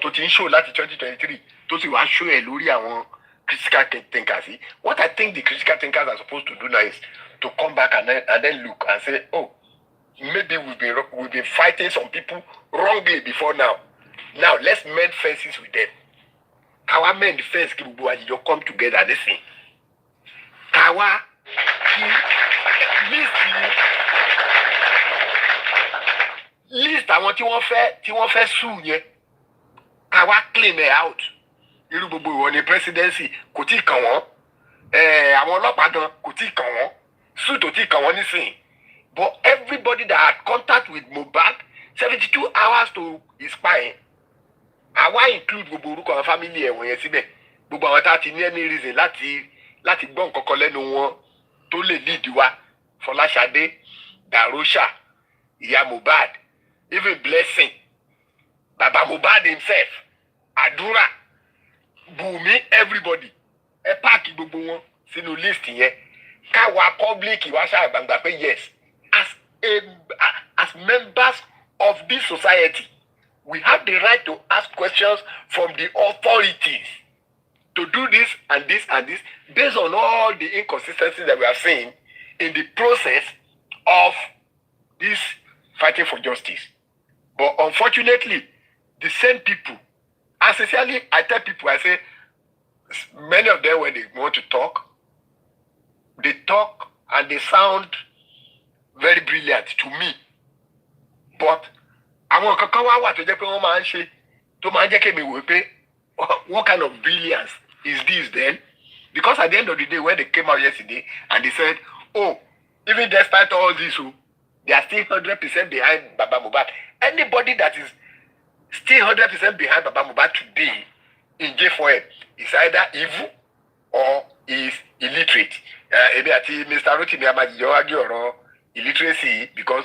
tó ti ń show láti 2023 tó sì wá show ẹ̀ lórí àwọn critical thinkers. What I think the critical thinkers are supposed to do now is to come back and then look and say, oh, maybe we've been fighting some people wrongly before now. Now let's mend fences with them. Kawa mend fence you come together. Listen. Kawa list àwọn tí wọ́n fẹ́ sue yẹn. Kawa clean it out. Irú gbogbo ìwọ ni presidency kò tí kàn wọ́n. Àwọn ọlọ́pàá gan kò tí kàn wọ́n. Suit ò tí kàn wọ́n nísìnyí. But everybody that had contact with MOHBAD, 72 hours to his spine. Àwa include gbogbo orúkọ àwọn family ẹ̀wọ̀n yẹn síbẹ̀. Gbogbo àwọn tá a ti ní any reason láti gbọ́ nǹkan kan lẹ́nu wọn tó lè lead wa. Fọláṣadé, Darosha, Ìyá MOHBAD, even Blessing, Baba MOHBAD himself, Àdúrà, Bùnmi, everybody. Ẹ páàkì gbogbo wọn sínú list yẹn. Káwa public wá ṣàgbàgbà pé yes, as members of this society, we have the right to ask questions from the authorities to do this and this and this based on all the inconsistencies that we have seen in the process of this fighting for justice. But unfortunately, the same people, and sincerely, I tell people, I say, many of them, when they want to talk, they talk and they sound very brilliant to me. But àwọn kankan wá wà tó jẹ́ pé wọ́n máa ń ṣe tó máa ń jẹ́ kémi wò pé what kind of brilliance is this then? Because at the end of the day, when they came out yesterday and they said, oh, even despite all this, they are still 100% behind Baba MOHBAD. Anybody that is still 100% behind Baba MOHBAD today in J4M is either evil or is illiterate. Ebi àti Mr. Rotimi Amajijo argue ọ̀rọ̀ illiteracy because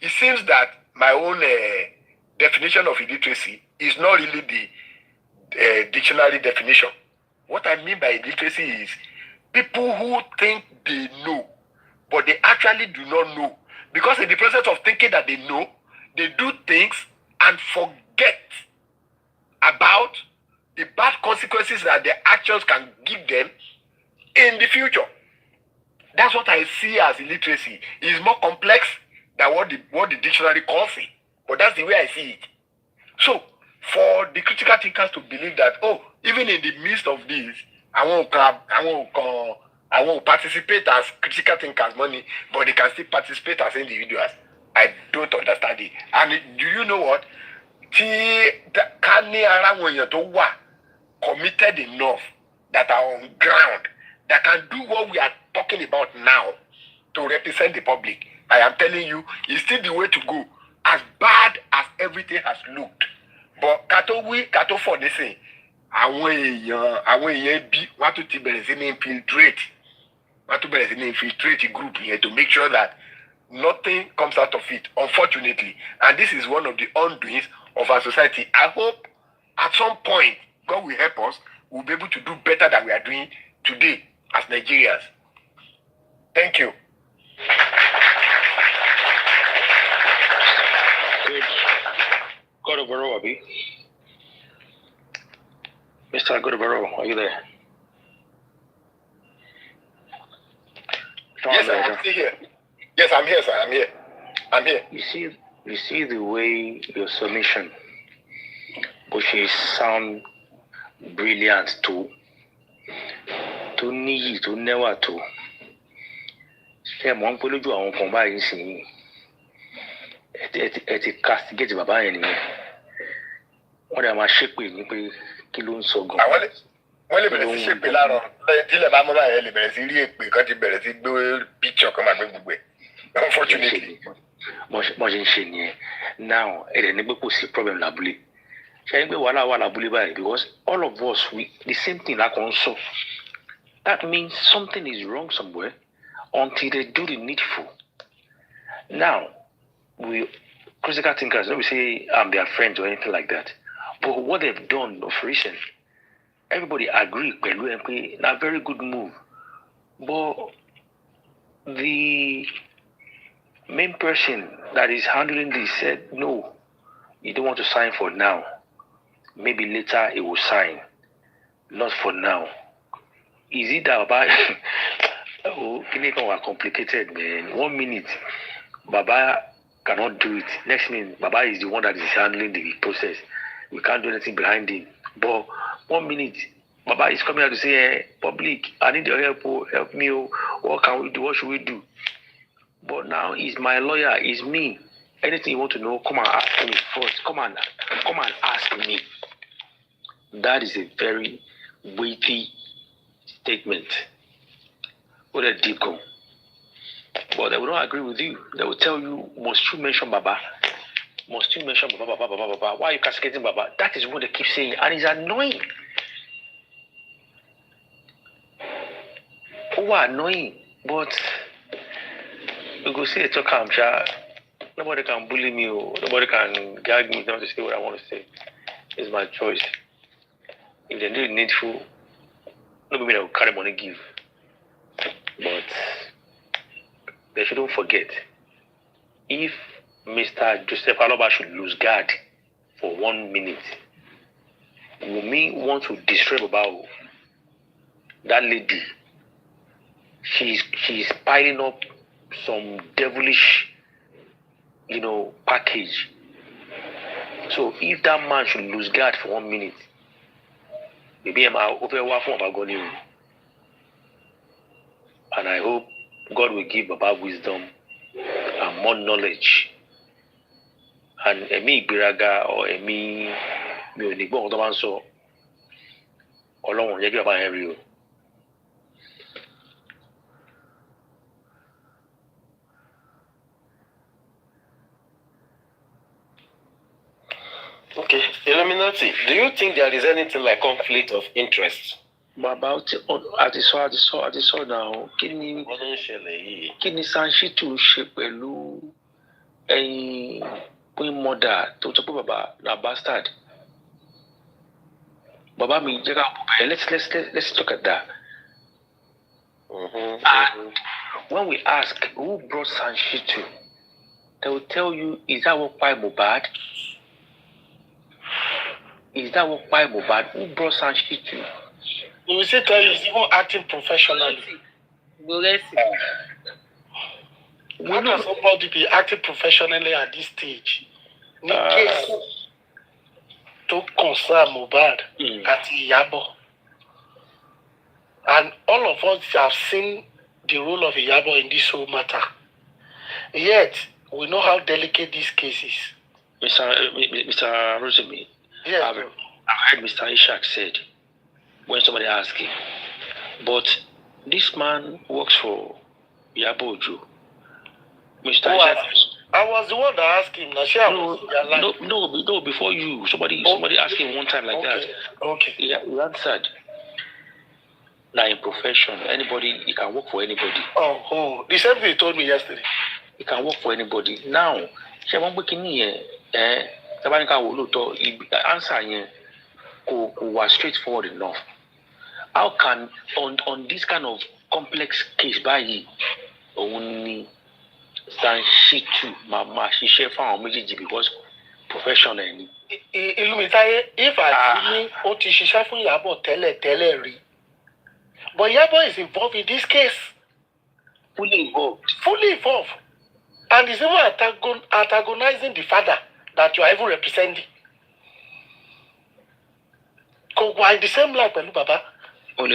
it seems that my own definition of illiteracy is not really the dictionary definition. What I mean by illiteracy is people who think they know, but they actually do not know. Because in the process of thinking that they know, they do things and forget about the bad consequences that their actions can give them in the future. That's what I see as illiteracy. It is more complex than what the dictionary calls it. But that's the way I see it. So, for the critical thinkers to believe that, oh, even in the midst of this, I won't participate as critical thinkers money, but they can still participate as individuals. I don't understand it. And do you know what? Committed enough that are on ground that can do what we are talking about now to represent the public. I am telling you, it's still the way to go. As bad as everything has looked. But Kato for this thing, àwọn èèyàn bí wọ́n tún ti bẹ̀rẹ̀ sí ní infiltrate. Wọ́n tún bẹ̀rẹ̀ sí ní infiltrate the group here to make sure that nothing comes out of it, unfortunately. And this is one of the undoings of our society. I hope at some point, God will help us, we'll be able to do better than we are doing today as Nigerians. Thank you. Godobaro, Abi. Mr. Godobaro, are you there? Yes, sir, I'm still here. Yes, I'm here, sir. I'm here. You see the way your submission, which is sound brilliant too, to níyì tó nẹ́wà tó. Ṣé mọ̀ ń pé lójú àwọn kan báyìí sí ẹ ti castigate bàbá yẹn nìyẹn. Wọ́n dẹ̀ máa ṣépè ní pé kí ló ń sọ gan. Wọ́n lè bẹ̀rẹ̀ sí ṣépè láàárọ̀ tílẹ̀ bá mọ́ báyẹn lè bẹ̀rẹ̀ sí rí èpè kan ti bẹ̀rẹ̀ sí gbé picture kan máa gbé gbogbo ẹ̀. Unfortunately. Bọ́n ṣe ń ṣe nìyẹn. Now ẹ̀rẹ̀ ní pé kò sí problem lábúlé. Ṣé ẹni pé wàhálà wà lábúlé báyìí because all of us the same thing la kàn ń sọ. That means something is wrong somewhere until they do the needful. Now, we critical thinkers, don't we say they are friends or anything like that. But what they've done of recent, everybody agree, a very good move. But the main person that is handling this said, no, you don't want to sign for now. Maybe later it will sign. not for now. Is it that Baba? Oh, it are complicated, man. 1 minute, Baba cannot do it. Next minute, Baba is the one that is handling the process. We can't do anything behind him. But 1 minute, Baba is coming out to say, public, I need your help. Oh, help me. Oh, what can we do? What should we do? But now he's my lawyer. He's me. Anything you want to know, come and ask me first. Come and ask me. That is a very weighty statement. What a deep go. But they will not agree with you. They will tell you, must you mention Baba? Must you mention Baba, Baba, Baba, Baba? Why are you cascading Baba? That is what they keep saying, and it's annoying. Oh, annoying. But you go see a talk, I'm sure nobody can bully me or nobody can gag me not to say what I want to say. It's my choice. If they do it needful, nobody will carry money give. But they shouldn't forget, if Mr. Joseph Aloba should lose guard for 1 minute, Wumi want to destroy Baba. That lady, she's piling up some devilish, package. So if that man should lose guard for 1 minute, maybe I'm over about and I hope God will give Baba wisdom and more knowledge. And Emi Biraga or Emi Mionigbo Odomanso, Olorun jẹ́ kí Baba yẹn rí o. Okay, Illuminati, do you think there is anything like conflict of interest? About àti sọ now, kí ni Sanshitu ṣe pẹ̀lú Queen Mother tó sọ pé Baba na bastard? Baba mi jẹ́ ká let's talk at that. And when we ask who brought Sanshitu, they will tell you, is that what by MOHBAD? Is that what by MOHBAD? Who brought Sanshitu? We will say tell you he's even acting professionally. How can somebody be acting professionally at this stage? In case to concern MOHBAD at Iyabo. And all of us have seen the role of Iyabo in this whole matter. Yet, we know how delicate this case is. Mr. Rosemi, yes, I've heard Mr. Ishak said, when somebody asked him, but this man works for Iyabo Ojo. Mr. Ishak, I was the one that asked him. No, before you. Somebody asked him one time like that. Okay. He answered. Now in profession, anybody, he can work for anybody. Oh, the same thing he told me yesterday. He can work for anybody. Now, the answer was straightforward enough. How can on this kind of complex case by only Sanshitu Mama she found because professionally. If I see what she from Iyabo tell but Iyabo is involved in this case. Fully involved. And is even antagonizing the father that you are even representing. Why the same like Baba? Come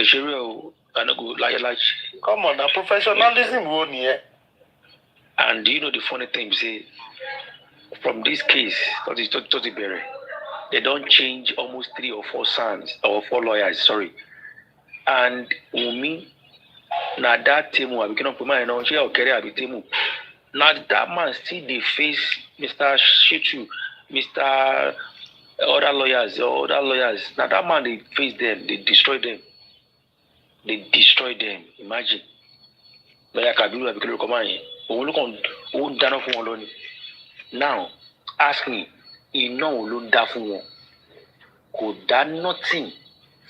on, now professionalism won't here. And you know the funny thing, say, from this case, they don't change almost 3 or 4 sons or 4 lawyers, sorry. And Wumi, now that team, we cannot put my own share or carry a team. Now that man still they face Mr. Shitu, Mr. Other lawyers. Now that man they face them, they destroy them. Imagine. Now, ask me, you know, could that nothing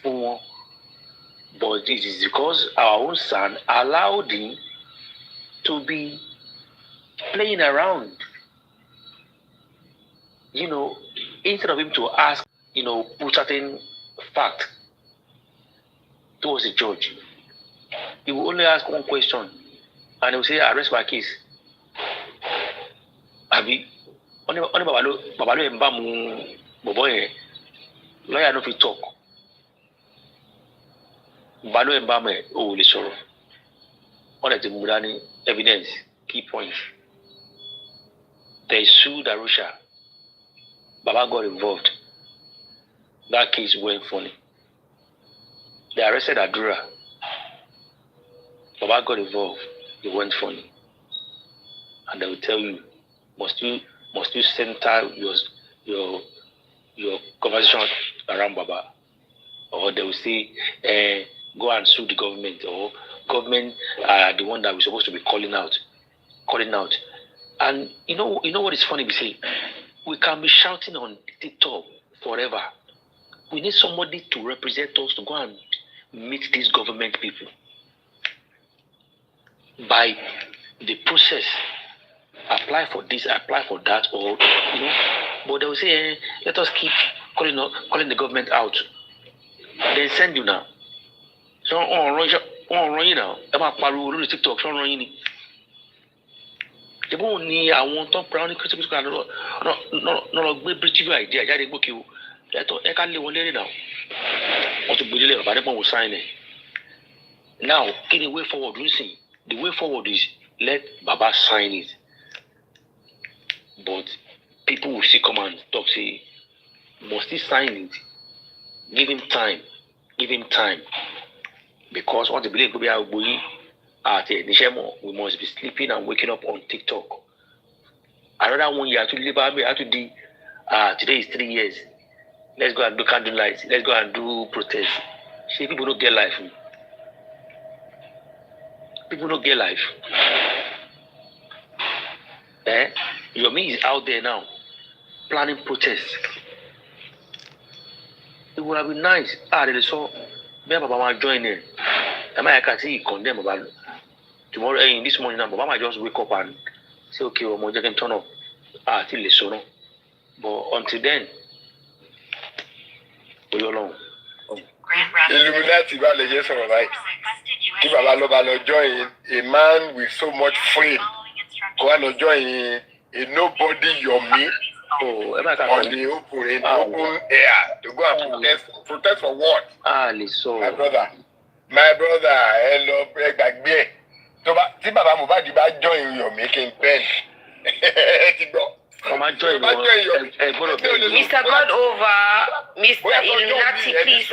for one? But it is because our own son allowed him to be playing around. Instead of him to ask, put certain fact, towards the judge. He will only ask one question, and he will say, "Arrest my case." Abi, only babalo embamu boboy lawyer no fit talk. Babalo embamu o le sọ̀rọ̀. All the murani evidence, key points. They sued Arusha. Baba got involved. That case went funny. They arrested Adura. Baba got involved. It went funny. And they will tell you, must you center your conversation around Baba? Or they will say, go and sue the government, or government are the one that we're supposed to be calling out. And you know what is funny? We say we can be shouting on TikTok forever. We need somebody to represent us to go and meet these government people. By the process, apply for this, apply for that, or but they will say, let us keep calling the government out. Then send you now. So on you now. About Paru TikTok, so on you. The one ni àwọn tó brown critical school no gbé British idea jáde gbókè o. Ẹ ká lé wọn lérè now. Wọ́n ti gbélé lẹ́rọ̀ bàdé pọ̀ wọ́n sign it. Now, the way forward, listen. The way forward is let Baba sign it. But people will still come and talk, say, must he sign it? Give him time. Give him time. Because what the believe will be our boy at we must be sleeping and waking up on TikTok. Another 1 year to live out to do today is 3 years. Let's go and do candle lights. Let's go and do protests. See, people don't get life. People don't get life. Yomi is out there now planning protests. It would have been nice. They saw maybe Baba might join in. I can see he condemn about tomorrow in this morning. Baba might just wake up and say, okay, we can turn up. Till they saw. But until then, we alone. Illuminati bá lè jẹ́ sọ̀rọ̀ báyìí. Kí bàbá ló bá lọ join a man with so much frame. Kó wá lọ join a nobody Yomi on the open air to go and protest for what? My brother, hello, gbàgbé ẹ̀. Tí bàbá Mohbad bá join Yomi kí n pen. Ti gbọ́. Mr. God over, Mr. Illuminati, please.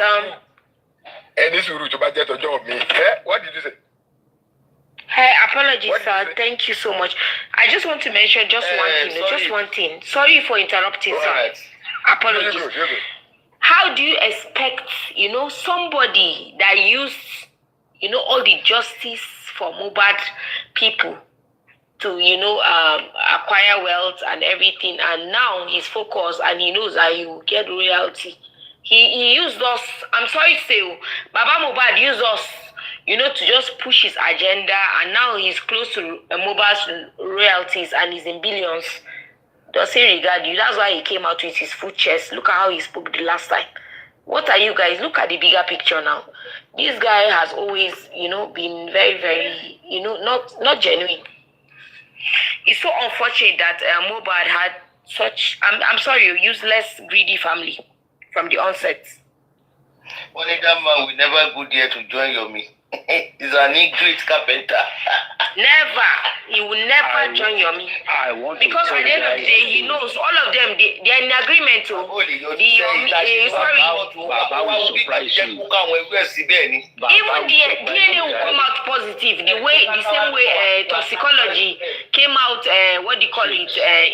What did you say? Hey, apologies, sir. Thank you so much. I just want to mention just one thing. Sorry for interrupting, sir. Apologies. How do you expect, somebody that used, all the justice for MOHBAD people to, acquire wealth and everything, and now he's focused and he knows that he will get royalty. He used us, I'm sorry to say, Baba MOHBAD used us, to just push his agenda, and now he's close to MOHBAD's royalties and he's in billions. Does he regard you? That's why he came out with his full chest. Look at how he spoke the last time. What are you guys? Look at the bigger picture now. This guy has always, been very, very, not genuine. It's so unfortunate that MOHBAD had such, I'm sorry, useless, greedy family from the onset. Only that man will never go there to join Yomi. He's an English carpenter. Never. He will never join Yomi. Because at the end of the day, he knows all of them, they're in agreement to Baba will surprise you. Even the DNA will come out positive. The same way toxicology came out,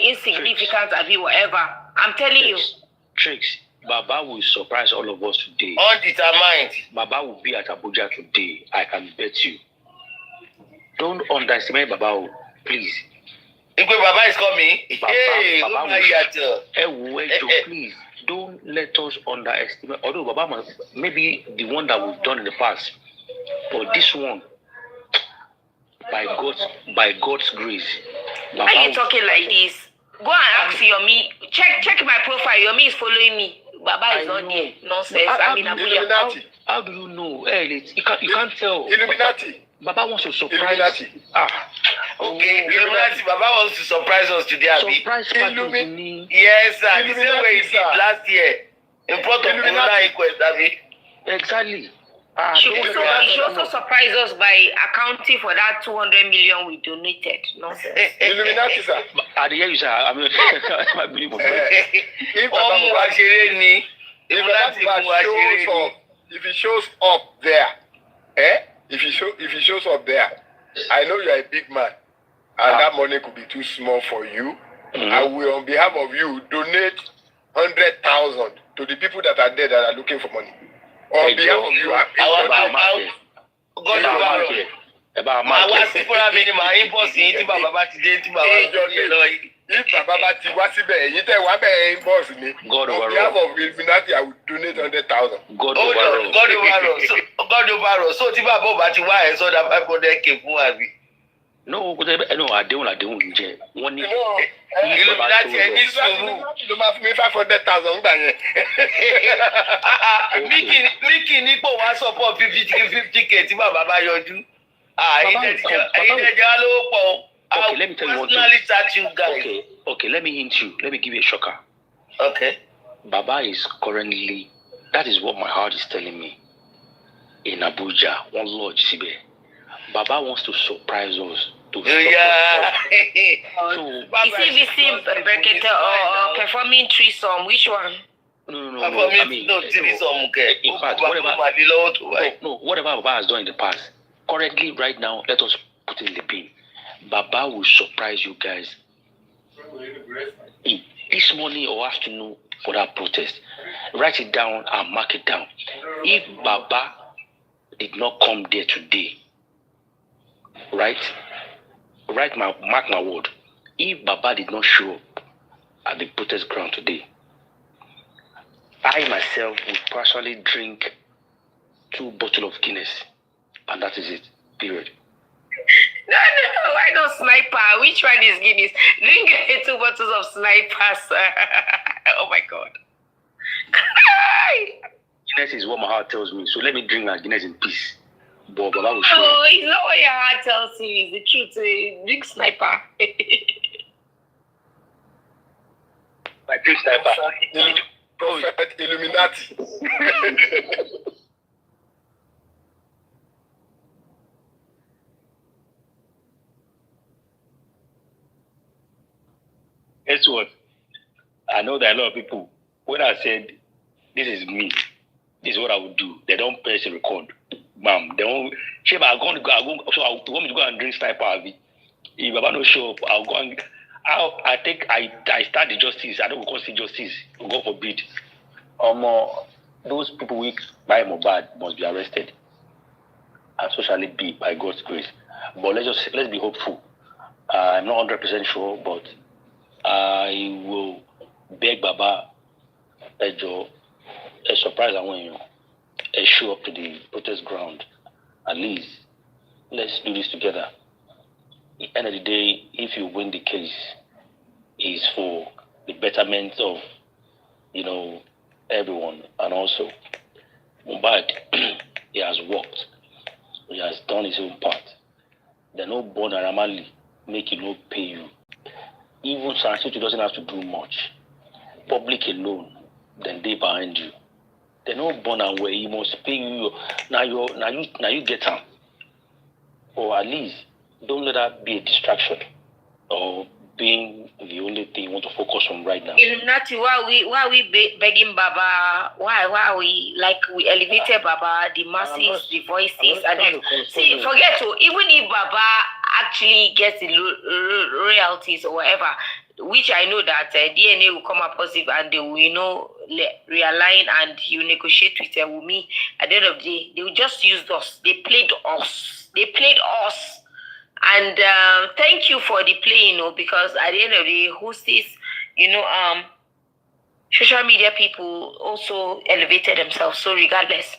insignificant, whatever. I'm telling you. Tricks. Baba will surprise all of us today. Undetermined. Baba will be at Abuja today. I can bet you. Don't underestimate Baba, please. If Baba is coming, please don't let us underestimate. Although Baba maybe the one that we've done in the past, but this one, by God's grace. Why are you talking like this? Go and ask Yomi. Check my profile. Yomi is following me. Baba is not there. Nonsense. I mean, Illuminati. How do you know? Hey, you can't tell. Illuminati. Baba wants to surprise. Illuminati. Okay, Illuminati. Baba wants to surprise us today, Abi. Surprise party. Yes, sir. The same way he did last year in front of Illuminati inquest, Abi. Exactly. She also surprised us by accounting for that 200 million we donated. Nonsense. Illuminati, sir. I hear you, sir. I mean, I believe if he shows up there, if he shows up there, I know you are a big man, and that money could be too small for you. I will, on behalf of you, donate 100,000 to the people that are there that are looking for money. On behalf of you, if Baba ti wá síbẹ̀, èyí tẹ́ wá bẹ̀ inbox mi. On behalf of Illuminati, I will donate 100,000. God over us. So tí Baba ò bá ti wá ẹ̀ sọ́dà 500k fún wa bí. No, àdéhùn jẹ́. Wọ́n ní Illuminati ẹ̀ ní sùúrù. Ló máa fún mi 500,000 gbà yẹn. Mickey ní pò wá support 50k tí Baba bá yọjú. Ẹ̀yin tẹ̀jẹ̀ wá lówó pọ̀. Okay, let me tell you one thing. Okay, let me hint you. Let me give you a shocker. Okay. Baba is currently, that is what my heart is telling me. In Abuja, one Lord Sibe. Baba wants to surprise us. Is he visiting Berketa or performing threesome? Which one? No. I mean, in fact, whatever Baba has done in the past, currently, right now, let us put in the bin. Baba will surprise you guys this morning or afternoon for that protest. Write it down and mark it down. If Baba did not come there today, mark my word. If Baba did not show up at the protest ground today, I myself would personally drink 2 bottles of Guinness, and that is it. Period. No, why not Sniper? Which one is Guinness? Drink 2 bottles of Snipers. Oh my God. Guinness is what my heart tells me. So let me drink my Guinness in peace. But Baba will show. Oh, it's not what your heart tells you. It's the truth. Drink Sniper. I drink Sniper. Prophet Illuminati. Guess what? I know that a lot of people, when I said, this is me, this is what I would do, they don't press a record. Bam. They won't. So I want me to go and drink Sniper. If Baba no show up, I'll go and I start the justice. I don't go see justice. God forbid. Those people who buy MOHBAD must be arrested and socially be by God's grace. But let's be hopeful. I'm not 100% sure, but I will beg Baba a surprise and when you show up to the protest ground. At least let's do this together. At the end of the day, if you win the case, it's for the betterment of everyone, and also MOHBAD he has worked, he has done his own part. They no born aramali make it no pay you. Even Sanskrit doesn't have to do much. Public alone, then they behind you. They no born and where he must pay you. Now you get them. Or at least don't let that be a distraction or being the only thing you want to focus on right now. Illuminati, why we begging Baba? Why we elevated Baba, the masses, the voices, and then see, forget to even if Baba actually gets the royalties or whatever, which I know that DNA will come up positive and they will realign and you negotiate with Wumi. At the end of the day, they will just use us. They played us. And thank you for the play, because at the end of the day, hostess, social media people also elevated themselves. So regardless,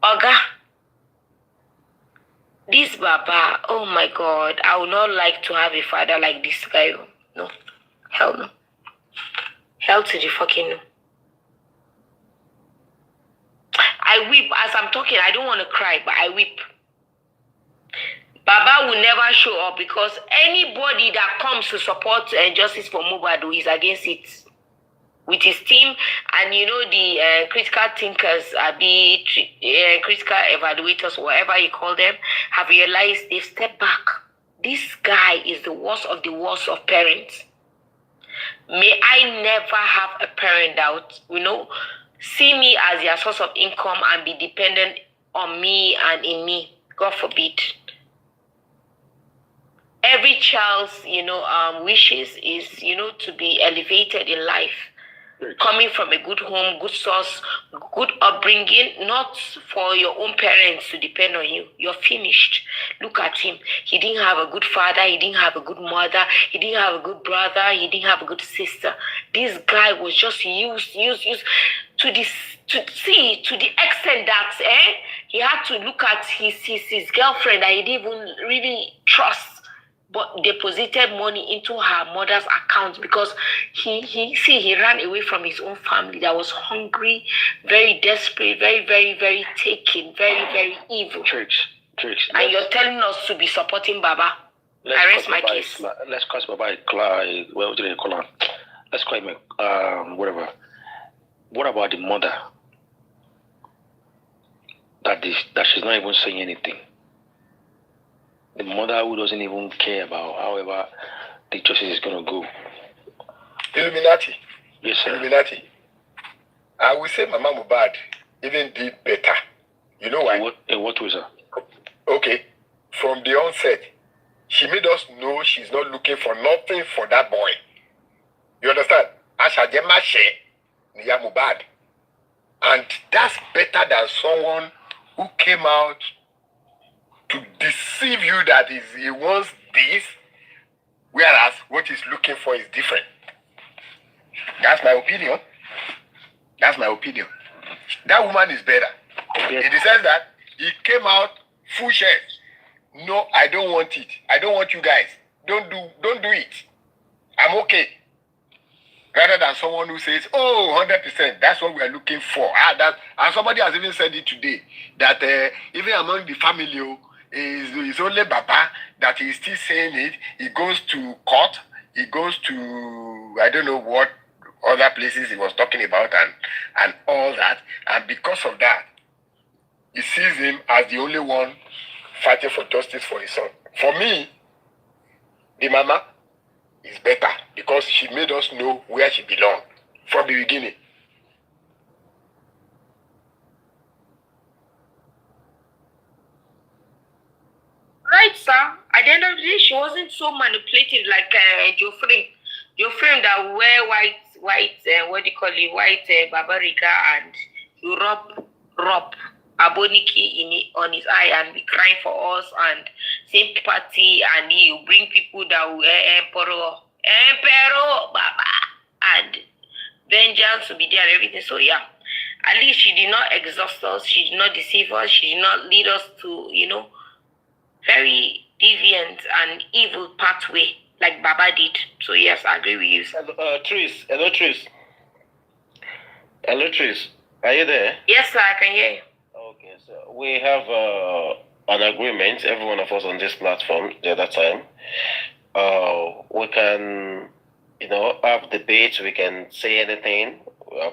Oga, this Baba, oh my God, I would not like to have a father like this guy. No, hell no. Hell to the fucking no. I weep as I'm talking. I don't want to cry, but I weep. Baba will never show up because anybody that comes to support justice for MOHBAD is against it. With his team and the critical thinkers, critical evaluators, whatever you call them, have realized they've stepped back. This guy is the worst of the worst of parents. May I never have a parent that see me as their source of income and be dependent on me and in me. God forbid. Every child's wishes is to be elevated in life. Coming from a good home, good source, good upbringing, not for your own parents to depend on you. You're finished. Look at him. He didn't have a good father. He didn't have a good mother. He didn't have a good brother. He didn't have a good sister. This guy was just used to the extent that he had to look at his girlfriend that he didn't even really trust, but deposited money into her mother's account because he ran away from his own family that was hungry, very desperate, very, very, very taken, very, very evil. Tricks. And you're telling us to be supporting Baba. I rest my case. Let's call Baba what do they call her? Let's call him whatever. What about the mother? That she's not even saying anything. The mother who doesn't even care about however the justice is going to go. Illuminati. Yes, sir. Illuminati. I will say Mama MOHBAD even did better. You know why? In what way, sir? Okay. From the onset, she made us know she's not looking for nothing for that boy. You understand? MOHBAD. And that's better than someone who came out to deceive you that he wants this, whereas what he's looking for is different. That's my opinion. That woman is better. Yes. In the sense that he came out full chest. No, I don't want it. I don't want you guys. Don't do it. I'm okay. Rather than someone who says, 100%, that's what we are looking for. And somebody has even said it today, that even among the family, it's only Baba that is still saying it. He goes to court. He goes to, I don't know what other places he was talking about and all that. And because of that, he sees him as the only one fighting for justice for his son. For me, the mama is better because she made us know where she belongs from the beginning. Right, sir. At the end of the day, she wasn't so manipulative like Geoffrey. Geoffrey that wear white, white Barbarica, and you rub Aboniki on his eye and be crying for us and same party, and you bring people that will Emperor, Baba, and vengeance will be there and everything. So yeah, at least she did not exhaust us, she did not deceive us, she did not lead us to, very deviant and evil pathway like Baba did. So yes, I agree with you. Tris. Hello, Tris. Are you there? Yes, sir, I can hear you. Okay, so we have an agreement, every one of us on this platform the other time. We can, have debates, we can say anything,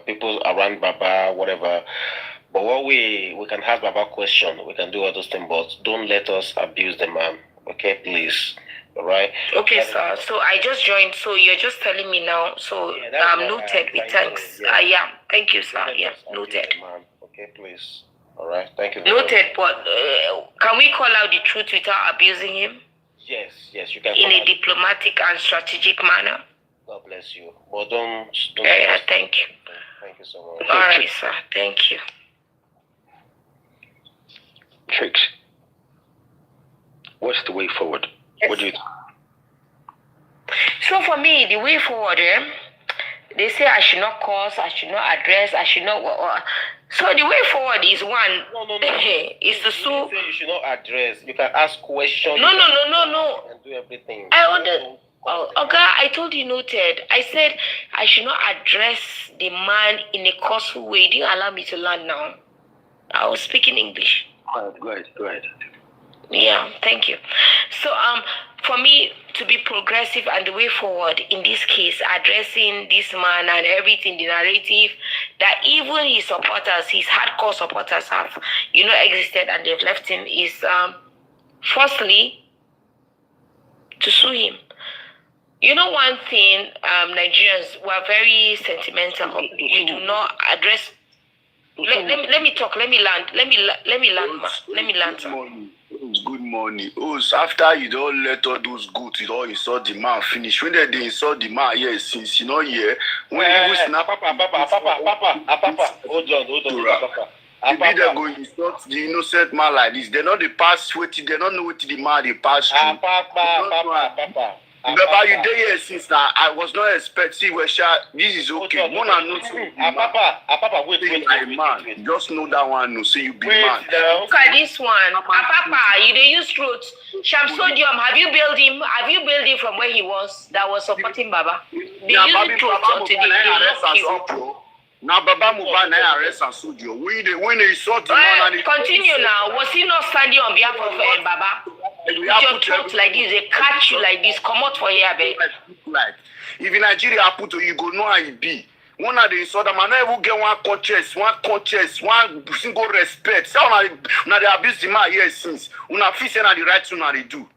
people around Baba, whatever. But what we can have Baba question, we can do all those things, but don't let us abuse the man, okay, please. All right? Okay, sir. So I just joined, so you're just telling me now. So noted with thanks. Yeah, thank you, sir. Yeah, noted. Okay, please. All right, thank you. Noted, but can we call out the truth without abusing him? Yes, you can. In a diplomatic and strategic manner. God bless you. But don't yeah, thank you. Thank you so much. All right, sir. Thank you. Tricks. What's the way forward? Yes. What do you think? So for me, the way forward, they say I should not cause, I should not address, I should not. So the way forward is one. No. Is to sue. You should not address. You can ask questions. No. And do everything. I told you noted. I said I should not address the man in a causeful way. You didn't allow me to learn now. I will speak in English. Go ahead. Yeah, thank you. So, for me to be progressive and the way forward in this case, addressing this man and everything, the narrative that even his supporters, his hardcore supporters have, existed and they've left him is, firstly, to sue him. One thing, Nigerians were very sentimental. We do not address. Let me talk. Let me land. Let me land. Good morning. After you don't let all those goods, you don't insult the man finish. When they insult the man, since when you snap. Papa. Hold on, Papa. If they go insult the innocent man like this, they know the pass they don't know what the man they pass through. Papa. But you did here since now. I was not expecting this is okay. Papa, wait. Man. Just know that one. No, say you be man. Look at this one. Papa, you dey use truth. Shamsodium, have you built him from where he was that was supporting Baba? They use truth until they lock you up. Now Baba MOHBAD now arrest and studio. When they saw the man and continue now. Was he not standing on behalf of Baba? With your truth like this, they catch you like this. Come out for here, babe. Like, if in Nigeria put you go know how it be. One of the so the man never get one conscience, one single respect. So now they abuse the man here since. Una feel say na the right thing they do.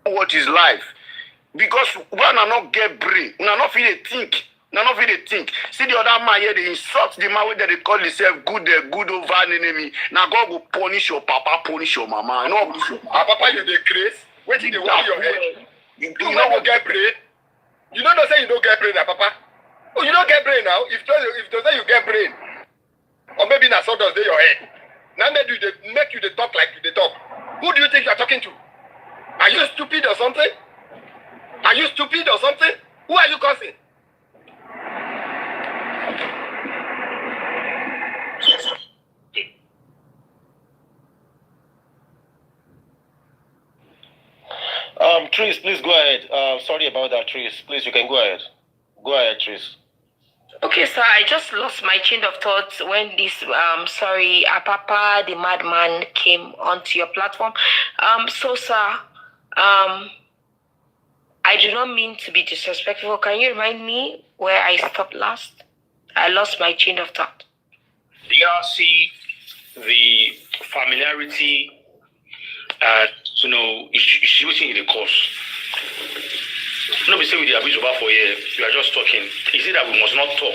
What is life? Because one not get brain, una not feel they think. None of it they think. See the other man here, they insult the man where they call themselves good over enemy. Now God will punish your papa, punish your mama. No, Papa, you the craze. Where did they want your head? You don't get brain. You don't say you don't get brain, Papa. Oh, you don't get brain now. If they say you get brain, or maybe na so does they your head. Now make you they talk like they talk. Who do you think you are talking to? Are you stupid or something? Who are you cursing? Tris, please go ahead. Sorry about that, Tris. Please, you can go ahead. Go ahead, Tris. Okay, sir, I just lost my chain of thoughts when this, Papa, the madman, came onto your platform. So, sir, I do not mean to be disrespectful. Can you remind me where I stopped last? I lost my chain of thought. DRC, the familiarity, it's waiting in the course. No, we say with the abuse over for here, we are just talking. Is it that we must not talk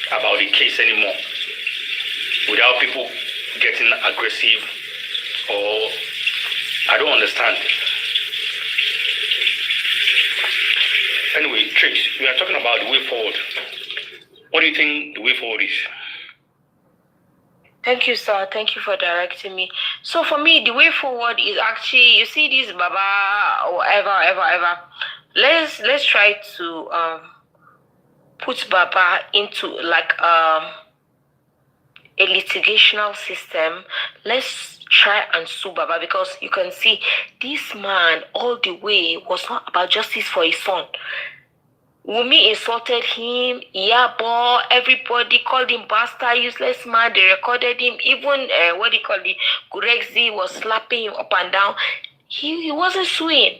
about the case anymore without people getting aggressive, or I don't understand. Anyway, Trix, we are talking about the way forward. What do you think the way forward is? Thank you, sir. Thank you for directing me. So for me, the way forward is actually, you see this Baba or ever. Let's try to put Baba into like a litigational system. Let's try and sue Baba, because you can see this man all the way was not about justice for his son. Wumi insulted him, Yabo, everybody called him bastard, useless man. They recorded him. Even GURXEY was slapping him up and down. He wasn't suing.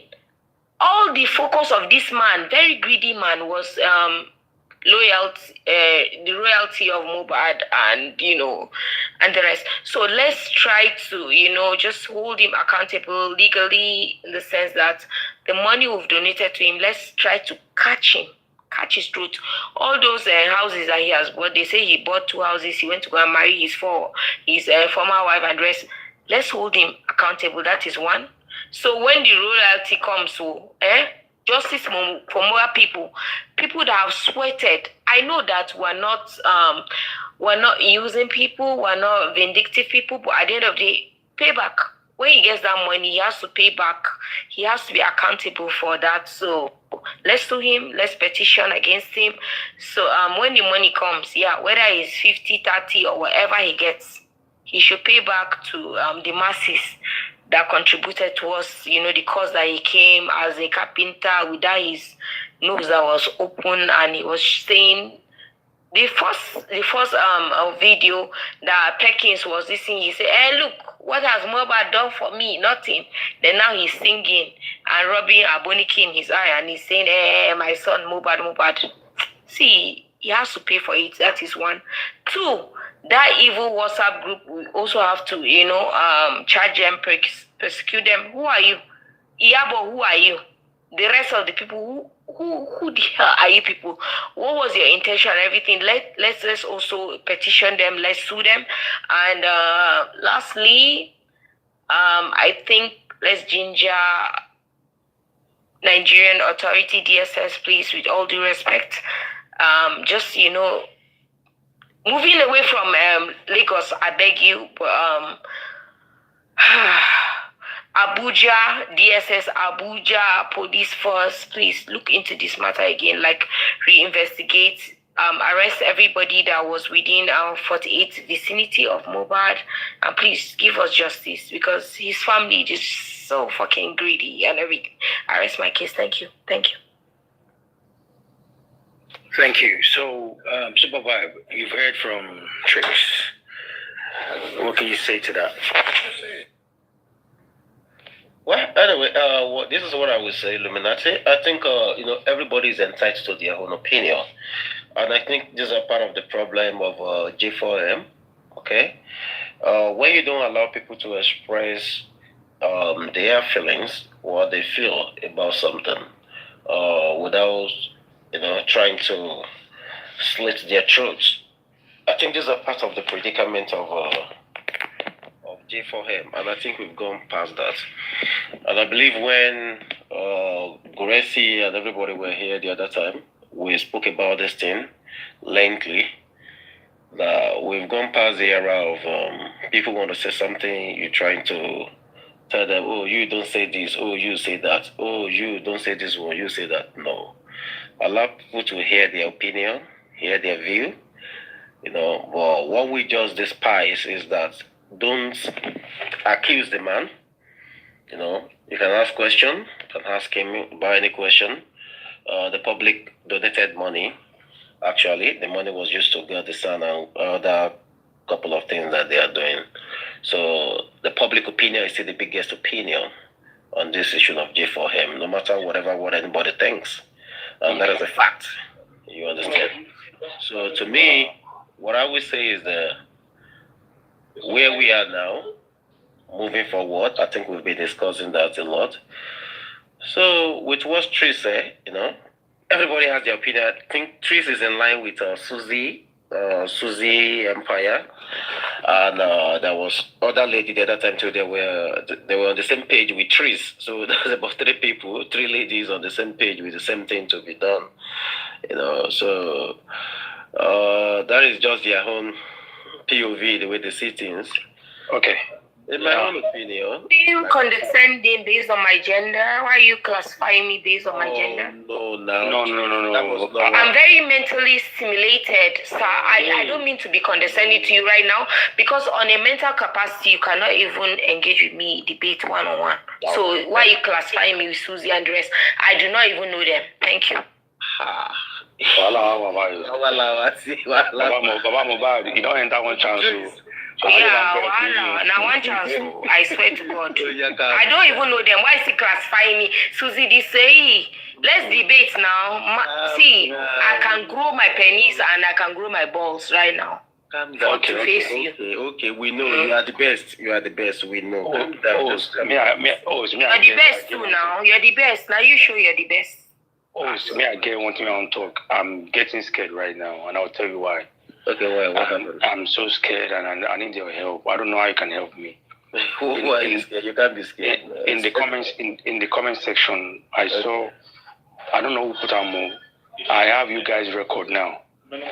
All the focus of this man, very greedy man, was loyalty, the royalty of MOHBAD, and and the rest. So let's try to just hold him accountable legally, in the sense that the money we've donated to him, let's try to catch his truth. All those houses that he has bought, they say he bought 2 houses, he went to go and marry his former wife and rest. Let's hold him accountable. That is one. So when the royalty comes, justice for more people that have sweated. I know that we're not using people, we're not vindictive people, but at the end of the day, payback. When he gets that money, he has to pay back. He has to be accountable for that. So let's sue him. Let's petition against him. So when the money comes, whether it's 50, 30, or whatever he gets, he should pay back to the masses that contributed towards, the cause that he came as a carpenter without his nose that was open, and he was saying the first video that Perkins was listening, he said, "Hey, look, what has MOHBAD done for me? Nothing." Then now he's singing and rubbing Aboniki in his eye, and he's saying, "Hey, my son, MOHBAD." See, he has to pay for it. That is one. Two, that evil WhatsApp group, we also have to, charge them, persecute them. Who are you? Iyabo, who are you? The rest of the people, who the hell are you people? What was your intention and everything? Let's also petition them. Let's sue them. And lastly, I think let's ginger Nigerian authority, DSS, please, with all due respect. Just, moving away from Lagos, I beg you, Abuja, DSS, Abuja, police force, please look into this matter again, like reinvestigate, arrest everybody that was within our 48 vicinity of MOHBAD, and please give us justice, because his family is just so fucking greedy and everything. Arrest my case. Thank you. Thank you. Thank you. So, Super Vibe, you've heard from Trix. What can you say to that? Well, anyway, this is what I would say, Illuminati. I think, everybody is entitled to their own opinion. And I think this is a part of the problem of J4M, okay? When you don't allow people to express their feelings, what they feel about something, without, trying to slit their throats, I think this is a part of the predicament of J4M, and I think we've gone past that. And I believe when GURXEY and everybody were here the other time, we spoke about this thing lengthily. That we've gone past the era of people want to say something, you're trying to tell them, oh, you don't say this, oh, you say that, oh, you don't say this one, you say that. No. Allow people to hear their opinion, hear their view. But what we just despise is that don't accuse the man. You can ask questions, you can ask him about any question. The public donated money. Actually, the money was used to get the son and other couple of things that they are doing. So the public opinion is still the biggest opinion on this issue of J4M, no matter what anybody thinks. That is a fact. You understand? So to me, what I would say is that where we are now, moving forward, I think we've been discussing that a lot. So with what Trish said, everybody has their opinion. I think Trish is in line with Susie Empire, and there was other lady the other time too. They were on the same page with Trish. So there's about three ladies on the same page with the same thing to be done. So that is just their own POV, the way they see things. Okay. In my own opinion. Are you condescending based on my gender? Why are you classifying me based on my gender? No. I'm very mentally stimulated, sir. I don't mean to be condescending to you right now, because on a mental capacity, you cannot even engage with me, debate one-on-one. So why are you classifying me with Susie and the rest? I do not even know them. Thank you. Baba MOHBAD, you don't enter one chance. Now one chance. I swear to God. I don't even know them. Why is he classifying me? Susie, this say, let's debate now. See, I can grow my penis and I can grow my balls right now. Okay, we know you are the best. You are the best. We know. You're the best too now. You're the best. Now you show you're the best. I get one thing I want to talk. I'm getting scared right now, and I'll tell you why. Okay, what happened? I'm so scared, and I need your help. I don't know how you can help me. Why are you scared? You can't be scared. In the comment section, I saw. I don't know who put out more. I have you guys record now.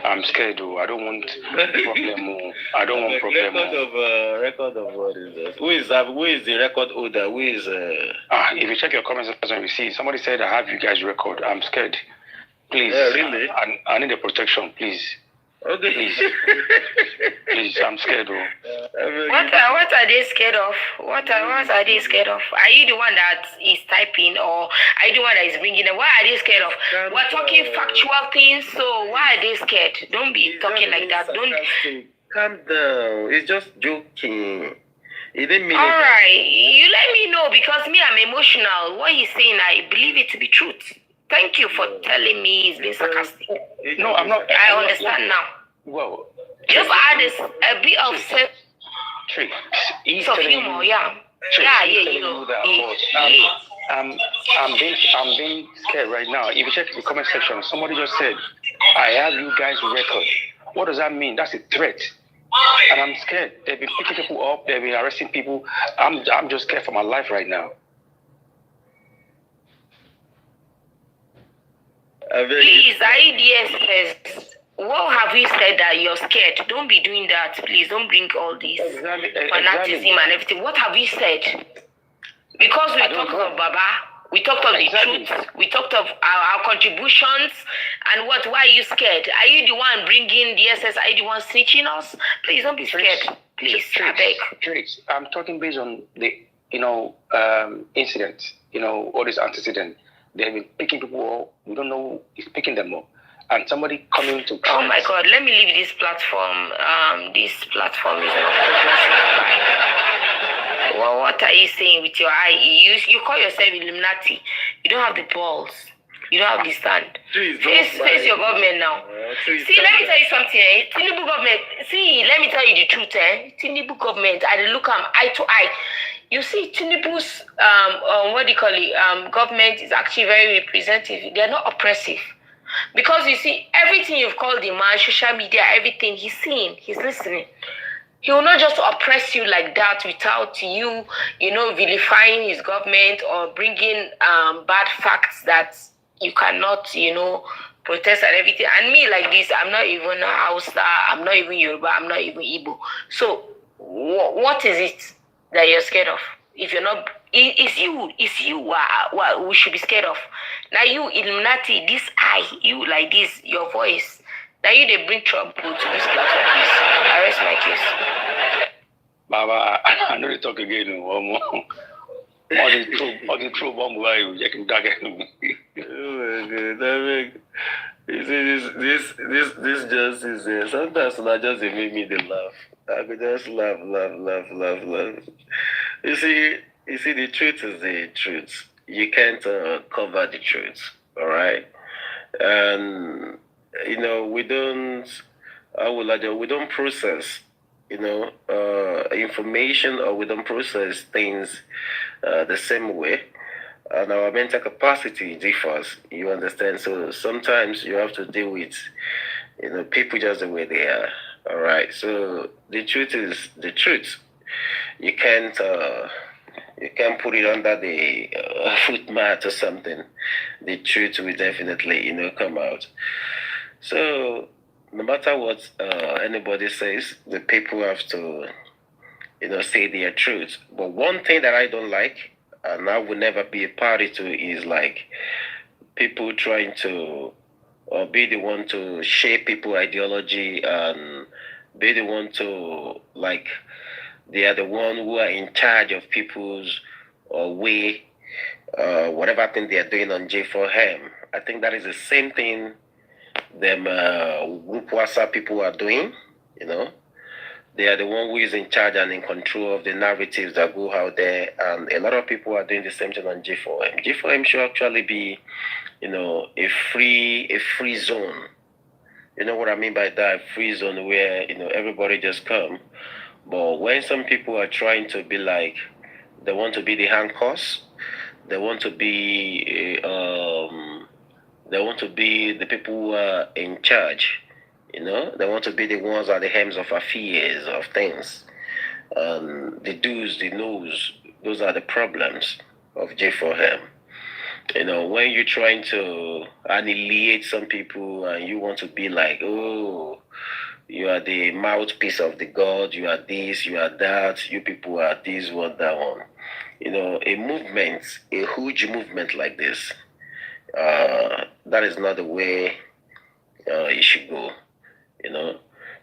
I'm scared though. I don't want problem. I don't want problem. Record of what is this? Who is the record holder? Who is if you check your comment section, you see somebody said I have you guys record. I'm scared. Please. Really? I need a protection, please. Okay. Please, I'm scared. What are they scared of? What are they scared of? Are you the one that is typing, or are you the one that is bringing them? Why are they scared of? We're talking factual things, so why are they scared? Don't be talking like that. Don't. Calm down. It's just joking. He didn't mean All it. right, you let me know, because me, I'm emotional. What he's saying, I believe it to be truth. Thank you for telling me he's being sarcastic. No, I'm not. I understand now. Well, just add a bit of he's of telling humor, you, yeah. I'm being scared right now. If you check the comment section, somebody just said, "I have you guys record." What does that mean? That's a threat. And I'm scared. They've been picking people up. They've been arresting people. I'm just scared for my life right now. Please, IDSS, what have you said that you're scared? Don't be doing that, please. Don't bring all this fanaticism and everything. What have you said? Because we talked of Baba, we talked of the truth, we talked of our contributions, and what? Why are you scared? Are you the one bringing the SS? Are you the one snitching us? Please don't be scared. Please, I beg. I'm talking based on the incident. All this antecedent. They've been picking people up. We don't know who's picking them up. And somebody coming to... Oh my God, let me leave this platform. This platform is not progressive. Well, what are you saying with your eye? You call yourself Illuminati. You don't have the balls. You don't have the stand. Face your government now. See, let me tell you something. Tinubu government. See, let me tell you the truth. Tinubu government, I look at eye to eye. You see, Tinubu's government is actually very representative. They're not oppressive. Because you see, everything you've called the man, social media, everything, he's seeing, he's listening. He will not just oppress you like that without you, vilifying his government or bringing bad facts that you cannot, protest and everything. And me like this, I'm not even Hausa, I'm not even Yoruba, I'm not even Igbo. So what is it that you're scared of? If you're not, it's you we should be scared of. Now you, Illuminati, this eye, you like this, your voice. Now you, they bring trouble to this platform, please. Arrest my case. Baba, I know they talk again. One more. All the true bomb why you can tag it. Oh my God, you see this just is sometimes I just make me laugh. I could just laugh. You see, the truth is the truth. You can't cover the truth, all right? And we don't process, information, or we don't process things the same way. And our mental capacity differs, you understand? So sometimes you have to deal with, people just the way they are, all right? So the truth is the truth. You can't put it under the foot mat or something. The truth will definitely, come out. So no matter what anybody says, the people have to, say their truth. But one thing that I don't like, and I will never be a party to, is like people trying to be the one to shape people ideology and be the one to, like, they are the one who are in charge of people's way, whatever thing they are doing on J4M. I think that is the same thing them group WhatsApp people are doing, They are the one who is in charge and in control of the narratives that go out there, and a lot of people are doing the same thing on J4M. J4M should actually be, a free zone. You know what I mean by that? A free zone where, everybody just come. But when some people are trying to be like, they want to be the handcuffs, they want to be the people who are in charge. They want to be the ones at the helms of affairs, of things. The do's, the no's, those are the problems of J4M. When you're trying to annihilate some people and you want to be like, oh, you are the mouthpiece of the God, you are this, you are that, you people are this, one, that one. A movement, a huge movement like this, that is not the way it should go. You know,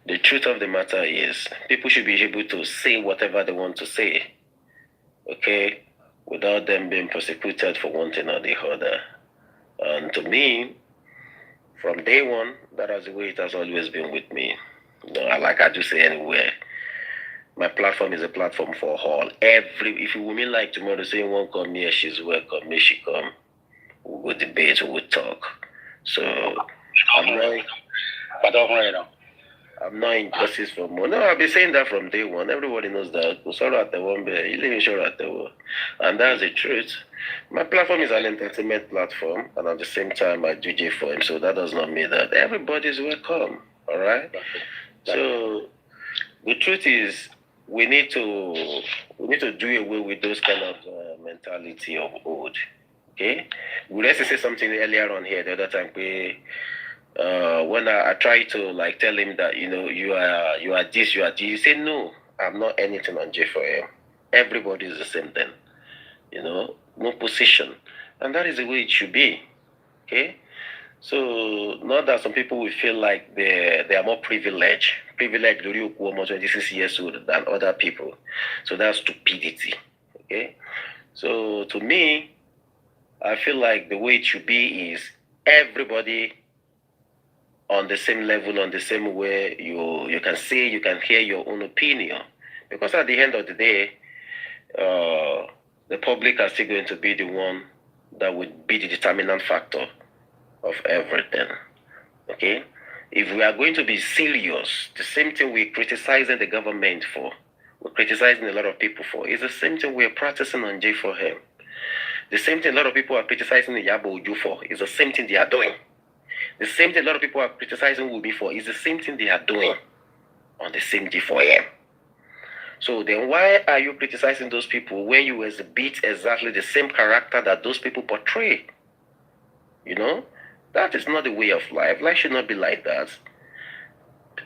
the truth of the matter is people should be able to say whatever they want to say, okay, without them being persecuted for one thing or the other. And to me, from day one, that is the way it has always been with me. You know, like I do say anywhere, my platform is a platform for all. If you women like tomorrow say won't come here, she's welcome. May she come. We'll debate, we'll talk. So I'm not in justice for more. No, I've been saying that from day one. Everybody knows that. And that's the truth. My platform is an entertainment platform, and at the same time, I do J for him. So that does not mean that everybody's welcome. All right. So the truth is, we need to do away with those kind of mentality of old. Okay. We let's say something earlier on here the other time. When I try to like tell him that you are this, he say no, I'm not anything on J for him. Everybody is the same thing. No position, and that is the way it should be. Okay. So not that some people will feel like they are more privileged almost 26 years old than other people. So that's stupidity. Okay. So to me, I feel like the way it should be is everybody on the same level, on the same way. You can say, you can hear your own opinion, because at the end of the day, the public are still going to be the one that would be the determinant factor of everything. Okay? If we are going to be serious, the same thing we're criticizing the government for, we're criticizing a lot of people for, is the same thing we're practicing on J4M. The same thing a lot of people are criticizing the Yabo Uju for, is the same thing they are doing. The same thing a lot of people are criticizing Wubi for, is the same thing they are doing on the same J4M. So then why are you criticizing those people when you exhibit exactly the same character that those people portray? That is not the way of life. Life should not be like that.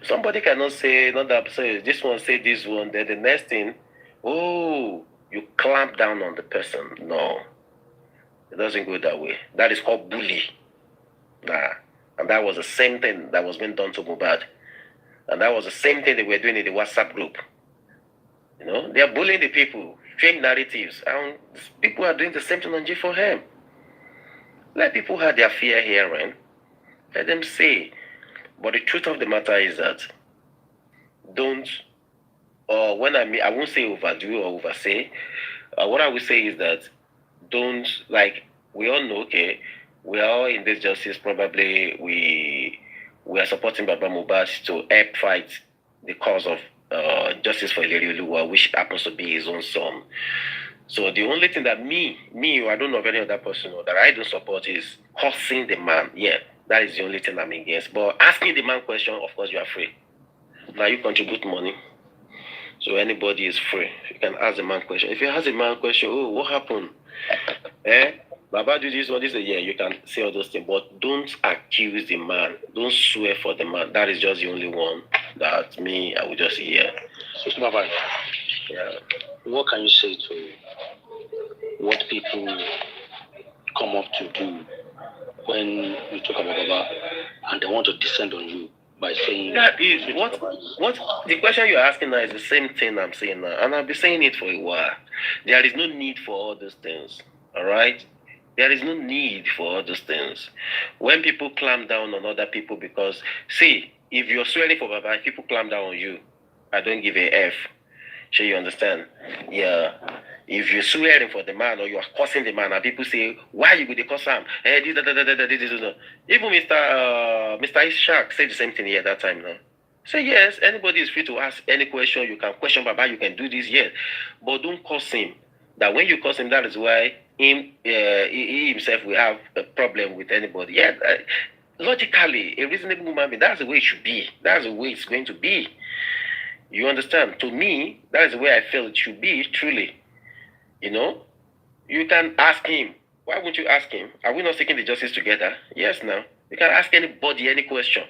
Somebody cannot say, not that say this one, say this one, then the next thing, you clamp down on the person. No. It doesn't go that way. That is called bully. And that was the same thing that was being done to MOHBAD. And that was the same thing they were doing in the WhatsApp group. They are bullying the people, fake narratives. And people are doing the same thing on G4M. Let people have their fear hearing. Let them say. But the truth of the matter is that I won't say overdo or oversay. What I will say is that we all know, okay, we are all in this justice. Probably we are supporting Baba MOHBAD to help fight the cause of justice for Ileri Oluwa, which happens to be his own son. So the only thing that I don't know of any other person that I don't support is cursing the man. Yeah, that is the only thing I'm against. But asking the man question, of course, you are free. Now you contribute money, so anybody is free. You can ask the man question. If you ask the man question, what happened? Baba do this or this, yeah, you can say all those things, but don't accuse the man. Don't swear for the man. That is just the only one that I would just say, yeah. So, Baba, what can you say to what people come up to do when you talk about Baba and they want to descend on you by saying that is what the question you're asking now is the same thing I'm saying now, and I've been saying it for a while. There is no need for all those things. All right? There is no need for all those things. When people clamp down on other people, because see, if you're swearing for Baba, if people clamp down on you, I don't give a F. Sure, you understand? Yeah. If you're swearing for the man or you are cursing the man and people say, why you go to curse him? Even Mr. Ishak said the same thing here that time now. Say yes, anybody is free to ask any question. You can question Baba, you can do this, yes. But don't curse him. That when you curse him, that is why he himself will have a problem with anybody. Yeah, logically, a reasonable human being, that's the way it should be. That's the way it's going to be. You understand? To me, that is the way I feel it should be, truly. You can ask him. Why won't you ask him? Are we not seeking the justice together? Yes, now. You can ask anybody any question.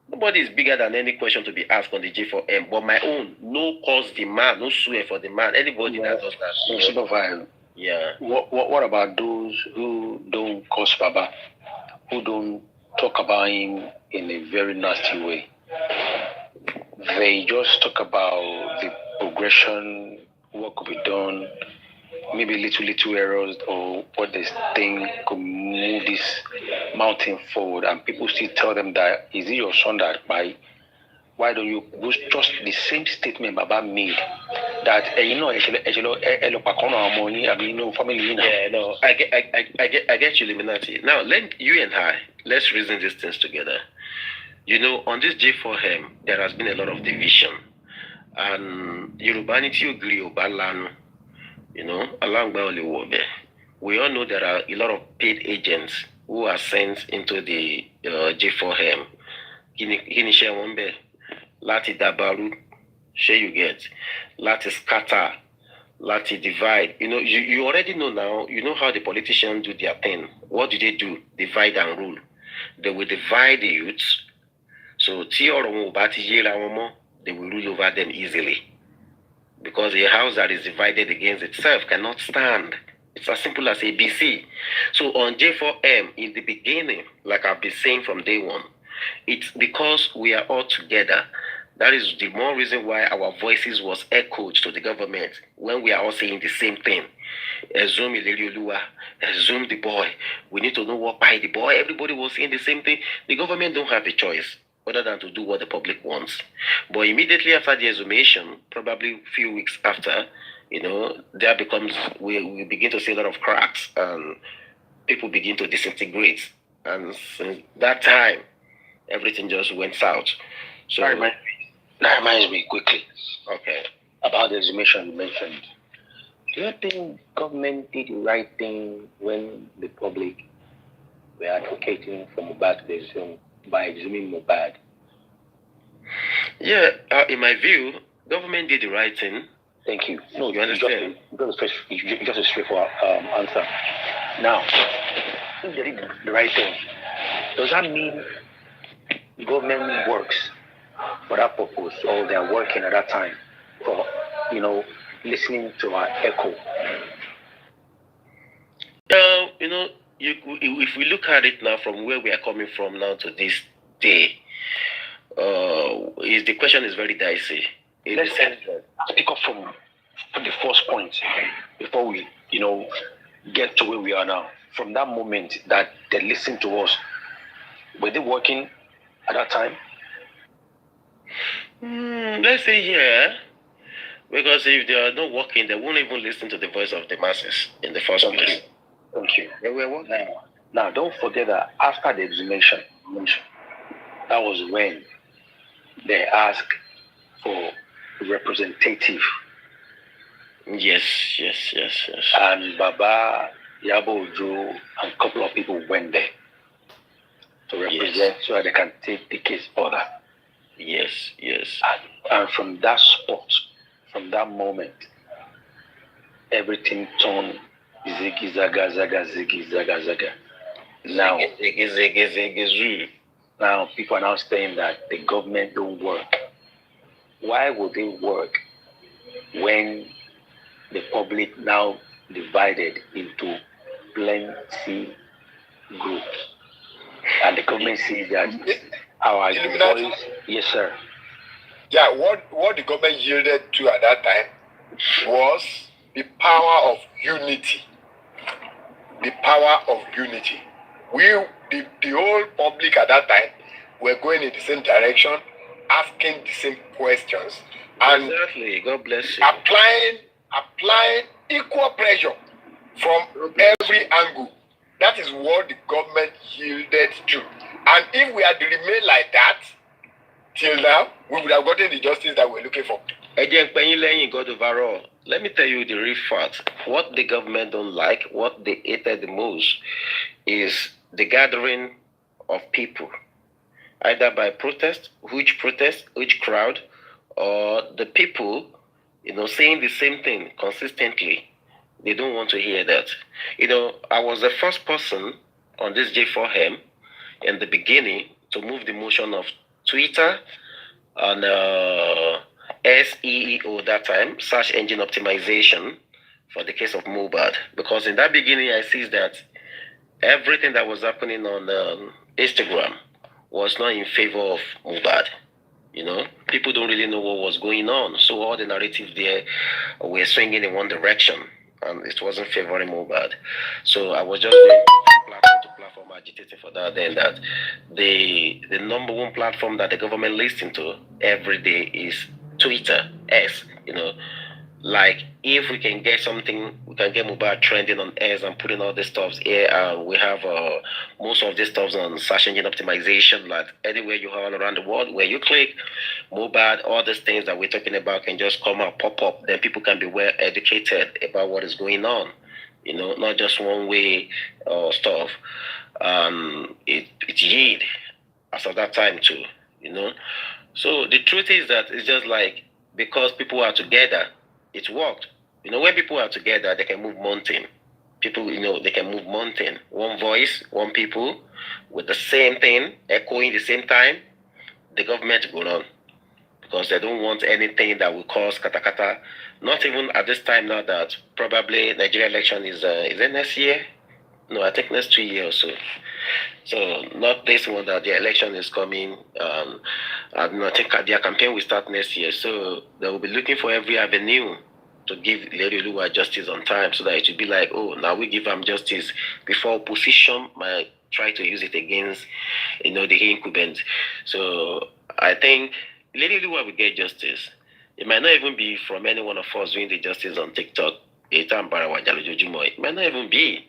Nobody is bigger than any question to be asked on the J4M. But my own, no cause the man, no swear for the man. Anybody that does that. Yeah. What about those who don't curse Baba, who don't talk about him in a very nasty way? they just talk about the progression, what could be done, maybe little errors or what they think could move this mountain forward, and people still tell them that is it your son that by why don't you just the same statement Baba made that family. Yeah, no, I get you, Illuminati. Now you and let's reason these things together. You know, on this J4M, there has been a lot of division, and Yorubanity agree Obalanu. You know, we all know there are a lot of paid agents who are sent into the J4M. Lati dabaru, share you get, lati scatter, lati divide. You know, you already know now. You know how the politicians do their thing. What do? Divide and rule. They will divide the youths. So they will rule over them easily. Because a house that is divided against itself cannot stand. It's as simple as ABC. So on J4M, in the beginning, like I've been saying from day one, it's because we are all together. That is the more reason why our voices was echoed to the government when we are all saying the same thing. Assume the boy. We need to know what by the boy. Everybody was saying the same thing. The government don't have a choice other than to do what the public wants. But immediately after the exhumation, probably a few weeks after, you know, there becomes, we begin to see a lot of cracks and people begin to disintegrate. And since that time, everything just went south. So that reminds me quickly. Okay. About the exhumation you mentioned. Do you think government did the right thing when the public were advocating for MOHBAD to exhume by exhuming MOHBAD? Yeah, in my view, government did the right thing. Thank you. No, you understand? Just a straightforward answer. Now, if they did the right thing, does that mean government works for that purpose, or they are working at that time for, you know, listening to our echo? You know, if we look at it now from where we are coming from now to this day, the question is very dicey. Let's pick up from the first point before we, you know, get to where we are now. From that moment that they listened to us, were they working at that time? Let's say yeah, because if they are not working, they won't even listen to the voice of the masses in the first place. Thank you. They were working. Now, don't forget that after the exhumation, that was when they asked for representative. Yes. And Baba, Yabo Ojo, and a couple of people went there to represent so that they can take the case further. Yes. And from that spot, from that moment, everything turned ziggy zaga. Now, now people are now saying that the government don't work. Why would they work when the public now divided into plenty groups? And the government sees that our voice, yes, sir. Yeah, what the government yielded to at that time was the power of unity. The power of unity. The whole public at that time were going in the same direction, asking the same questions, and exactly. God bless you. Applying equal pressure from every angle. That is what the government yielded to. And if we had remained like that till now, we would have gotten the justice that we're looking for. God overall. Let me tell you the real fact. What the government don't like, what they hated the most, is the gathering of people, either by protest, which crowd, or the people, you know, saying the same thing consistently. They don't want to hear that. You know, I was the first person on this J4M in the beginning to move the motion of Twitter on SEO that time, search engine optimization, for the case of MOHBAD. Because in that beginning, I see that everything that was happening on Instagram was not in favor of MOHBAD. You know, people don't really know what was going on. So all the narratives there were swinging in one direction, and it wasn't favoring MOHBAD. So I was just going platform to platform agitating for that. Then that the number one platform that the government listens to every day is Twitter. You know, like if we can get something, we can get MOHBAD trending on S and putting all the stuffs here. We have most of these stuffs on search engine optimization. Like anywhere you are around the world, where you click MOHBAD, all these things that we're talking about can just come out, pop up. Then people can be well educated about what is going on. You know, not just one way stuff. It yield as of that time too. You know, so the truth is that it's just like because people are together, it worked. You know, when people are together, they can move mountain. People, you know, they can move mountain. One voice, one people, with the same thing, echoing the same time, the government will run. Because they don't want anything that will cause katakata. Not even at this time now that probably Nigeria election is it next year? No, I think next 2 years or so. So not this one that the election is coming. And I think their campaign will start next year. So they will be looking for every avenue to give Lady Oluwa justice on time, so that it will be like, oh, now we give them justice before opposition might try to use it against, you know, the incumbent. So I think Lady Oluwa will get justice. It might not even be from any one of us doing the justice on TikTok. It might not even be.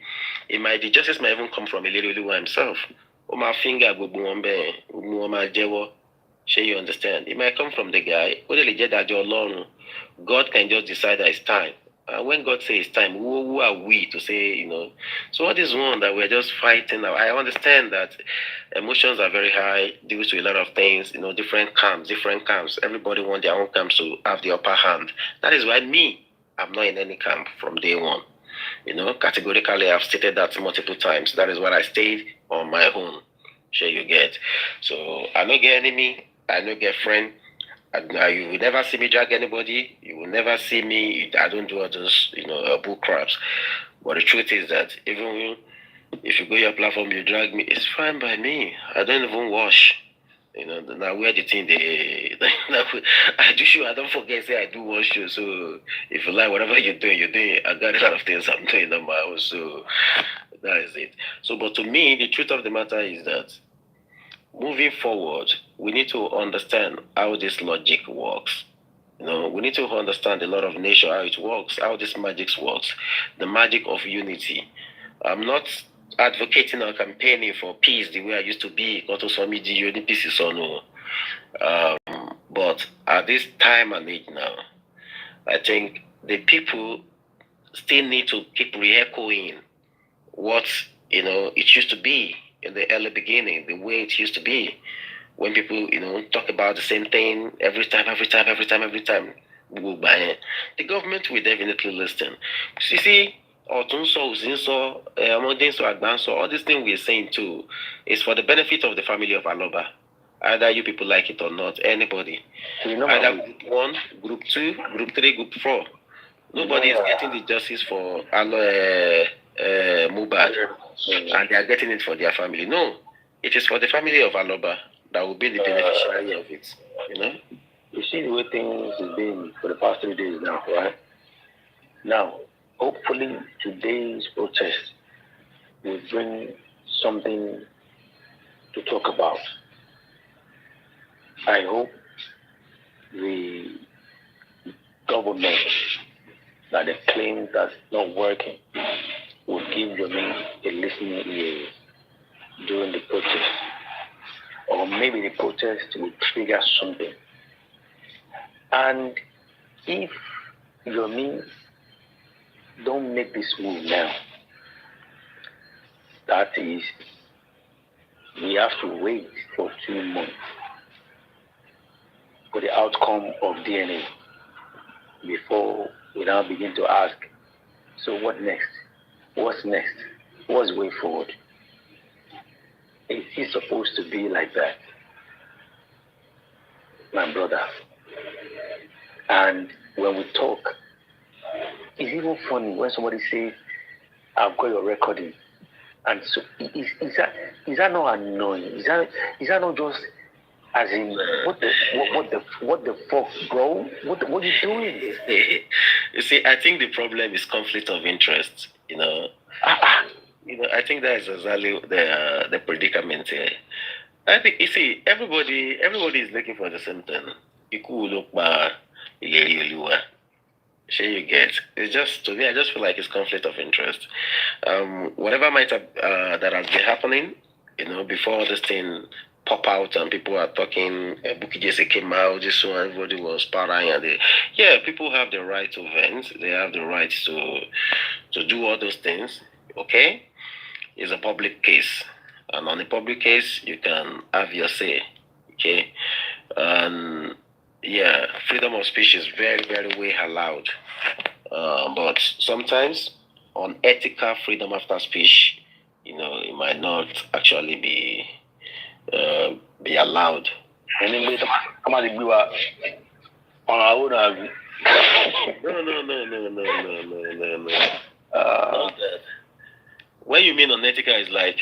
The justice might even come from Lady Oluwa himself. My finger, you understand? It might come from the guy. God can just decide that it's time. When God says it's time, who are we to say, you know? So what is one that we're just fighting now? I understand that emotions are very high due to a lot of things, you know, different camps. Everybody wants their own camps to have the upper hand. That is why I'm not in any camp from day one. You know, categorically, I've stated that multiple times. That is why I stayed on my own. Sure you get. So I don't get enemy. I don't get friend. You will never see me drag anybody. You will never see me. I don't do all those, you know, bull craps. But the truth is that even if you go your platform, you drag me, it's fine by me. I don't even wash. You know, now where the thing I do sure I don't forget say I do wash you. So if you like whatever you're doing. I got a lot of things I'm doing on my own. So that is it. So, but to me, the truth of the matter is that moving forward, we need to understand how this logic works. You know, we need to understand a lot of nature, how it works, how this magic works, the magic of unity. I'm not advocating or campaigning for peace the way I used to be. But at this time and age now, I think the people still need to keep re-echoing what, you know, it used to be in the early beginning, the way it used to be. When people, you know, talk about the same thing every time, the government will definitely listen. You see, all these things we're saying too is for the benefit of the family of Aloba. Either you people like it or not, anybody. Either group 1, group 2, group 3, group 4. Nobody is getting the justice for MOHBAD, and they are getting it for their family. No, it is for the family of Aloba that will be the beneficiary of it. You know? You see the way things have been for the past 3 days now, right? Now, hopefully today's protest will bring something to talk about. I hope the government that they claim that's not working will give them a listening ear during the protest. Or maybe the protest will trigger something. And if Yomi don't make this move now, that is, we have to wait for 2 months for the outcome of DNA before we now begin to ask, so what next? What's next? What's the way forward? Is it supposed to be like that, my brother? And when we talk, it's even funny when somebody says, I've got your recording. And so is that not annoying? Is that not just As in, what the fuck, bro? What are you doing? You see, I think the problem is conflict of interest. You know, I think that is exactly the predicament here. I think you see, everybody is looking for the same thing. Sure, you get. It's just, to me, I just feel like it's conflict of interest. Whatever might have that has been happening, before this thing pop out and people are talking, Bukky Jesse came out, this one, everybody was partying, and people have the right to vent, they have the right to do all those things. Okay, it's a public case, and on a public case, you can have your say. Okay, and freedom of speech is very, very way allowed. But sometimes unethical freedom after speech, it might not actually be allowed. Anyway, come on, you are on our own. No. What you mean unethical is like,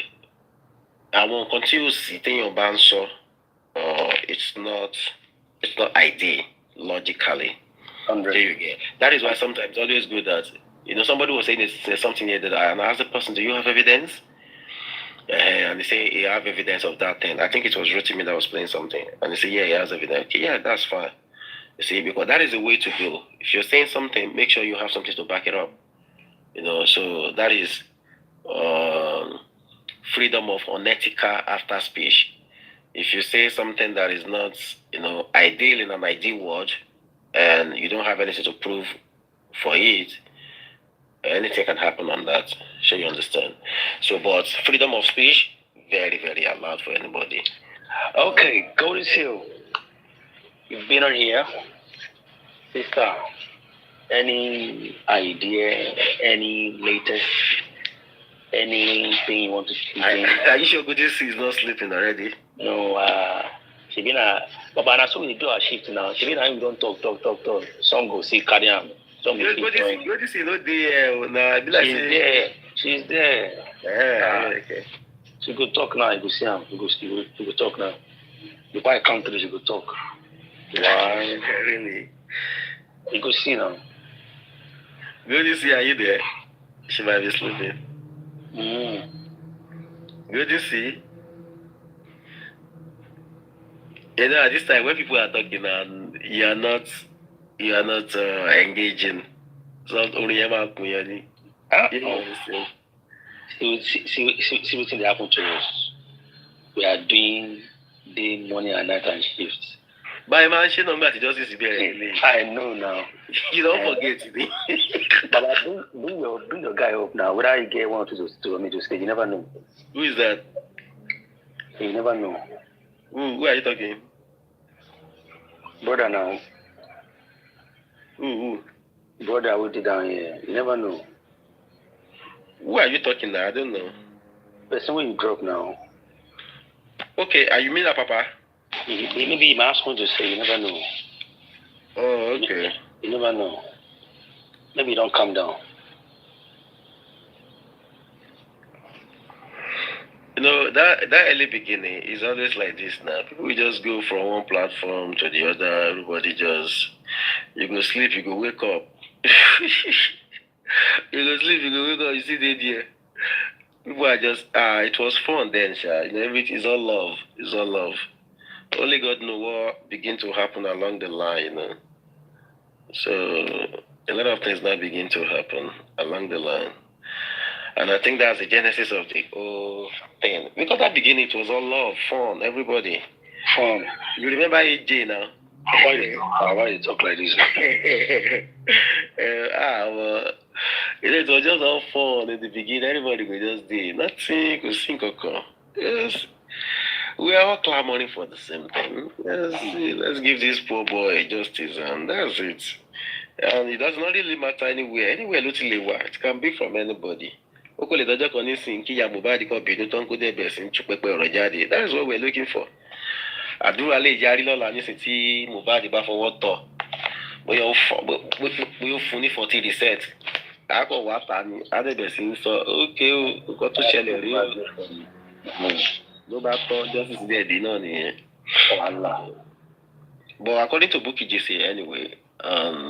I won't continue sitting your ban, so it's not ideal logically. There you go. That is why sometimes it's always good that somebody was saying something here that I asked the person, do you have evidence? And they say, you have evidence of that thing. I think it was Rotimi that was playing something, and they say, yeah, he has evidence. Okay, yeah, that's fine. You see, because that is the way to go. If you're saying something, make sure you have something to back it up. So that is freedom of unethical after speech. If you say something that is not, ideal in an ideal world, and you don't have anything to prove for it, anything can happen on that. Sure, you understand. So, but freedom of speech, very, very allowed for anybody. Okay, Golden Seal, you've been on here, sister. Any idea? Any latest? Anything you want to speak? Are you sure Golden Seal is not sleeping already? No, she been but now so we do our shift now. She been we don't talk. Some go see carry am. Some go keep going. Golden Seal not there now. She's there. Yeah, okay. She go talk now. You go see him. You go talk now. Before I come to this, you go talk. Wow, really? You go see now. Golden Seal, are you there? She might be sleeping. Golden Seal. At this time when people are talking and you are not engaging, so only see what they happen to us. We are doing day, morning, and night and shifts. But man, she no matter just is there. I know now. You don't forget today. But bring your guy up now. Whether you get one to me to say, you never know. Who is that? You never know. Who are you talking? Brother now. Who? Brother, I it down here. You never know. Who are you talking now? I don't know. Person when you drop now. Okay, are you mean that Papa? Maybe you might ask me to say, you never know. Oh, okay. You never know. Maybe you don't come down. That early beginning is always like this now. People will just go from one platform to the other. Everybody you go sleep, you go wake up. You go sleep, you go wake up, you see the idea. People are just, it was fun then, Sha. Everything is all love. It's all love. Only God knows what begin to happen along the line, So, a lot of things now begin to happen along the line. And I think that's the genesis of the whole thing. Because at the beginning, it was all love, fun, everybody. Fun. You remember AJ now? Why you talk like this? It was just all fun in the beginning. Everybody could just do nothing, could sing or come. Yes. We are all clamoring for the same thing. Let's give this poor boy justice, and that's it. And it does not really matter anywhere. It can be from anybody. That is what we're looking for. Allah. But according to Buki JC anyway,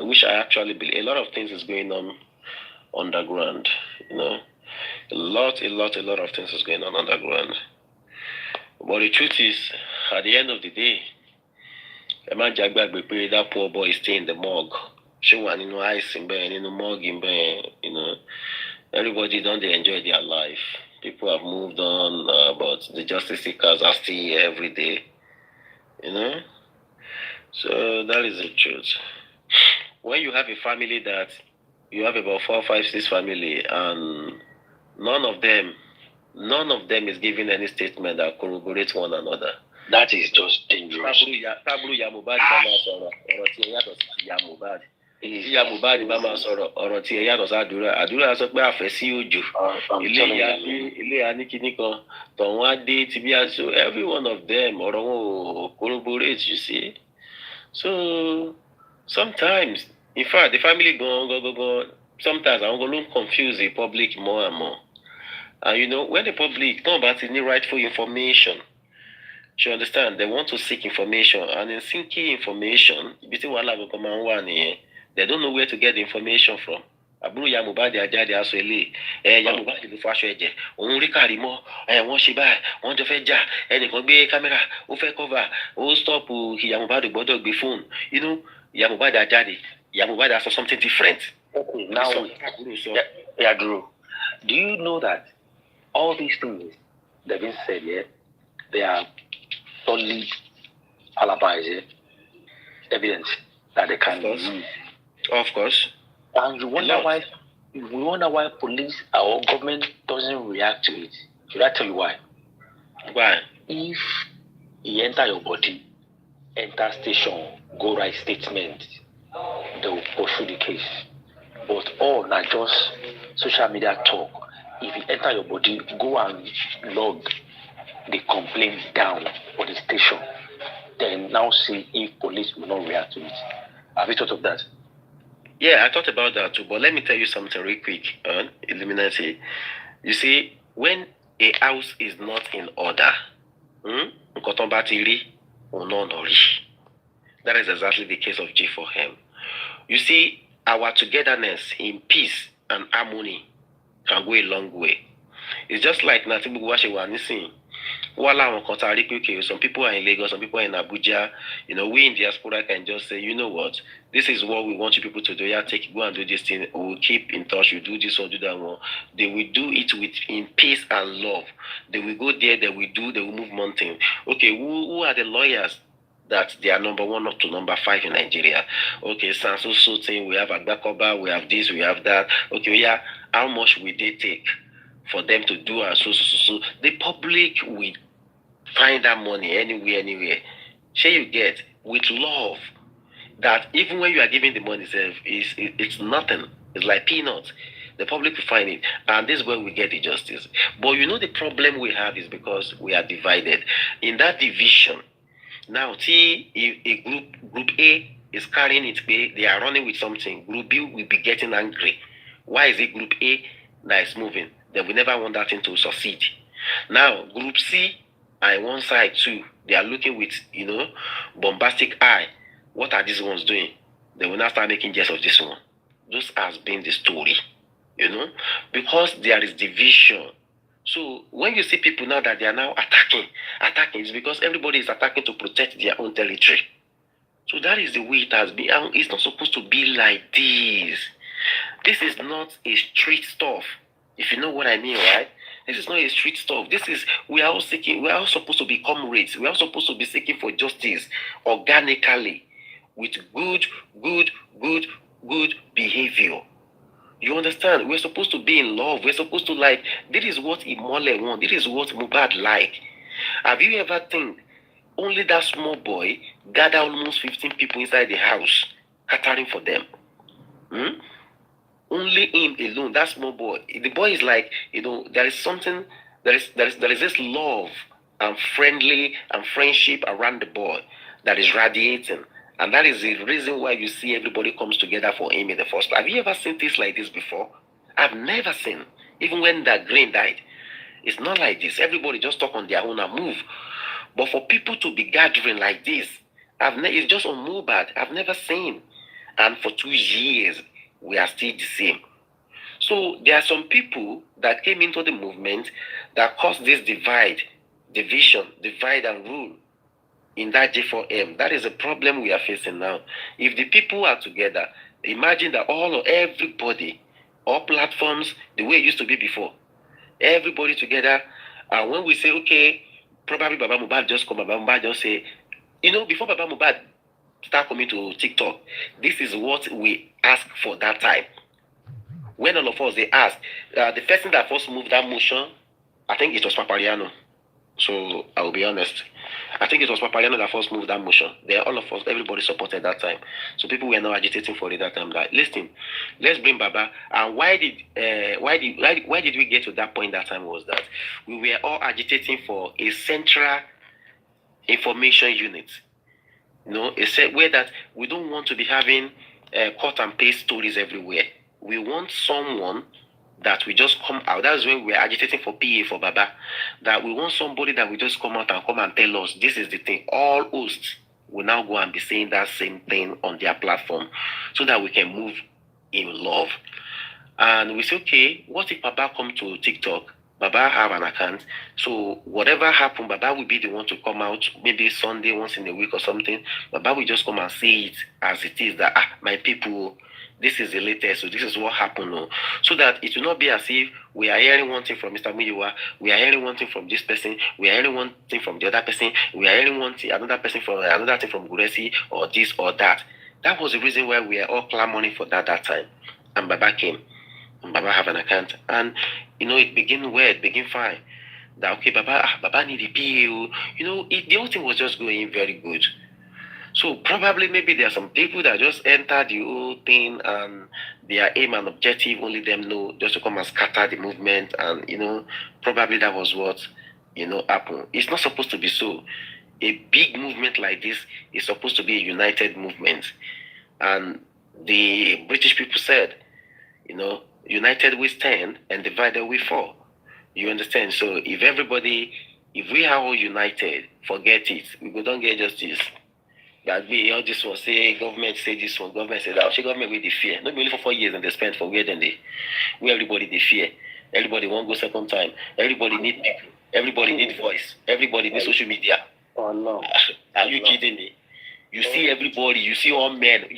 which I actually believe, a lot of things is going on underground, you know. A lot of things is going on underground. But the truth is, at the end of the day, that poor boy is staying in the morgue. She want ice in bed, in the morgue in bed, you know. Everybody don't they enjoy their life. People have moved on, but the justice seekers are still here every day, you know. So that is the truth. When you have a family that you have about 4, 5, 6 family, and none of them is giving any statement that corroborates one another. That is just dangerous. Ìyá Mohbad bá máa sọ̀rọ̀ ọ̀rọ̀ tí ẹ yàtọ̀ àdúrà sọ pé àfẹ́ sí òjò ilé aníkíní kan tọ̀hún á dé ti bí aṣọ every one of them ọ̀rọ̀ wọn ò corroborate, you see. So sometimes, in fact, the family go sometimes I'm going to confuse the public more and more. And you know, when the public talk about any rightful information, you understand, they want to seek information, and in seeking information, they don't know where to get the information from. Àbúrò ìyá Mohbad àjáde aṣọ ilé ìyá Mohbad ló fọ aṣọ ẹ̀jẹ̀ òun rí Kàrímọ́ wọ́n ṣe báyìí wọ́n jọ fẹ́ jà ẹnìkan gbé kámẹ́rà ó fẹ́ cover ó stop ìyá Mohbad gbọ́dọ̀ gbé phone, you know, ìyá Mohbad àjáde ìyá Mohbad aṣọ something different. Okay, now Yadro, do you know that all these things that have been said here, they are solid alibis, evidence that they can use. Of course. And you wonder why police or government doesn't react to it. Should I tell you why? Why? If you enter your body, enter station, go write statement, they will pursue the case. But all not just social media talk. If you enter your body, go and log the complaint down for the station. Then now see if police will not react to it. Have you thought of that? Yeah, I thought about that too, but let me tell you something real quick, Illuminati. You see, when a house is not in order, that is exactly the case of G4M. You see, our togetherness in peace and harmony can go a long way. It's just like Natibu Washe some people are in Lagos, some people are in Abuja. You know, we in diaspora can just say, you know what, this is what we want you people to do. Yeah, go and do this thing. We'll keep in touch. You do this one, do that one. They will do it in peace and love. They will go there. They will move mountain. Okay, who are the lawyers that they are number 1 up to number 5 in Nigeria? Okay, Sanso thing. We have Agbakoba. We have this. We have that. Okay, yeah. How much will they take for them to do and so? The public will find that money anywhere. Share you get with love. That even when you are giving the money itself, it's nothing. It's like peanuts. The public will find it, and this is where we get the justice. But you know the problem we have is because we are divided. In that division, now a group A is carrying it, they are running with something. Group B will be getting angry. Why is it group A that is moving? They will never want that thing to succeed. Now, group C are on one side too. They are looking with, you know, bombastic eye. What are these ones doing? They will now start making jest of this one. This has been the story, you know, because there is division. So when you see people now that they are now attacking, it's because everybody is attacking to protect their own territory. So that is the way it has been. It's not supposed to be like this. This is not a street stuff. If you know what I mean, right? This is not a street stuff. We are all supposed to be comrades. We are supposed to be seeking for justice organically with good behavior. You understand? We're supposed to be in love. We're supposed to like, this is what Imole want. This is what Mohbad like. Have you ever think only that small boy gather almost 15 people inside the house, catering for them? Only him alone, that small boy. The boy is like, you know, there is this love and friendly and friendship around the boy that is radiating. And that is the reason why you see everybody comes together for him in the first place. Have you ever seen things like this before? I've never seen. Even when that Green died, it's not like this. Everybody just talk on their own and move. But for people to be gathering like this, it's just on MOHBAD. I've never seen. And for 2 years, we are still the same. So there are some people that came into the movement that caused this division, divide and rule in that J4M. That is a problem we are facing now. If the people are together, imagine that everybody, all platforms, the way it used to be before, everybody together. And when we say, okay, probably Baba MOHBAD just come, Baba MOHBAD just say, before Baba MOHBAD start coming to TikTok, this is what we ask for that time. When all of us, they asked, the person that first moved that motion, I think it was Papariano. So I will be honest. I think it was Papariano that first moved that motion. Then all of us, everybody supported that time. So people were now agitating for it that time. Like, listen, let's bring Baba. And why did we get to that point that time was that we were all agitating for a central information unit. Where that we don't want to be having cut and paste stories everywhere. We want someone that we just come out. That's when we're agitating for PA for Baba. That we want somebody that will just come out and tell us this is the thing. All hosts will now go and be saying that same thing on their platform so that we can move in love. And we say, okay, what if Baba come to TikTok? Baba have an account. So whatever happened, Baba will be the one to come out, maybe Sunday, once in a week or something. Baba will just come and say it as it is, that, my people, this is the latest, so this is what happened. So that it will not be as if we are hearing one thing from Mr. Muyiwa, we are hearing one thing from this person, we are hearing one thing from the other person, we are hearing another person from another thing from GURXEY, or this or that. That was the reason why we are all clamoring for that time. And Baba came. And Baba have an account. And, it began well, it began fine. That, okay, Baba need a PA. The whole thing was just going very good. So probably maybe there are some people that just enter the whole thing and their aim and objective, only them know, just to come and scatter the movement. And, probably that was what, happened. It's not supposed to be so. A big movement like this is supposed to be a united movement. And the British people said, united we stand and divided we fall. You understand? So if we are all united, forget it. We don't get justice. That we all this one say government say this one, government say that. Government with the fear. Not only for 4 years and they spend for where then where everybody they fear. Everybody won't go second time. Everybody need people. Everybody need voice. Everybody need social media. Oh no. Are you kidding me? You see everybody, you see all men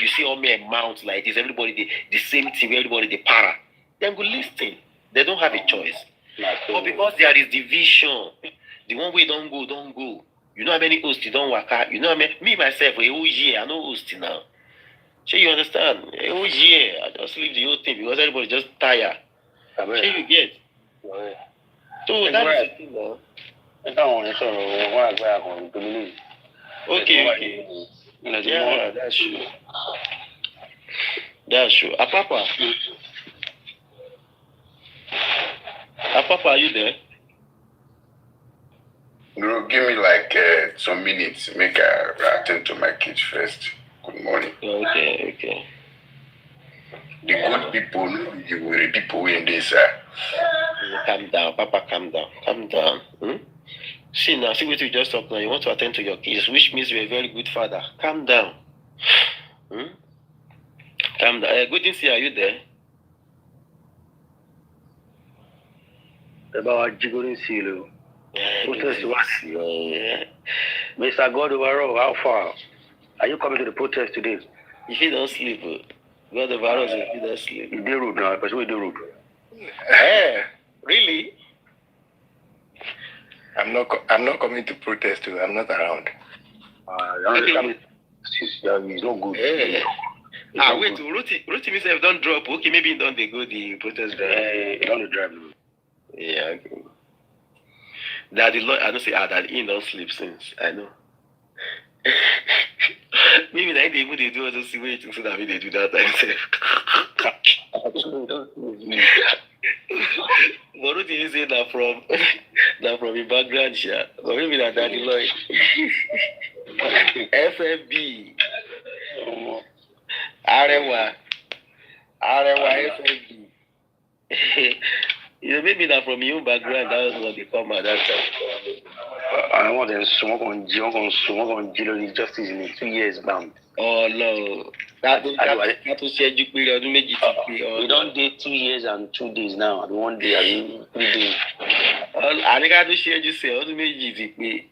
mount like this, everybody the same thing, everybody the para. Then go listen. They don't have a choice. But because there is division, the one way don't go. You know how many hosts you don't work out? You know how many, me myself, a whole year, I know host now. So you understand? A whole year, I just leave the whole thing because everybody just tired. So you get. So that's the thing now. Okay. Yeah, that's true. That's true. Apapa, are you there? No, give me like some minutes. Make I attend to my kids first. Good morning. Okay. The good people, the weary people in this. Calm down, Papa. Calm down. See what you just talked now. You want to attend to your kids, which means you're a very good father. Calm down. Calm down. Good to see you. Are you there? About Jigorin Silo. Protest was. Mr. God overall, how far? Are you coming to the protest today? If you don't sleep, God overall, if you don't sleep. You do road now, but we do road. Really? I'm not coming to protest too. I'm not around. It's not good. Wait, Roti himself don't drop. Okay, maybe don't they go the protest drive. Don't drive. Yeah, okay. That the Lord, I don't say that he don't sleep since. I know. Maybe they do also see wait so that they do that themselves. But what you say that from your background, yeah? Or maybe that Daddy Lloyd. FFB. Arewa FFB. Maybe that from your own background, that was what they come at that time. I want them smoke on justice in 2 years, bam. Oh no. That was said you period méjì ti pé. We don't date 2 years and 2 days now. And 1 day and 3 days. I think I do share you say ọdún méjì ti pé.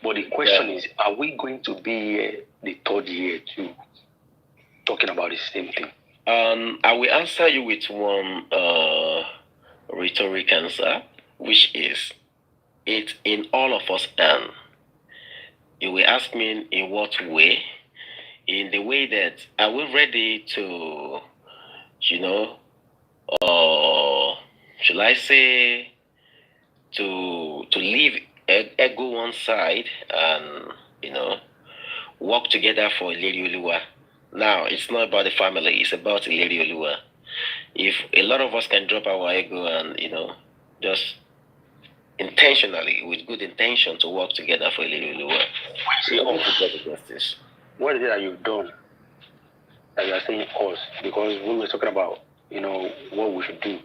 But the question is, are we going to be here the 3rd year too, talking about the same thing? I will answer you with one rhetoric answer, which is, it's in all of us hands. You will ask me in what way? In the way that, are we ready to, should I say, to leave ego one side and, work together for Ileri Oluwa? Now, it's not about the family, it's about Ileri Oluwa. If a lot of us can drop our ego and, just intentionally, with good intention, to work together for Ileri Oluwa, what is it that you've done that you are saying us? Because when we're talking about, what we should do,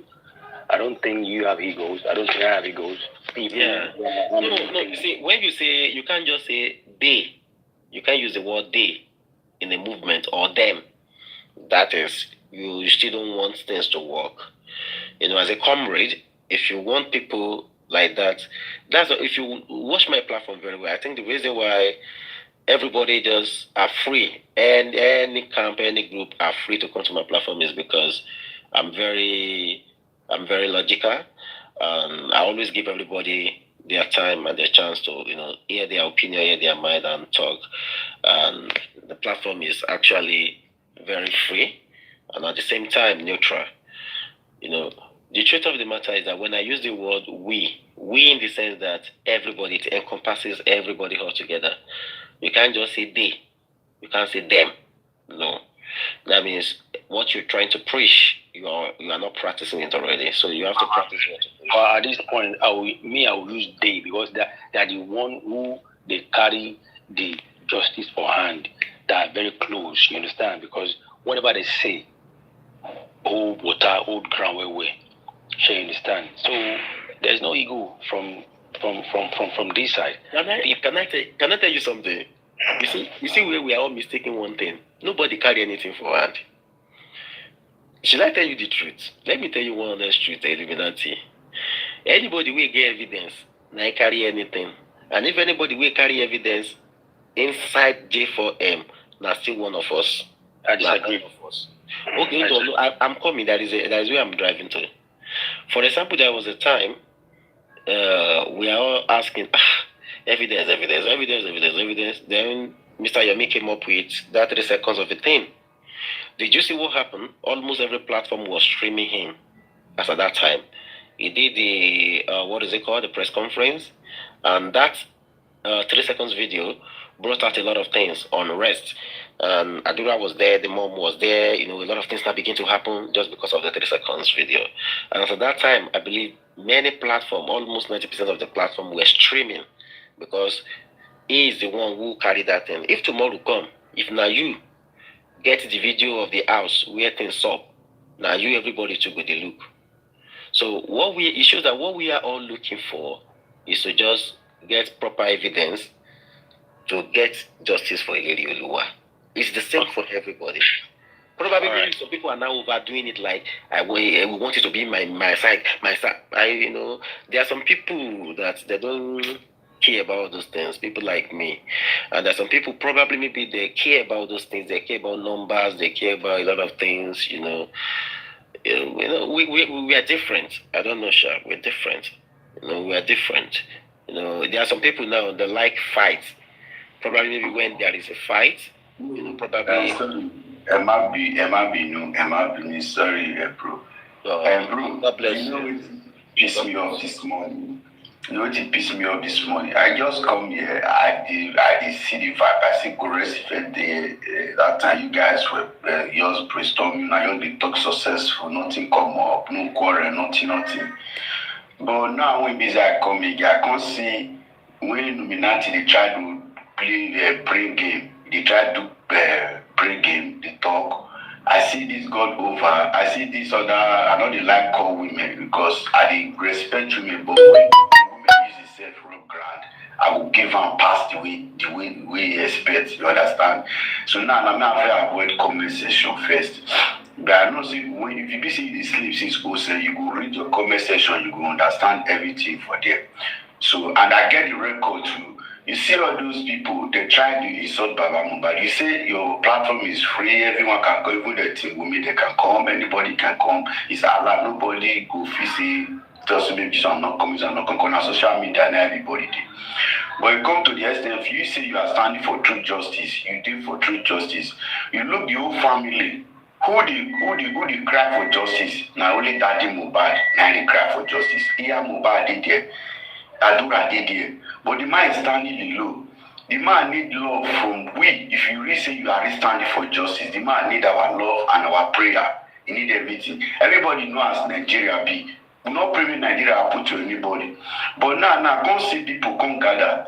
I don't think you have egos. I don't think I have egos. People, no. You see, when you say, you can't just say they. You can't use the word they in the movement or them. That is, you still don't want things to work. As a comrade, if you want people like that, if you watch my platform very well, I think the reason why everybody just are free, and any camp, any group are free to come to my platform, is because I'm very logical. I always give everybody their time and their chance to, hear their opinion, hear their mind, and talk. And the platform is actually very free and at the same time neutral. The truth of the matter is that when I use the word we in the sense that everybody, it encompasses everybody all together. You can't just say they. You can't say them. No. That means what you're trying to preach, you are not practicing it already. So you have to practice what you preach. At this point, I will use they, because they are the one who they carry the justice for hand. They are very close, you understand? Because whatever they say, old water, old ground, where. You understand? So there's no ego from this side. Can I tell you something? You see where we are all mistaking one thing. Nobody carry anything for hand. Should I tell you the truth? Let me tell you one honest truth, Illuminati. Anybody will get evidence, not carry anything. And if anybody will carry evidence inside J4M, now still one of us. I disagree. One of us. Okay, I'm coming. That is where I'm driving to. For example, there was a time we are all asking evidence. Then Mr. Yomi came up with that 3 seconds of a thing. Did you see what happened? Almost every platform was streaming him. As at that time, he did the press conference, and that 3 seconds video brought out a lot of things, unrest. Adura was there, the mom was there, a lot of things that began to happen just because of the 3 seconds video. And at that time, I believe many platforms, almost 90% of the platform, were streaming, because he is the one who carried that thing. If tomorrow come, if now you get the video of the house where things up, now you, everybody to go the look. So it shows that what we are all looking for is to just get proper evidence to get justice for Ileri Oluwa. It's the same for everybody. Probably some people are now overdoing it, like we want it to be my side. There are some people that they don't care about those things. People like me, and there are some people probably maybe they care about those things. They care about numbers. They care about a lot of things. We are different. I don't know, Sha. We're different. We are different. There are some people now that like fights. Probably maybe when there is a fight, probably. Emma be sorry, bro. Bro, God bless you. Piss me off this morning. What pissed me off this morning? I just come here. I did see the vibe. I see GURXEY. That time you guys were just brainstorming. I just be talk successful. Nothing come up. No quarrel. Nothing. But now when busy I come here, I can't see when Illuminati they try to play brain game. They try to brain game. They talk. I see this God over. I see this other. I know they like call women because I dey respect women, but when women use itself I will give him past the way he expects. You understand? So now I'm not very avoid comment section first. But I know see when if you be see the sleep since school, say you go read your comment section, you go understand everything for them. So and I get the record too. You see all those people, they try to insult Baba Mohbad. You say your platform is free, everyone can come, even the team women, they can come, anybody can come. It's allowed, nobody go see, just maybe some not coming, some not coming on social media and everybody did. But you come to the extent, if you say you are standing for true justice, you did for true justice. You look the whole family, who they cry for justice? Now only Daddy Mohbad, now they cry for justice. Here Mohbad did there. Adura did there. But the man is standing low. The man need love from we. If you really say you are really standing for justice, the man need our love and our prayer. He need everything. Everybody knows as Nigeria be. We not pray with Nigeria put to anybody. But now come see people come gather.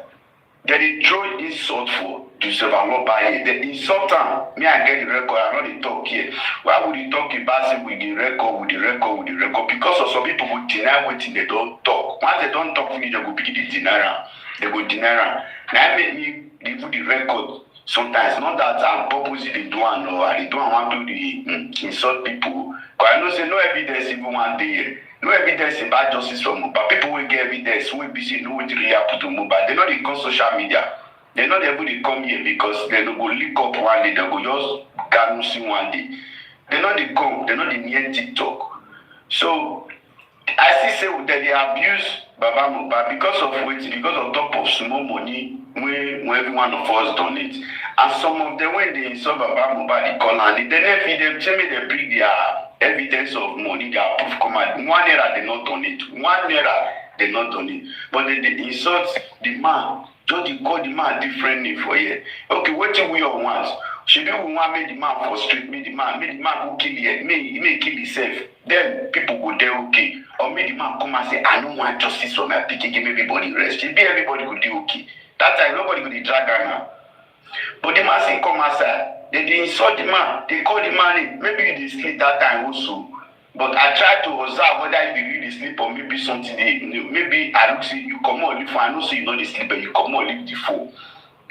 They throw insult for to serve a law by it. The insultant, me I get the record, I know they talk here. Why would you talk about it with the record? Because of some people who deny what they don't talk. Once they don't talk, they go pick the denier. They go deny. Now make me give the record. Sometimes not that I'm purposely they do and or they don't want to the insult people. Because I know say no evidence even one day. No evidence about justice from Mohbad. People will get evidence, will be saying no what really happened to Mohbad. They know they come social media. They're not able to come here because they don't go leak up one day, they go just garnussing one day. They're not the come, they're not the near TikTok. So I still say that they abuse Baba Mohbad because of weight, because of top of small money when every one of us done it. And some of them when they saw Baba Mohbad, they call and they never feed them, tell me they bring their evidence of money, their proof come out. 1 naira they not done it. 1 naira they not done it. But they insult the man. Just they call the man different name for you. Okay, what do we all want? Should we want make the man frustrate, make the man go kill him, may kill himself. Then people go there okay. Or make the man come and say, I don't want justice for my picking, give everybody rest. Should be everybody go do okay. That time nobody go drag her now. But the man say come outside. They insult the man, they call the man, maybe they sleep that time also. But I try to observe whether you really sleep or maybe something. Maybe I look see you come on, I know see you know the sleep, but you come on leave the phone.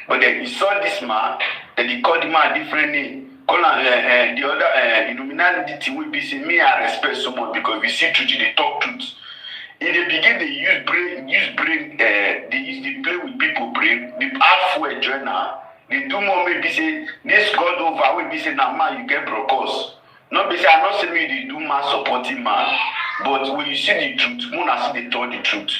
But then you saw this man, then he called the man different name. Call the other Illuminati will be saying me I respect someone because we see truth, they talk truth. In the beginning, they use brain, they play with people brain, they add for a journal, they do more maybe say this God over will be saying now man you get brokers. Not be say I'm not saying they do man supporting man, but when you see the truth, Mona see they told the truth.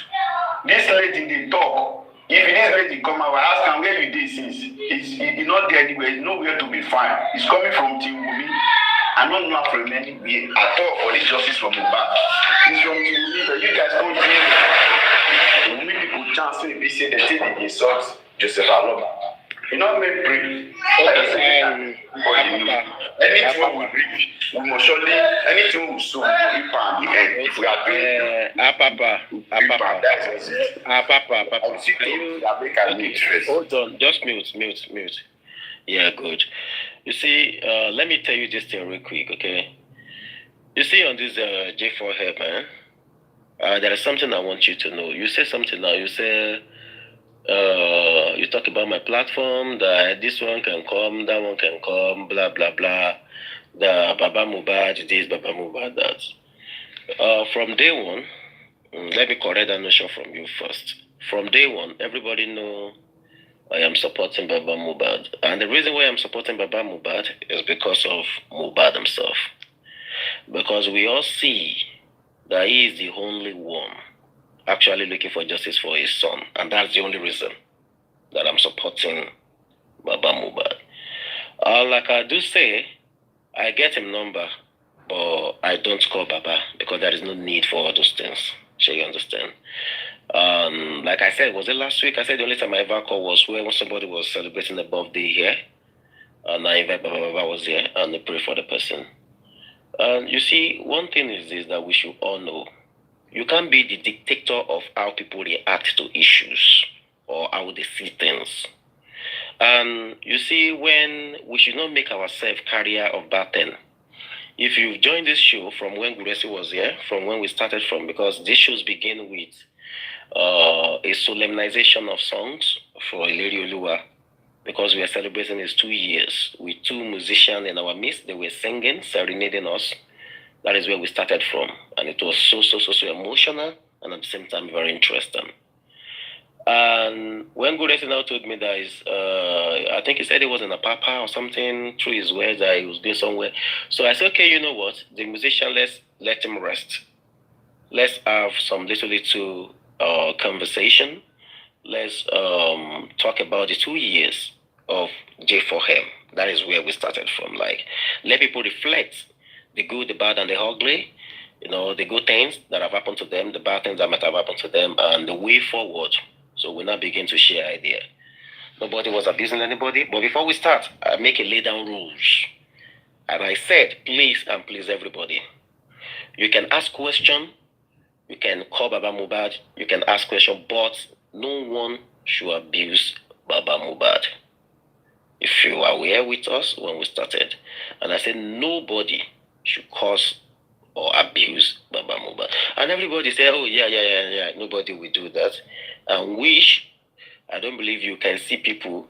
This lady they talk. If this lady come out, I ask her where you did since. It's not there anywhere, it's nowhere to be found. It's coming from Tiwumi. I don't know from anywhere at all for this justice from Mohbad. It's from Tiwumi, but you guys don't hear Tiwumi people chance they say they take the insult Joseph Aloba. You know, make brief. Anything we brief, we must surely, anything we sow, we pan the end. If we are doing Hold on, just mute. Yeah, good. You see, let me tell you this thing real quick, okay? You see on this J4 here, man, there is something I want you to know. You say something now, you say, you talk about my platform, that this one can come, that one can come, blah, blah, blah. The Baba Mohbad, this, Baba Mohbad, that. From day one, let me correct that notion from you first. From day one, everybody know I am supporting Baba Mohbad. And the reason why I'm supporting Baba Mohbad is because of Mohbad himself. Because we all see that he is the only one actually looking for justice for his son. And that's the only reason that I'm supporting Baba Mohbad. Like I do say, I get him number, but I don't call Baba because there is no need for all those things. So you understand? Like I said, was it last week? I said the only time I ever called was when somebody was celebrating a birthday here. And I invited Baba was here and I pray for the person. And you see, one thing is this that we should all know. You can't be the dictator of how people react to issues or how they see things. And you see, when we should not make ourselves carrier of bad thing. If you've joined this show from when GURXEY was here, from when we started from, because these shows begin with a solemnization of songs for Ileri Oluwa, because we are celebrating his 2 years with 2 musicians in our midst. They were singing, serenading us. That is where we started from. And it was so emotional and at the same time very interesting. And when GURXEY now told me that I think he said he was in a papa or something, through his words that he was doing somewhere. So I said, okay, you know what? The musician, let's let him rest. Let's have some little conversation. Let's talk about the 2 years of J4M. That is where we started from. Like, let people reflect the good, the bad, and the ugly. You know, the good things that have happened to them, the bad things that might have happened to them, and the way forward. So we now begin to share ideas. Nobody was abusing anybody. But before we start, I make a lay down rules. And I said, please and please everybody, you can ask questions, you can call Baba MOHBAD, you can ask questions, but no one should abuse Baba MOHBAD. If you are here with us when we started, and I said nobody should cause or abuse Baba MOHBAD. And everybody said, oh, yeah, nobody will do that. And I don't believe you can see people,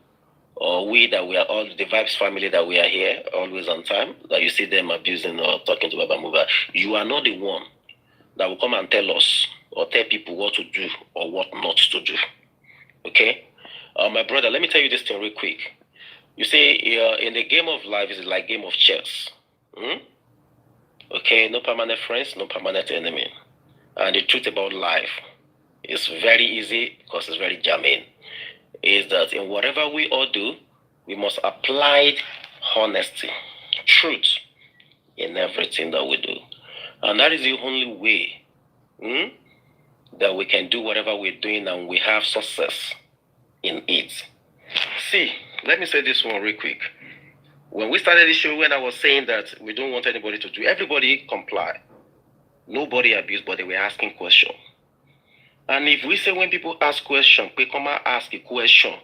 or we that we are all the Vibes family that we are here, always on time, that you see them abusing or talking to Baba MOHBAD. You are not the one that will come and tell us or tell people what to do or what not to do. Okay? My brother, let me tell you this thing real quick. You see, in the game of life, it's like game of chess. Okay, no permanent friends, no permanent enemy. And the truth about life is very easy because it's very germane. Is that in whatever we all do, we must apply honesty, truth in everything that we do. And that is the only way that we can do whatever we're doing and we have success in it. See, let me say this one real quick. When we started the show, when I was saying that we don't want anybody to do, everybody comply. Nobody abused, but they were asking questions. And if we say when people ask questions, we come and ask a question,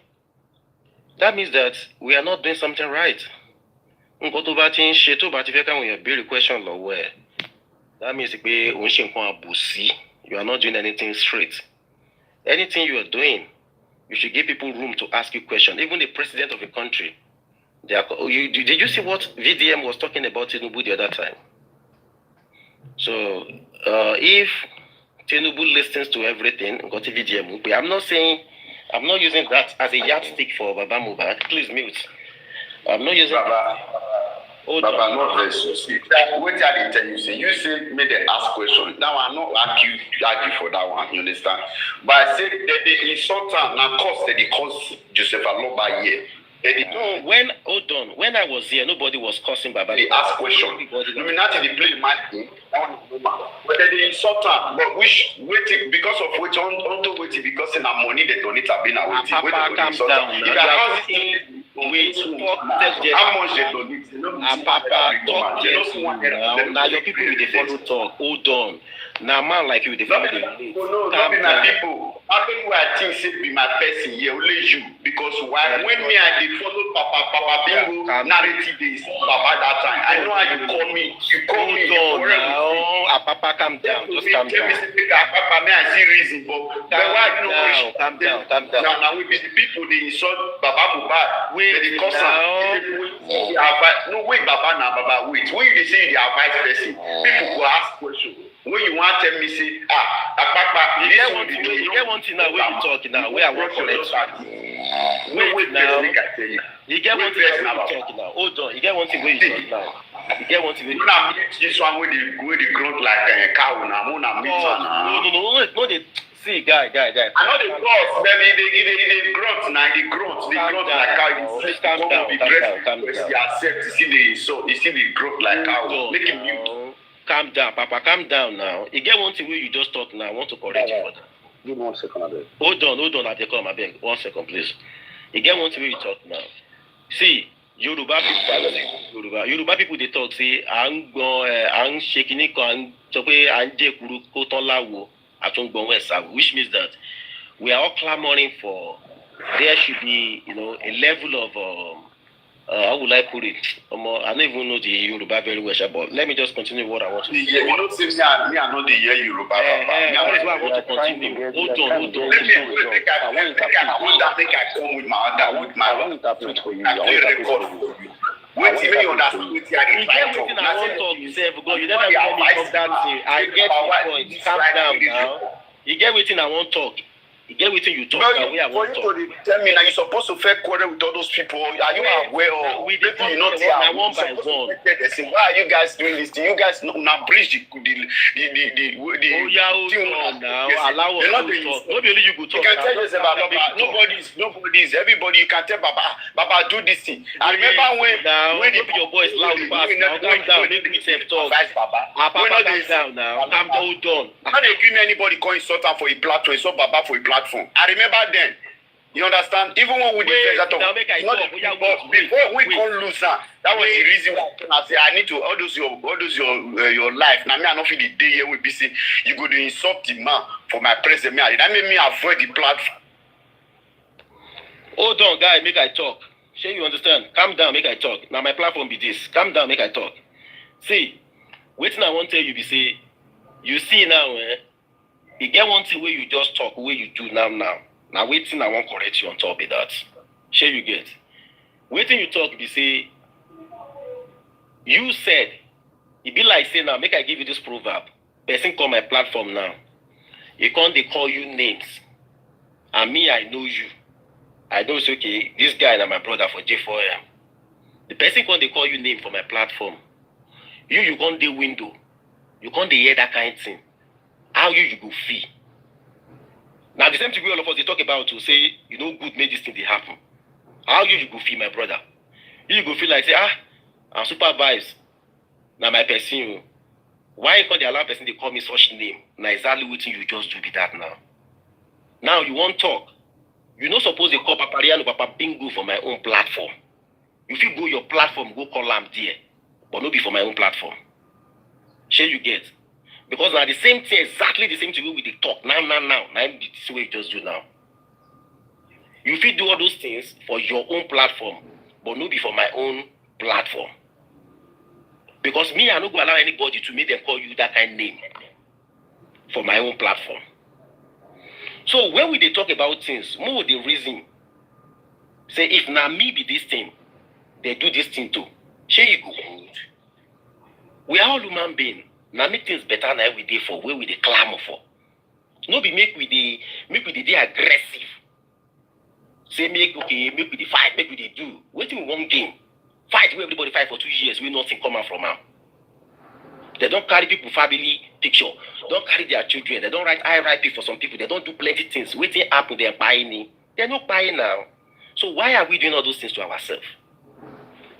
that means that we are not doing something right. That means you are not doing anything straight. Anything you are doing, you should give people room to ask you questions. Even the president of a country, did you see what VDM was talking about Tinubu the other time? So if Tinubu listens to everything, go to VDM. I'm not using that as a yardstick for Baba MOHBAD. Please mute. I'm not using that. Baba, not very serious. What I tell you, say me they ask question. Now I'm not argue for that one. You understand? But I said that the insultant now cost the cause Joseph Aloba here. No, when I was here, nobody was cursing Baba. They ask question. Illuminati they play my thing. But the insultant, but because of which onto waiting because in our money they don't need to be now waiting. Papa, calm down. If I ask how much they donate? Papa, talk now your people with the follow talk. Hold on. Now man like you, the family. No, not be my people. How many I think say be my person here, only you. Because when me I did follow Papa Bingo narrative days, Papa that time. I know how you call me. You call me. No, Papa, calm down. Just calm down. Papa, may I see reason, but why calm down. Now we be the people they insult Baba MOHBAD. Wait, no wait, Baba now, Baba wait. When you say the advice person, people will ask questions. When you want to tell me, say, Papa, you get one thing now where you talking now, where I want to let you. Wait now. You get one thing where you talking now. Hold on. You get one thing where you talking now. You get one thing where you talking now. This one where they grunt like a cow now. No, they see, guy. I know the grunt, baby. They grunt now. They grunt like cow. Just calm down. You accept. You see the grunt like cow. Make him mute. Calm down, Papa. Calm down now. You get one thing where you just talk now. I want to correct you for that. Give me 1 second, I beg. Hold on. I come, I beg. 1 second, please. You get one thing where you talk now. See, Yoruba people they talk say ang shaking kan so pe anje kuru ko ton lawo atun gbon wesa, which means that we are all clamoring for there should be, a level of how would I put it? I don't even know the Yoruba very well, but let me just continue what I want to say. Yeah, you know, since me, I know the year Yoruba. That is why I want to continue. Hold on. I want to come with my own interpret for you. I want to record for you. Wait till you understand. You get everything I want to talk, you say, God, you never tell me come that thing. I get the point. Calm down now. You get everything I want to talk. You get everything you talk. No, for you to tell me now, you're supposed to fair quarrel with all those people. Are you aware of we did not one by one? Why are you guys doing this? You guys now bridge the now allow us to talk. Nobody you go talk. You can tell yourself about nobody's everybody. You can tell Baba do this thing. I remember when your voice loud fast. Now calm down. Make me self talk. Papa, calm down now. Calm down. How they give me anybody going sort out for a platform, so Baba for a platform. I remember then. You understand? Even when we did that, before we can't lose that. That was the reason why I say I need to all those your life. Now me I not feel the day here we be saying you go to insult the man for my present. That made me avoid the platform. Hold on, guy, make I talk. Sure you understand? Calm down, make I talk. Now my platform be this. Calm down, make I talk. See, waiting I want to tell you be say, you see now, you get one thing where you just talk, where you do now. Now waiting I want correct you on top of that. Sure you get. Waiting you talk, be say, you said, it be like say now, make I give you this proverb. Person call my platform now. You can't they call you names. And me, I know you. I know it's okay, this guy and my brother for J4M. The person can't they call you name for my platform. You can't the window. You can't hear that kind of thing. How you go feel? Now the same thing all of us they talk about to say, you know, good made this thing they happen. How you go feel, my brother? You go feel like say, I'm super vibes. Now my person, why can't they allow person they call me such name? Now exactly what you just do be that now. Now you won't talk. You not supposed to call Papa Riano, Papa Bingo for my own platform. If you go your platform, go call them there. But not be for my own platform. Sure you get. Because now the same thing, exactly the same thing we dey talk. Now. Now this way you just do now. You fit do all those things for your own platform, but not be for my own platform. Because me, I don't go allow anybody to make them call you that kind of name for my own platform. So when we dey talk about things, more the reason. Say if now me be this thing, they do this thing too. Share you go good. We are all human beings. Now make things better now we dey for where we dey clamor for. No be make we dey aggressive. Say make we dey fight, make we dey do. Waiting one game. Fight where everybody fight for 2 years, we nothing come out from them. They don't carry people family picture. Don't carry their children. They don't write RIP for some people. They don't do plenty things. Waiting happen, they're buying. They're not buying now. So why are we doing all those things to ourselves?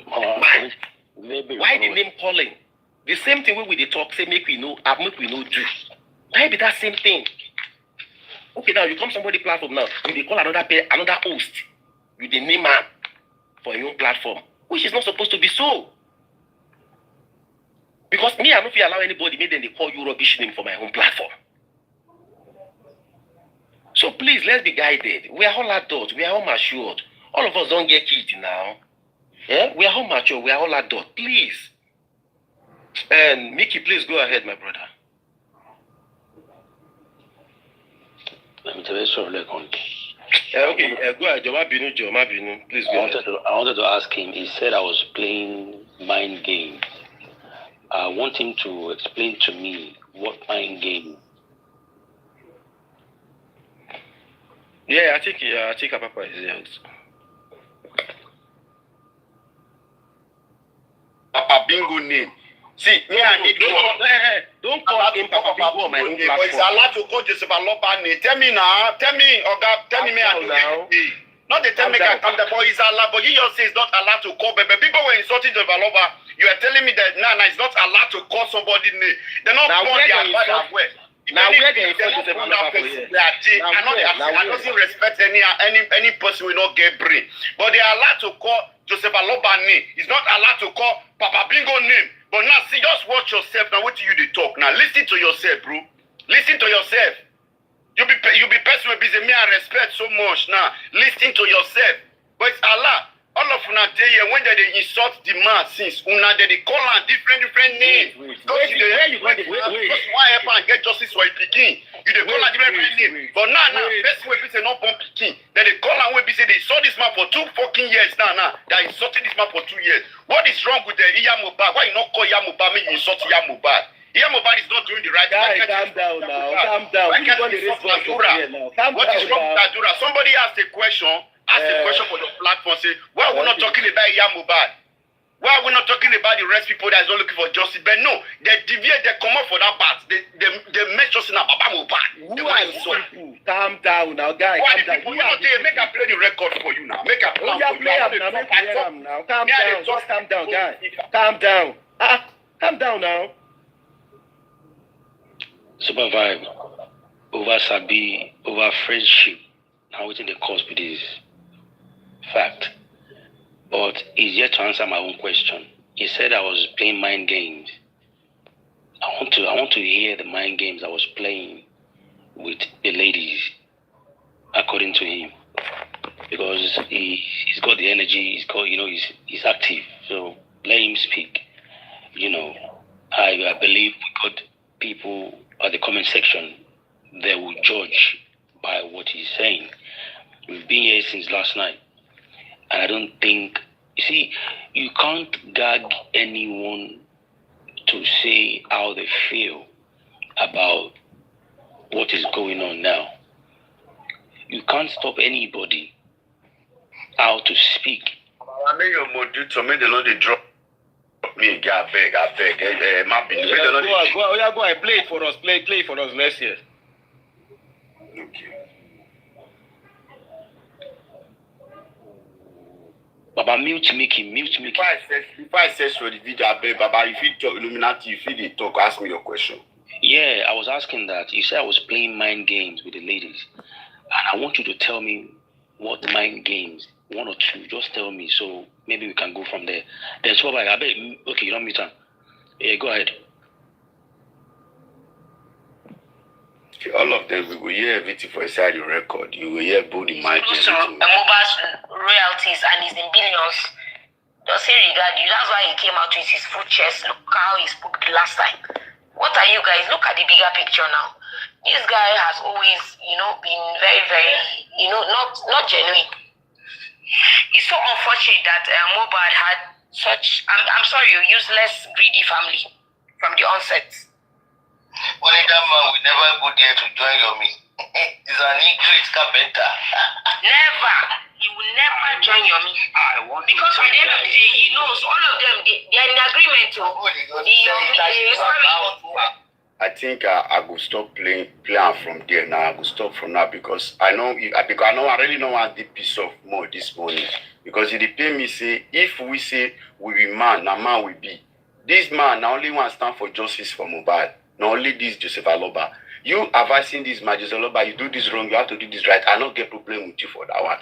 Why the name calling? The same thing we dey talk, say make we know do. Why be that same thing? Okay, now you come somebody platform now, you dey call another host. You dey name man for your own platform, which is not supposed to be so. Because me, I don't feel allow anybody, make them they call you rubbish name for my own platform. So please, let's be guided. We are all adults, we are all matured. All of us don't get kids now. Yeah, we are all mature, we are all adults. Please. And Mickey, please go ahead, my brother. Let me tell you something. Okay, go ahead, Joe. Please go ahead. I wanted to ask him. He said I was playing mind game. I want him to explain to me what mind game. Yeah, I think Papa is here. Papa Bingo name. See, me I need don't call him Papa Bingo on my own platform. It's allowed to call Joseph Aloba name. Tell me now. Tell me, Oga. Tell me now. Not the time make I come the boy is allowed, but you just say it's not allowed to call. But people were insulting Joseph Aloba. You are telling me that it's not allowed to call somebody name. They're not born their father well. Now where they insult Joseph Aloba for here? I don't respect any person will not get brain. But they are allowed to call Joseph Aloba name. It's not allowed to call Papa Bingo name. But now, see, just watch yourself. Now, what do you talk now? Listen to yourself, bro. Listen to yourself. You be person will be saying, me I respect so much now. Listen to yourself. But it's Allah. All of you now, here when they insult the man since una they call am different names. Wait. One help and get justice for a pikin. You dey call am different names. But now person wey be say no born pikin. Then they call am wey be say they saw this man for 2 fucking years now. They insulting this man for 2 years. What is wrong with the MOHBAD? Why you not call MOHBAD? Make you insult MOHBAD? MOHBAD is not doing the right thing. Calm down now. Calm down. Why can't you insult Adura? What is wrong with Adura? Somebody asked a question. Ask a question for the platform. Say, why are we not talking about MOHBAD? Why are we not talking about the rest people that is not looking for justice? But no, they deviate, they come up for that part. They make justice about MOHBAD. Who are these people? Calm down now, guys. Who are the people? You know, make I play the record for you now. Make I play for you now. Calm down. Just calm down, guys. Calm down. Calm down now. Super vibe over Sabi, over friendship. Now within the cause with this fact. But he's yet to answer my own question. He said I was playing mind games. I want to hear the mind games I was playing with the ladies, according to him. Because he's got the energy, he's active. So let him speak. I believe we got people at the comment section, they will judge by what he's saying. We've been here since last night. And I don't think, you can't gag anyone to say how they feel about what is going on now. You can't stop anybody how to speak. I mean, your module to me, they know they drop me. I beg. Go ahead, play it for us. Play it for us. Let's hear. Okay. Baba, mute me. Before I search for the video, I beg, Baba, if you talk Illuminati, if you talk, ask me your question. Yeah, I was asking that. You said I was playing mind games with the ladies. And I want you to tell me what mind games, 1 or 2, just tell me, so maybe we can go from there. There's what I bet. Okay, you don't mute him. Yeah, go ahead. All of them, we will hear everything for inside the record. You will hear both the mind games. MOHBAD's royalties and he's in billions. Does he regard you? That's why he came out with his full chest. Look how he spoke the last time. What are you guys? Look at the bigger picture now. This guy has always, been very, very, not genuine. It's so unfortunate that MOHBAD had such, I'm sorry, useless, greedy family from the onset. Only that man will never go there to join your me. He's an English carpenter. Never. He will never join your me. Because at the end of the day, he knows all of them, they are in agreement to I think I will stop playing from there now. I will stop from now because I really don't want the piece of more this morning. Because it depends me say, if we say we be man, now man will be. This man now only one stand for justice for MOHBAD. Not only this Joseph Aloba. You advising this man, Joseph Aloba, you do this wrong, you have to do this right. I don't get problem with you for that one.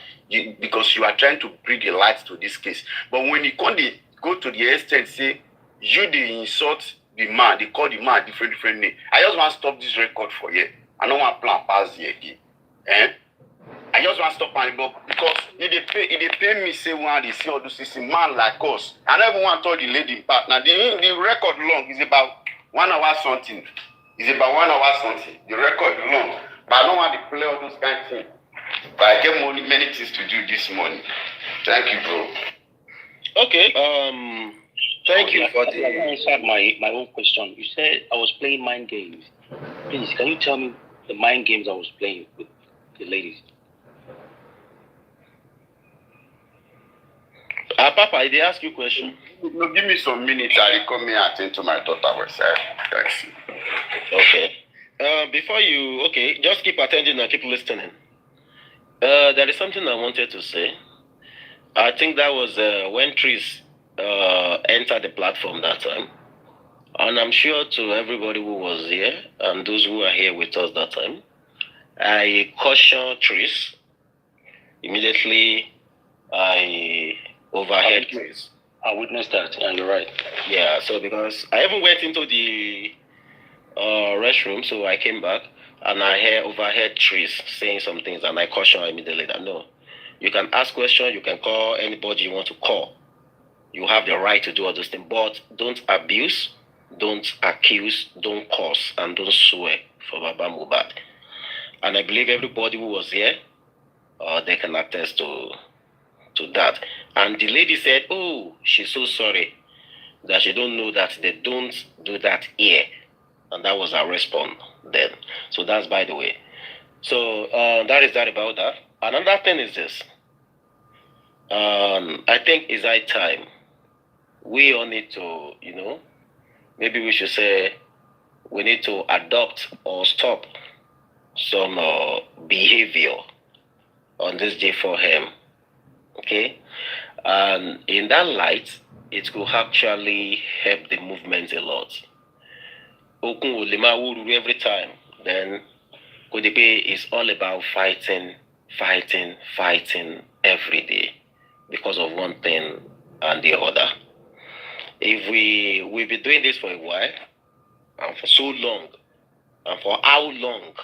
Because you are trying to bring the light to this case. But when you go to the extent, say, you they insult the man, they call the man different name. I just want to stop this record for you. I don't want to plan past the again. I just want to stop and because if they pay me say one they see all this is a man like us. I never want to tell the lady part. Now the record long is about 1 hour something. It's about 1 hour something. The record long. But I don't want to play all those kind of things. But I get many things to do this morning. Thank you, bro. Okay. Thank you for the... I answered my own question. You said I was playing mind games. Please, can you tell me the mind games I was playing with the ladies? Papa, they ask you a question. No, give me some minutes. I will come here and attend to my daughter myself. Thanks. Okay. Before you... Okay, just keep attending and keep listening. There is something I wanted to say. I think that was when Tris entered the platform that time. And I'm sure to everybody who was here and those who are here with us that time, I cautioned Tris. Immediately, I overheard Tris. I witnessed that, and you're right. Yeah, so because I even went into the restroom, so I came back and I overheard Tris saying some things, and I cautioned immediately that no, you can ask questions, you can call anybody you want to call, You have the right to do all those things, but don't abuse, don't accuse, don't curse, and don't swear for Baba Mohbad. And I believe everybody who was here, they can attest to that. And the lady said, oh, she's so sorry that she don't know that they don't do that here. And that was our response then. So that's by the way. So that is that about that. Another thing is this. I think it's high time. We all need to, maybe we should say we need to adopt or stop some behavior on this day for him. Okay? And in that light, it could actually help the movement a lot. Every time, then Kodepe is all about fighting every day because of one thing and the other. If we've been doing this for a while and for so long, and for how long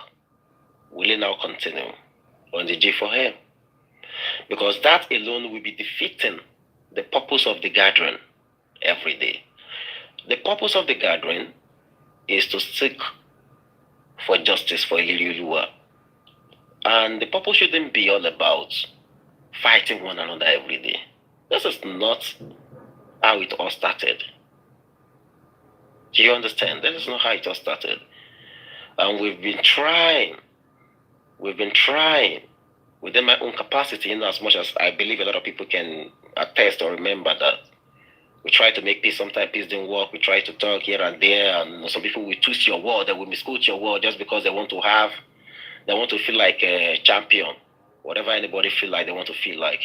will it now continue on the J for him? Because that alone will be defeating the purpose of the gathering every day. The purpose of the gathering is to seek for justice for Ililiulua. And the purpose shouldn't be all about fighting one another every day. This is not how it all started. Do you understand? This is not how it all started. And we've been trying within my own capacity, in as much as I believe a lot of people can attest or remember that we try to make peace. Sometimes peace didn't work. We try to talk here and there, and some people will twist your word, they will misquote your word just because they want to feel like a champion. Whatever anybody feel like, they want to feel like,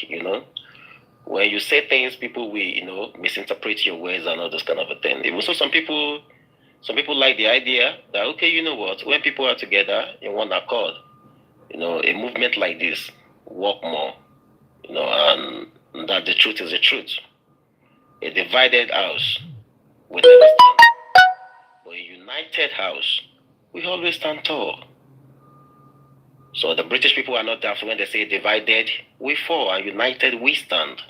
When you say things, people will, misinterpret your words and all those kind of a thing. Even so, some people like the idea that, okay, you know what, when people are together in one accord, a movement like this work more, and that the truth is the truth. A divided house will never stand, but a united house will always stand tall. So the British people are not daft when they say divided we fall and united we stand.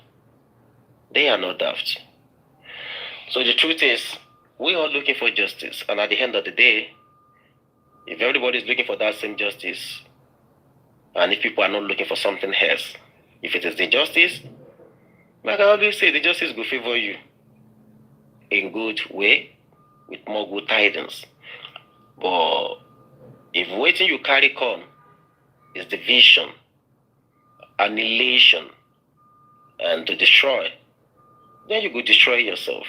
They are not daft. So the truth is, we are looking for justice, and at the end of the day, if everybody is looking for that same justice, and if people are not looking for something else, if it is the justice, like I always say, the justice will favor you in good way, with more good tidings. But if waiting you carry come is division, annihilation, and to destroy, then you go destroy yourself.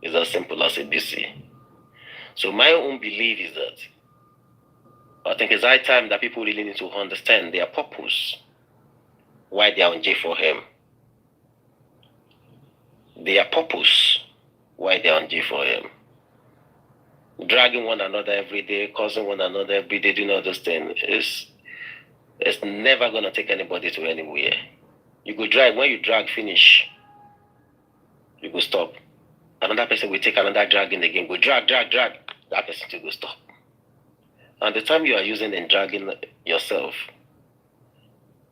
It's as simple as ABC. So my own belief is that I think it's high time that people really need to understand their purpose, why they are on J for him. Their purpose, why they are on J for him. Dragging one another every day, causing one another every day, doing all those things, it's never going to take anybody to anywhere. You go drag, when you drag finish, you go stop. Another person will take another drag in the game, go drag, that person will go stop. And the time you are using and dragging yourself,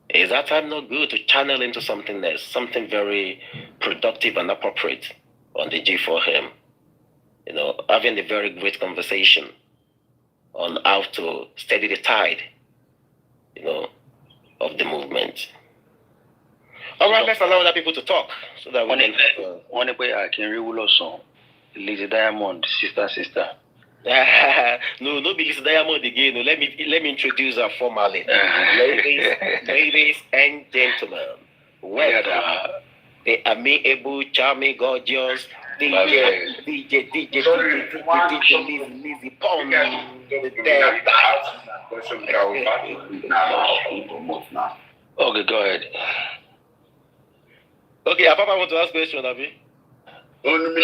is that time not good to channel into something else, something very productive and appropriate on the G for him? Having a very great conversation on how to steady the tide, of the movement. All right, let's allow other people to talk so that we can. One way I can read song, Lizzie Diamond, sister. No, be Lizzie Diamond again. No, let me introduce her formally. Ladies and gentlemen, welcome the amiable, charming, gorgeous DJ Lizzie Pond. Okay, go ahead. Okay, Papa want to ask a question, Abi. I don't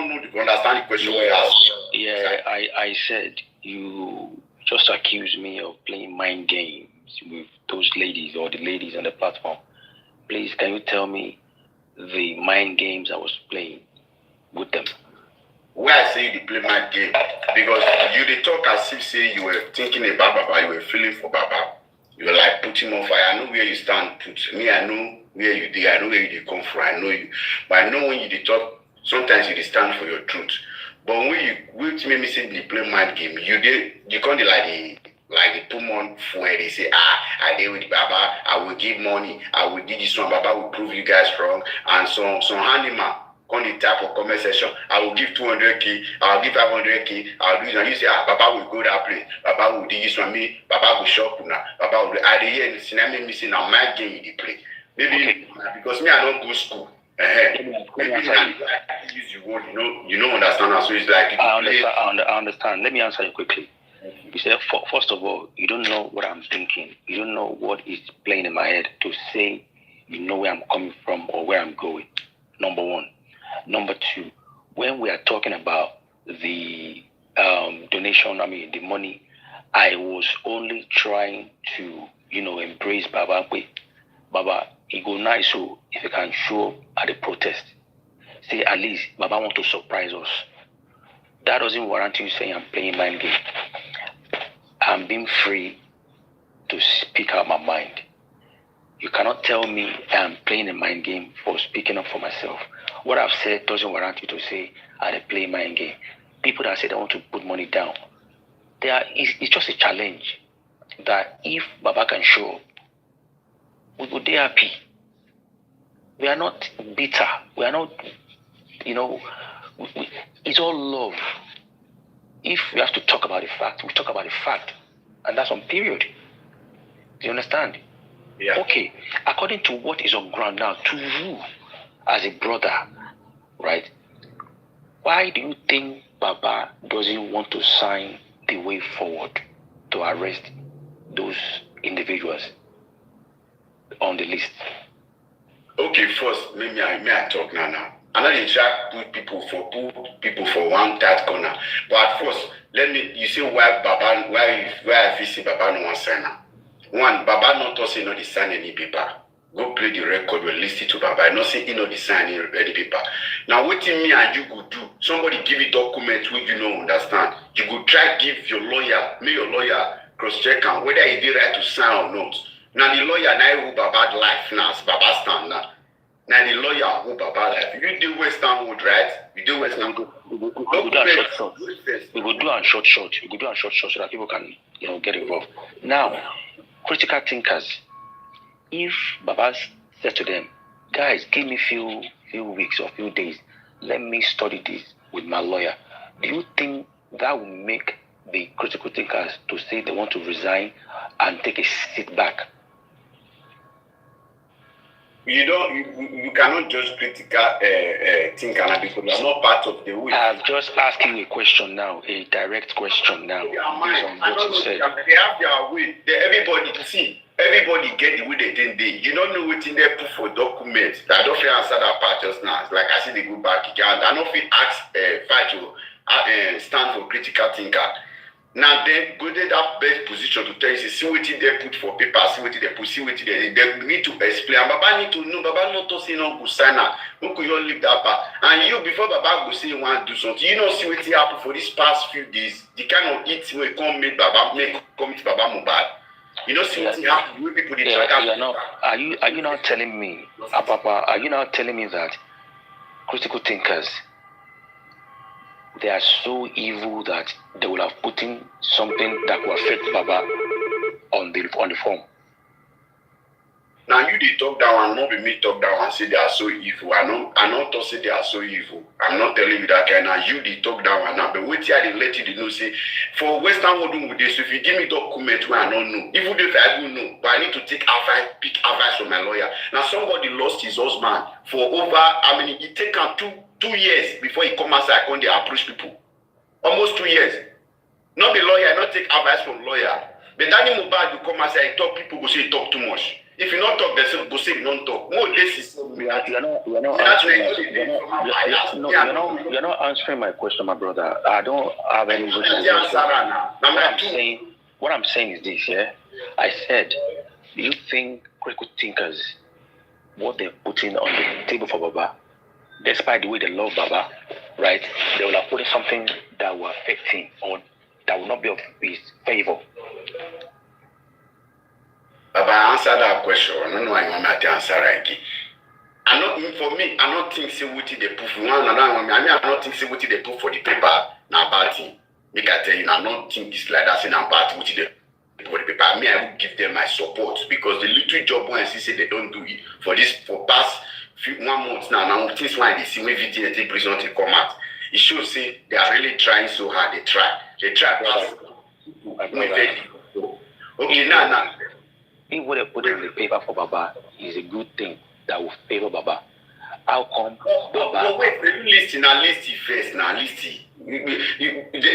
know to understand the question we asked. Yeah, I said you just accused me of playing mind games with those ladies or the ladies on the platform. Please, can you tell me the mind games I was playing with them? Where I say you play mind game, because you they talk as if say you were thinking about Baba, you were feeling for Baba. You're like putting on fire. I know where you stand, put me. I know where you did. I know where you come from. I know you, but I know when you talk. Sometimes you dey stand for your truth. But when you which make me say they play mind game, you can't like the 2 months where they say, I deal with Baba, I will give money, I will do this one, Baba will prove you guys wrong, and some handyman on the type of comment section, I will give 200k, I'll give 500k, I'll do this, and you say, Baba will go that place, Baba will do this one, me, Baba will shop now, Baba will I hear the cinema me say now my game you play. Maybe because me I don't go school. Maybe use your word, you know understand. So it's like I understand. Let me answer you quickly. You said, first of all, you don't know what I'm thinking. You don't know what is playing in my head to say you know where I'm coming from or where I'm going. Number one. Number two, when we are talking about the donation, the money, I was only trying to, embrace Baba. Baba, it go nice so if you can show up at the protest. Say at least Baba want to surprise us. That doesn't warrant you saying I'm playing mind game. I'm being free to speak out my mind. You cannot tell me I'm playing a mind game for speaking up for myself. What I've said doesn't warrant you to say I play mind game. People that say they want to put money down, it's just a challenge that if Baba can show up, we would be happy. We are not bitter. We are not, it's all love. If we have to talk about the fact, we talk about the fact. And that's on period. Do you understand? Yeah. Okay. According to what is on ground now, to you as a brother, right? Why do you think Baba doesn't want to sign the way forward to arrest those individuals on the list? Okay, first, may I talk now. I'm not in track put people for one tight corner. But at first, you see why I feel see Baba no one sign now. One, Baba not also not sign any paper. Go play the record, we'll listen to Baba. I not say he not sign any paper. Now waiting me and you go do. Somebody give you documents which you don't understand. You go try give your lawyer, make your lawyer cross check on whether he did right to sign or not. Now the lawyer now who Baba life now, Baba stand now. Now the lawyer who Baba life. You do Western Wood, right? You do Western Wood. We go do a short. We go do a short. We go do a short so that people can, get involved. Now, critical thinkers. If Baba said to them, guys, give me few weeks or few days, let me study this with my lawyer. Do you think that will make the critical thinkers to say they want to resign and take a seat back? You cannot judge critical thinker because you are not part of the way. I'm just asking a question now, a direct question now. Based on what you said. They have their way. Everybody get the way they think they. You don't know what in there put for documents. I don't feel answer that part just now. It's like I see they go back again. I don't feel fight to stand for critical thinker. Now then go to that best position to tell you, see what they put for paper, see what they put, see what they need to explain. Baba need to know, Baba not to say no go sign up. Who could you leave that part? And you before Baba go say you want to do something, you know see what happened for these past few days. The kind of it will come make come to Baba MOHBAD. You know see what happened with people are you now telling me, Papa, are you now telling me that critical thinkers, they are so evil that they will have put in something that will affect Baba on the form? Now you did talk down and not be me talk down and say they are so evil. I not to say they are so evil. I'm not telling you that kind. Now you did talk down and now but wait here they let you know say for Western world with this. So if you give me documents where I don't know, even if I do know, but I need to pick advice from my lawyer. Now somebody lost his husband for over it take him two years before he come outside and they approach people. Almost 2 years. Not the lawyer, not take advice from lawyer. But Danny MOHBAD will come outside and talk, people go say he talk too much. If you not talk, they say go say you don't talk. More this is you're not answering my question, my brother. I don't have any what I'm saying is this, yeah. I said, do you think critical thinkers, what they're putting on the table for Baba, despite the way they love Baba, right, they will have put in something that will affect him or that will not be of his favor? Baba, answer that question. I don't know why I'm not answering again. I not for me. I don't think say what they put for one another. I mean, I don't think say what they put for the paper. Now bad thing. Make I tell you, I don't think this like that. Say now bad what they put for the paper. I mean, I will give them my support because the little job when I see say they don't do it for this for past 1 month now. Now things why they see me video take place not to come out. It shows say they are really trying so hard. They try. Okay, now. If what they put in the paper for Baba is a good thing that will favor Baba, how come Baba? No, wait, listen first. Now, listen.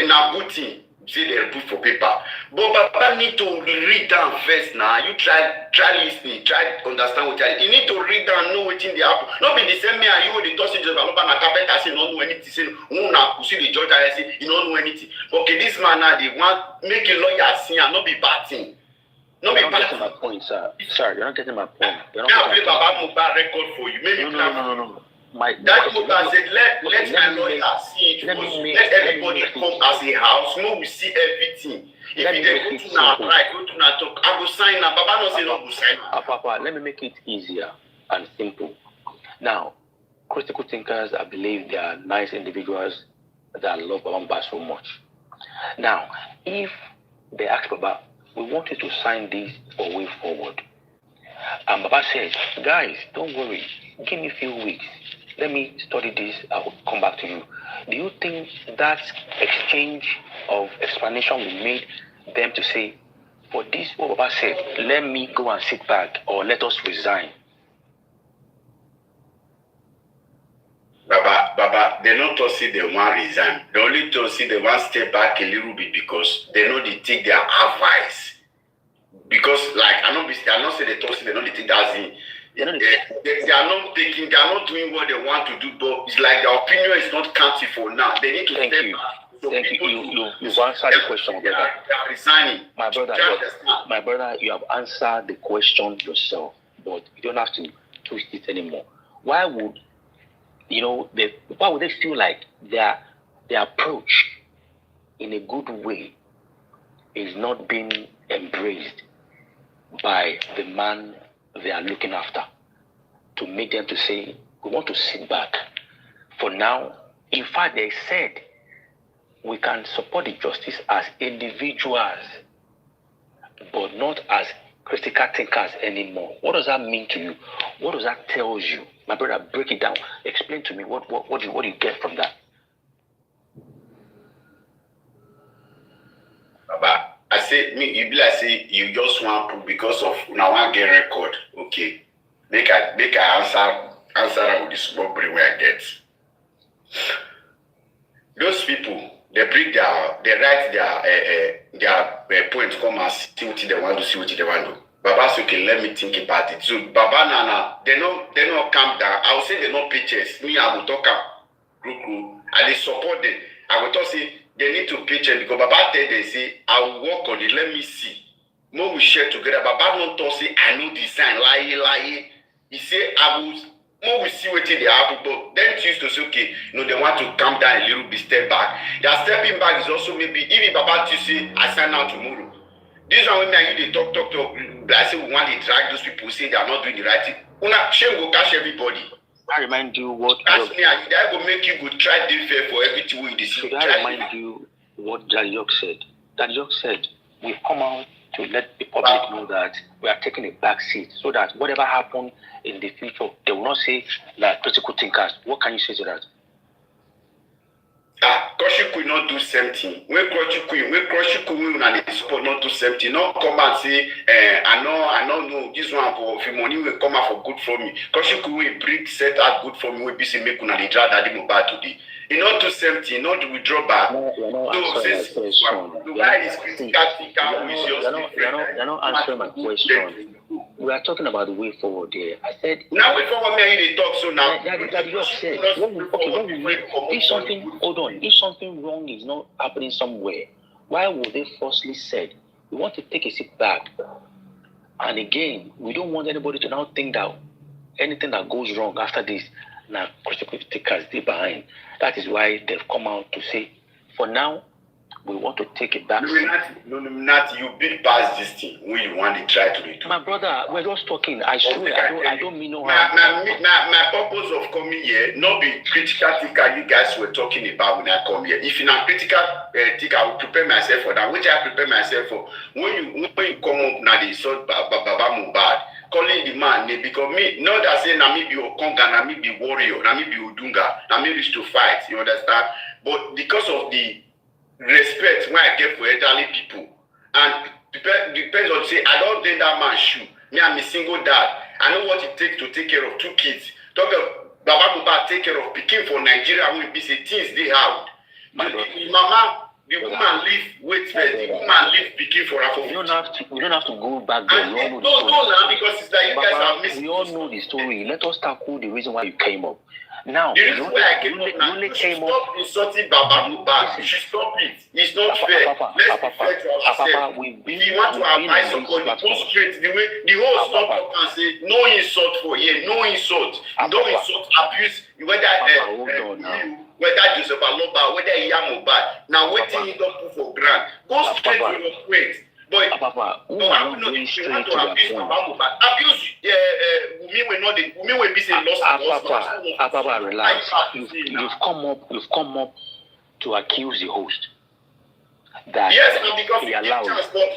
Now, good thing. Say they put for paper. But Baba need to read down first now. You try listening, try understand what you need to read down, know what's in the happen. Not be the same me and you the tossing just about na carpenter say don't know anything. Say una see the judge I say you don't know anything. Okay, this man now they want make a lawyer see and not be bad thing. You're not getting my point, sir. Sir, you're not getting my point. You're not getting my point. Baba MOHBAD record for you. Maybe no. That MOHBAD said, let my lawyer see it. Let everybody come as a house. No, we see everything. If they go to now, right, go to now talk. I will sign now. Baba no say no go sign. Papa, let me make it easier and simple. Now, critical thinkers, I believe they are nice individuals that love Baba MOHBAD so much. Now, if they ask Baba, we want you to sign this for way forward. And Baba said, guys, don't worry. Give me a few weeks. Let me study this. I will come back to you. Do you think that exchange of explanation will make them to say, for this, what Baba said, let me go and sit back or let us resign? Baba, they not to see they want resign. They only to see they want step back a little bit because they know they take their advice. Because like I not say they talk, they know they take that in. They are not taking, they are not doing what they want to do, but it's like their opinion is not counting for now. They need to Thank step you. back. Thank you. You've answered the question, brother. They are resigning. My brother, you have answered the question yourself, but you don't have to twist it anymore. Why would they feel like their approach in a good way is not being embraced by the man they are looking after, to make them to say, we want to sit back for now? In fact, they said we can support the justice as individuals, but not as critical thinkers anymore. What does that mean to you? What does that tell you? My brother, break it down. Explain to me what do you get from that? Baba, I say you just want to because of now one get record. Okay. Make I answer with this small brain where I get. Those people, they write their points, come and see what they want to see what they want to do. Baba say, okay, let me think about it. So Baba Nana, they not calm down. I will say they not pictures. Me, I will talk up. And they support them. I will talk say they need to pitch it because Baba tell they say, I will work on it, let me see. More we share together. Baba not talk say I know design, lie. He say I will more we see what they happen, but then choose to say, okay, they want to calm down a little bit, step back. Their stepping back is also maybe even Baba to say I sign out tomorrow. This one when me and you they talk. I say we want to drag those people say they are not doing the right thing. Una shame go catch everybody. I remind you what that's me and that will make you go try to fair for everything we decide. Should I remind you what Jaliok said? Jaliok said we come out to let the public know that we are taking a back seat so that whatever happens in the future, they will not say that critical thinkers. What can you say to that? Koshi could not do something. When Koshi could not support not do something. Not come and say, I know this one for money will come out for good for me. Koshi could will bring set out good for me. We be say make una dey drag that MOHBAD today. You not do something, not to withdraw back. So since the guy is critical thinker, is just different. You're not answering my question. We are talking about the way forward here. I said now way forward. Me and you they talk so now. Jaliok said if something wrong is not happening somewhere, why would they falsely said we want to take a seat back? And again, we don't want anybody to now think that anything that goes wrong after this, now critical thinkers they behind. That is why they've come out to say, for now, we want to take it back. Illuminati, you big past this thing when you want to try to do. My brother, we're just talking. I swear, I don't mean no harm. harm. My purpose of coming here, not be critical thinker you guys were talking about when I come here. If you're not critical thinker, I will prepare myself for that. Which I prepare myself for. When you come up now, they saw Baba MOHBAD. Calling the man name because me, not that saying na me be Okonga, na me be warrior, na me be Odunga, na me wish to fight, you understand? But because of the respect when I get for elderly people, and depends on say I don't think that man shoe. Me, I'm a single dad. I know what it takes to take care of 2 kids. Talk about Baba MOHBAD take care of picking for Nigeria when be say things they have. The mama. The woman live wait first. The woman live picking for her. We don't have to go back there. We all know the story. No, because it's like you guys are missing. We all know the story. Let us tackle the reason why you came up. Now, the reason why I came up now, you should stop insulting Baba MOHBAD. You should stop it. It's not fair. Let's be fair to ourselves. If you want to advise somebody, go straight. The way the whole stop talk and say no insult for here, no insult. Don't insult, abuse. Whether Joseph Aloba, whether Mohbad. Now waiting you don't put for grant. Go straight to your point. But I will not if you want to abuse Baba MOHBAD. Abuse Wumi will be saying lost. Papa, relax. You've come up to accuse the host. That yes, because he allowed.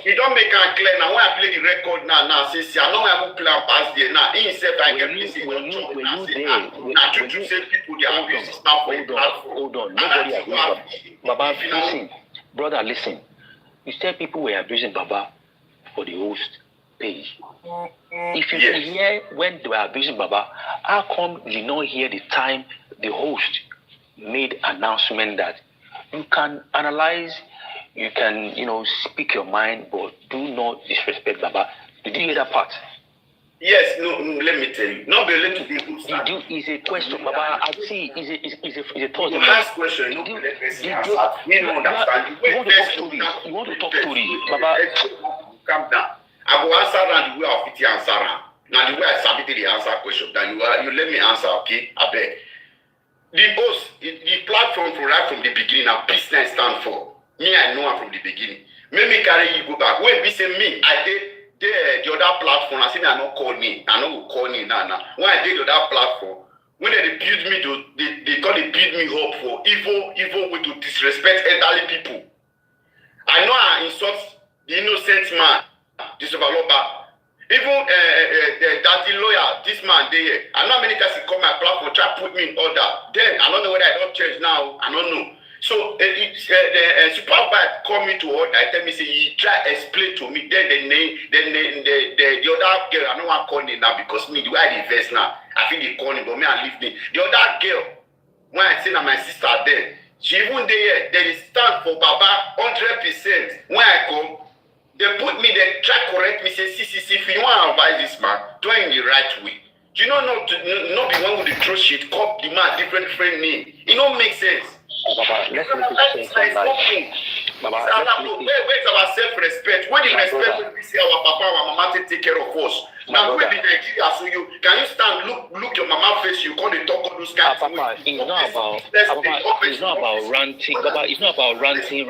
He don't make it clear now. When I play the record now, since I know I will play past there now. He himself I can play. When you there, now to say people they abuse stuff for hold on. Nobody agrees. Baba, listen, brother, listen. You said people were abusing Baba for the host page. If you hear when they were abusing Baba, how come you not hear the time the host made announcement that you can analyze, you can, speak your mind, but do not disrespect Baba? Did you hear that part? Yes, no, let me tell you. Not be able to be good. Is a question, Baba. I see. Is a thought. Last question. No, let me see. You don't understand. You want to talk stories, Baba. Calm down. I will answer and the way of it answer. Now the way I submitted the answer question, then you let me answer, okay? I beg. The host, the platform for right from the beginning, and business stand for. Me, I know her from the beginning. Make me carry you go back. When we say me, I did the other platform. I say I not call me. I know who call me now. When I did the other platform, when they build me, they build me up for evil way to disrespect elderly people. I know I insult the innocent man, this overloper. Even daddy lawyer, this man there. I know many times he call my platform, try to put me in order. Then I don't know whether I don't change now. I don't know. So SUPERVIBE call me to order. I tell me say he try explain to me. Then the other girl, I don't want to call him now because me the way I invest now, I think they call him, but me I leave me. The other girl, when I say that my sister there, she even there, they stand for Baba 100%. When I come, they put me, they try correct me, say, see, if you want to advise this man, do it in the right way. Do you know not be one with the throw shit, call the man different name. It don't make sense. Baba, let's make it sense. Baba, where's our self-respect? When the respect we see our papa, our mama take care of us. Now we be Nigeria, so you can you stand, look your mama face, you call the talk on those guys. Papa, it's not about ranting. Baba, it's not about ranting.